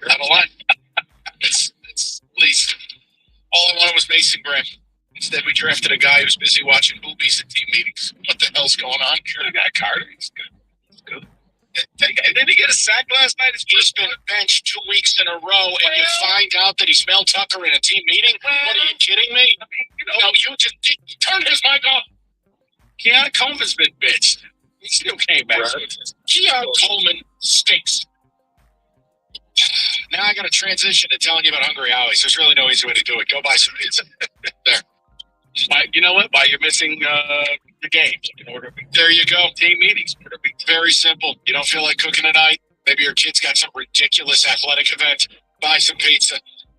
Speaker 4: You're out of line. It's please. All I wanted was Mason Graham. Instead, we drafted a guy who's busy watching boobies at team meetings. What the hell's going on?
Speaker 20: Sure, the guy Carter. He's good.
Speaker 4: Did he get a sack last night? He's been benched 2 weeks in a row, and you find out that he smelled Tucker in a team meeting? What, are you kidding me? No, you just turn his mic off.
Speaker 20: Keon Coleman's been bitched. He still came back.
Speaker 4: Keon Coleman stinks. Now I got to transition to telling you about Hungry Howie's. There's really no easy way to do it. Go buy some pizza. There.
Speaker 20: You know what? While you're missing the game, you can order.
Speaker 4: There you go.
Speaker 20: Team meetings.
Speaker 4: Very simple. You don't feel like cooking tonight? Maybe your kid's got some ridiculous athletic event. Buy some pizza.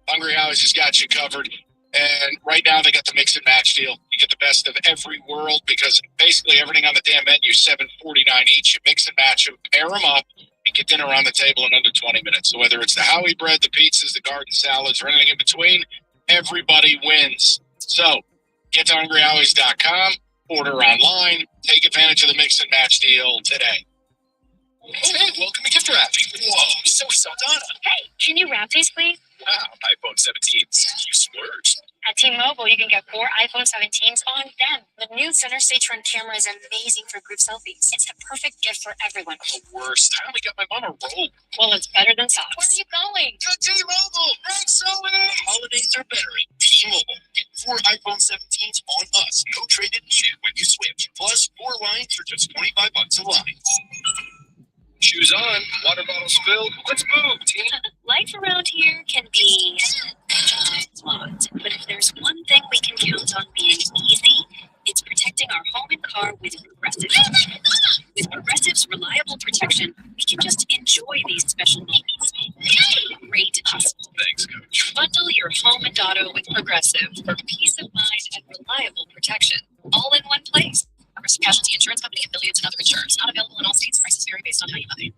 Speaker 4: Hungry Howie's has got you covered. And right now they got the mix and match deal. You get the best of every world because basically everything on the damn menu is $7.49 each. You mix and match them, pair them up, and get dinner on the table in under 20 minutes. So whether it's the Howie bread, the pizzas, the garden salads, or anything in between, everybody wins. So get to hungryhowies.com, order online, take advantage of the mix and match deal today. Oh, hey, welcome to gift wrapping. Whoa, so Saldana.
Speaker 9: Hey, can you wrap these, please?
Speaker 21: Wow, iPhone 17s. You splurged.
Speaker 9: At T-Mobile, you can get 4 iPhone 17s on them. The new center stage front camera is amazing for group selfies. It's the perfect gift for everyone.
Speaker 21: The worst. I only got my mom a robe.
Speaker 9: Well, it's better than socks. Where are you going?
Speaker 21: To T-Mobile. Thanks so much. Holidays are better at T-Mobile. Get 4 iPhone 17s on us. No trade-in needed when you switch. Plus 4 lines for just $25 a line. Shoes on, water bottle spilled. Let's move, team.
Speaker 10: Life around here can be flawed, but if there's one thing we can count on being easy, it's protecting our home and car with Progressive. With Progressive's reliable protection, we can just enjoy these special moments. Great us.
Speaker 21: Thanks, Coach.
Speaker 10: Bundle your home and auto with Progressive for peace of mind and reliable protection, all in one place. Progressive Casualty Insurance Company, affiliates, and other insurers. Not available in all states. Prices vary based on how you buy.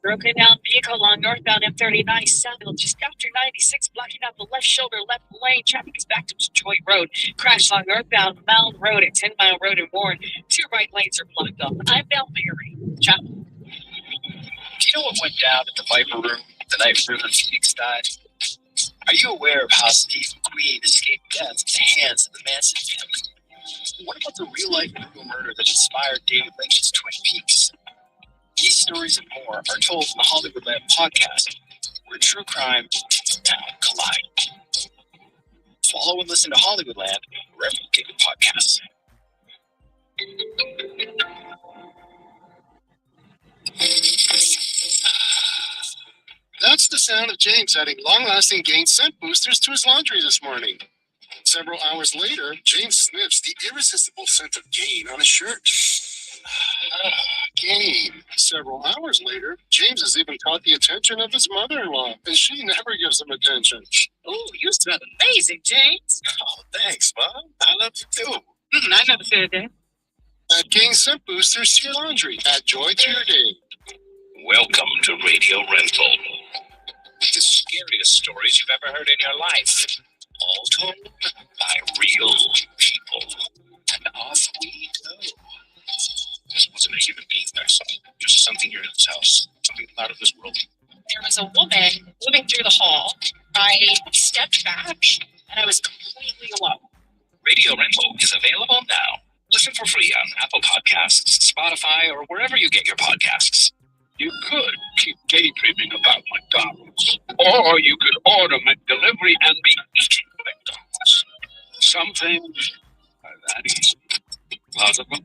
Speaker 7: Broken down vehicle on northbound M39 Southfield just after 96, blocking out the left shoulder, left lane. Traffic is back to Detroit Road. Crash on northbound Mound Road at 10 Mile Road in Warren. 2 right lanes are blocked off. I'm Bell Mary. Ciao.
Speaker 12: You know what went down at the Viper Room the night River Phoenix died? Are you aware of how Steve McQueen escaped death at the hands of the Manson family? What about the real-life brutal murder that inspired David Lynch's Twin Peaks? These stories and more are told in the Hollywood Lab podcast, where true crime and talent collide. Follow and listen to Hollywood Lab wherever you get your podcasts.
Speaker 19: That's the sound of James adding long-lasting gain scent boosters to his laundry this morning. Several hours later, James sniffs the irresistible scent of Gain on his shirt. Gain. Several hours later, James has even caught the attention of his mother-in-law, and she never gives him attention.
Speaker 7: Oh, you smell amazing, James.
Speaker 19: Oh, thanks, Mom. I love you too.
Speaker 7: I never said that.
Speaker 19: Add Gain scent boosters to your laundry. Add joy to your day.
Speaker 13: Welcome to Radio Rental.
Speaker 12: The scariest stories you've ever heard in your life. All told by real people. And off we go. This wasn't a human being that I saw. Just something here in this house. Something out of this world.
Speaker 7: There was a woman moving through the hall. I stepped back, and I was completely alone.
Speaker 13: Radio Rental is available now. Listen for free on Apple Podcasts, Spotify, or wherever you get your podcasts.
Speaker 11: You could keep daydreaming about McDonald's, or you could order McDelivery and be eating McDonald's. Some things are that easy. Possible.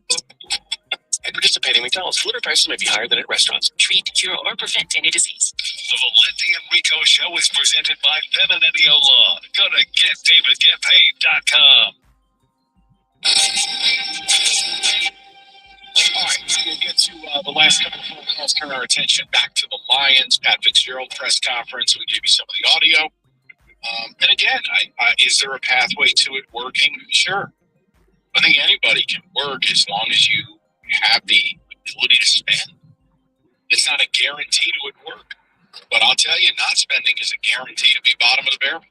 Speaker 12: At participating McDonald's, food or prices may be higher than at restaurants. Treat, cure, or prevent any disease.
Speaker 18: The Valenti and Rico Show is presented by Femininio Law. Go to GetDavidGetPaid.com.
Speaker 20: All right, so we'll get to the last couple of phone calls, turn our attention back to the Lions. Pat Fitzgerald press conference. We gave you some of the audio. And again, is there a pathway to it working? Sure. I think anybody can work as long as you have the ability to spend. It's not a guarantee to it work. But I'll tell you, not spending is a guarantee to be bottom of the barrel.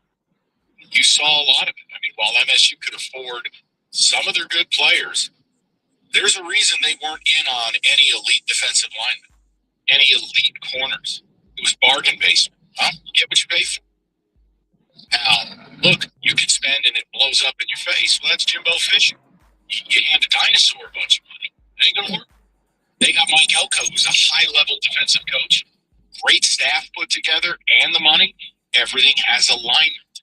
Speaker 20: You saw a lot of it. I mean, while MSU could afford some of their good players, there's a reason they weren't in on any elite defensive linemen, any elite corners. It was bargain basement. Huh? You get what you pay for. Now, look, you can spend and it blows up in your face. Well, that's Jimbo Fisher. You hand a dinosaur a bunch of money. It ain't going to work. They got Mike Elko, who's a high-level defensive coach. Great staff put together and the money. Everything has alignment.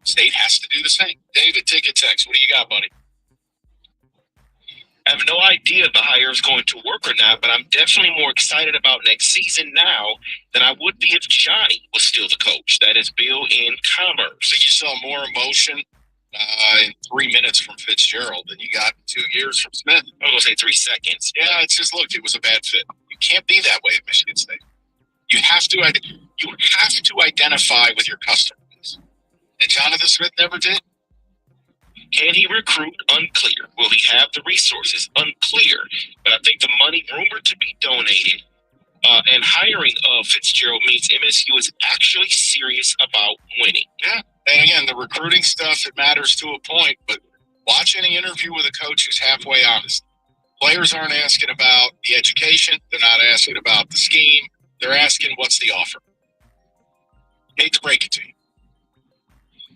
Speaker 20: State has to do the same. David, ticket text. What do you got, buddy?
Speaker 22: I have no idea if the hire is going to work or not, but I'm definitely more excited about next season now than I would be if Johnny was still the coach. That is Bill in Commerce.
Speaker 20: So you saw more emotion in 3 minutes from Fitzgerald than you got in 2 years from Smith.
Speaker 22: I was going to say 3 seconds.
Speaker 20: Yeah, it's just, look, it was a bad fit. You can't be that way at Michigan State. You have to identify with your customers. And Jonathan Smith never did.
Speaker 22: Can he recruit? Unclear. Will he have the resources? Unclear. But I think the money rumored to be donated and hiring of Fitzgerald means MSU is actually serious about winning.
Speaker 20: Yeah. And again, the recruiting stuff, it matters to a point, but watch any interview with a coach who's halfway honest. Players aren't asking about the education. They're not asking about the scheme. They're asking what's the offer. Hate to break it to you.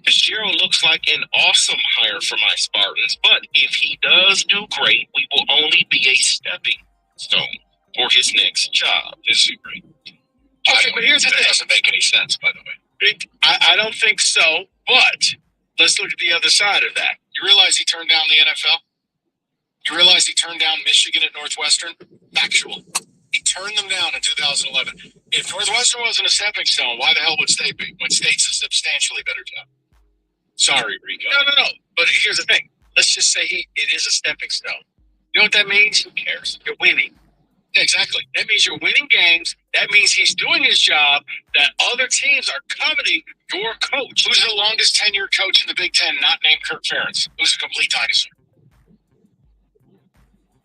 Speaker 22: Fitzgerald looks like an awesome hire for my Spartans, but if he does do great, we will only be a stepping stone for his next job.
Speaker 20: Is he great? Okay, but here's the thing. That doesn't make any sense, by the way.
Speaker 22: I don't think so, but let's look at the other side of that.
Speaker 20: You realize he turned down the NFL? You realize he turned down Michigan at Northwestern? Factual. He turned them down in 2011. If Northwestern wasn't a stepping stone, why the hell would State be? When State's a substantially better job. Sorry, Rico.
Speaker 12: No. But here's the thing. Let's just say it is a stepping stone. You know what that means?
Speaker 20: Who cares?
Speaker 12: You're winning.
Speaker 20: Yeah, exactly.
Speaker 12: That means you're winning games. That means he's doing his job. That other teams are coveting your coach.
Speaker 20: Who's the longest tenured coach in the Big Ten not named Kirk Ferentz? Who's a complete dinosaur?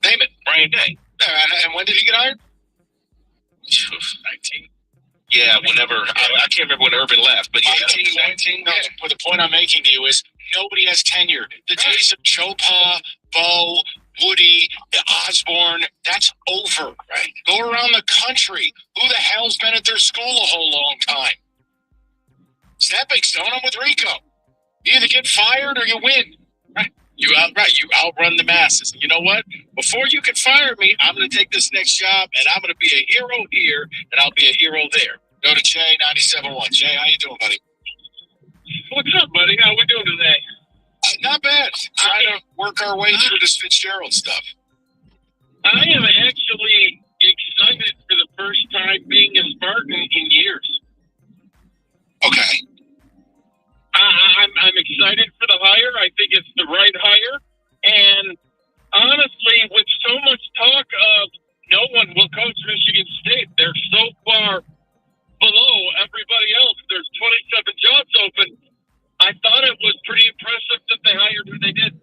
Speaker 20: Name it.
Speaker 12: Brian Day.
Speaker 20: And when did he get hired?
Speaker 12: 19.
Speaker 22: Yeah, whenever I can't remember when Urban left, but yeah,
Speaker 20: 19. No, but the point I'm making to you is nobody has tenure. The days of Chopa, Bo,
Speaker 14: Woody, Osborne, that's over. Right. Go around the country. Who the hell's been at their school a whole long time? Stepping stone, I'm with Rico. You either get fired or you win. Right. You outrun the masses. You know what? Before you can fire me, I'm going to take this next job, and I'm going to be a hero here, and I'll be a hero there. Go to Jay 97.1. Jay, how you doing, buddy?
Speaker 3: What's up, buddy? How we doing today?
Speaker 14: Not bad. Trying to work our way through this Fitzgerald stuff.
Speaker 3: I am actually excited for the first time being a Spartan in years.
Speaker 14: Okay.
Speaker 3: I'm excited for the hire. I think it's the right hire. And honestly, with so much talk of no one will coach Michigan State, they're so far below everybody else. There's 27 jobs open. I thought it was pretty impressive that they hired who they did.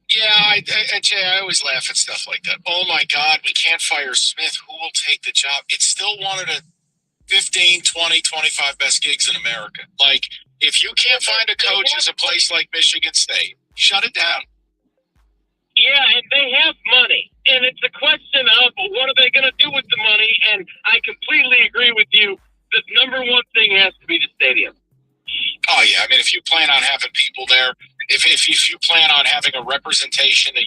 Speaker 14: Yeah, Jay, I always laugh at stuff like that. Oh, my God, we can't fire Smith. Who will take the job? It's still one of the 15, 20, 25 best gigs in America. Like, if you can't find a coach as a place like Michigan State, shut it down.
Speaker 3: Yeah, and they have money. And it's a question of what are they going to do with the money? And I completely agree with you. The number one thing has to be the stadium.
Speaker 14: Oh, yeah. I mean, if you plan on having people there, if you plan on having a representation that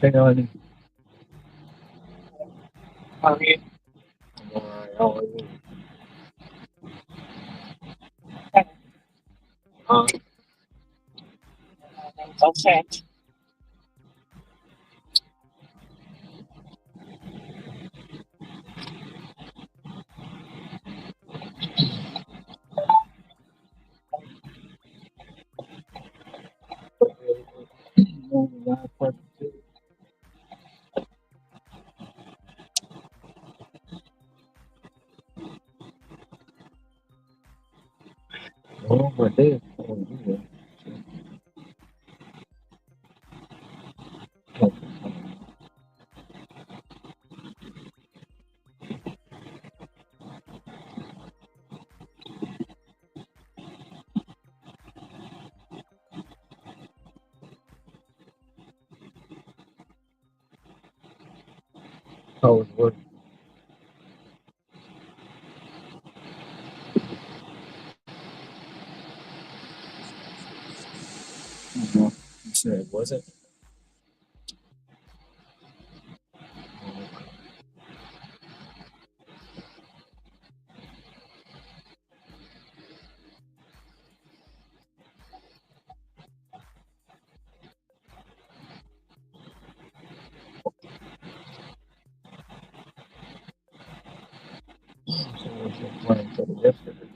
Speaker 15: Hang on.
Speaker 7: Okay.
Speaker 15: Oh, my day. How was work? You said, was it? So was your plan for the yesterday?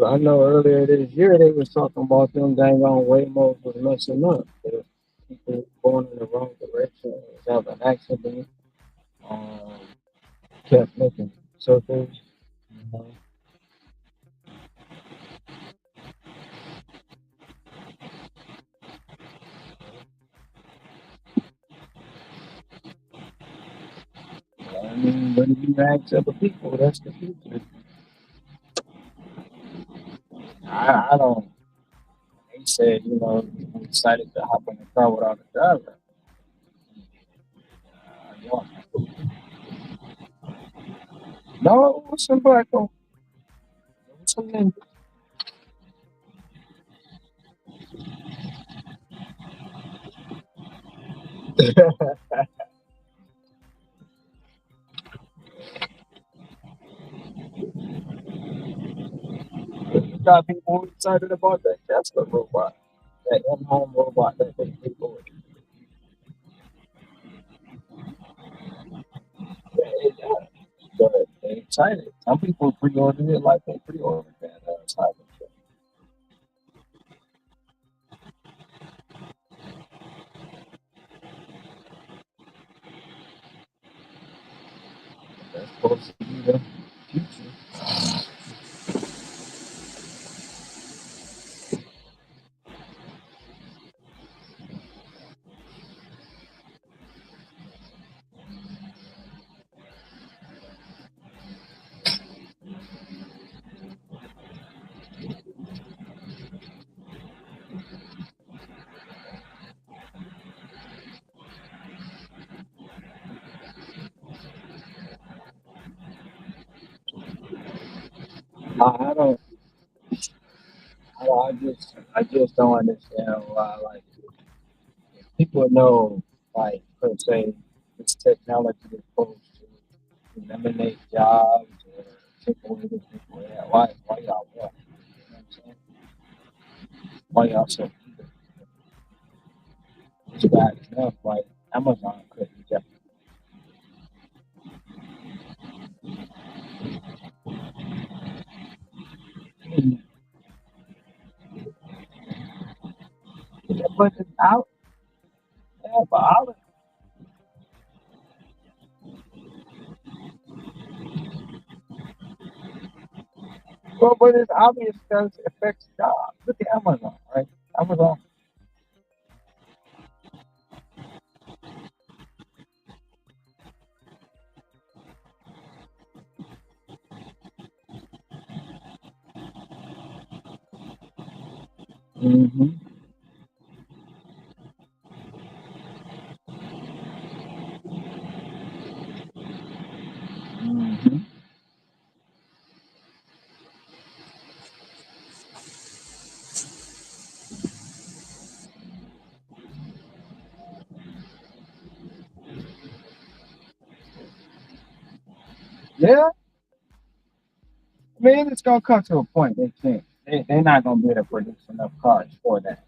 Speaker 15: I know earlier this year they was talking about them dang on Waymos was messing up. That people going in the wrong direction, was having accidents, um, kept making circles. You know. I mean, when you ask other people, that's the future. I don't. He said, you know, he decided to hop in the car without a driver. Uh, no, it was some black on. It was some ninja. You got people excited about that Tesla robot, that in-home robot that they people. Yeah, but they excited. Some people pre-ordered it like they pre-ordered that cyber truck. That's supposed to be the future. I don't. I just don't understand why. Like people know, like per se, this technology is supposed to eliminate jobs or take away the people. Yeah, why y'all want? You know what I'm saying? Why y'all so eager? It's bad enough. Like Amazon couldn't just. But it's out. Yeah, but out. Well, but it's obvious because it affects jobs. Look at Amazon, right? Amazon. Mm-hmm. Mm-hmm. Yeah, I mean, it's gonna come to a point they can't. They're not gonna be able to produce enough cars for that.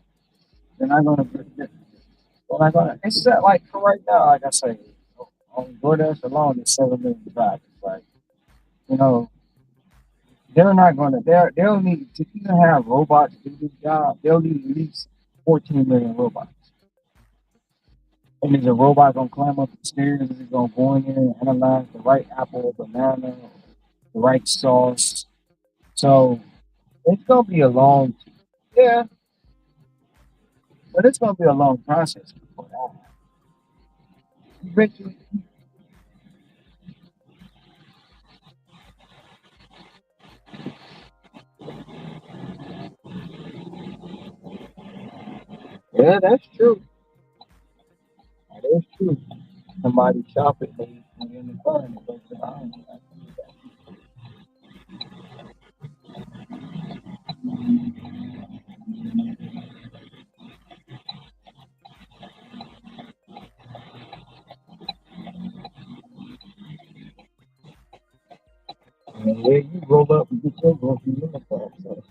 Speaker 15: They're not gonna. They're not gonna. It's like for right now, like I say, on DoorDash alone, there's 7 million drivers. Like you know, they're not gonna. They'll need to even have robots do this job. They'll need at least 14 million robots. And is a robot gonna climb up the stairs? Is it gonna go in there and analyze the right apple or banana, the right sauce? So it's gonna be a long, yeah, but it's gonna be a long process. Ricky. Yeah, that's true. That is true. Somebody shopping when you're in the car and it goes to the island. And yeah, you roll up and get your groceries in the car. So.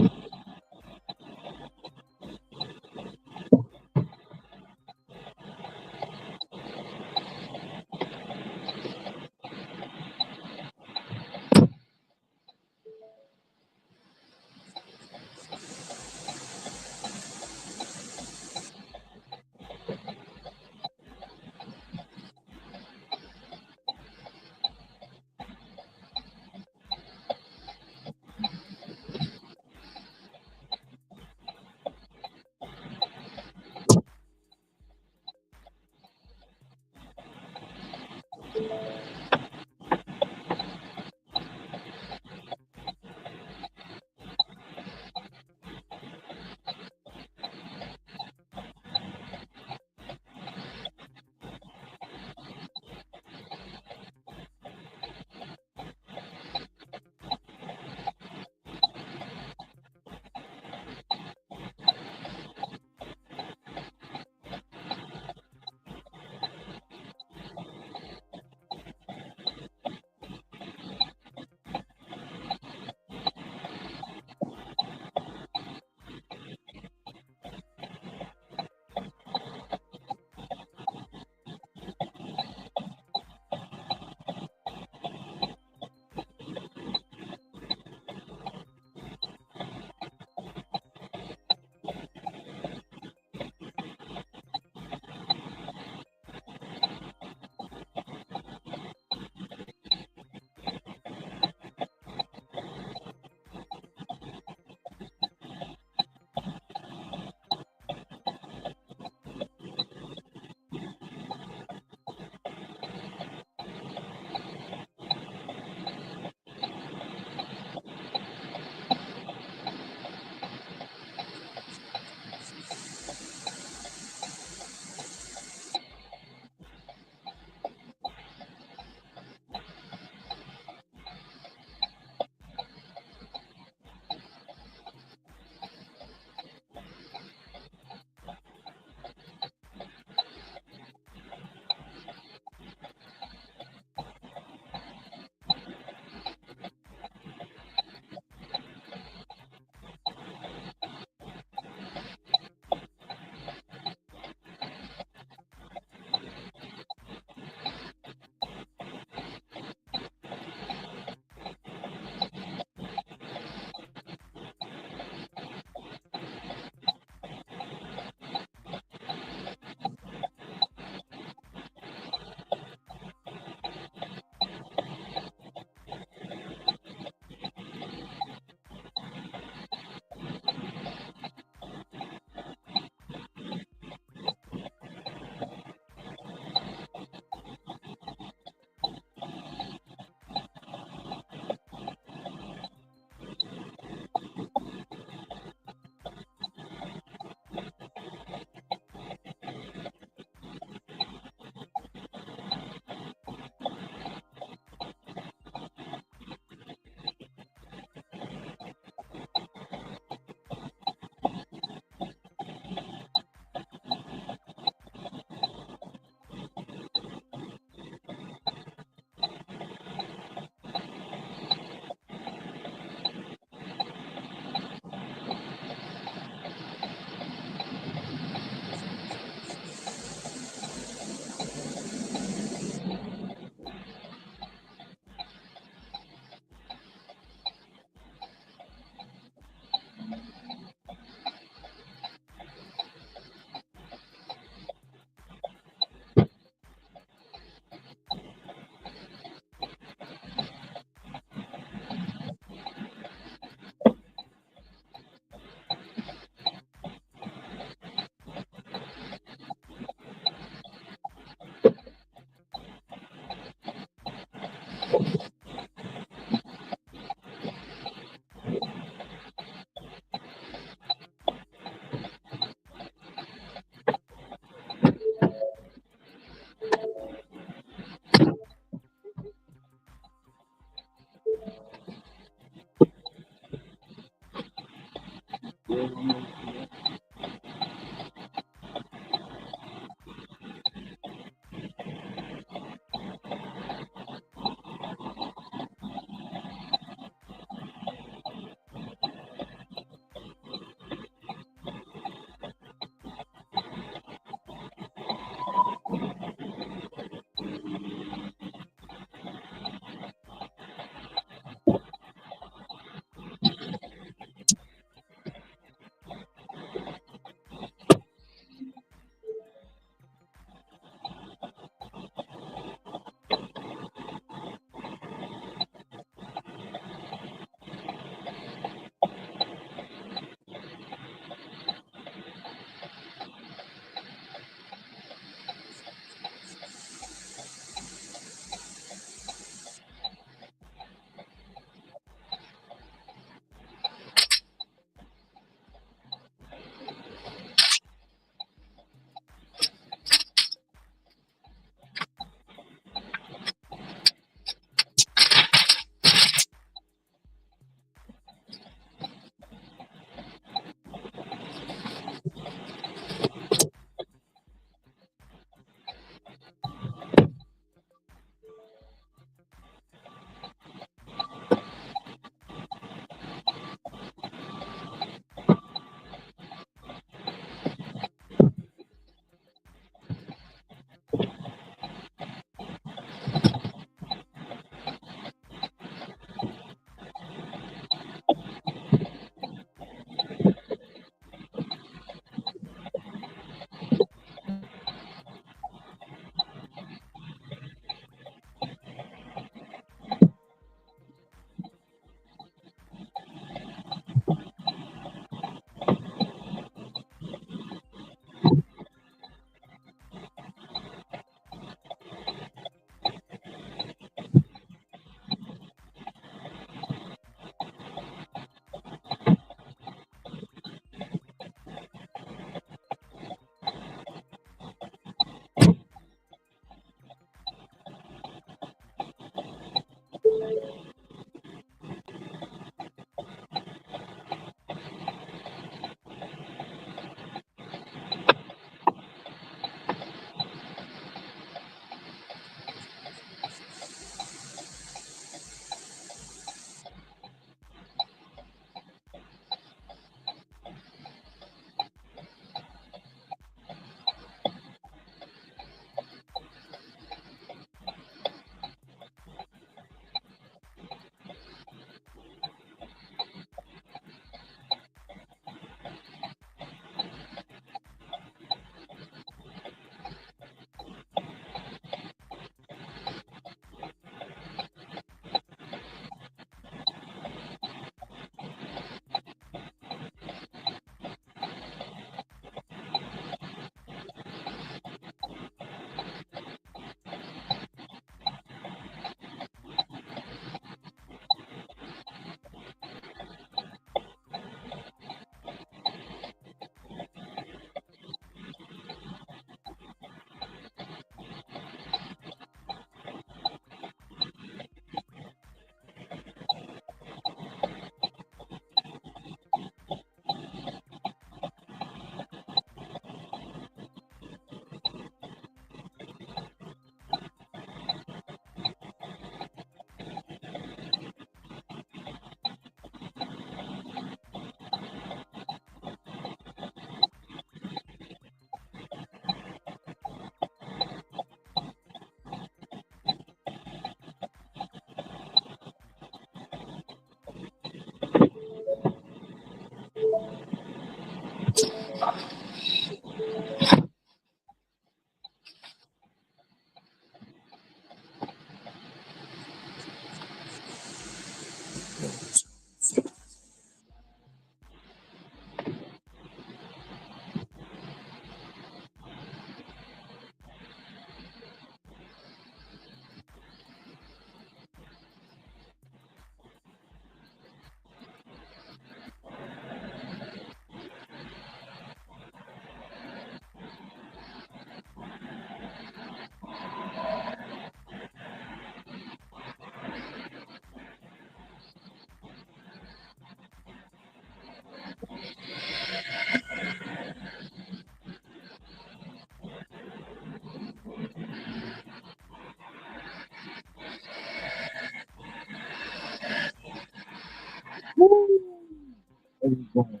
Speaker 15: going.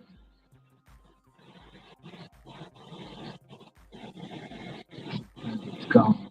Speaker 15: It's gone.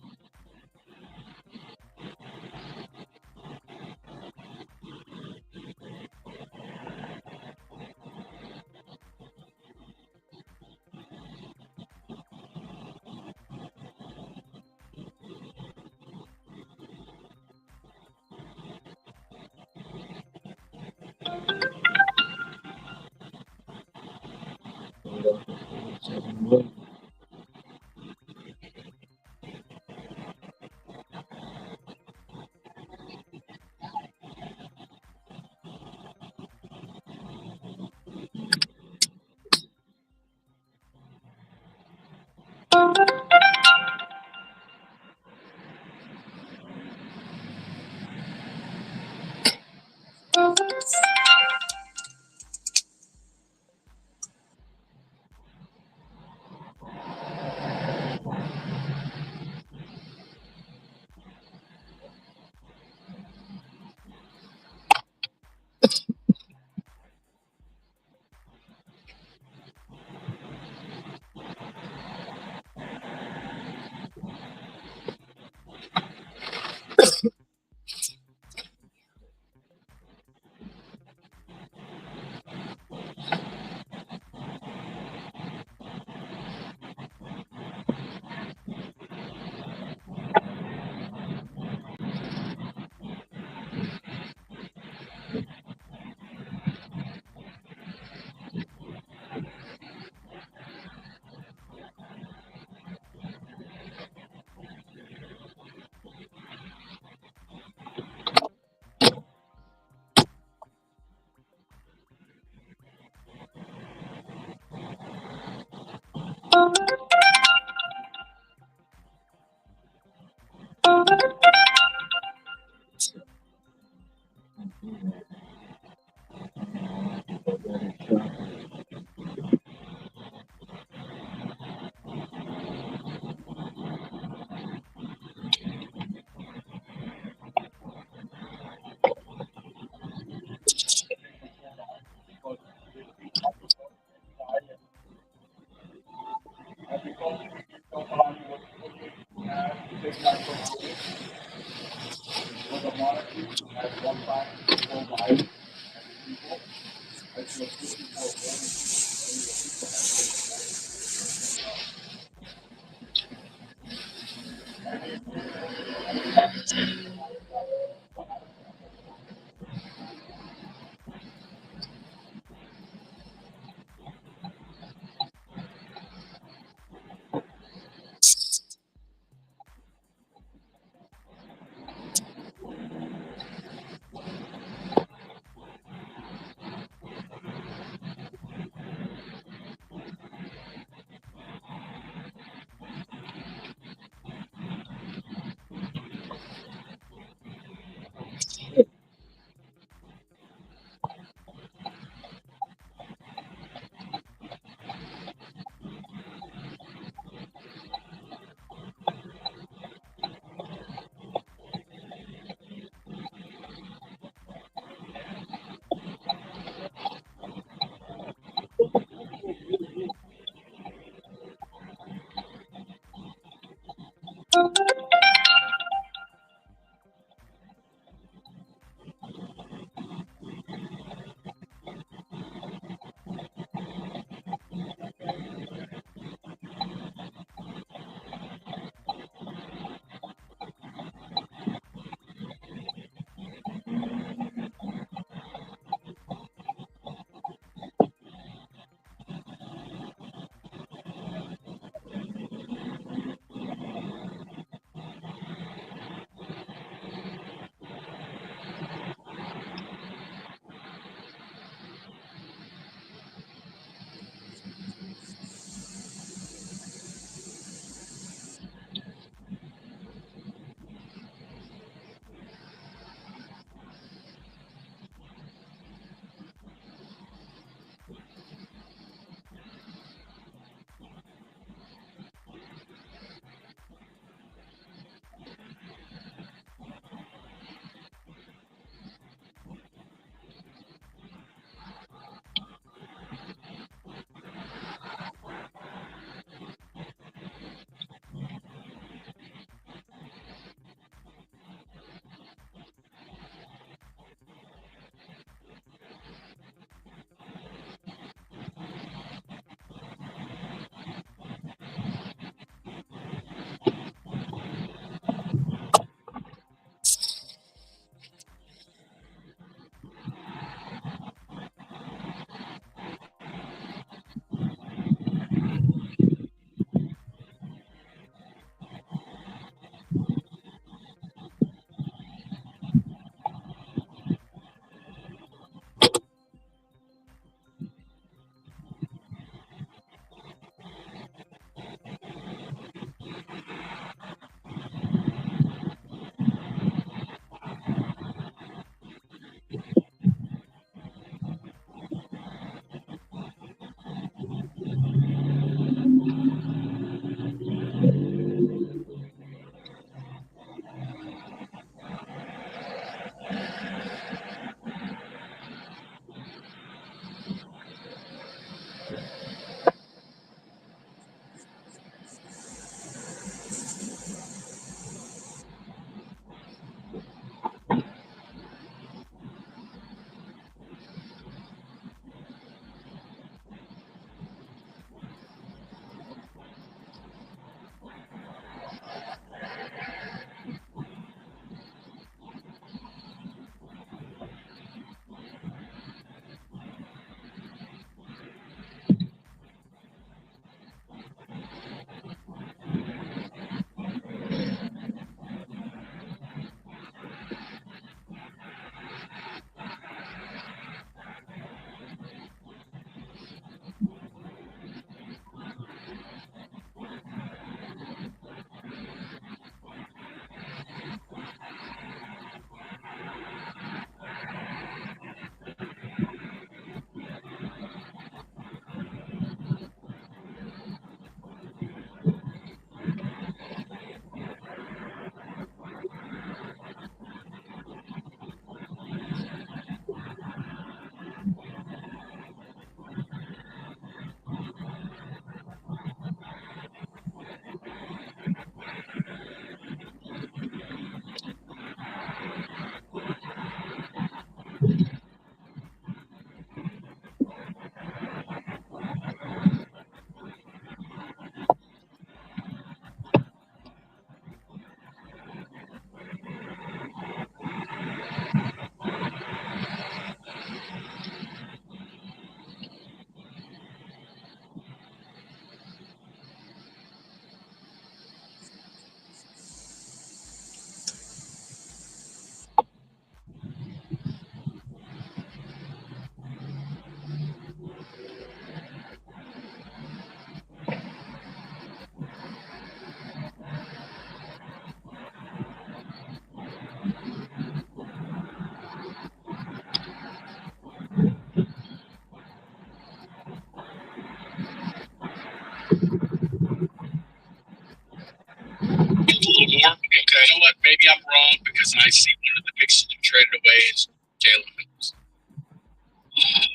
Speaker 14: I see one of the picks you traded away is Jalen Phillips.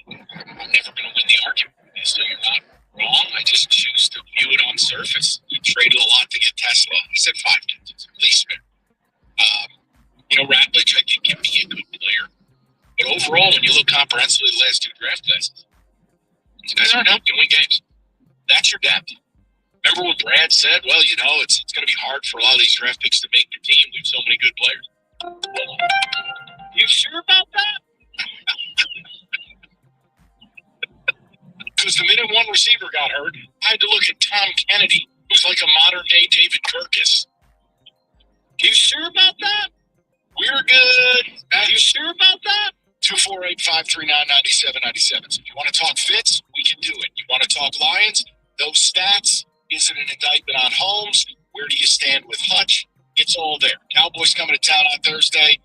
Speaker 14: I'm never going to win the argument with you, so you're not wrong. I just choose to view it on surface. You traded a lot to get Tesla. I said 5 digits, at least fair. Ratledge, I think, can be a good player. But overall, when you look comprehensively at the last 2 draft classes, these guys aren't helping win games. That's your depth. Remember what Brad said? Well, it's going to be hard for a lot of these draft picks to make the team. We have so many good players. You sure about that? Because the minute one receiver got hurt, I had to look at Tom Kennedy, who's like a modern-day David Kirkus. You sure about that? We're good. You sure about that? 248-539-9797. So if you want to talk Fitz, we can do it. You want to talk Lions? Those stats. Is it an indictment on Holmes? Where do you stand with Hutch? It's all there. Cowboys coming to town on Thursday.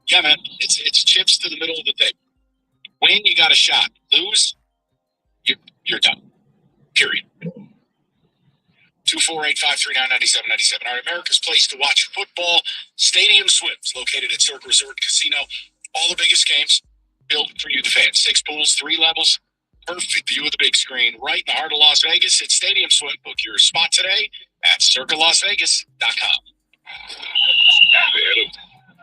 Speaker 14: Yeah, man, it's chips to the middle of the table. Win, you got a shot. Lose, you're done. Period. 248-539-9797. All right, America's place to watch football. Stadium Swims, located at Cirque Resort Casino. All the biggest games built for you, the fans. 6 pools, 3 levels. Perfect view of the big screen right in the heart of Las Vegas. It's Stadium Swim. Book your spot today at circalasvegas.com.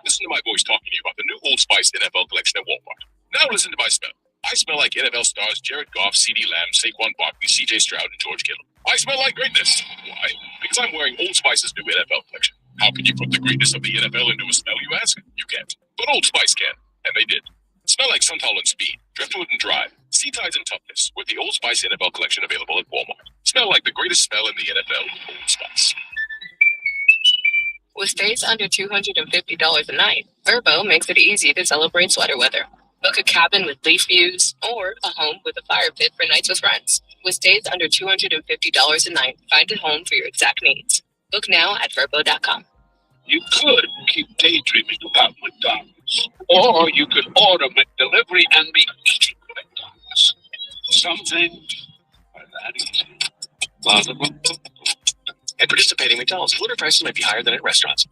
Speaker 5: Listen to my voice talking to you about the new Old Spice NFL collection at Walmart. Now listen to my smell. I smell like NFL stars Jared Goff, CeeDee Lamb, Saquon Barkley, CJ Stroud, and George Kittle. I smell like greatness. Why? Because I'm wearing Old Spice's new NFL collection. How can you put the greatness of the NFL into a smell, you ask? You can't. But Old Spice can. And they did. Smell like Sunflower and Speed, Driftwood and Drive, Sea Tides and Toughness, with the Old Spice NFL collection available at Walmart. Smell like the greatest smell in the NFL, Old Spice.
Speaker 2: With stays under $250 a night, Verbo makes it easy to celebrate sweater weather. Book a cabin with leaf views or a home with a fire pit for nights with friends. With stays under $250 a night, find a home for your exact needs. Book now at Verbo.com.
Speaker 11: You could keep daydreaming about McDonald's, or you could order McDelivery and be eating McDonald's. Something that easy.
Speaker 12: At participating McDonald's, order prices might be higher than at restaurants.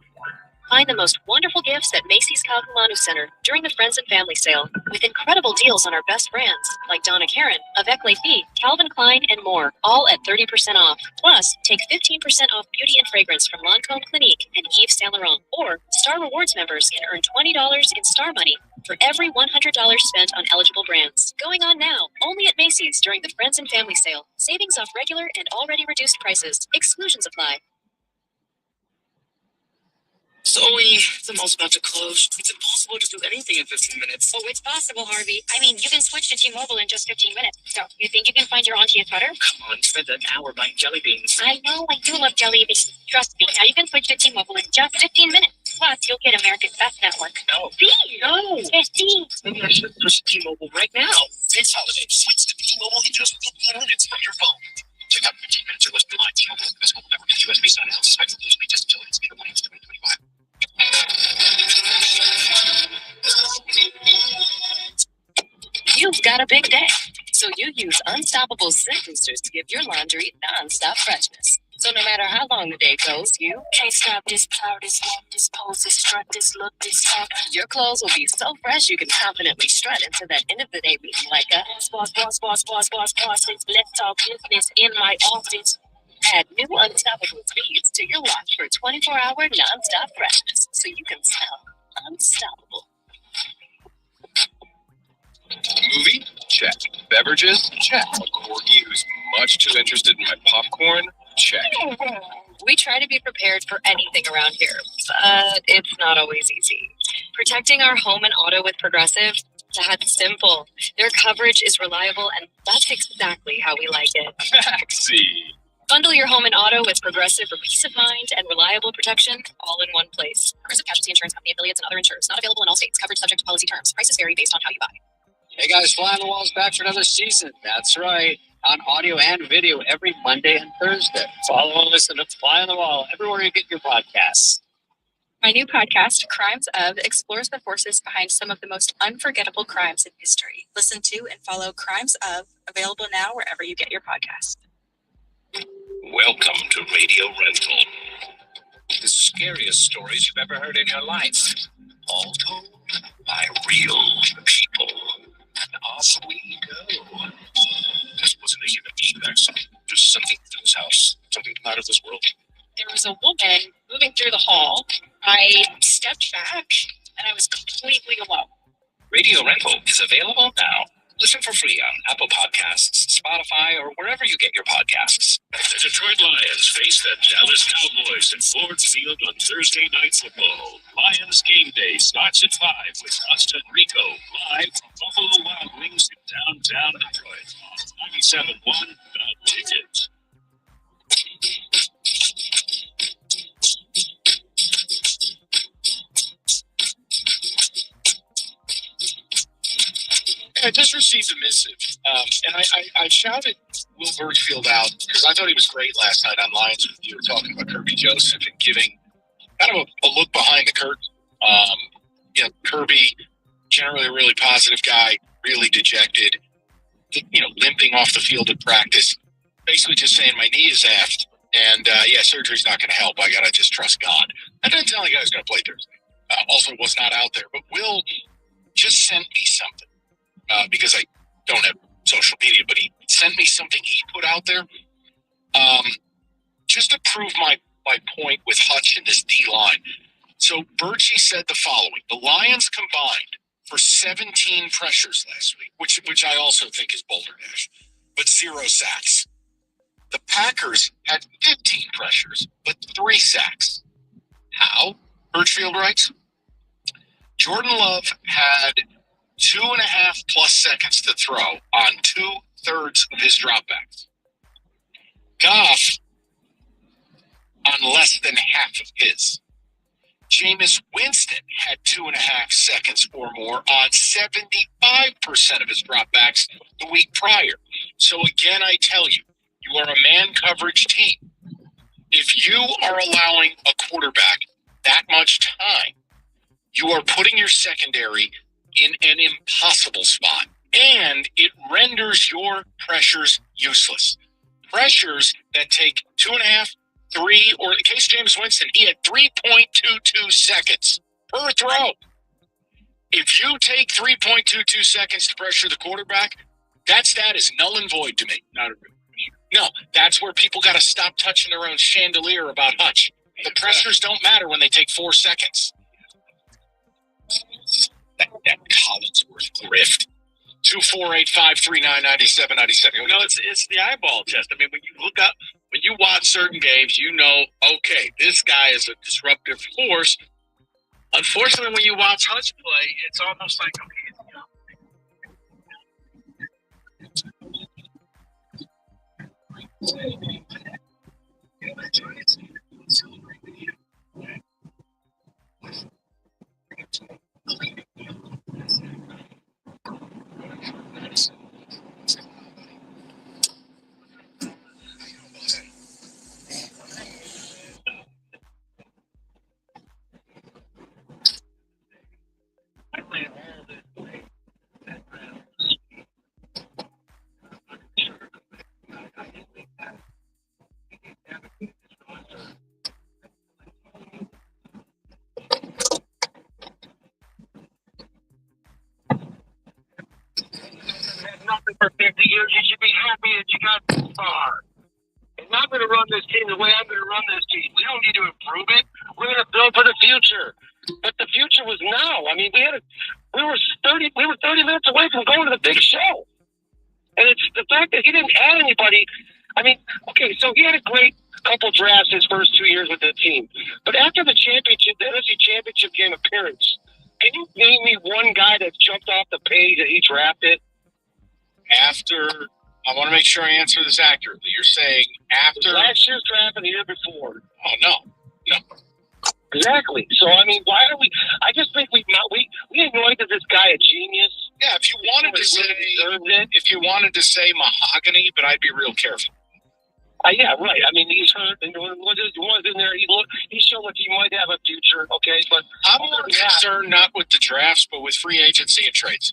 Speaker 17: Find the most wonderful gifts at Macy's Kaufman Center during the Friends and Family Sale, with incredible deals on our best brands like Donna Karan, Avec Les Filles, Calvin Klein, and more, all at 30% off. Plus, take 15% off beauty and fragrance from Lancôme Clinique and Yves Saint Laurent. Or, Star Rewards members can earn $20 in Star Money for every $100 spent on eligible brands. Going on now, only at Macy's during the Friends and Family Sale. Savings off regular and already reduced prices. Exclusions apply.
Speaker 23: Zoe, the mall's about to close. It's impossible to do anything in 15 minutes.
Speaker 10: Oh, it's possible, Harvey. I mean, you can switch to T-Mobile in just 15 minutes. So, you think you can find your auntie a sweater?
Speaker 23: Come on, spend an hour buying jelly beans.
Speaker 10: I know, I do love jelly beans. Trust me, now you can switch to T-Mobile in just 15 minutes. Plus, you'll get America's Best Network.
Speaker 23: No.
Speaker 10: See?
Speaker 23: No.
Speaker 10: 15.
Speaker 23: Maybe I should push T-Mobile right now.
Speaker 21: This holiday, switch to T-Mobile in just 15 minutes from your phone. Check out 15 minutes or less per line. T-Mobile, the best mobile network in the U.S. based on health. Specs include speed test agility, speed of 1 2025.
Speaker 2: You've got a big day, so you use Unstoppable Scent Boosters to give your laundry non-stop freshness. So no matter how long the day goes, you
Speaker 10: can't stop this power, this walk, this pose, this strut, this look, this talk.
Speaker 2: Your clothes will be so fresh you can confidently strut into that end of the day meeting like a
Speaker 10: boss. Let's talk business in my office.
Speaker 2: Add new Unstoppable Speeds to your watch for 24-hour non-stop freshness, so you can smell unstoppable.
Speaker 5: Movie? Check. Beverages? Check. A corgi who's much too interested in my popcorn? Check.
Speaker 2: We try to be prepared for anything around here, but it's not always easy. Protecting our home and auto with Progressive, that's simple. Their coverage is reliable, and that's exactly how we like it.
Speaker 5: Taxi.
Speaker 2: Bundle your home and auto with Progressive for peace of mind and reliable protection, all in one place. Progressive Casualty Insurance Company, affiliates, and other insurers. Not available in all states. Coverage subject to policy terms. Prices vary based on how you buy.
Speaker 24: Hey guys, Fly on the Wall's back for another season. That's right. On audio and video every Monday and Thursday. Follow and listen to Fly on the Wall everywhere you get your podcasts.
Speaker 25: My new podcast, Crimes Of, explores the forces behind some of the most unforgettable crimes in history. Listen to and follow Crimes Of, available now wherever you get your podcasts.
Speaker 21: Welcome to Radio Rental. The scariest stories you've ever heard in your life.
Speaker 18: All told by real people. And off we go. This wasn't a human being that saw. Just something in this house. Something out of this world.
Speaker 7: There was a woman moving through the hall. I stepped back, and I was completely alone.
Speaker 18: Radio Rental is available now. Listen for free on Apple Podcasts, Spotify, or wherever you get your podcasts.
Speaker 13: The Detroit Lions face the Dallas Cowboys at Ford Field on Thursday Night Football. Lions game day starts at 5 with Costa and Rico live from Buffalo Wild Wings in downtown Detroit. 97.1 The Ticket.
Speaker 11: I just received a missive, and I shouted Will Birchfield out because I thought he was great last night on Lions with you, talking about Kirby Joseph and giving kind of a look behind the curtain. Kirby, generally a really positive guy, really dejected, limping off the field at practice, basically just saying my knee is effed, and surgery's not going to help. I got to just trust God. That doesn't sound like I was going to play Thursday. Also was not out there, but Will just sent me something. Because I don't have social media, but he sent me something he put out there just to prove my point with Hutch in this D-line. So Birchie said the following: the Lions combined for 17 pressures last week, which I also think is balderdash, but 0 sacks. The Packers had 15 pressures, but 3 sacks. How? Birchfield writes, Jordan Love had 2.5 plus seconds to throw on 2/3 of his dropbacks. Goff on less than half of his. Jameis Winston had 2.5 seconds or more on 75% of his dropbacks the week prior. So again, I tell you, you are a man coverage team. If you are allowing a quarterback that much time, you are putting your secondary in an impossible spot, and it renders your pressures useless. Pressures that take 2.5, 3, or in the case of Jameis Winston, he had 3.22 seconds per throw. If you take 3.22 seconds to pressure the quarterback, that stat is null and void to me. Not a real pressure. No, that's where people got to stop touching their own chandelier about Hutch. The pressures don't matter when they take 4 seconds. That Collinsworth grift. 248-539-9797.
Speaker 20: No, it's the eyeball test. I mean, when you look up, when you watch certain games, okay, this guy is a disruptive force. Unfortunately, when you watch Hutch play, it's almost like,
Speaker 3: nothing for 50 years. You should be happy that you got this far. And I'm going to run this team the way I'm going to run this team. We don't need to improve it. We're going to build for the future. But the future was now. I mean, we were 30 minutes away from going to the big show. And it's the fact that he didn't add anybody. I mean, okay, so he had a great couple drafts his first 2 years with the team. But after the championship, the NFC Championship game appearance, can you name me one guy that jumped off the page that he drafted?
Speaker 11: I want to make sure I answer this accurately. You're saying after
Speaker 3: last year's draft and the year before.
Speaker 11: Oh, no.
Speaker 3: Exactly. So, I mean, why are we? I just think we anointed this guy a genius.
Speaker 11: Yeah, if you wanted to say mahogany, but I'd be real careful.
Speaker 3: Yeah, right. I mean, he's hurt, and when was in there, he showed like he might have a future. Okay, but
Speaker 11: I'm more concerned not with the drafts, but with free agency and trades.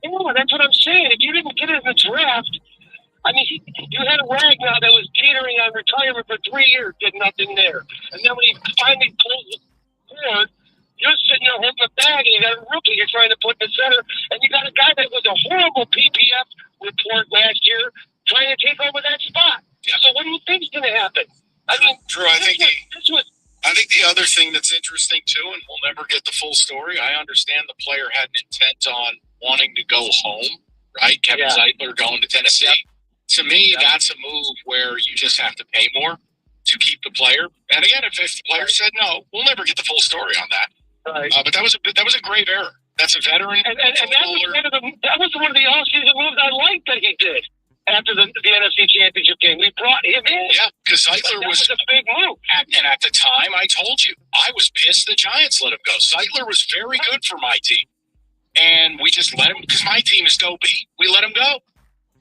Speaker 3: Yeah, that's what I'm saying. If you didn't get it in the draft, I mean, you had a Ragnar that was teetering on retirement for 3 years, did nothing there. And then when he finally pulled the cord, You're sitting there holding the bag, and you got a rookie you're trying to put in the center, and you got a guy that was a horrible PPF report last year trying to take over that spot. Yeah. So what do you think's going to happen? I mean,
Speaker 11: Drew, I think the other thing that's interesting too, and we'll never get the full story. I understand the player had an intent on wanting to go home, right? Kevin Zeitler going to Tennessee. Yep. To me, that's a move where you just have to pay more to keep the player. And again, if the player said no, we'll never get the full story on that. Right. But that was a grave error. That's a veteran. And that
Speaker 3: was one of the all-season moves I liked that he did. After the NFC Championship game, we brought him in.
Speaker 11: Yeah, because Zeitler was
Speaker 3: a big move.
Speaker 11: And at the time, I told you, I was pissed the Giants let him go. Zeitler was very good for my team. And we just let him, because my team is dopey. We let him go.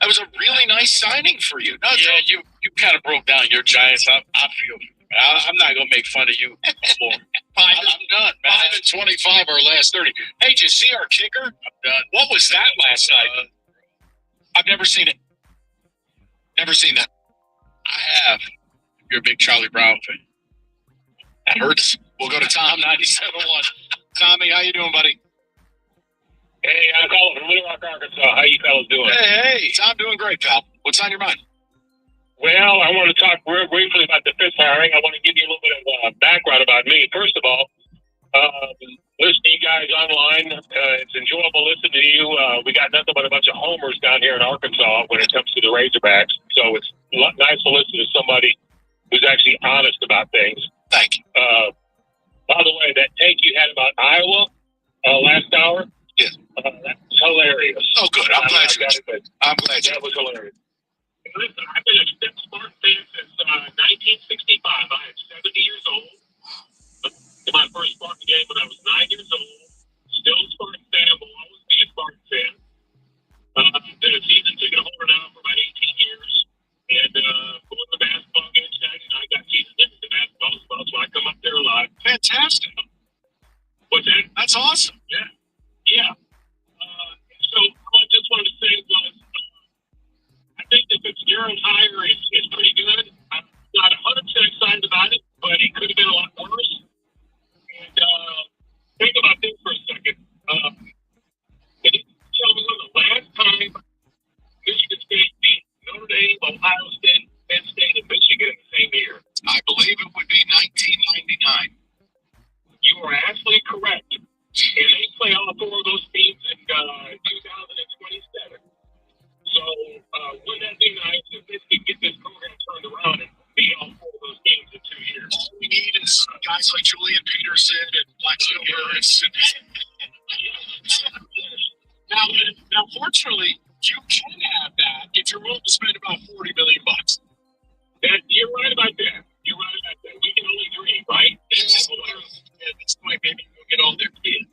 Speaker 11: That was a really nice signing for you. No,
Speaker 20: yeah, you kind of broke down your Giants. I feel you. I'm not going to make fun of you anymore.
Speaker 11: I'm done. 5-25 our last 30. Hey, did you see our kicker?
Speaker 20: I'm done.
Speaker 11: What was that last night? I've never seen it. Never seen that.
Speaker 20: I have. You're a big Charlie Brown fan.
Speaker 11: That hurts. We'll go to Tom 97.1. Tommy, how you doing, buddy?
Speaker 3: Hey, I'm calling from Little Rock, Arkansas. How you fellas doing?
Speaker 11: Hey, Tom, doing great, pal. What's on your mind?
Speaker 3: Well, I want to talk real briefly about the Fitz hiring. I want to give you a little bit of background about me. First of all, listening to you guys online, it's enjoyable listening to you. We got nothing but a bunch of homers down here in Arkansas when it comes to the Razorbacks. So it's nice to listen to somebody who's actually honest about things.
Speaker 11: Thank you.
Speaker 3: By the way, that take you had about Iowa last hour, that was hilarious.
Speaker 11: Oh, good. I'm glad you got
Speaker 3: it. That was hilarious. Listen, I've been a Step Smart fan since 1965. I am 70 years old. Did my first Spartan game when I was 9 years old. Still a Spartan fan. Will always be a Spartan fan. Been a season ticket holder now for about 18 years. And going to the basketball game Saturday night. Got season tickets to basketball as well, so I come up there a lot.
Speaker 11: Fantastic.
Speaker 3: What's that?
Speaker 11: That's awesome.
Speaker 3: Yeah. Yeah. So all I just wanted to say was I think that Fitzgerald hire is pretty good. I'm not 100% excited about it, but it could have been a lot worse. And think about this for a second. Can you tell me when the last time Michigan State beat Notre Dame, Ohio State, Penn State, and Michigan in the same year?
Speaker 11: I believe it would be 1999.
Speaker 3: You are absolutely correct. And they play all four of those teams in 2027. So wouldn't that be nice if this could get this program turned around and beat all four of those teams in 2 years?
Speaker 11: All we need is guys like Julian Peterson and Blackstone Harris. Now, fortunately, you can have that if you're willing to spend about $40 million.
Speaker 3: You're right about that. You're right about that. We can only dream, right?
Speaker 11: At this point, maybe we'll get all their kids.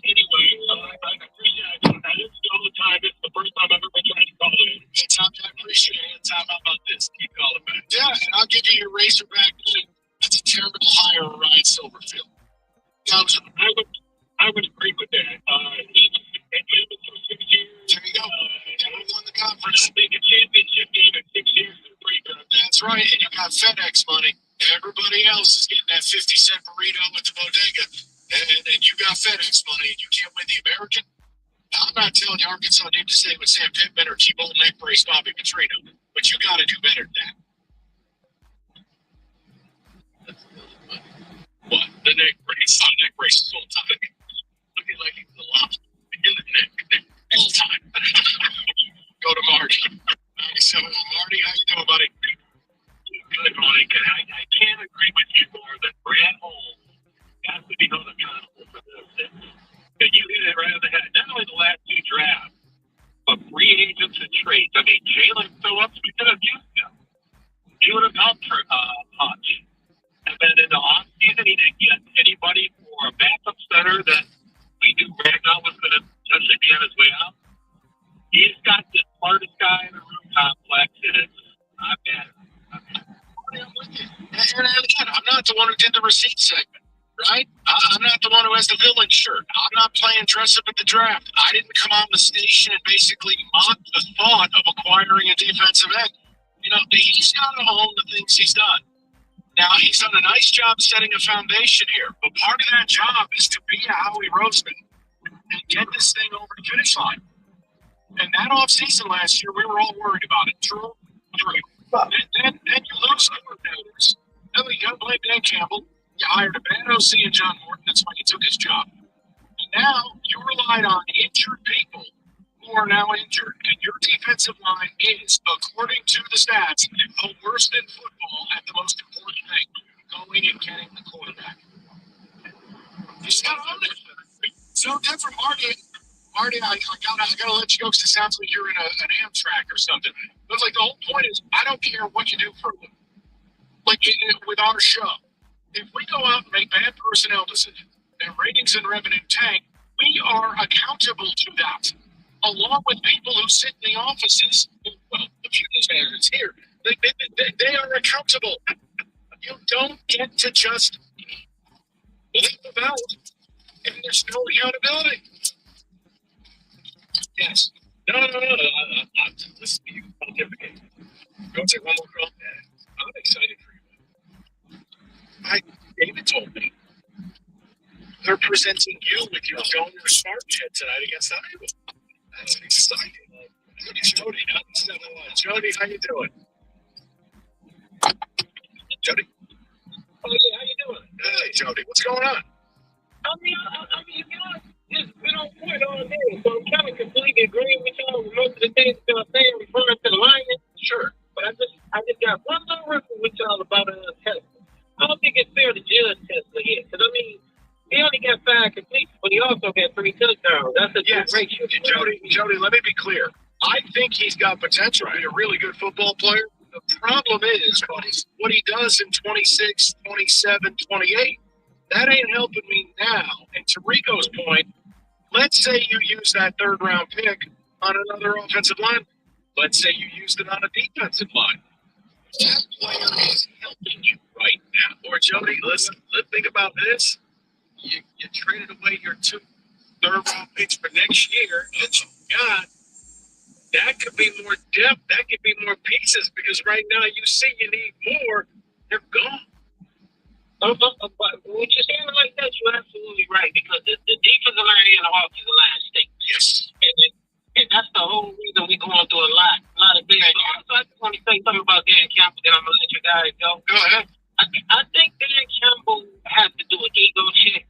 Speaker 3: Anyway, I appreciate it. I listen to you all the time. It's the first time I've ever been trying to call in.
Speaker 11: Tom, I appreciate it. Tom, how about this? Keep calling back. Yeah, and I'll give you your Razorback name. That's a terrible hire of Ryan Silverfield.
Speaker 3: I would agree with that. He was at Memphis for 6 years.
Speaker 11: There you go. Never won the conference.
Speaker 3: I think a championship game in 6 years is pretty good.
Speaker 11: That's right, and you got FedEx money. Everybody else is getting that 50-cent burrito at the bodega, and you got FedEx money, and you can't win the American. I'm not telling you Arkansas need to stay with Sam Pittman or keep old neck brace Bobby Petrino, but you got to do better than that. What? The neck brace. Oh, neck brace is all time. Looking like he's the lobster in the neck all time. Go to Marty. 97. Marty, how you doing, buddy?
Speaker 3: Good, Mike. I can't agree with you more that Brad Holmes has to be held accountable for this. And you hit it right on the head. Not only the last two drafts, but free agents and trades. I mean, Jalen Phillips, we could have used him. He would have helped Hutch. And then in the offseason, he didn't get anybody for a backup center that we knew Ragnar was going to potentially be on his way out. He's got the smartest guy in the room complex, and it's not bad.
Speaker 11: I'm with you. And again, I'm not the one who did the receipt segment, right? I'm not the one who has the villain shirt. I'm not playing dress up at the draft. I didn't come on the station and basically mock the thought of acquiring a defensive end. You know, he's got to own the things he's done.
Speaker 14: Now, he's done a nice job setting a foundation here, but part of that job is to be a Howie Roseman and get this thing over the finish line. And that offseason last year, we were all worried about it. True? Then you lose coordinators. Then you got to blame Dan Campbell. You hired a bad OC in John Morton. That's why he took his job. And now you relied on injured people who are now injured. And your defensive line is, according to the stats, the worst in football at the most important thing, going and getting the quarterback. You just got to own it. So different, Marty. Marty, I gotta let you go because it sounds like you're in an Amtrak or something. But like the whole point is, I don't care what you do for a living. Like with our show, if we go out and make bad personnel decisions and ratings and revenue tank, we are accountable to that, along with people who sit in the offices. Well, the few managers here, they are accountable. You don't get to just leave them out, and there's no accountability. Yes. No. Listen to you. Pontificate. Go take one more call. I'm excited for you. David told me they're presenting you with your donor smart jet tonight against Iowa. That's exciting. It's Jody, not 7-1. Jody, how you doing? Jody? Oh, yeah, how you doing? Hey, Jody, what's going on?
Speaker 3: I mean, you know, it's been on point all day, so I'm kind of completely agreeing with y'all with most of the things that I'm saying referring to the linemen.
Speaker 14: Sure.
Speaker 3: But I just got one little reference with y'all about Tesla. I don't think it's fair to judge Tesla here, because, I mean, he only got 5 completions, but he also got 3 touchdowns. That's a good ratio.
Speaker 14: Jody, let me be clear. I think he's got potential to be a really good football player. The problem is what he does in 26, 27, 28. That ain't helping me now. And to Rico's point, let's say you use that 3rd-round pick on another offensive line. Let's say you used it on a defensive line. That player is helping you right now. Or, Jody, listen, let's think about this. You traded away your 2 third-round picks for next year that you got. That could be more depth. That could be more pieces because right now you see you need more. They're gone.
Speaker 3: But when you're saying it like that, you're absolutely right because the defensive line and the offensive line stink.
Speaker 14: Yes.
Speaker 3: And that's the whole reason we're going through a lot of things. Also, I just want to say something about Dan Campbell, then I'm going to let you guys go.
Speaker 14: Go ahead.
Speaker 3: I think Dan Campbell has to do an ego check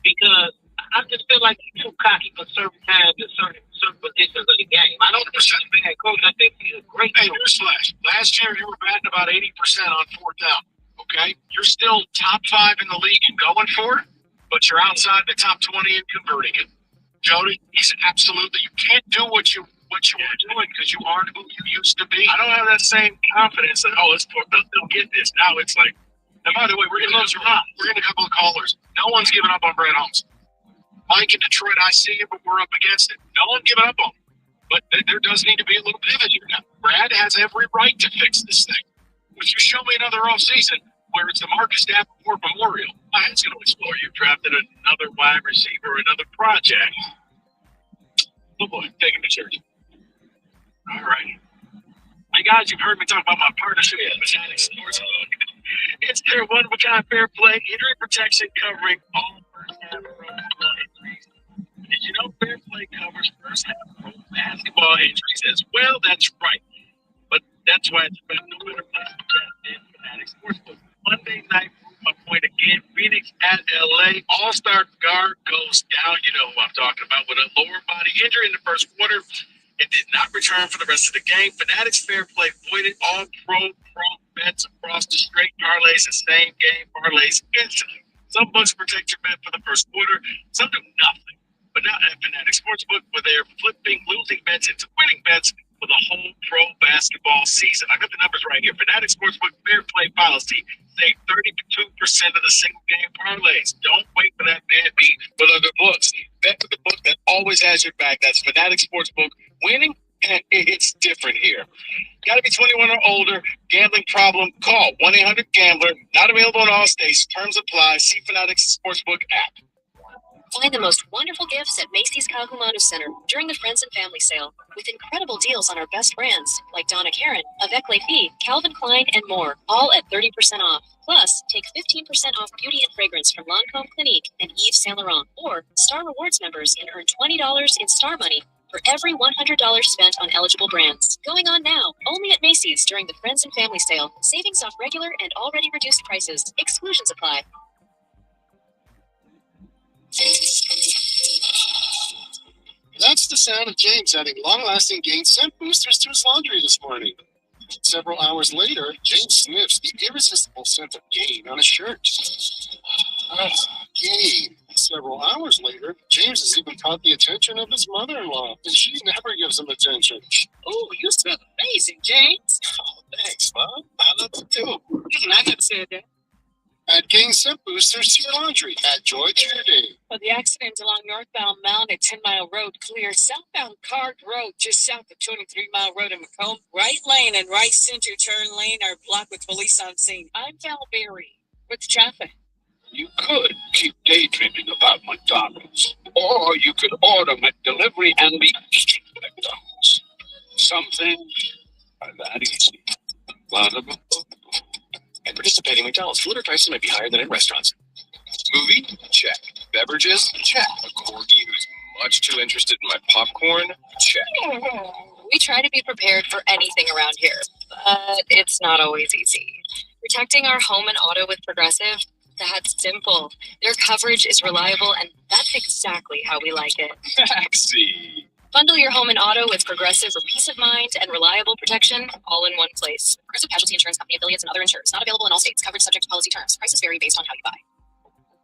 Speaker 3: because I just feel like he's too cocky for certain times and certain positions of the game. I don't think he's a bad coach. I think he's a great coach.
Speaker 14: Hey, newsflash. Last year you were batting about 80% on 4th down. Okay? You're still top 5 in the league and going for it, but you're outside the top 20 and converting it. Jody, he's absolutely, you can't do what you were doing because you aren't who you used to be. I don't have that same confidence that, they'll get this. Now it's like, and by the way, we're getting a couple of callers. No one's giving up on Brad Holmes. Mike in Detroit, I see you, but we're up against it. No one giving up on him. But there does need to be a little pivot here now. Brad has every right to fix this thing. Would you show me another offseason where it's the Marcus Davenport Memorial? It's going to explore. You've drafted another wide receiver, another project. Oh, boy, take him to church. All right. Hey, guys, you've heard me talk about my partnership with Bandits. It's their one-of-a-kind fair play injury protection covering all first-half pro injuries. Did you know fair play covers first-half pro basketball injuries as well? That's right. But that's why it's about no better place to bet than Fanatics Sportsbook. Monday night, my point again, Phoenix at LA. All-star guard goes down. You know who I'm talking about with a lower body injury in the first quarter. It did not return for the rest of the game. Fanatics Fair Play voided all pro bets across the straight parlays and same game parlays instantly. Some books protect your bet for the first quarter. Some do nothing. But not at Fanatics Sportsbook, where they're flipping losing bets into winning bets for the whole pro basketball season. I got the numbers right here. Fanatics Sportsbook Fair Play policy save 32% of the single game parlays. Don't wait for that bad beat with other books. Bet with the book that always has your back. That's Fanatics Sportsbook. Winning, it's different here. Got to be 21 or older. Gambling problem? Call 1-800-GAMBLER. Not available in all states. Terms apply. See Fanatics Sportsbook app.
Speaker 17: Find the most wonderful gifts at Macy's Kakumanu Center during the Friends and Family Sale, with incredible deals on our best brands like Donna Karan, Avec Les Filles, Calvin Klein, and more, all at 30% off. Plus, take 15% off beauty and fragrance from Lancôme Clinique and Yves Saint Laurent, or Star Rewards members can earn $20 in Star Money for every $100 spent on eligible brands. Going on now, only at Macy's during the Friends and Family Sale. Savings off regular and already reduced prices. Exclusions apply.
Speaker 19: That's the sound of James adding long-lasting gain scent boosters to his laundry this morning. Several hours later, James sniffs the irresistible scent of gain on his shirt. Gain. Several hours later, James has even caught the attention of his mother-in-law, and she never gives him attention.
Speaker 7: Oh, you smell amazing, James.
Speaker 19: Oh, thanks, Mom. I love you too.
Speaker 7: I never said that.
Speaker 19: Add Gain Scent Boosters to your laundry. Add joy to your day.
Speaker 7: For the accident along northbound Mound at 10 Mile Road, clear. Southbound Card Road, just south of 23 Mile Road in Macomb. Right lane and right center turn lane are blocked with police on scene. I'm Val Berry with traffic.
Speaker 11: You could keep daydreaming about McDonald's, or you could order McDelivery and be eating McDonald's. Some things are that easy.
Speaker 12: At participating McDonald's, delivery prices might be higher than in restaurants. Movie? Check. Beverages? Check. A corgi who's much too interested in my popcorn? Check.
Speaker 17: We try to be prepared for anything around here, but it's not always easy. Protecting our home and auto with Progressive? That's simple. Their coverage is reliable, and that's exactly how we like it.
Speaker 12: Taxi.
Speaker 17: Bundle your home and auto with Progressive for peace of mind and reliable protection, all in one place. Progressive Casualty Insurance Company affiliates and other insurers. Not available in all states. Coverage subject to policy terms. Prices vary based on how you buy.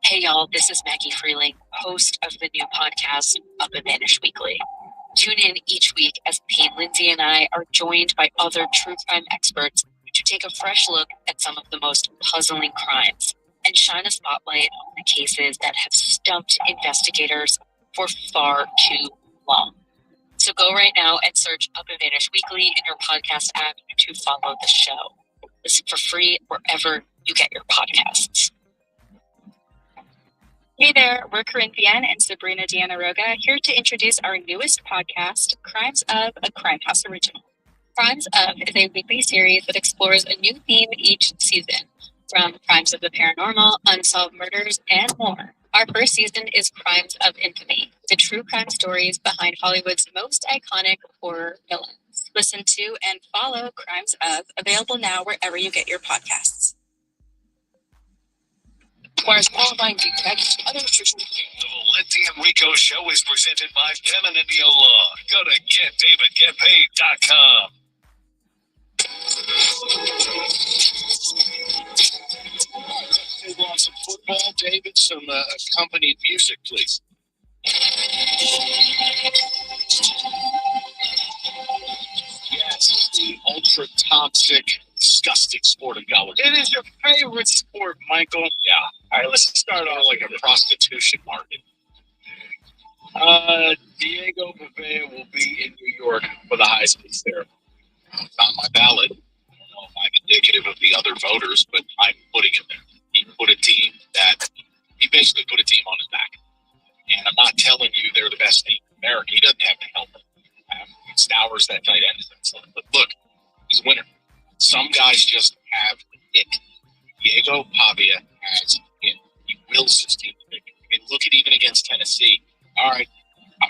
Speaker 17: Hey y'all, this is Maggie Freeling, host of the new podcast, Up and Vanish Weekly. Tune in each week as Pete, Lindsay, and I are joined by other true crime experts to take a fresh look at some of the most puzzling crimes and shine a spotlight on the cases that have stumped investigators for far too long. So go right now and search Up and Vanish Weekly in your podcast app to follow the show. Listen for free wherever you get your podcasts.
Speaker 25: Hey there, we're Corinne Vienne and Sabrina Diana Roga, here to introduce our newest podcast, Crimes of, a Crime House original. Crimes of is a weekly series that explores a new theme each season, from crimes of the paranormal, unsolved murders, and more. Our first season is Crimes of Infamy, the true crime stories behind Hollywood's most iconic horror villains. Listen to and follow Crimes of, available now wherever you get your podcasts.
Speaker 12: Requires qualifying detectives, other restrictions.
Speaker 18: The Valenti and Rico Show is presented by Femininio Law. Go to GetDavidGetPaid.com.
Speaker 11: They want some football, David, some accompanied music, please. Yes, the ultra-toxic, disgusting sport of golf. It is your favorite sport, Michael. Yeah. All right, let's start on like a prostitution market. Diego Pavea will be in New York for the Heisman ceremony. Not my ballot. I don't know if I'm indicative of the other voters, but I'm putting him there. He basically put a team on his back. And I'm not telling you they're the best team in America. He doesn't have to help them. Stowers, that tight end, is excellent. But look, he's a winner. Some guys just have it. Diego Pavia has it. He wills his team to win. I mean, look at even against Tennessee. All right, I'm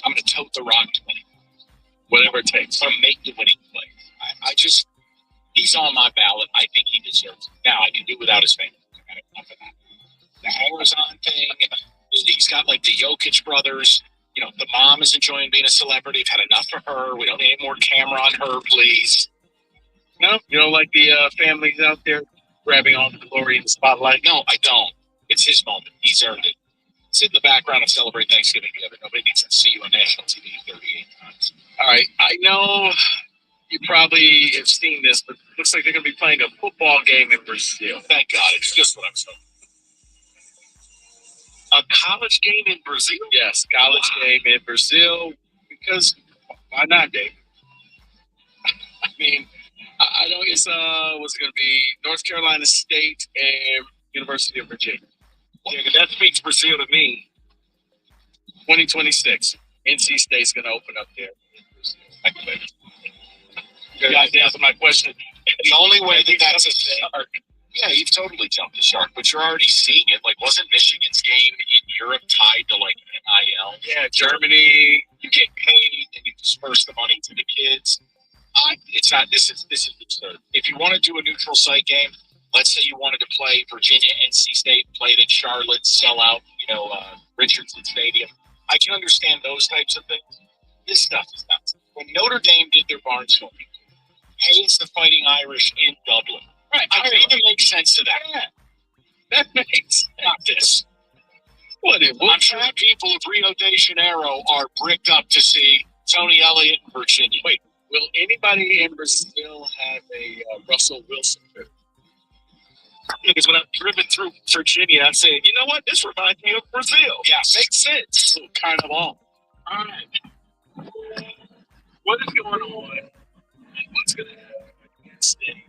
Speaker 11: gonna tote the rock to win it. Whatever it takes. I'm gonna make the winning play. He's on my ballot. I think he deserves it. Now I can do without his family. I got enough of that. The Horizon thing. He's got like the Jokic brothers. You know, the mom is enjoying being a celebrity. We've had enough of her. We don't need any more camera on her, please. No, you don't like the families out there grabbing all the glory in the spotlight? No, I don't. It's his moment. He's earned it. Sit in the background and celebrate Thanksgiving together. Nobody needs to see you on national TV 38 times. All right, I know you probably have seen this, but it looks like they're going to be playing a football game in Brazil. Thank God. It's just what I was hoping. A college game in Brazil? Yes, college game in Brazil. Because why not, Dave? I mean, I know it's what's it going to be? North Carolina State and University of Virginia. Yeah, that speaks Brazil to me.
Speaker 20: 2026. NC State's going to open up there. I quit. You guys answer my question.
Speaker 18: The only way that that's a thing. Yeah, you've totally jumped the shark, but you're already seeing it. Like, wasn't Michigan's game in Europe tied to like NIL?
Speaker 20: Yeah, Germany.
Speaker 18: You get paid and you disperse the money to the kids. It's not. This is absurd. If you want to do a neutral site game, let's say you wanted to play Virginia, NC State, play it in Charlotte, sell out, Richardson Stadium. I can understand those types of things. This stuff is nuts. When Notre Dame did their Barnesville, pays the Fighting Irish in Dublin. Right. I mean, it makes sense to that. Yeah. That makes not this. What? I'm sure the people of Rio de Janeiro are bricked up to see Tony Elliott in Virginia.
Speaker 20: Wait, will anybody in Brazil have a Russell Wilson booth? Because when I'm driven through Virginia, I'm saying, you know what? This reminds me of Brazil.
Speaker 18: Yeah,
Speaker 20: makes sense. Kind of all. All right. What is going on? What's going to happen against State?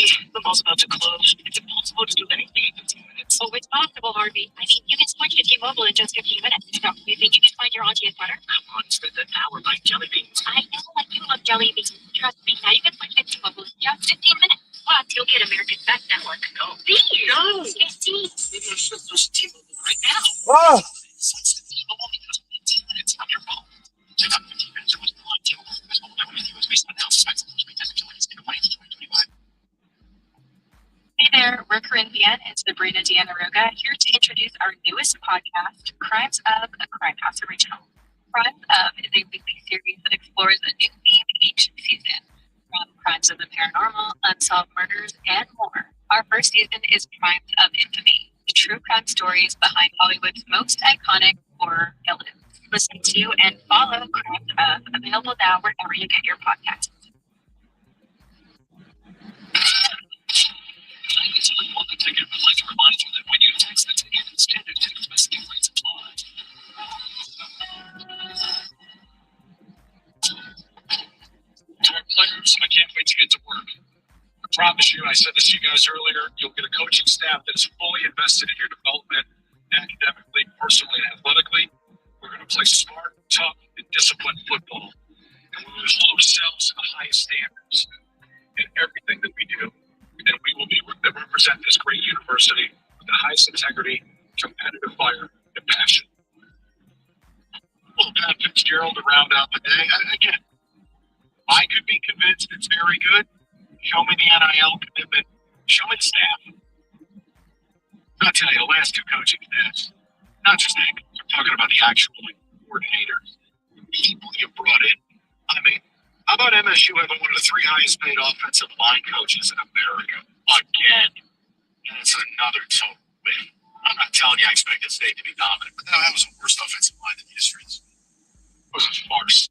Speaker 23: The mall's about to close. It's impossible to do anything in 15 minutes.
Speaker 10: Oh, it's possible, Harvey. I mean, you can switch to T-Mobile in just 15 minutes. So, you think you can find your auntie a sweater?
Speaker 23: Come on, spend an hour buying jelly beans.
Speaker 10: I know, like, you love jelly beans. Trust me. Now you can switch to T-Mobile in just 15 minutes. Plus, you'll get America's Best Network.
Speaker 23: No.
Speaker 10: Please.
Speaker 23: No.
Speaker 10: 15.
Speaker 23: Maybe I should switch to T-Mobile right now.
Speaker 15: Oh,
Speaker 23: Switch to T-Mobile in just 15 minutes on your phone. Check out 15 minutes or what's on T-Mobile. This mobile network with you is based on now. Specs and most retail utilities in 2025.
Speaker 25: Hey there, we're Corinne Vian and Sabrina Dianaroga here to introduce our newest podcast, Crimes of, a Crimehouse Original. Crimes of is a weekly series that explores a new theme each season, from crimes of the paranormal, unsolved murders, and more. Our first season is Crimes of Infamy, the true crime stories behind Hollywood's most iconic horror villains. Listen to and follow Crimes of, available now wherever you get your podcasts.
Speaker 23: I need to report the ticket, but like to remind you that when you text the ticket, standard text messaging rates apply. To our players, I can't wait to get to work. I promise you, I said this to you guys earlier, you'll get a coaching staff that is fully invested in your development, academically, personally, and athletically. We're going to play smart, tough, and disciplined football. And we will hold ourselves to the highest standards in everything that we do. And we will be represent this great university with the highest integrity, competitive fire, and passion. Well, Pat Fitzgerald to round out the day. Again, I could be convinced it's very good. Show me the NIL commitment. Show me the staff. I'll tell you, the last two coaching staffs, not just Nick, I'm talking about the actual coordinators, people you brought in. I mean, how about MSU having one of the 3 highest paid offensive line coaches in America? Again. And it's another total win. I'm not telling you I expected State to be dominant, but that was the worst offensive line in history. It was a farce.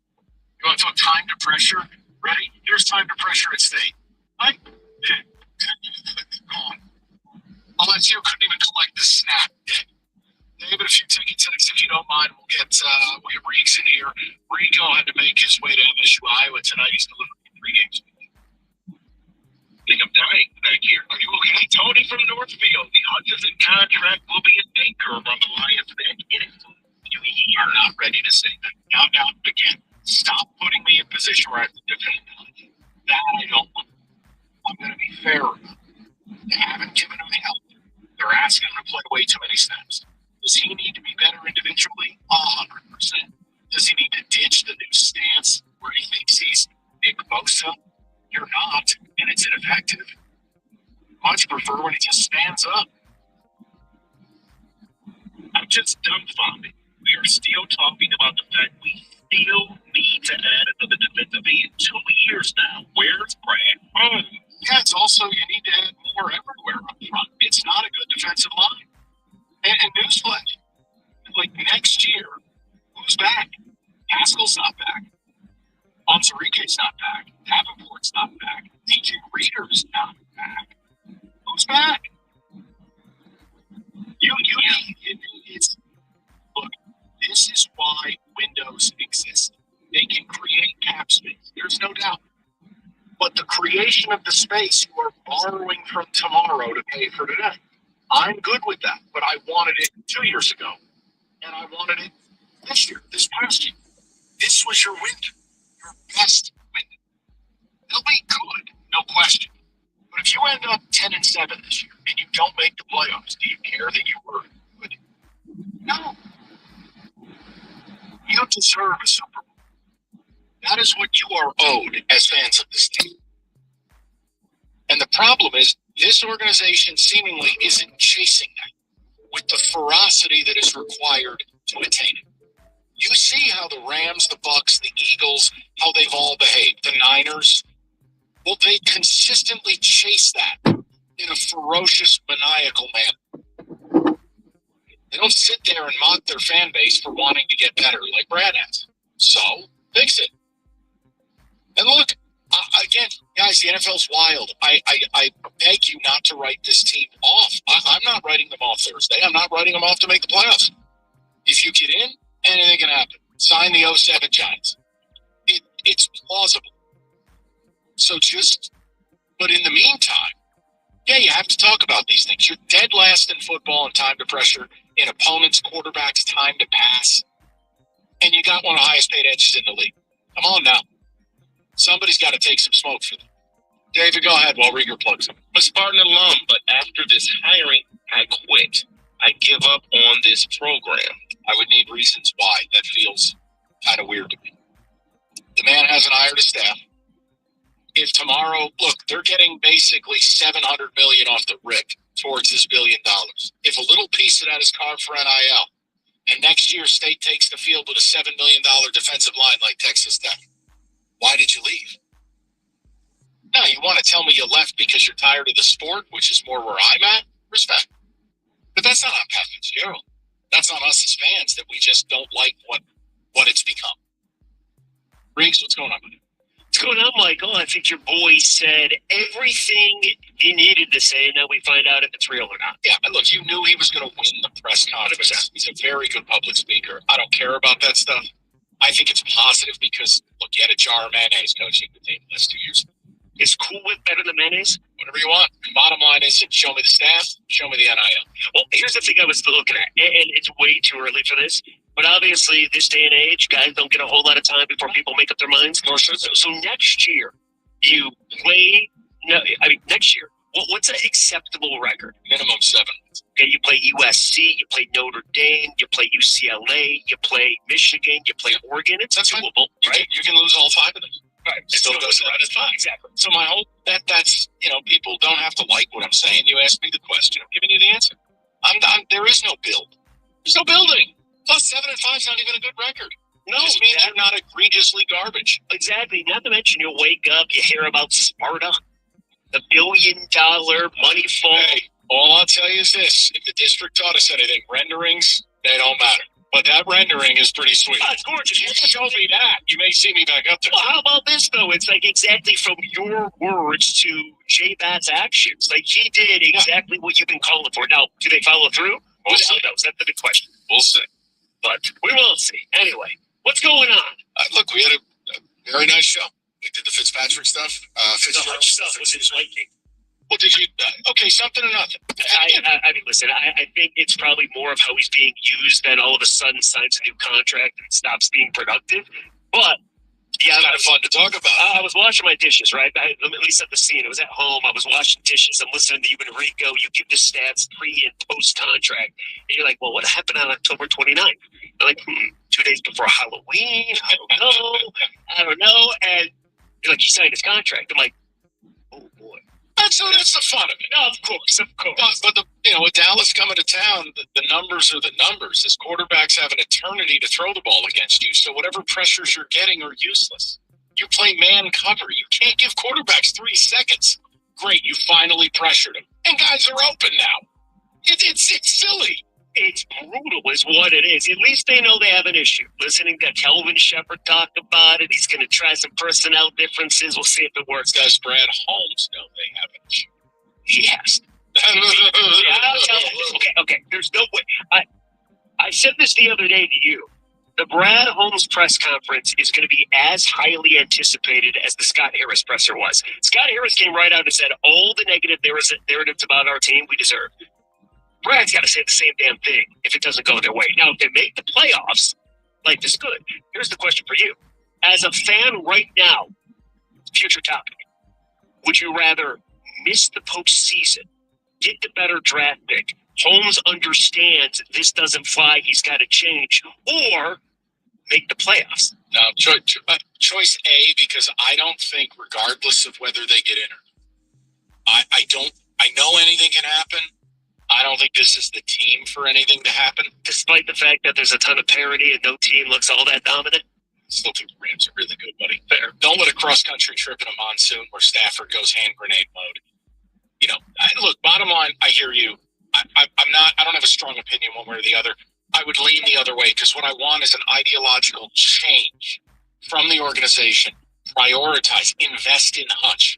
Speaker 23: You want to talk time to pressure? Ready? Here's time to pressure at State. Right? Yeah. Gone. Alessio couldn't even collect the snap. David, a few tickets, if you don't mind, we'll get Reeks in here. Rico had to make his way to MSU, Iowa tonight. He's delivering 3 games. I think I'm dying back here. Are you okay? Tony from Northfield. The Hutchinson contract will be a anchor on the Lions then. You are not ready to say that. Now, again, stop putting me in a position where I have to defend that. I don't want. I'm going to be fair about it. They haven't given him help. They're asking him to play way too many snaps. Does he need to be better individually? 100%. Does he need to ditch the new stance where he thinks he's Nick Bosa? You're not, and it's ineffective. Much prefer when he just stands up. I'm just dumbfounded. We are still talking about the fact we still need to add another defensive end. 2 years now. Where's Brad Home? Yeah, it's also you need to add more everywhere up front. It's not a good defensive line. And newsflash, like next year, who's back? Haskell's not back. Onzarique's not back. Davenport's not back. DJ Reader's not back. Who's back? It's look. This is why windows exist. They can create cap space. There's no doubt. But the creation of the space you are borrowing from tomorrow to pay for today. I'm good with that, but I wanted it 2 years ago, and I wanted it this year, this past year. This was your window, your best window. It'll be good, no question. But if you end up 10-7 this year and you don't make the playoffs, do you care that you were good? No. You deserve a Super Bowl. That is what you are owed as fans of this team. And the problem is, this organization seemingly isn't chasing that with the ferocity that is required to attain it. You see how the Rams, the Bucks, the Eagles, how they've all behaved. The Niners, well, they consistently chase that in a ferocious, maniacal manner. They don't sit there and mock their fan base for wanting to get better like Brad has. So, fix it. And look, again, guys, the NFL's wild. I beg you not to write this team off. I'm not writing them off Thursday. I'm not writing them off to make the playoffs. If you get in, anything can happen. Sign the 07 Giants. It's plausible. So but in the meantime,
Speaker 14: you have to talk about these things. You're dead last in football in time to pressure, in opponents' quarterbacks' time to pass, and you got one of the highest paid edges in the league. Come on now. Somebody's got to take some smoke for them. David, go ahead while Rieger plugs him.
Speaker 22: I'm a Spartan alum, but after this hiring, I quit. I give up on this program.
Speaker 14: I would need reasons why. That feels kind of weird to me. The man hasn't hired a staff. If tomorrow, look, they're getting basically $700 million off the rip towards this $1 billion. If a little piece of that is carved for NIL, and next year State takes the field with a $7 million defensive line like Texas Tech, why did you leave? Now, you want to tell me you left because you're tired of the sport, which is more where I'm at? Respect. But that's not on Pat Fitzgerald. That's on us as fans that we just don't like what it's become. Riggs, what's going on with you?
Speaker 1: What's going on, Michael? I think your boy said everything he needed to say, and now we find out if it's real or not.
Speaker 14: Yeah, look, you knew he was going to win the press conference. He's a very good public speaker. I don't care about that stuff. I think it's positive because, look, you had a jar of mayonnaise coaching the team the last 2 years.
Speaker 1: Is Cool Whip better than mayonnaise?
Speaker 14: Whatever you want. Bottom line is, show me the staff, show me the NIL.
Speaker 1: Well, here's the thing I was looking at, and it's way too early for this, but obviously this day and age, guys don't get a whole lot of time before people make up their minds. So next year, you play, next year, what's an acceptable record?
Speaker 14: Minimum 7.
Speaker 1: Okay, you play USC, you play Notre Dame, you play UCLA, you play Michigan, you play Oregon. It's doable, right?
Speaker 14: You can lose all 5 of them.
Speaker 1: Right.
Speaker 14: It still goes around as 5. Exactly. So my hope that's, people don't have to like what I'm saying. You asked me the question. I'm giving you the answer. There is no build. There's no building. Plus 7 and 5 is not even a good record. No, it just means you're not egregiously garbage.
Speaker 1: Exactly. Not to mention you'll wake up, you hear about Sparta, the $1 billion money fall.
Speaker 14: Hey, all I'll tell you is this. If the district taught us anything, renderings, they don't matter. But that rendering is pretty sweet.
Speaker 1: Oh, it's gorgeous.
Speaker 14: You show me that. You may see me back up there.
Speaker 1: Well, how about this, though? It's like exactly from your words to J-Bat's actions. Like, he did exactly what you've been calling for. Now, do they follow through? Who knows? That's the big question.
Speaker 14: We'll see.
Speaker 1: But we will see. Anyway, what's going on?
Speaker 14: Look, we had a very nice show. We did the Fitzpatrick stuff.
Speaker 1: Fitzgerald stuff was his lightning.
Speaker 14: Well, did you? Okay, something or nothing.
Speaker 1: I mean, listen, I think it's probably more of how he's being used than all of a sudden signs a new contract and stops being productive. But, yeah,
Speaker 14: it's kind of fun to talk about.
Speaker 1: I was washing my dishes, right? At least at the scene. It was at home. I was washing dishes. I'm listening to you and Rico. You give the stats pre- and post-contract. And you're like, well, what happened on October 29th? I'm like, 2 days before Halloween. I don't know. And you're like, he signed his contract. I'm like, oh, boy.
Speaker 14: That's the fun of it.
Speaker 1: No, of course.
Speaker 14: But with Dallas coming to town, the numbers are the numbers. His quarterbacks have an eternity to throw the ball against you. So whatever pressures you're getting are useless. You play man cover. You can't give quarterbacks 3 seconds. Great, you finally pressured him. And guys are open now. It's silly.
Speaker 1: It's brutal is what it is. At least they know they have an issue. Listening to Kelvin Shepard talk about it, he's going to try some personnel differences. We'll see if it works.
Speaker 14: Does Brad Holmes know they have an issue?
Speaker 1: He has. Okay. There's no way. I said this the other day to you. The Brad Holmes press conference is going to be as highly anticipated as the Scott Harris presser was. Scott Harris came right out and said all the negative narratives about our team we deserve. Brad's got to say the same damn thing if it doesn't go their way. Now, if they make the playoffs, life is good. Here's the question for you. As a fan right now, future topic, would you rather miss the postseason, get the better draft pick, Holmes understands this doesn't fly, he's got to change, or make the playoffs?
Speaker 14: No, choice A, because I don't think, regardless of whether they get in or not, I know anything can happen. I don't think this is the team for anything to happen.
Speaker 1: Despite the fact that there's a ton of parity and no team looks all that dominant?
Speaker 14: Still think the Rams are really good, buddy. Fair. Don't let a cross-country trip in a monsoon where Stafford goes hand grenade mode. Look, bottom line, I hear you. I don't have a strong opinion one way or the other. I would lean the other way because what I want is an ideological change from the organization. Prioritize, invest in Hutch.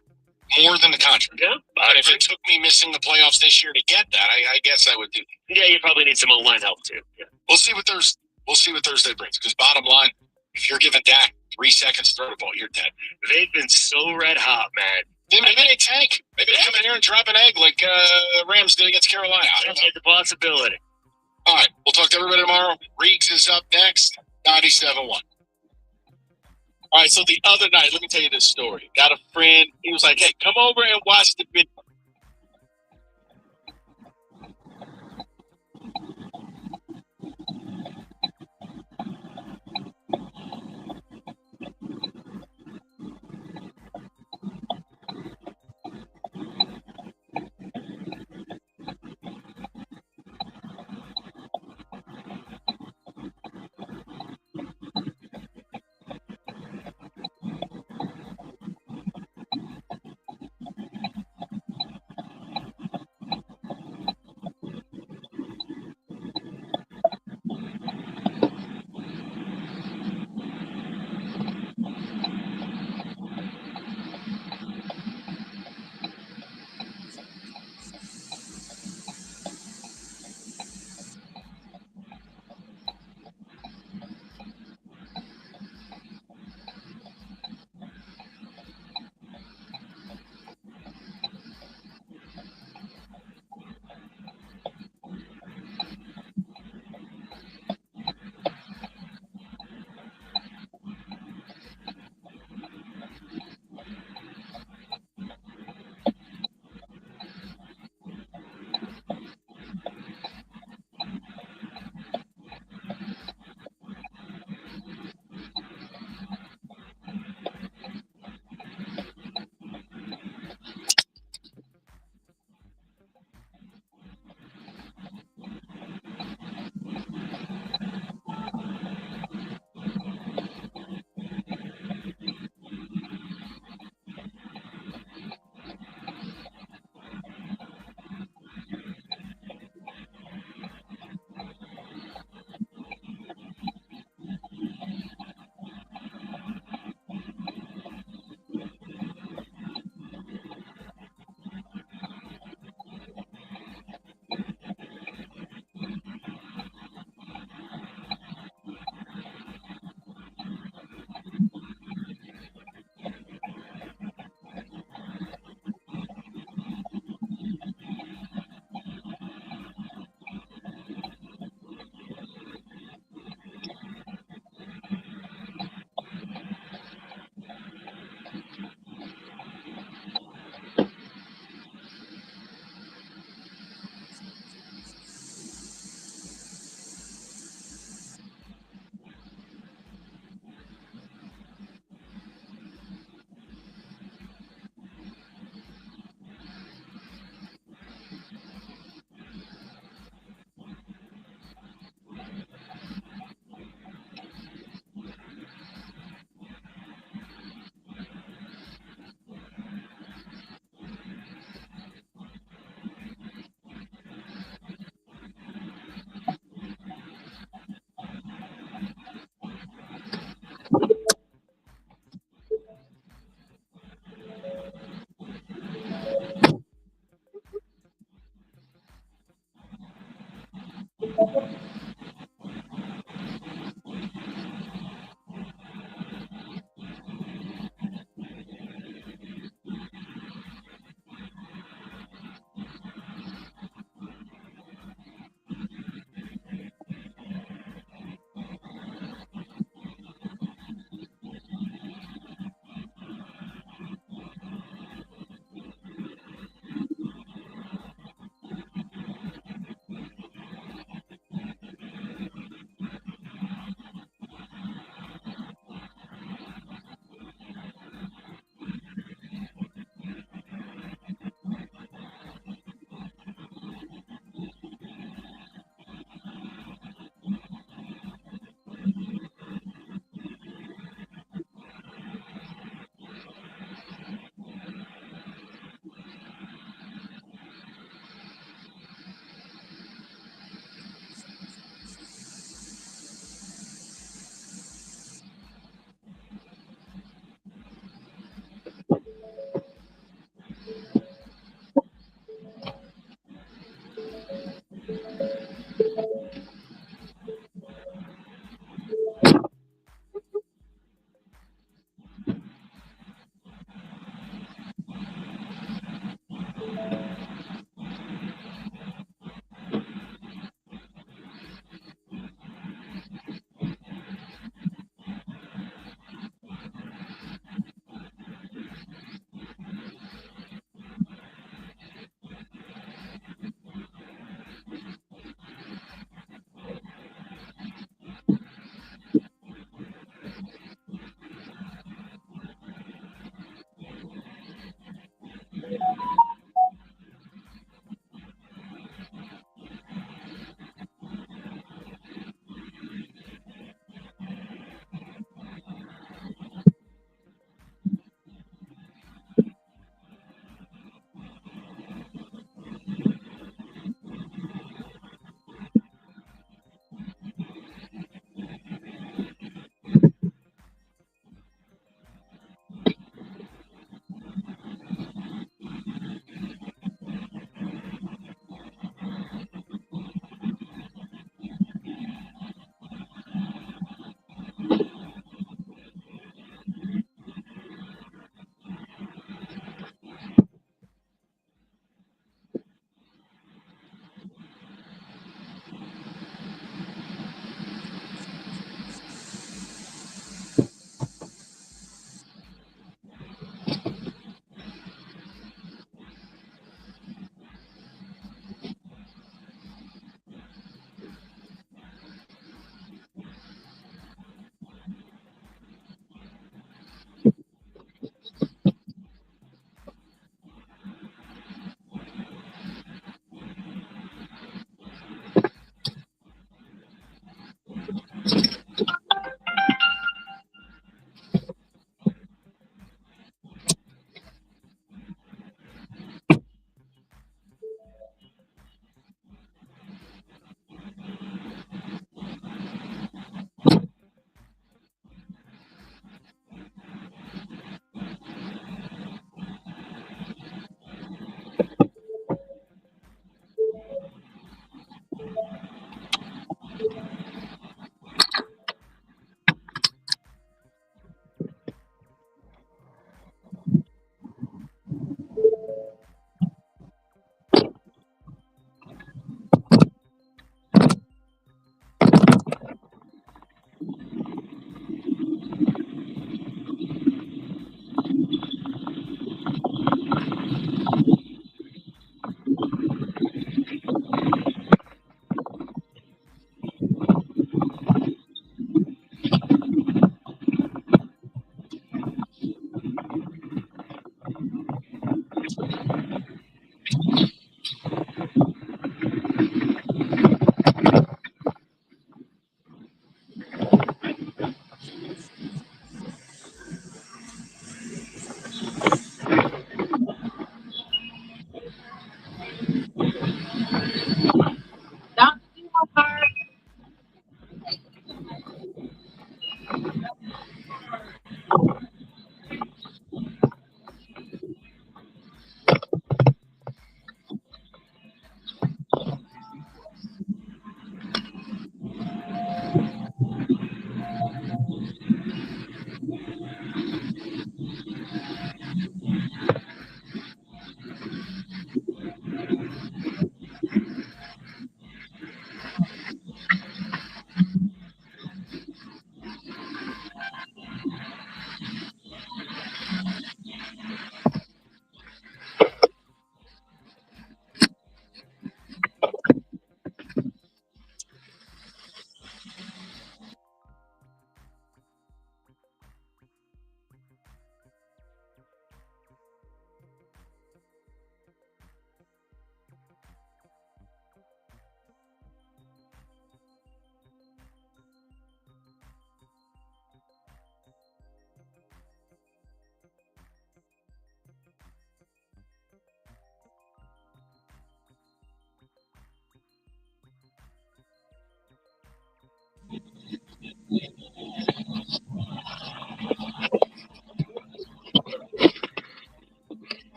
Speaker 14: More than the contract.
Speaker 1: Yeah,
Speaker 14: but if it took me missing the playoffs this year to get that, I guess I would do that.
Speaker 1: Yeah, you probably need some O-line help too. Yeah.
Speaker 14: We'll see what Thursday brings. Because bottom line, if you're giving Dak 3 seconds to throw the ball, you're dead.
Speaker 1: They've been so red hot, man.
Speaker 20: Maybe they tank. Maybe they come in here and drop an egg like Rams did against Carolina. I don't know.
Speaker 1: It's a possibility.
Speaker 20: All right, we'll talk to everybody tomorrow. Reeks is up next, 97.1. All right, so the other night, let me tell you this story. Got a friend. He was like, hey, come over and watch the video.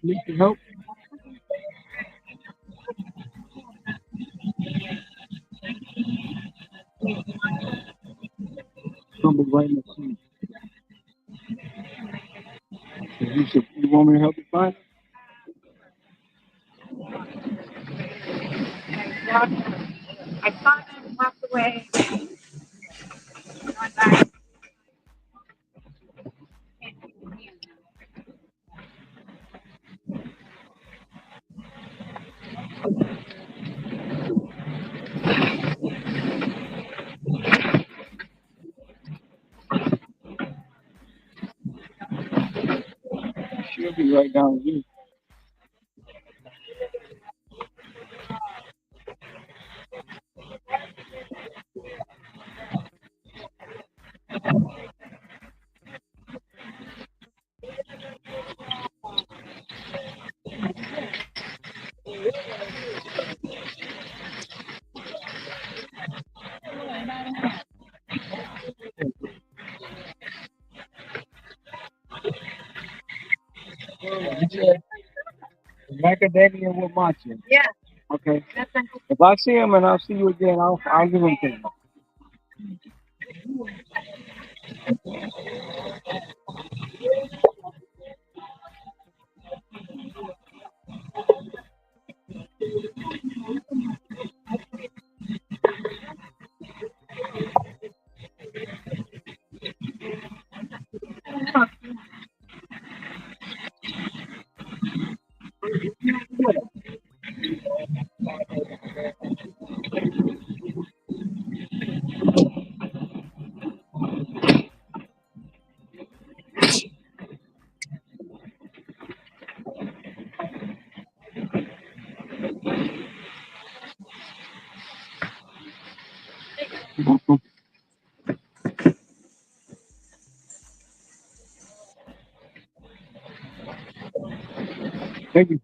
Speaker 15: Need some help? Somebody right in the seat. You want me to help you find it?
Speaker 4: I thought I walked away.
Speaker 15: She'll be right down with you. Macadamia with matcha.
Speaker 4: Yeah.
Speaker 15: Okay. If I see him and I'll see you again, I'll give him to you. Thank you.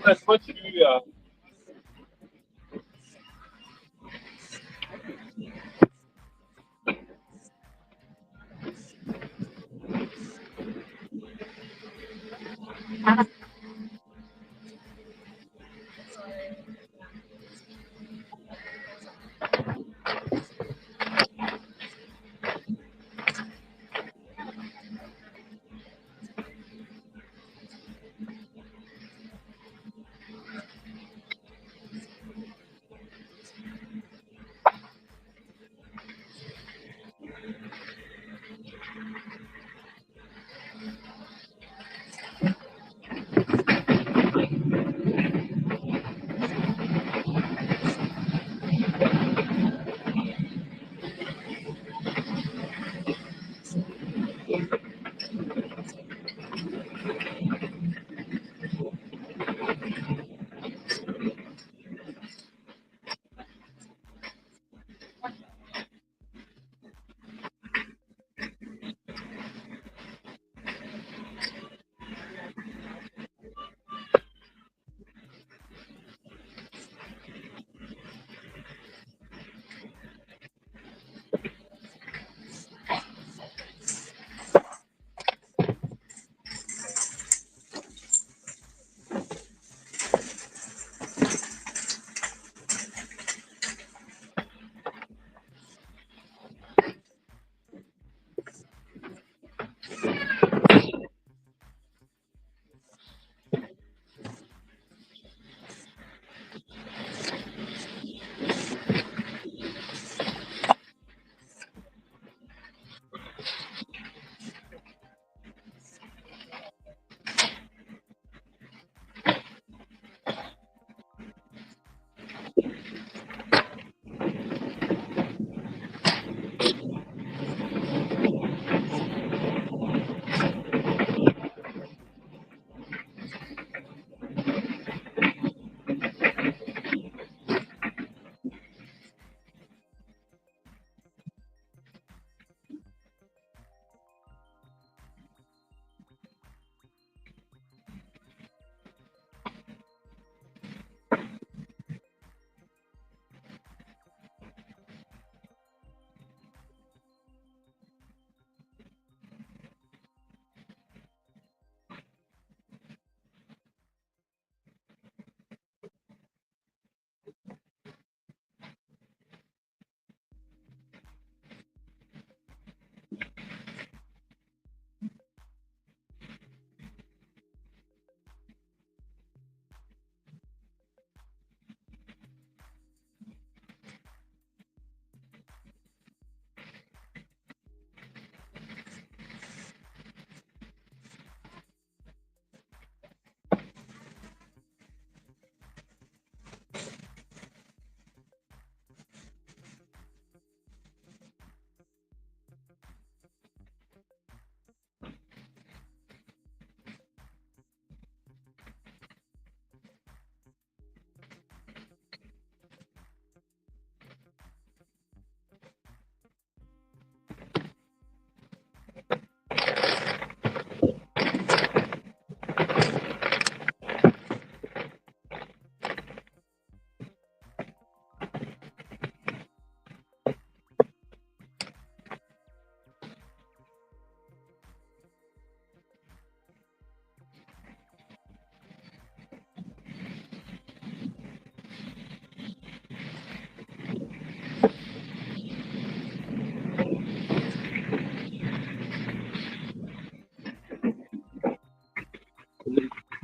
Speaker 3: That's what you do.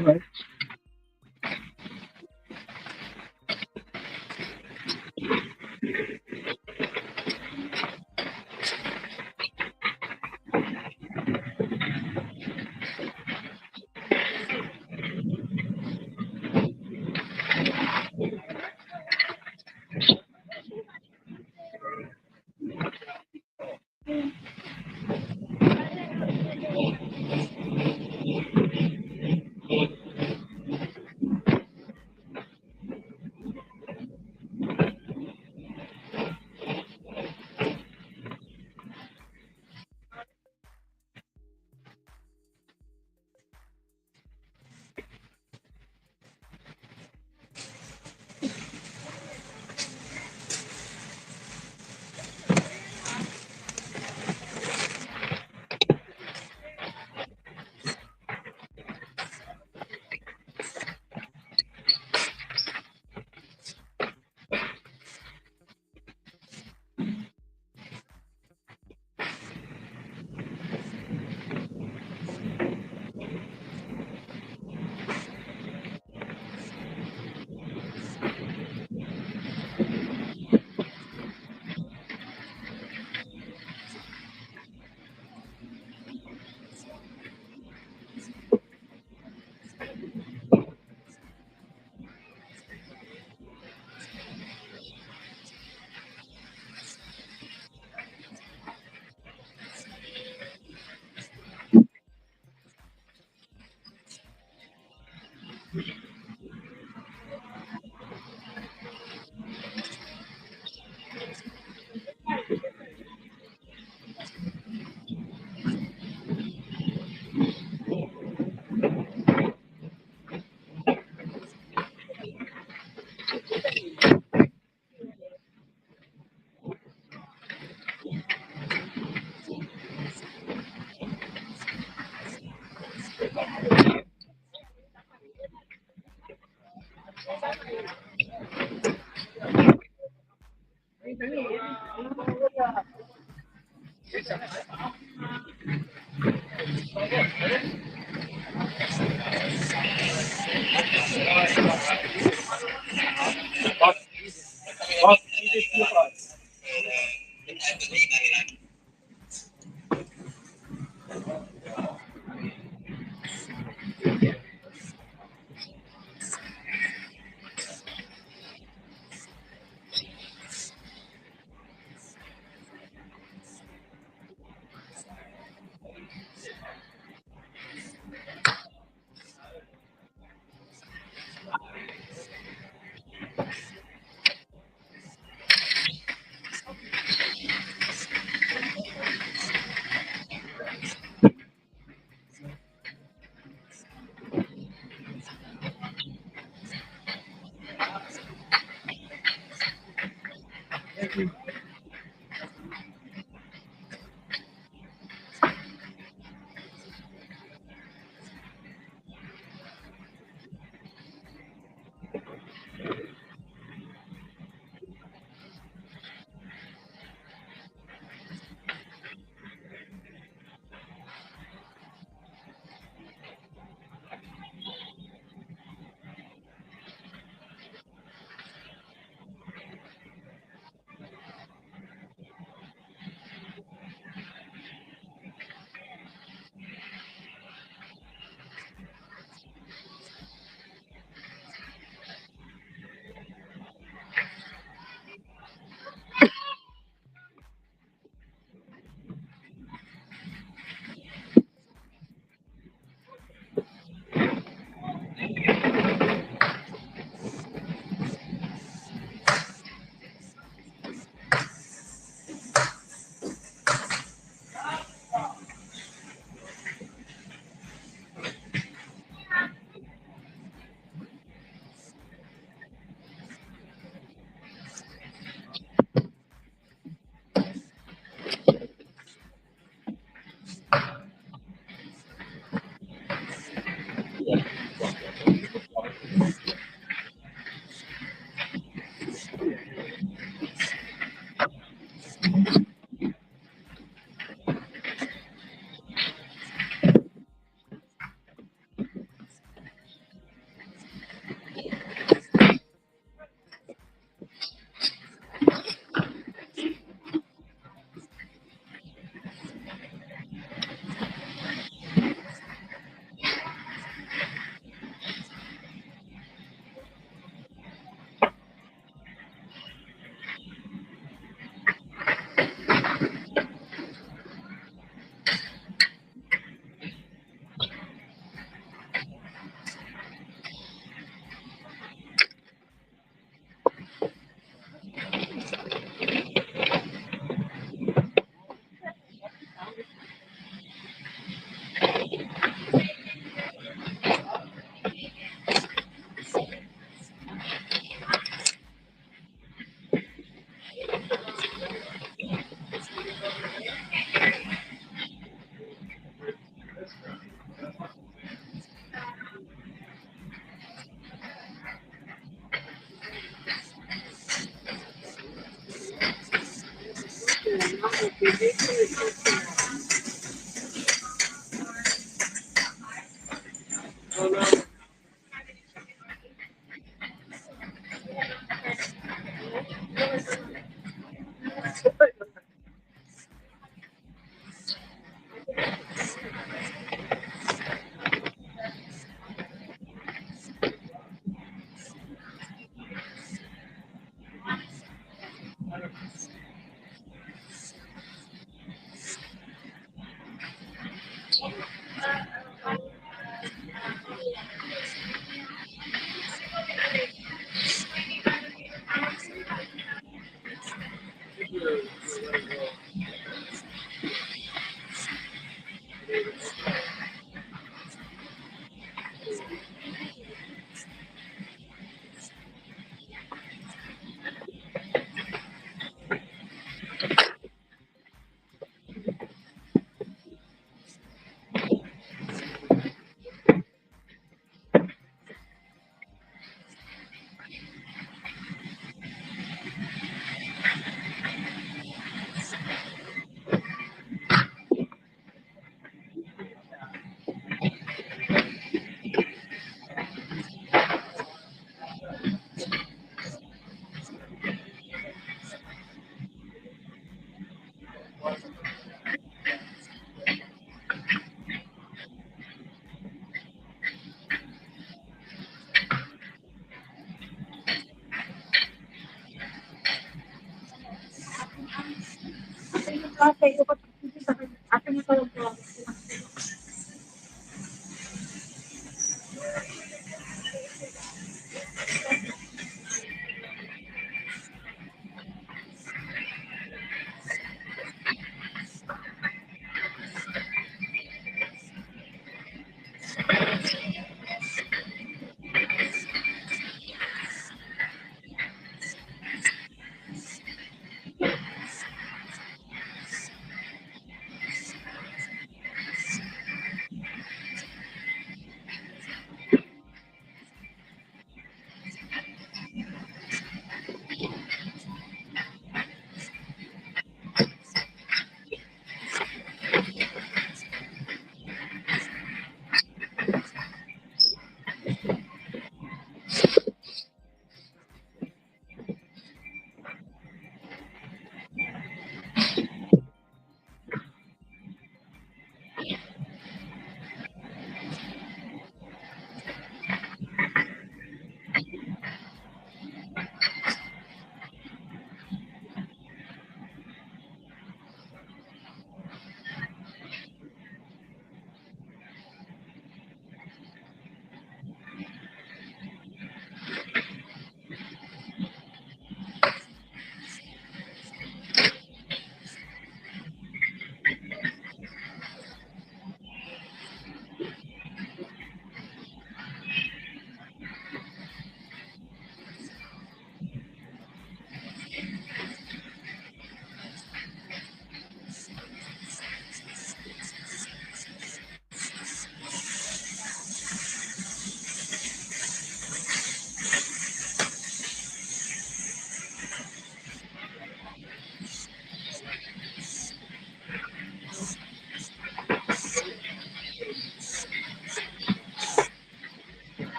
Speaker 15: Right.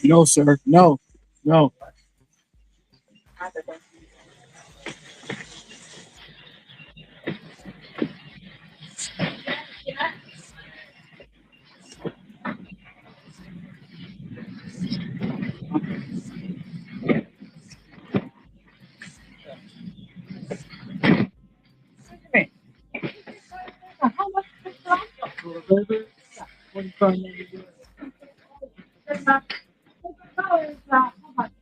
Speaker 15: No, sir. No. No.
Speaker 4: How much is this from? How much?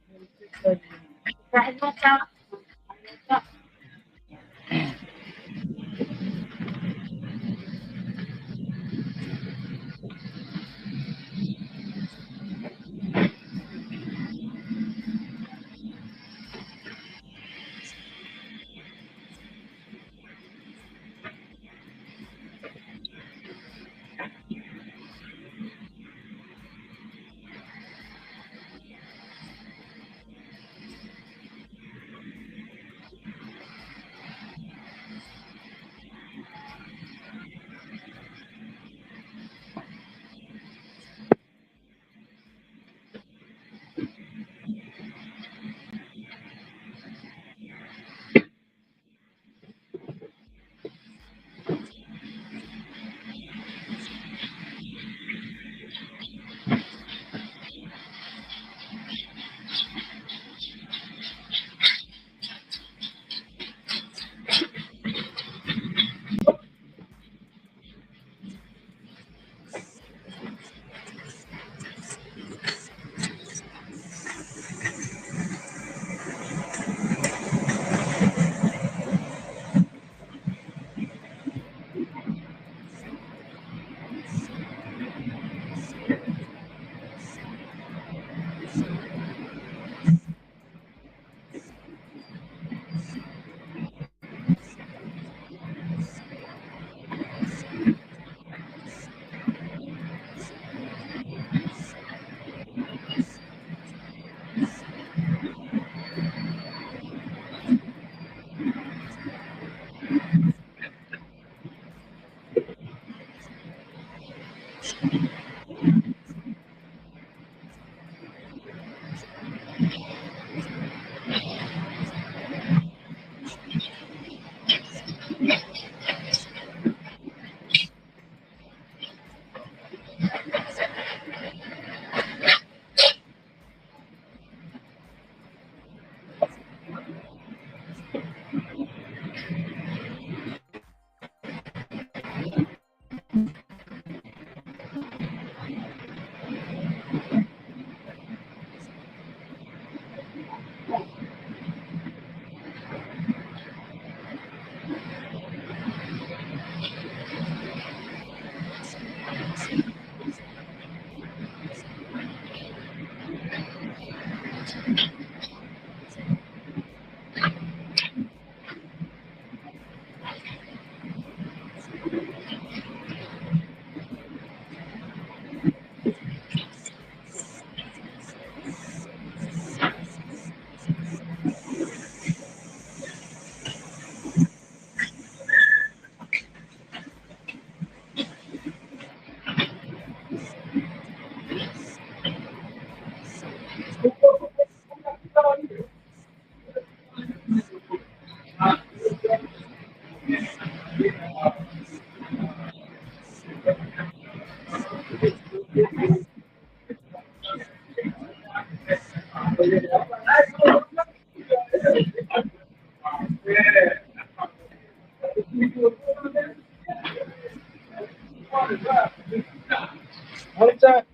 Speaker 15: What is that?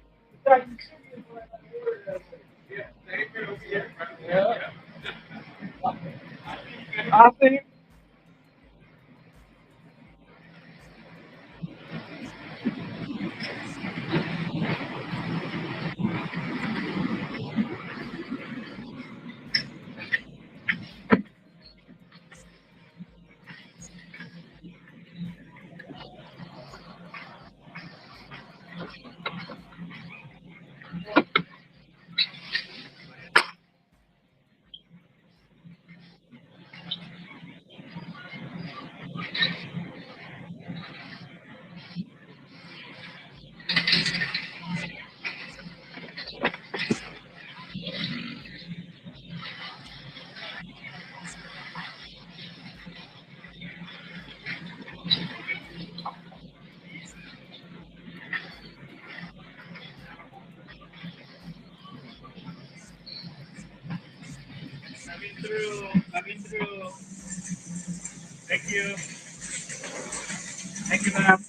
Speaker 15: I think.
Speaker 4: you. Thank you, ma'am.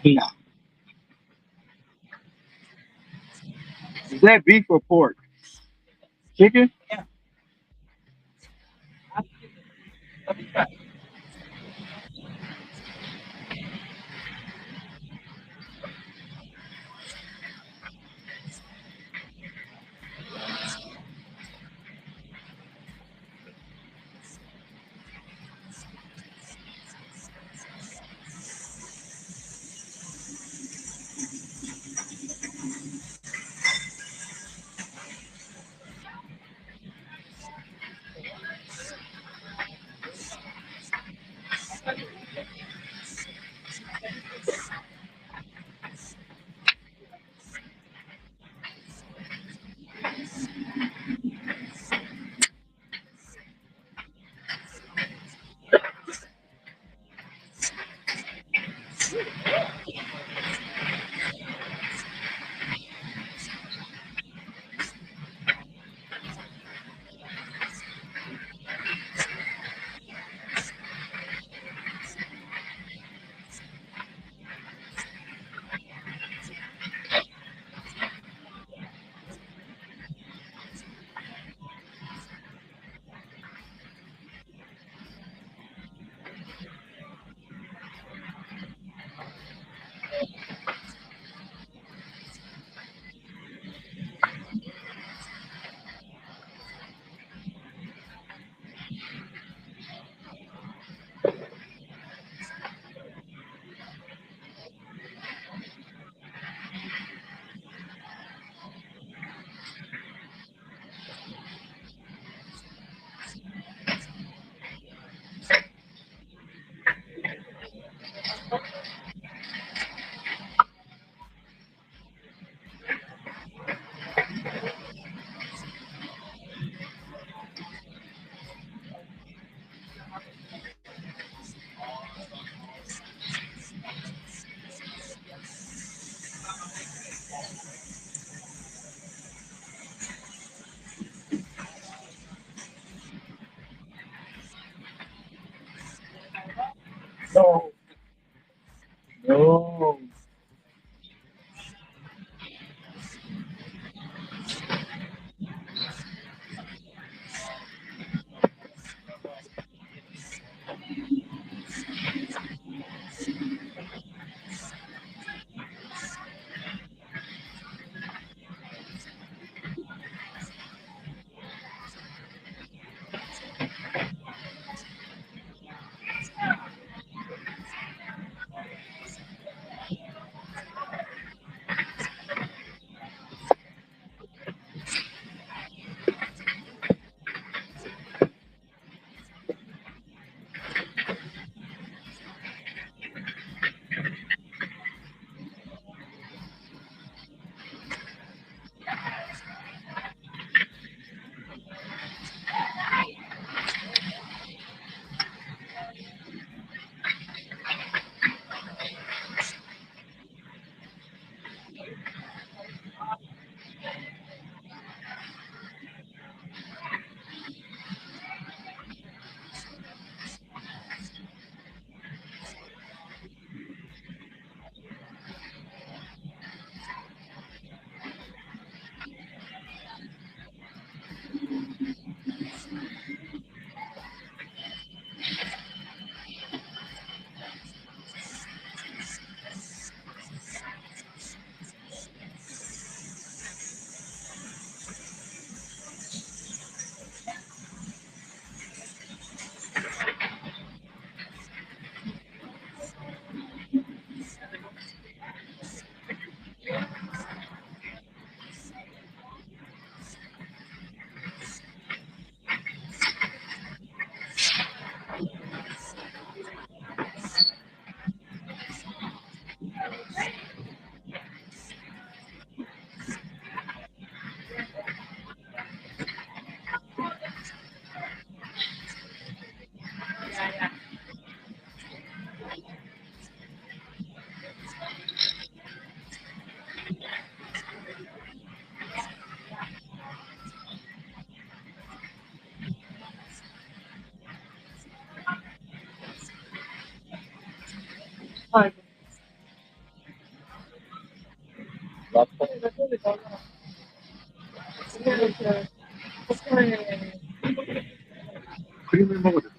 Speaker 15: No. Is that beef or pork? Chicken? No. No.
Speaker 14: 크림을 먹어도 돼.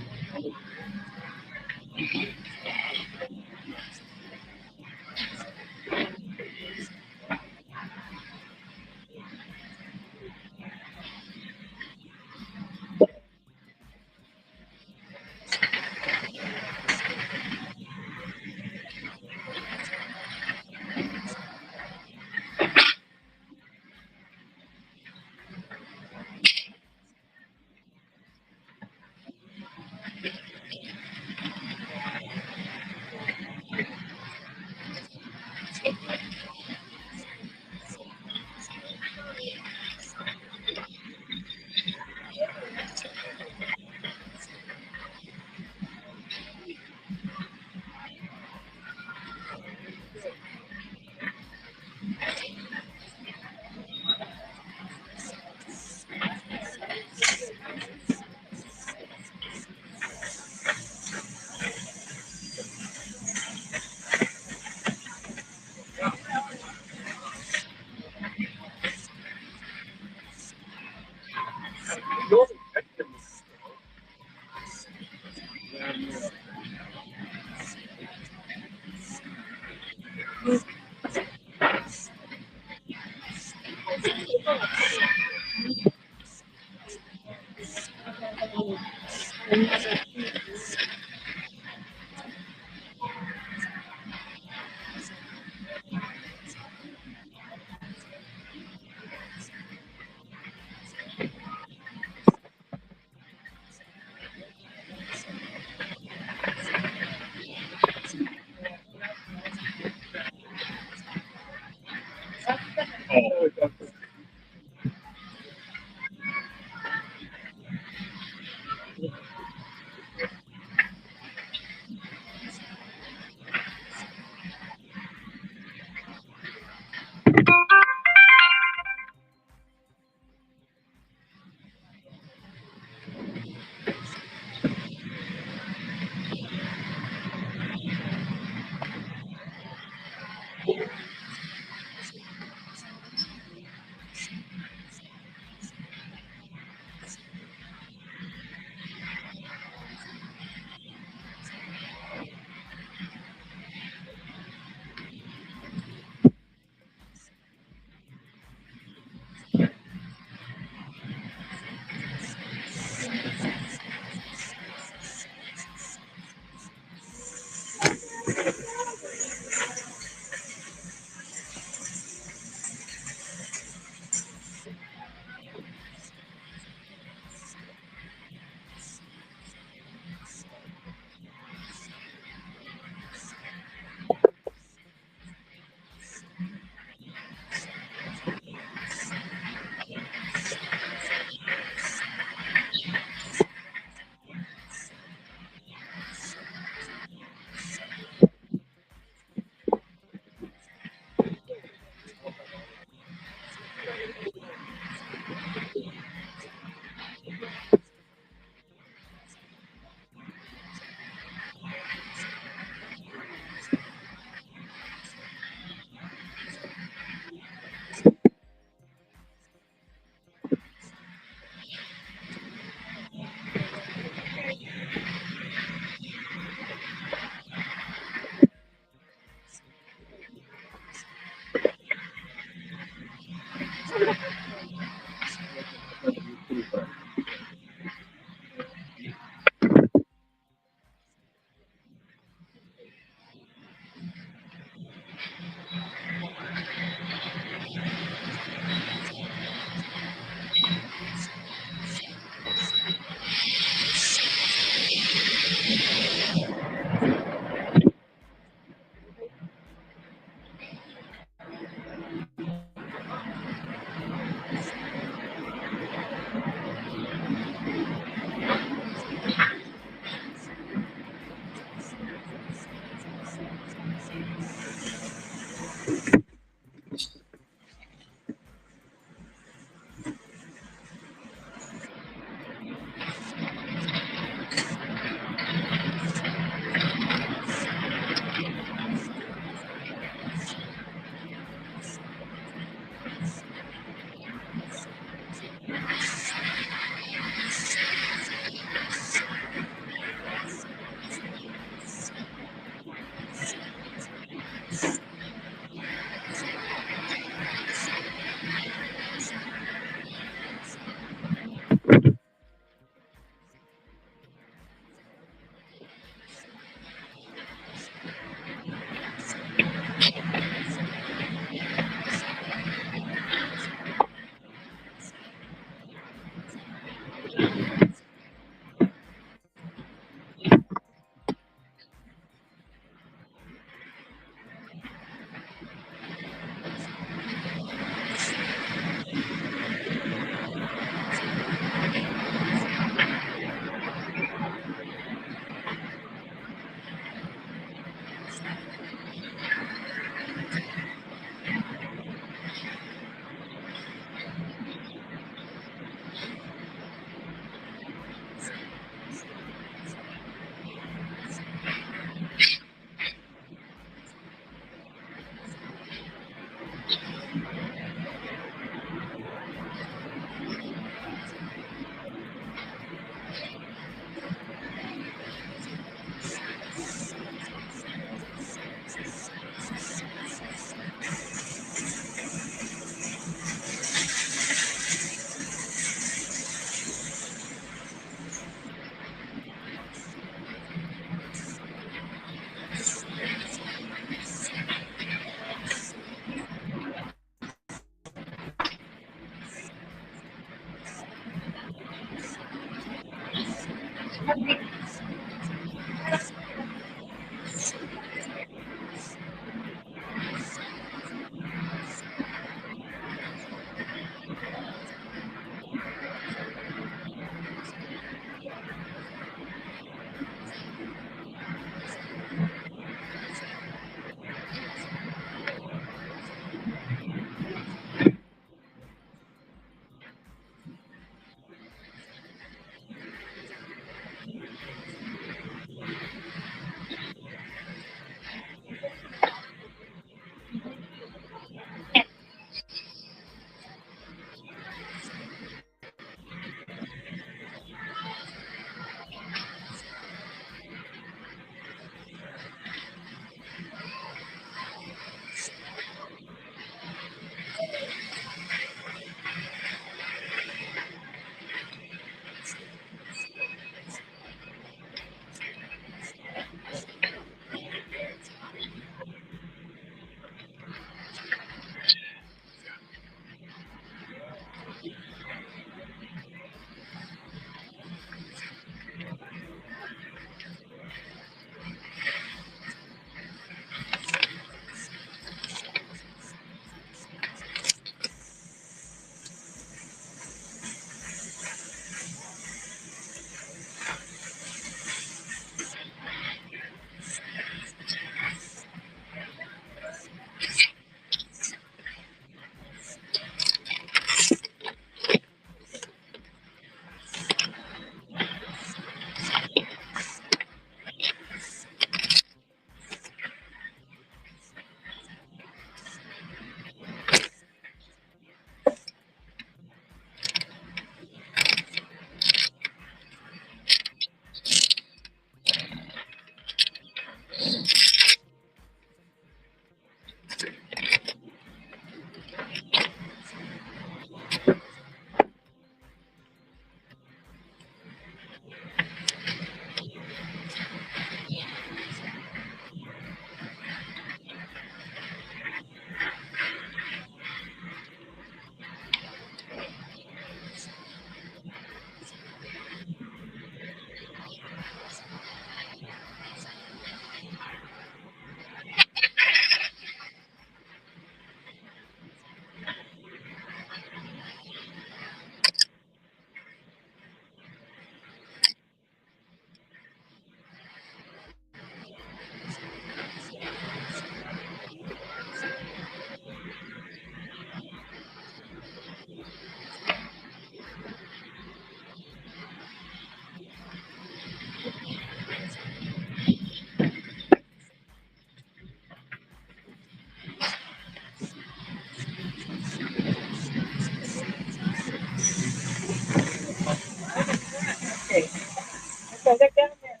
Speaker 4: So they're down there.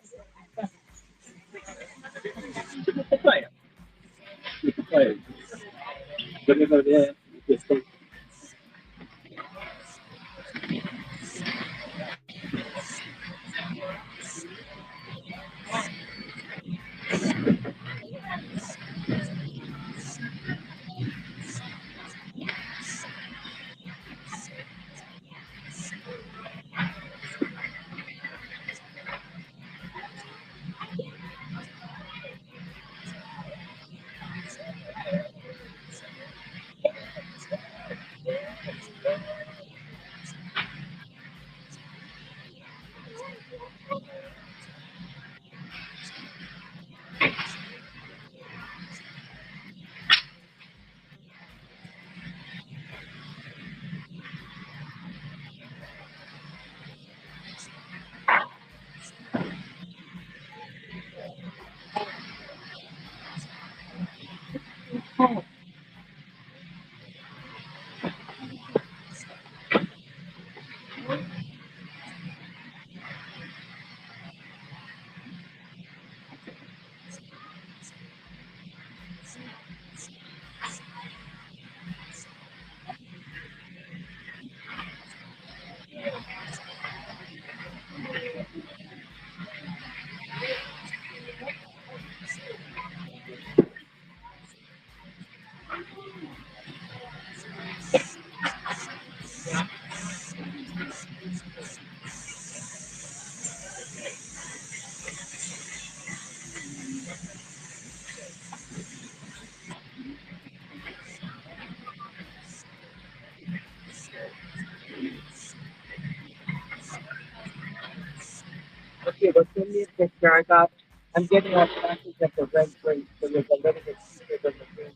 Speaker 15: Play it. You can play it. Let me go there. Just go. send me a picture. I got. I'm getting a package of the red grape, so there's a little bit cheaper than the green.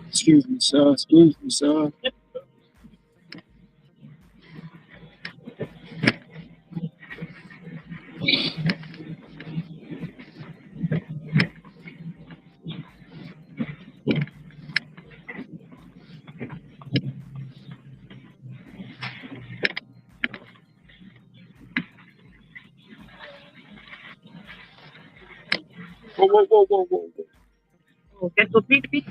Speaker 15: Excuse me, sir. Excuse me, sir. Whoa, whoa, whoa, whoa, whoa, whoa.
Speaker 4: Oh, get to beep beep.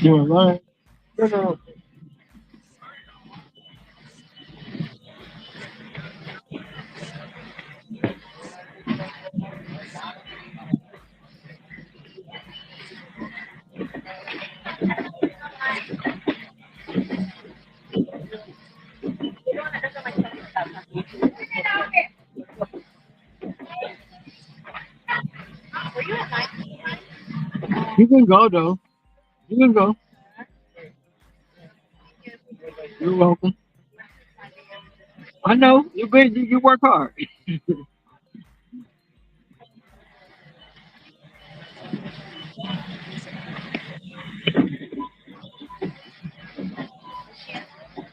Speaker 15: You're lying. No. You can go though. You can go. You're welcome. I know. You work hard.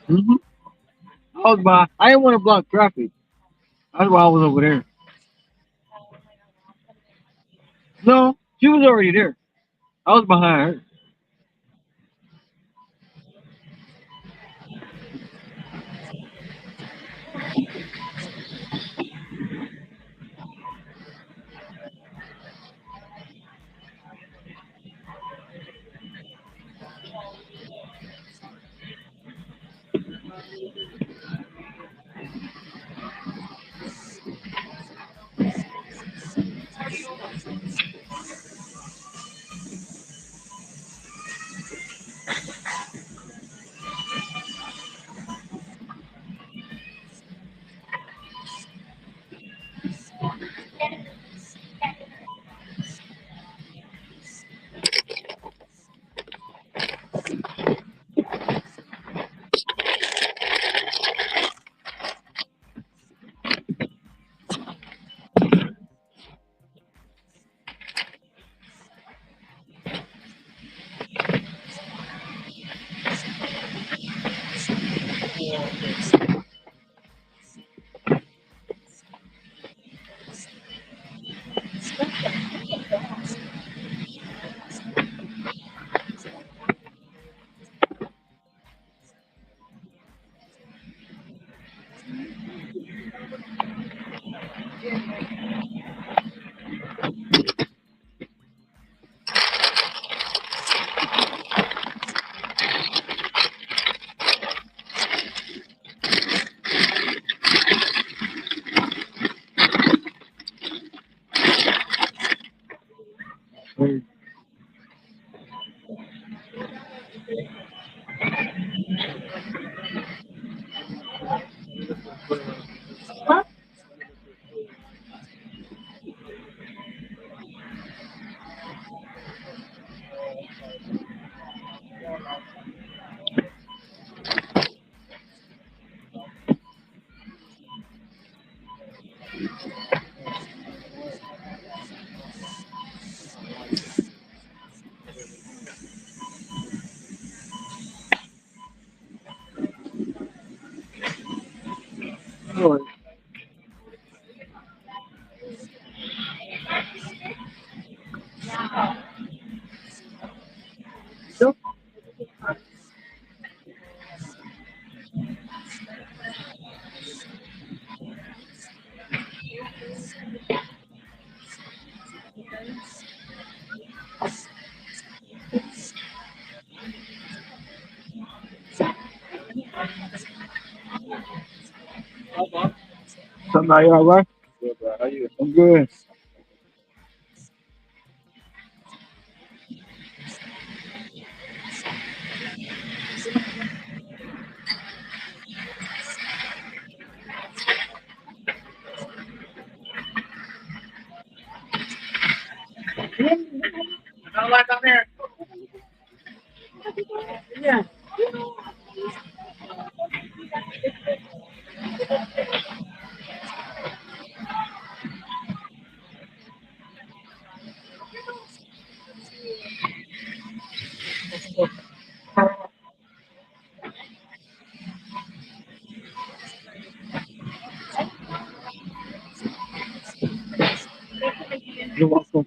Speaker 15: Mm-hmm. I didn't want to block traffic. That's why I was over there. No, she was already there. I was behind her. Somebody all right? Good, bro. How you? I'm good.
Speaker 4: Oh, like I'm there. Yeah.
Speaker 15: You're welcome.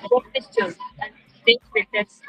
Speaker 4: What pictures? And take pictures.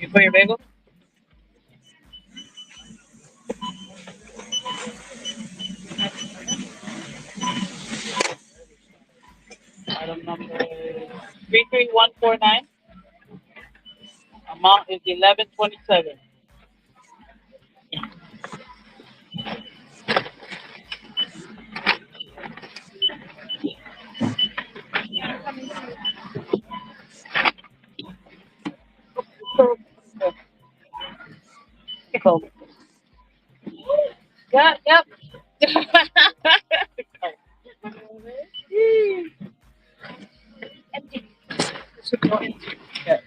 Speaker 4: You put your bagel? Item number 33149. Amount is 1127. Pickle. Yep, yep. Empty. Yeah.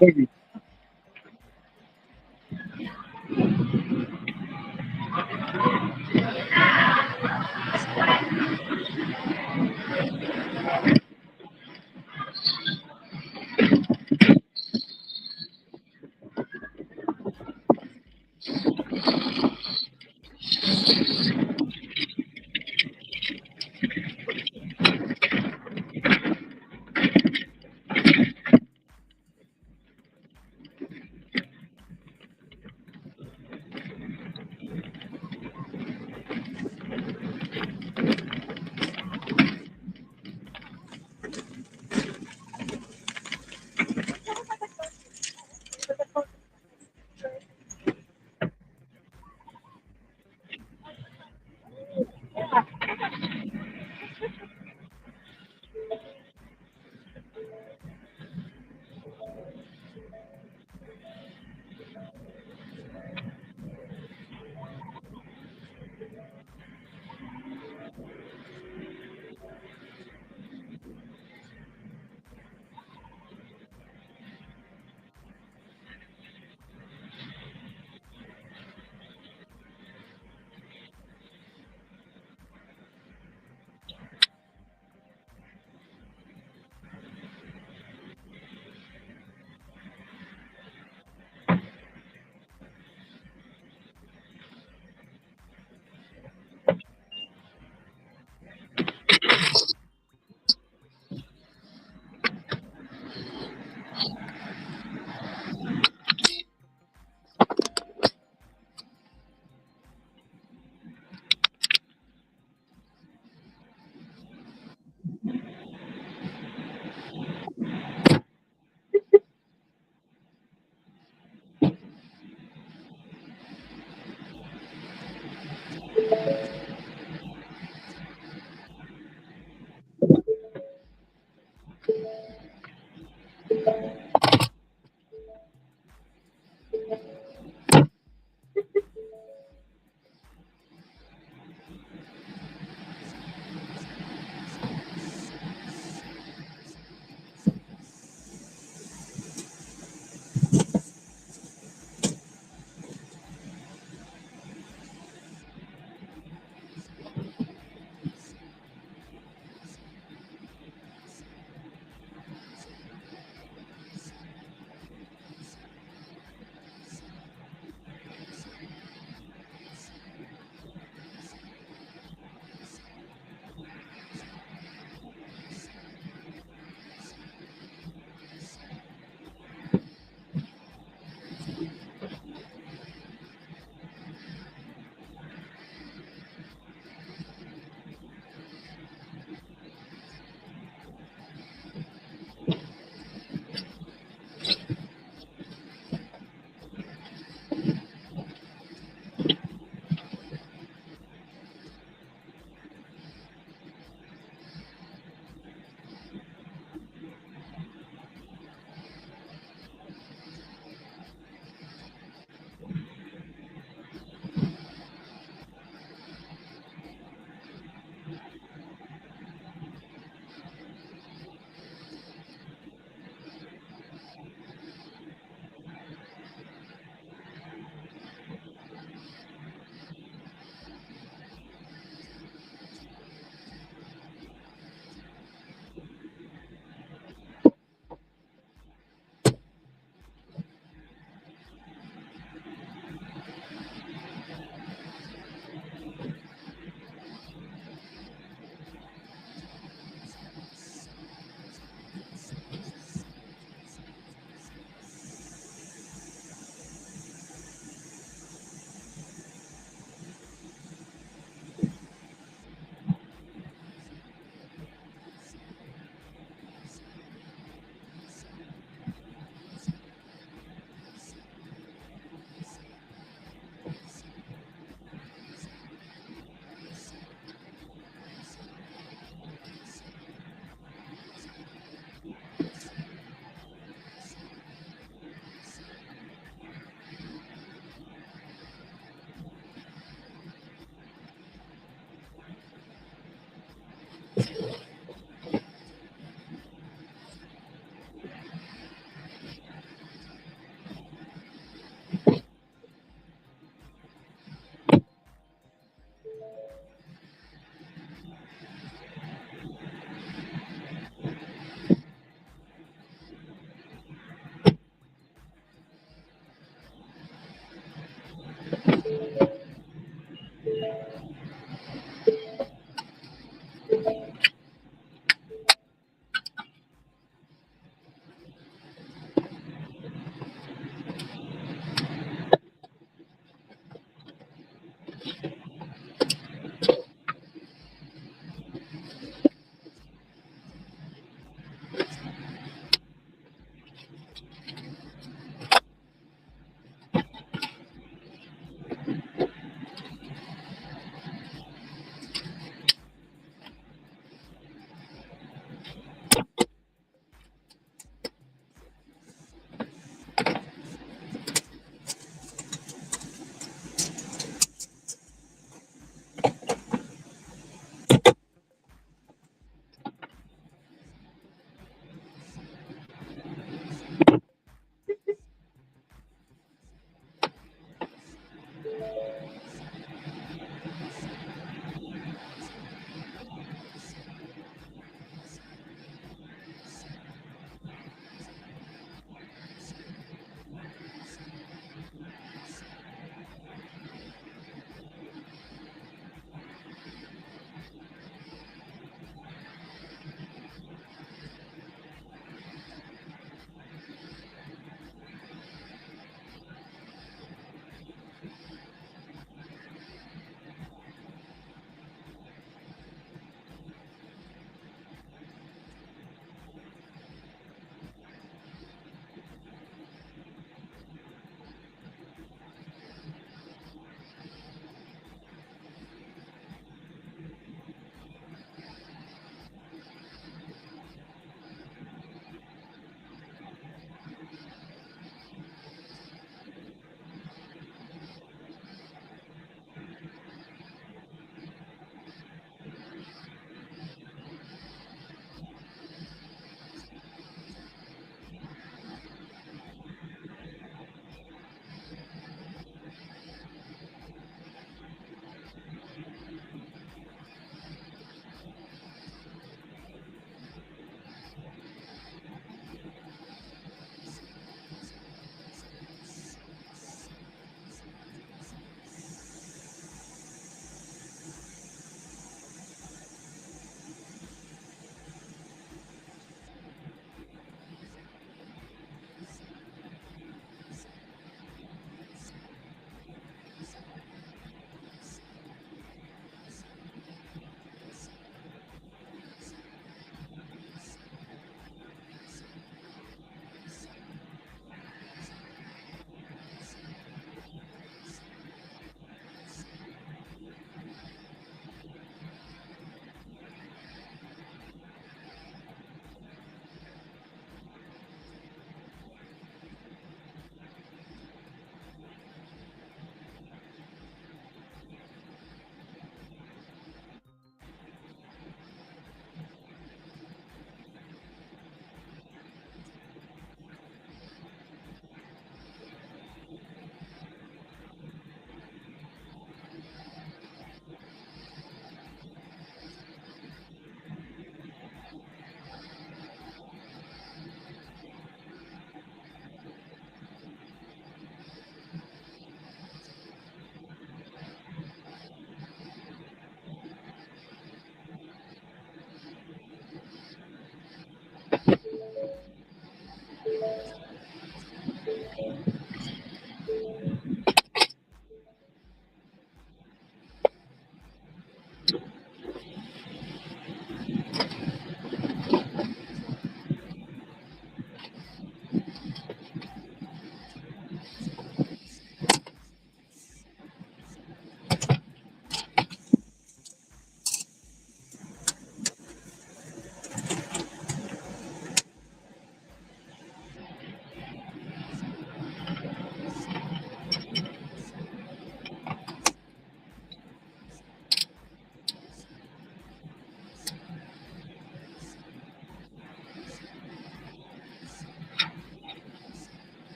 Speaker 4: Baby.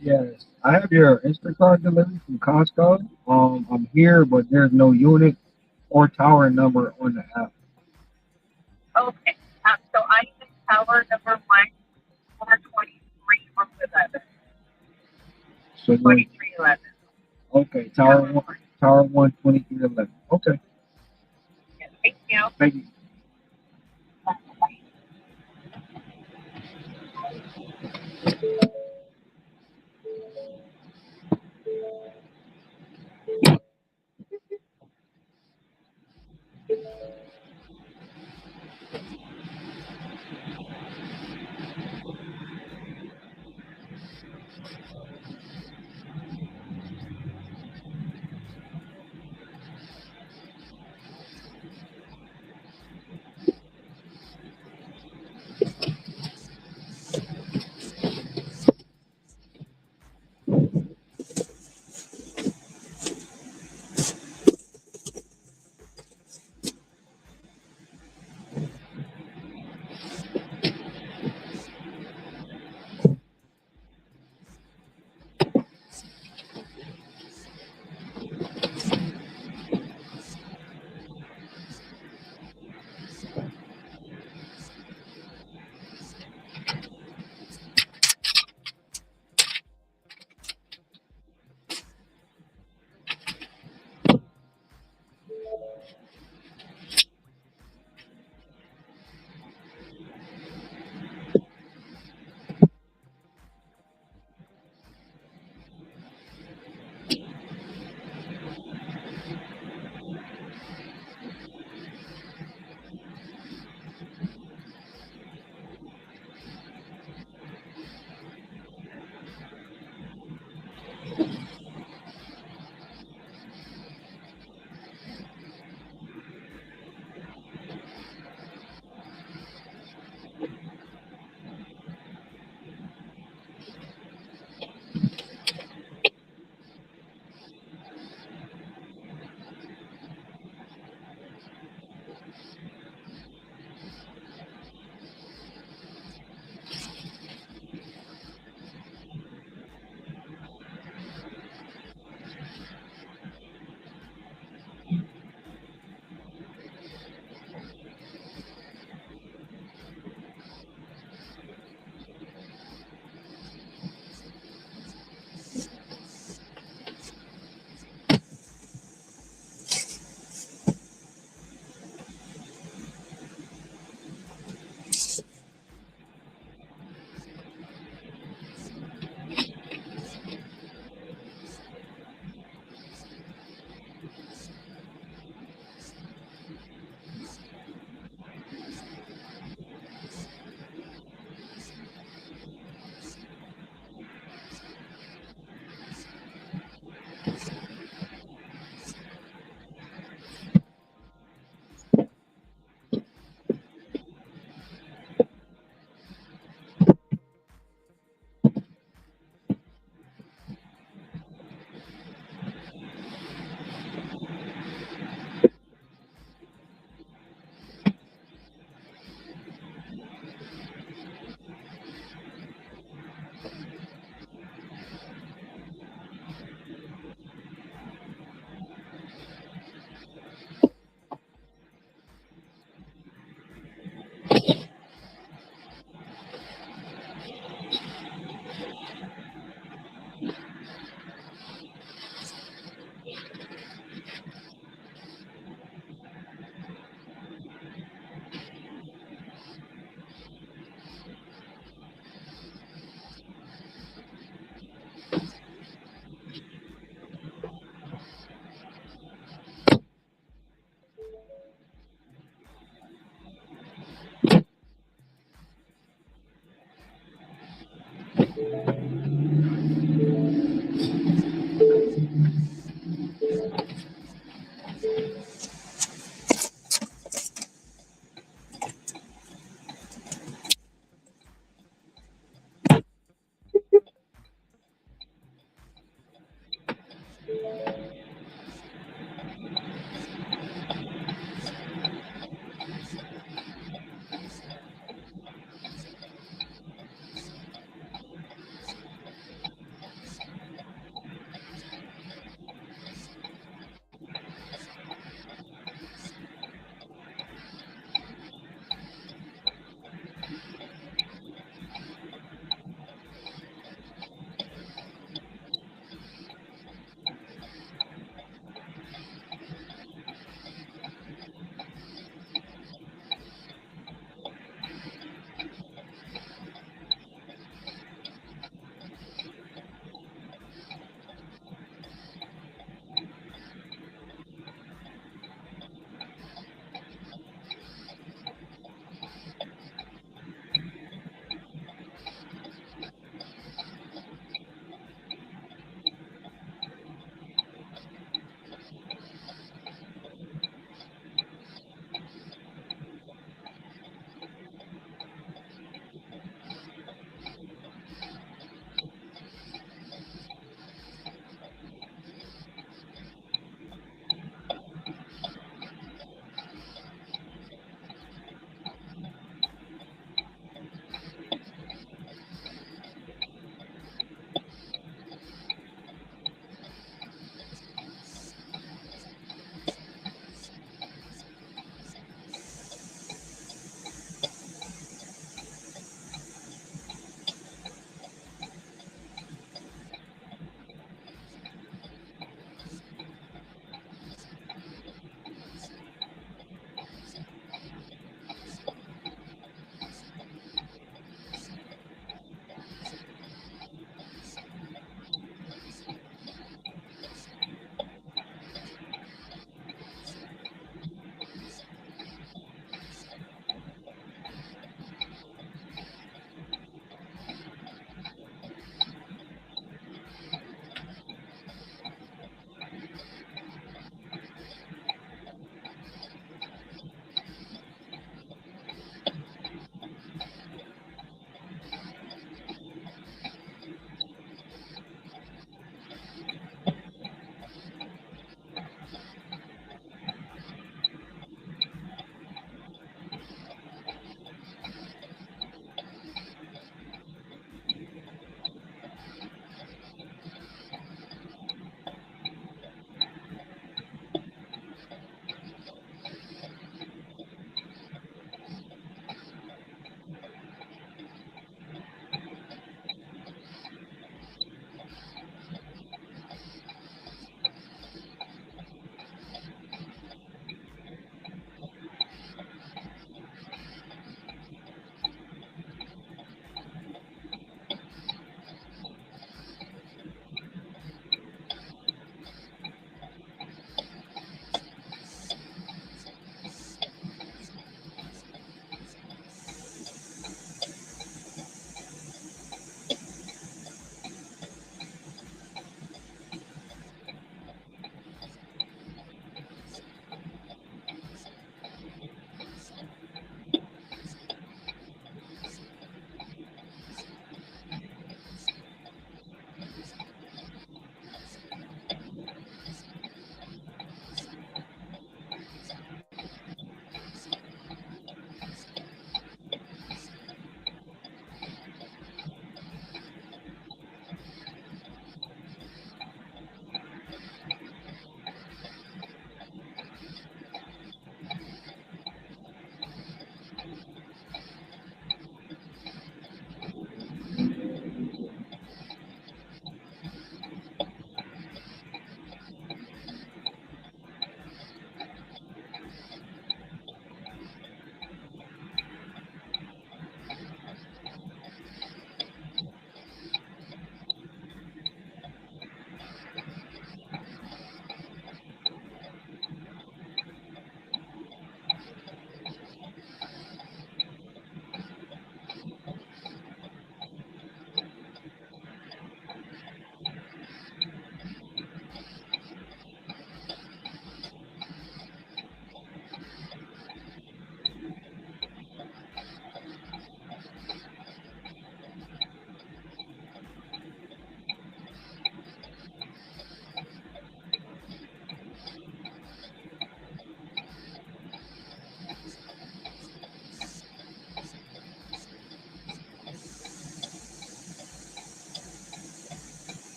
Speaker 15: Yes, I have your Instacart delivery from Costco. I'm here, but there's no unit or tower number on the app.
Speaker 4: Okay. So I use tower number 423 from 11.
Speaker 15: So then,
Speaker 4: 2311.
Speaker 15: okay, tower one 2311. Okay,
Speaker 4: Yes, thank you.
Speaker 15: thank you.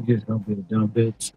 Speaker 15: just gonna be a dumb bitch.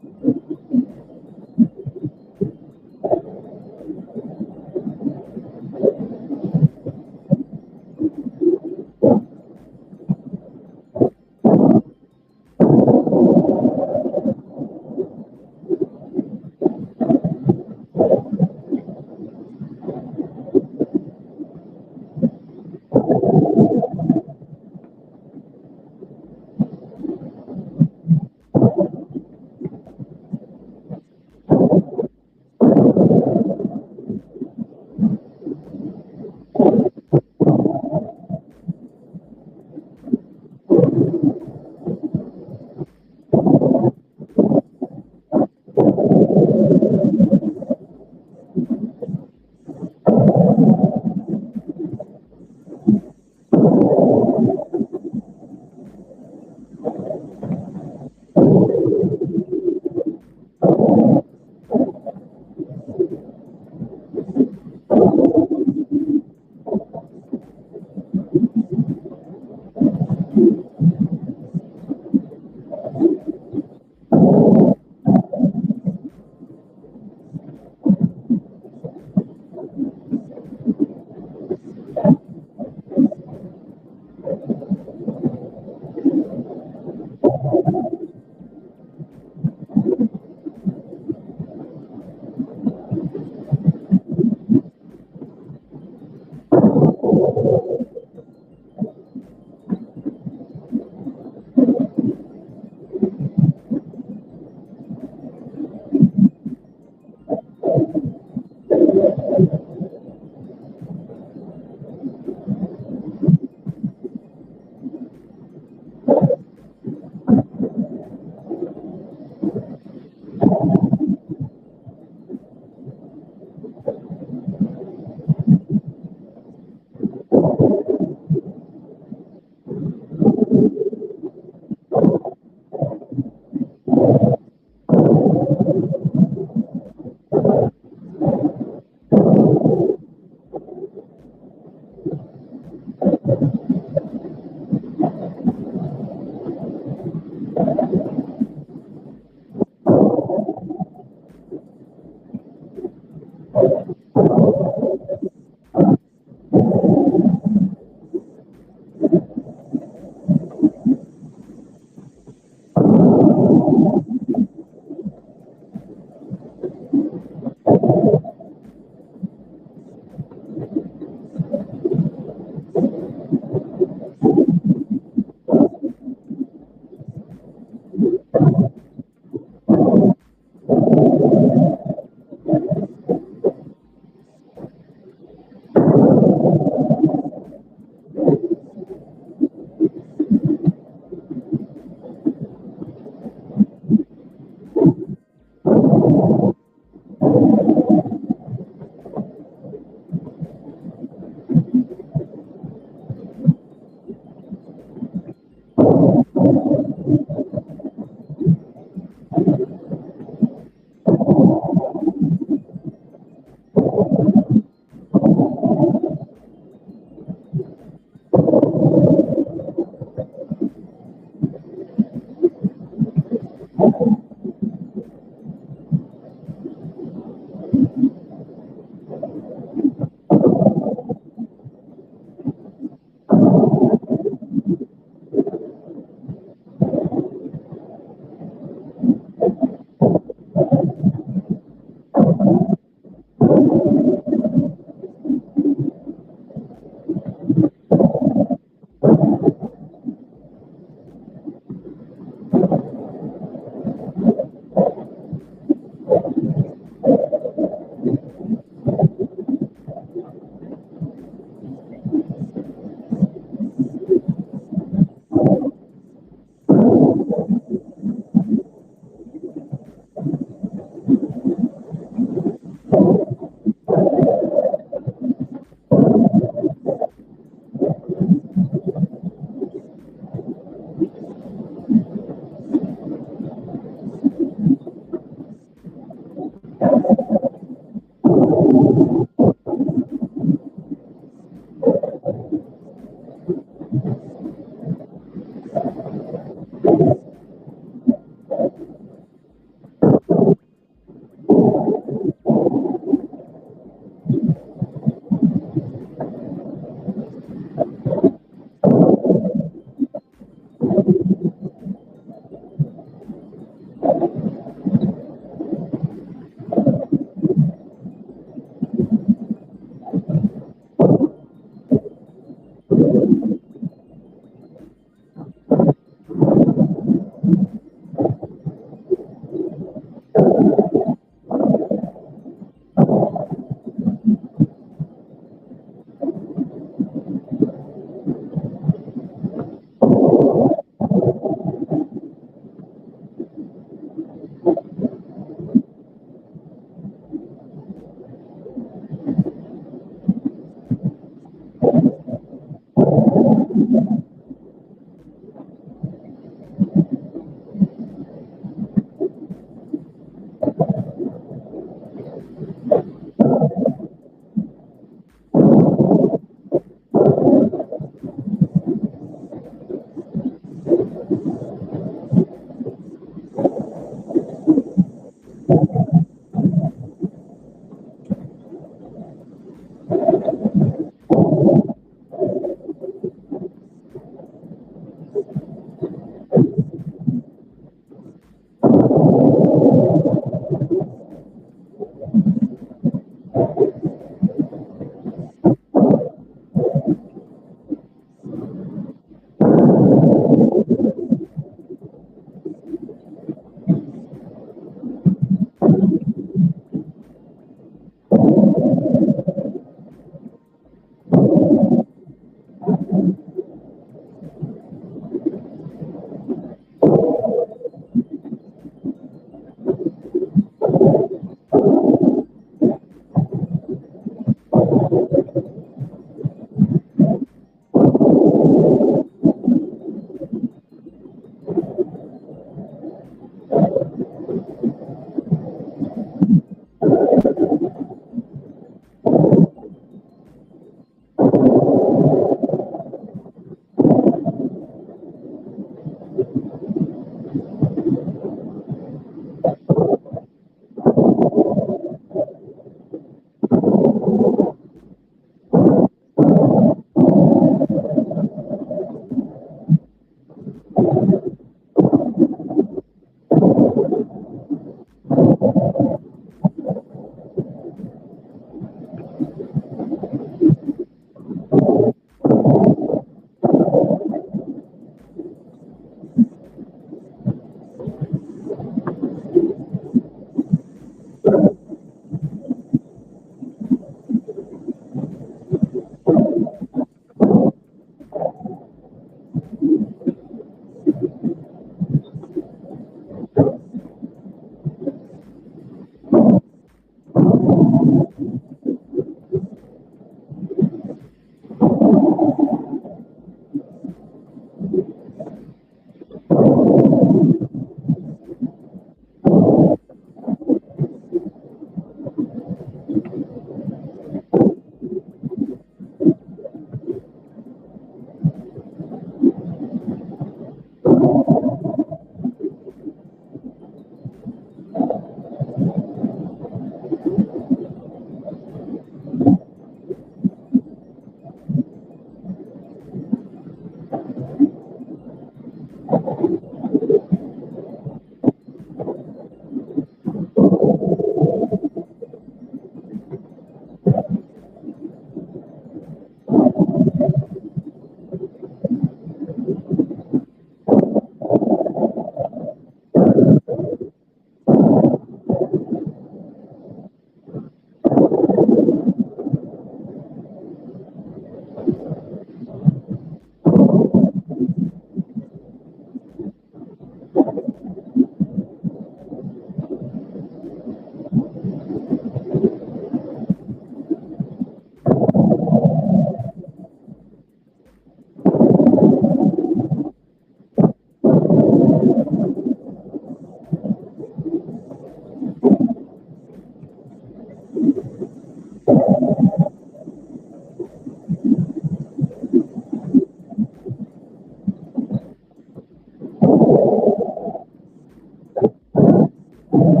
Speaker 15: Bye.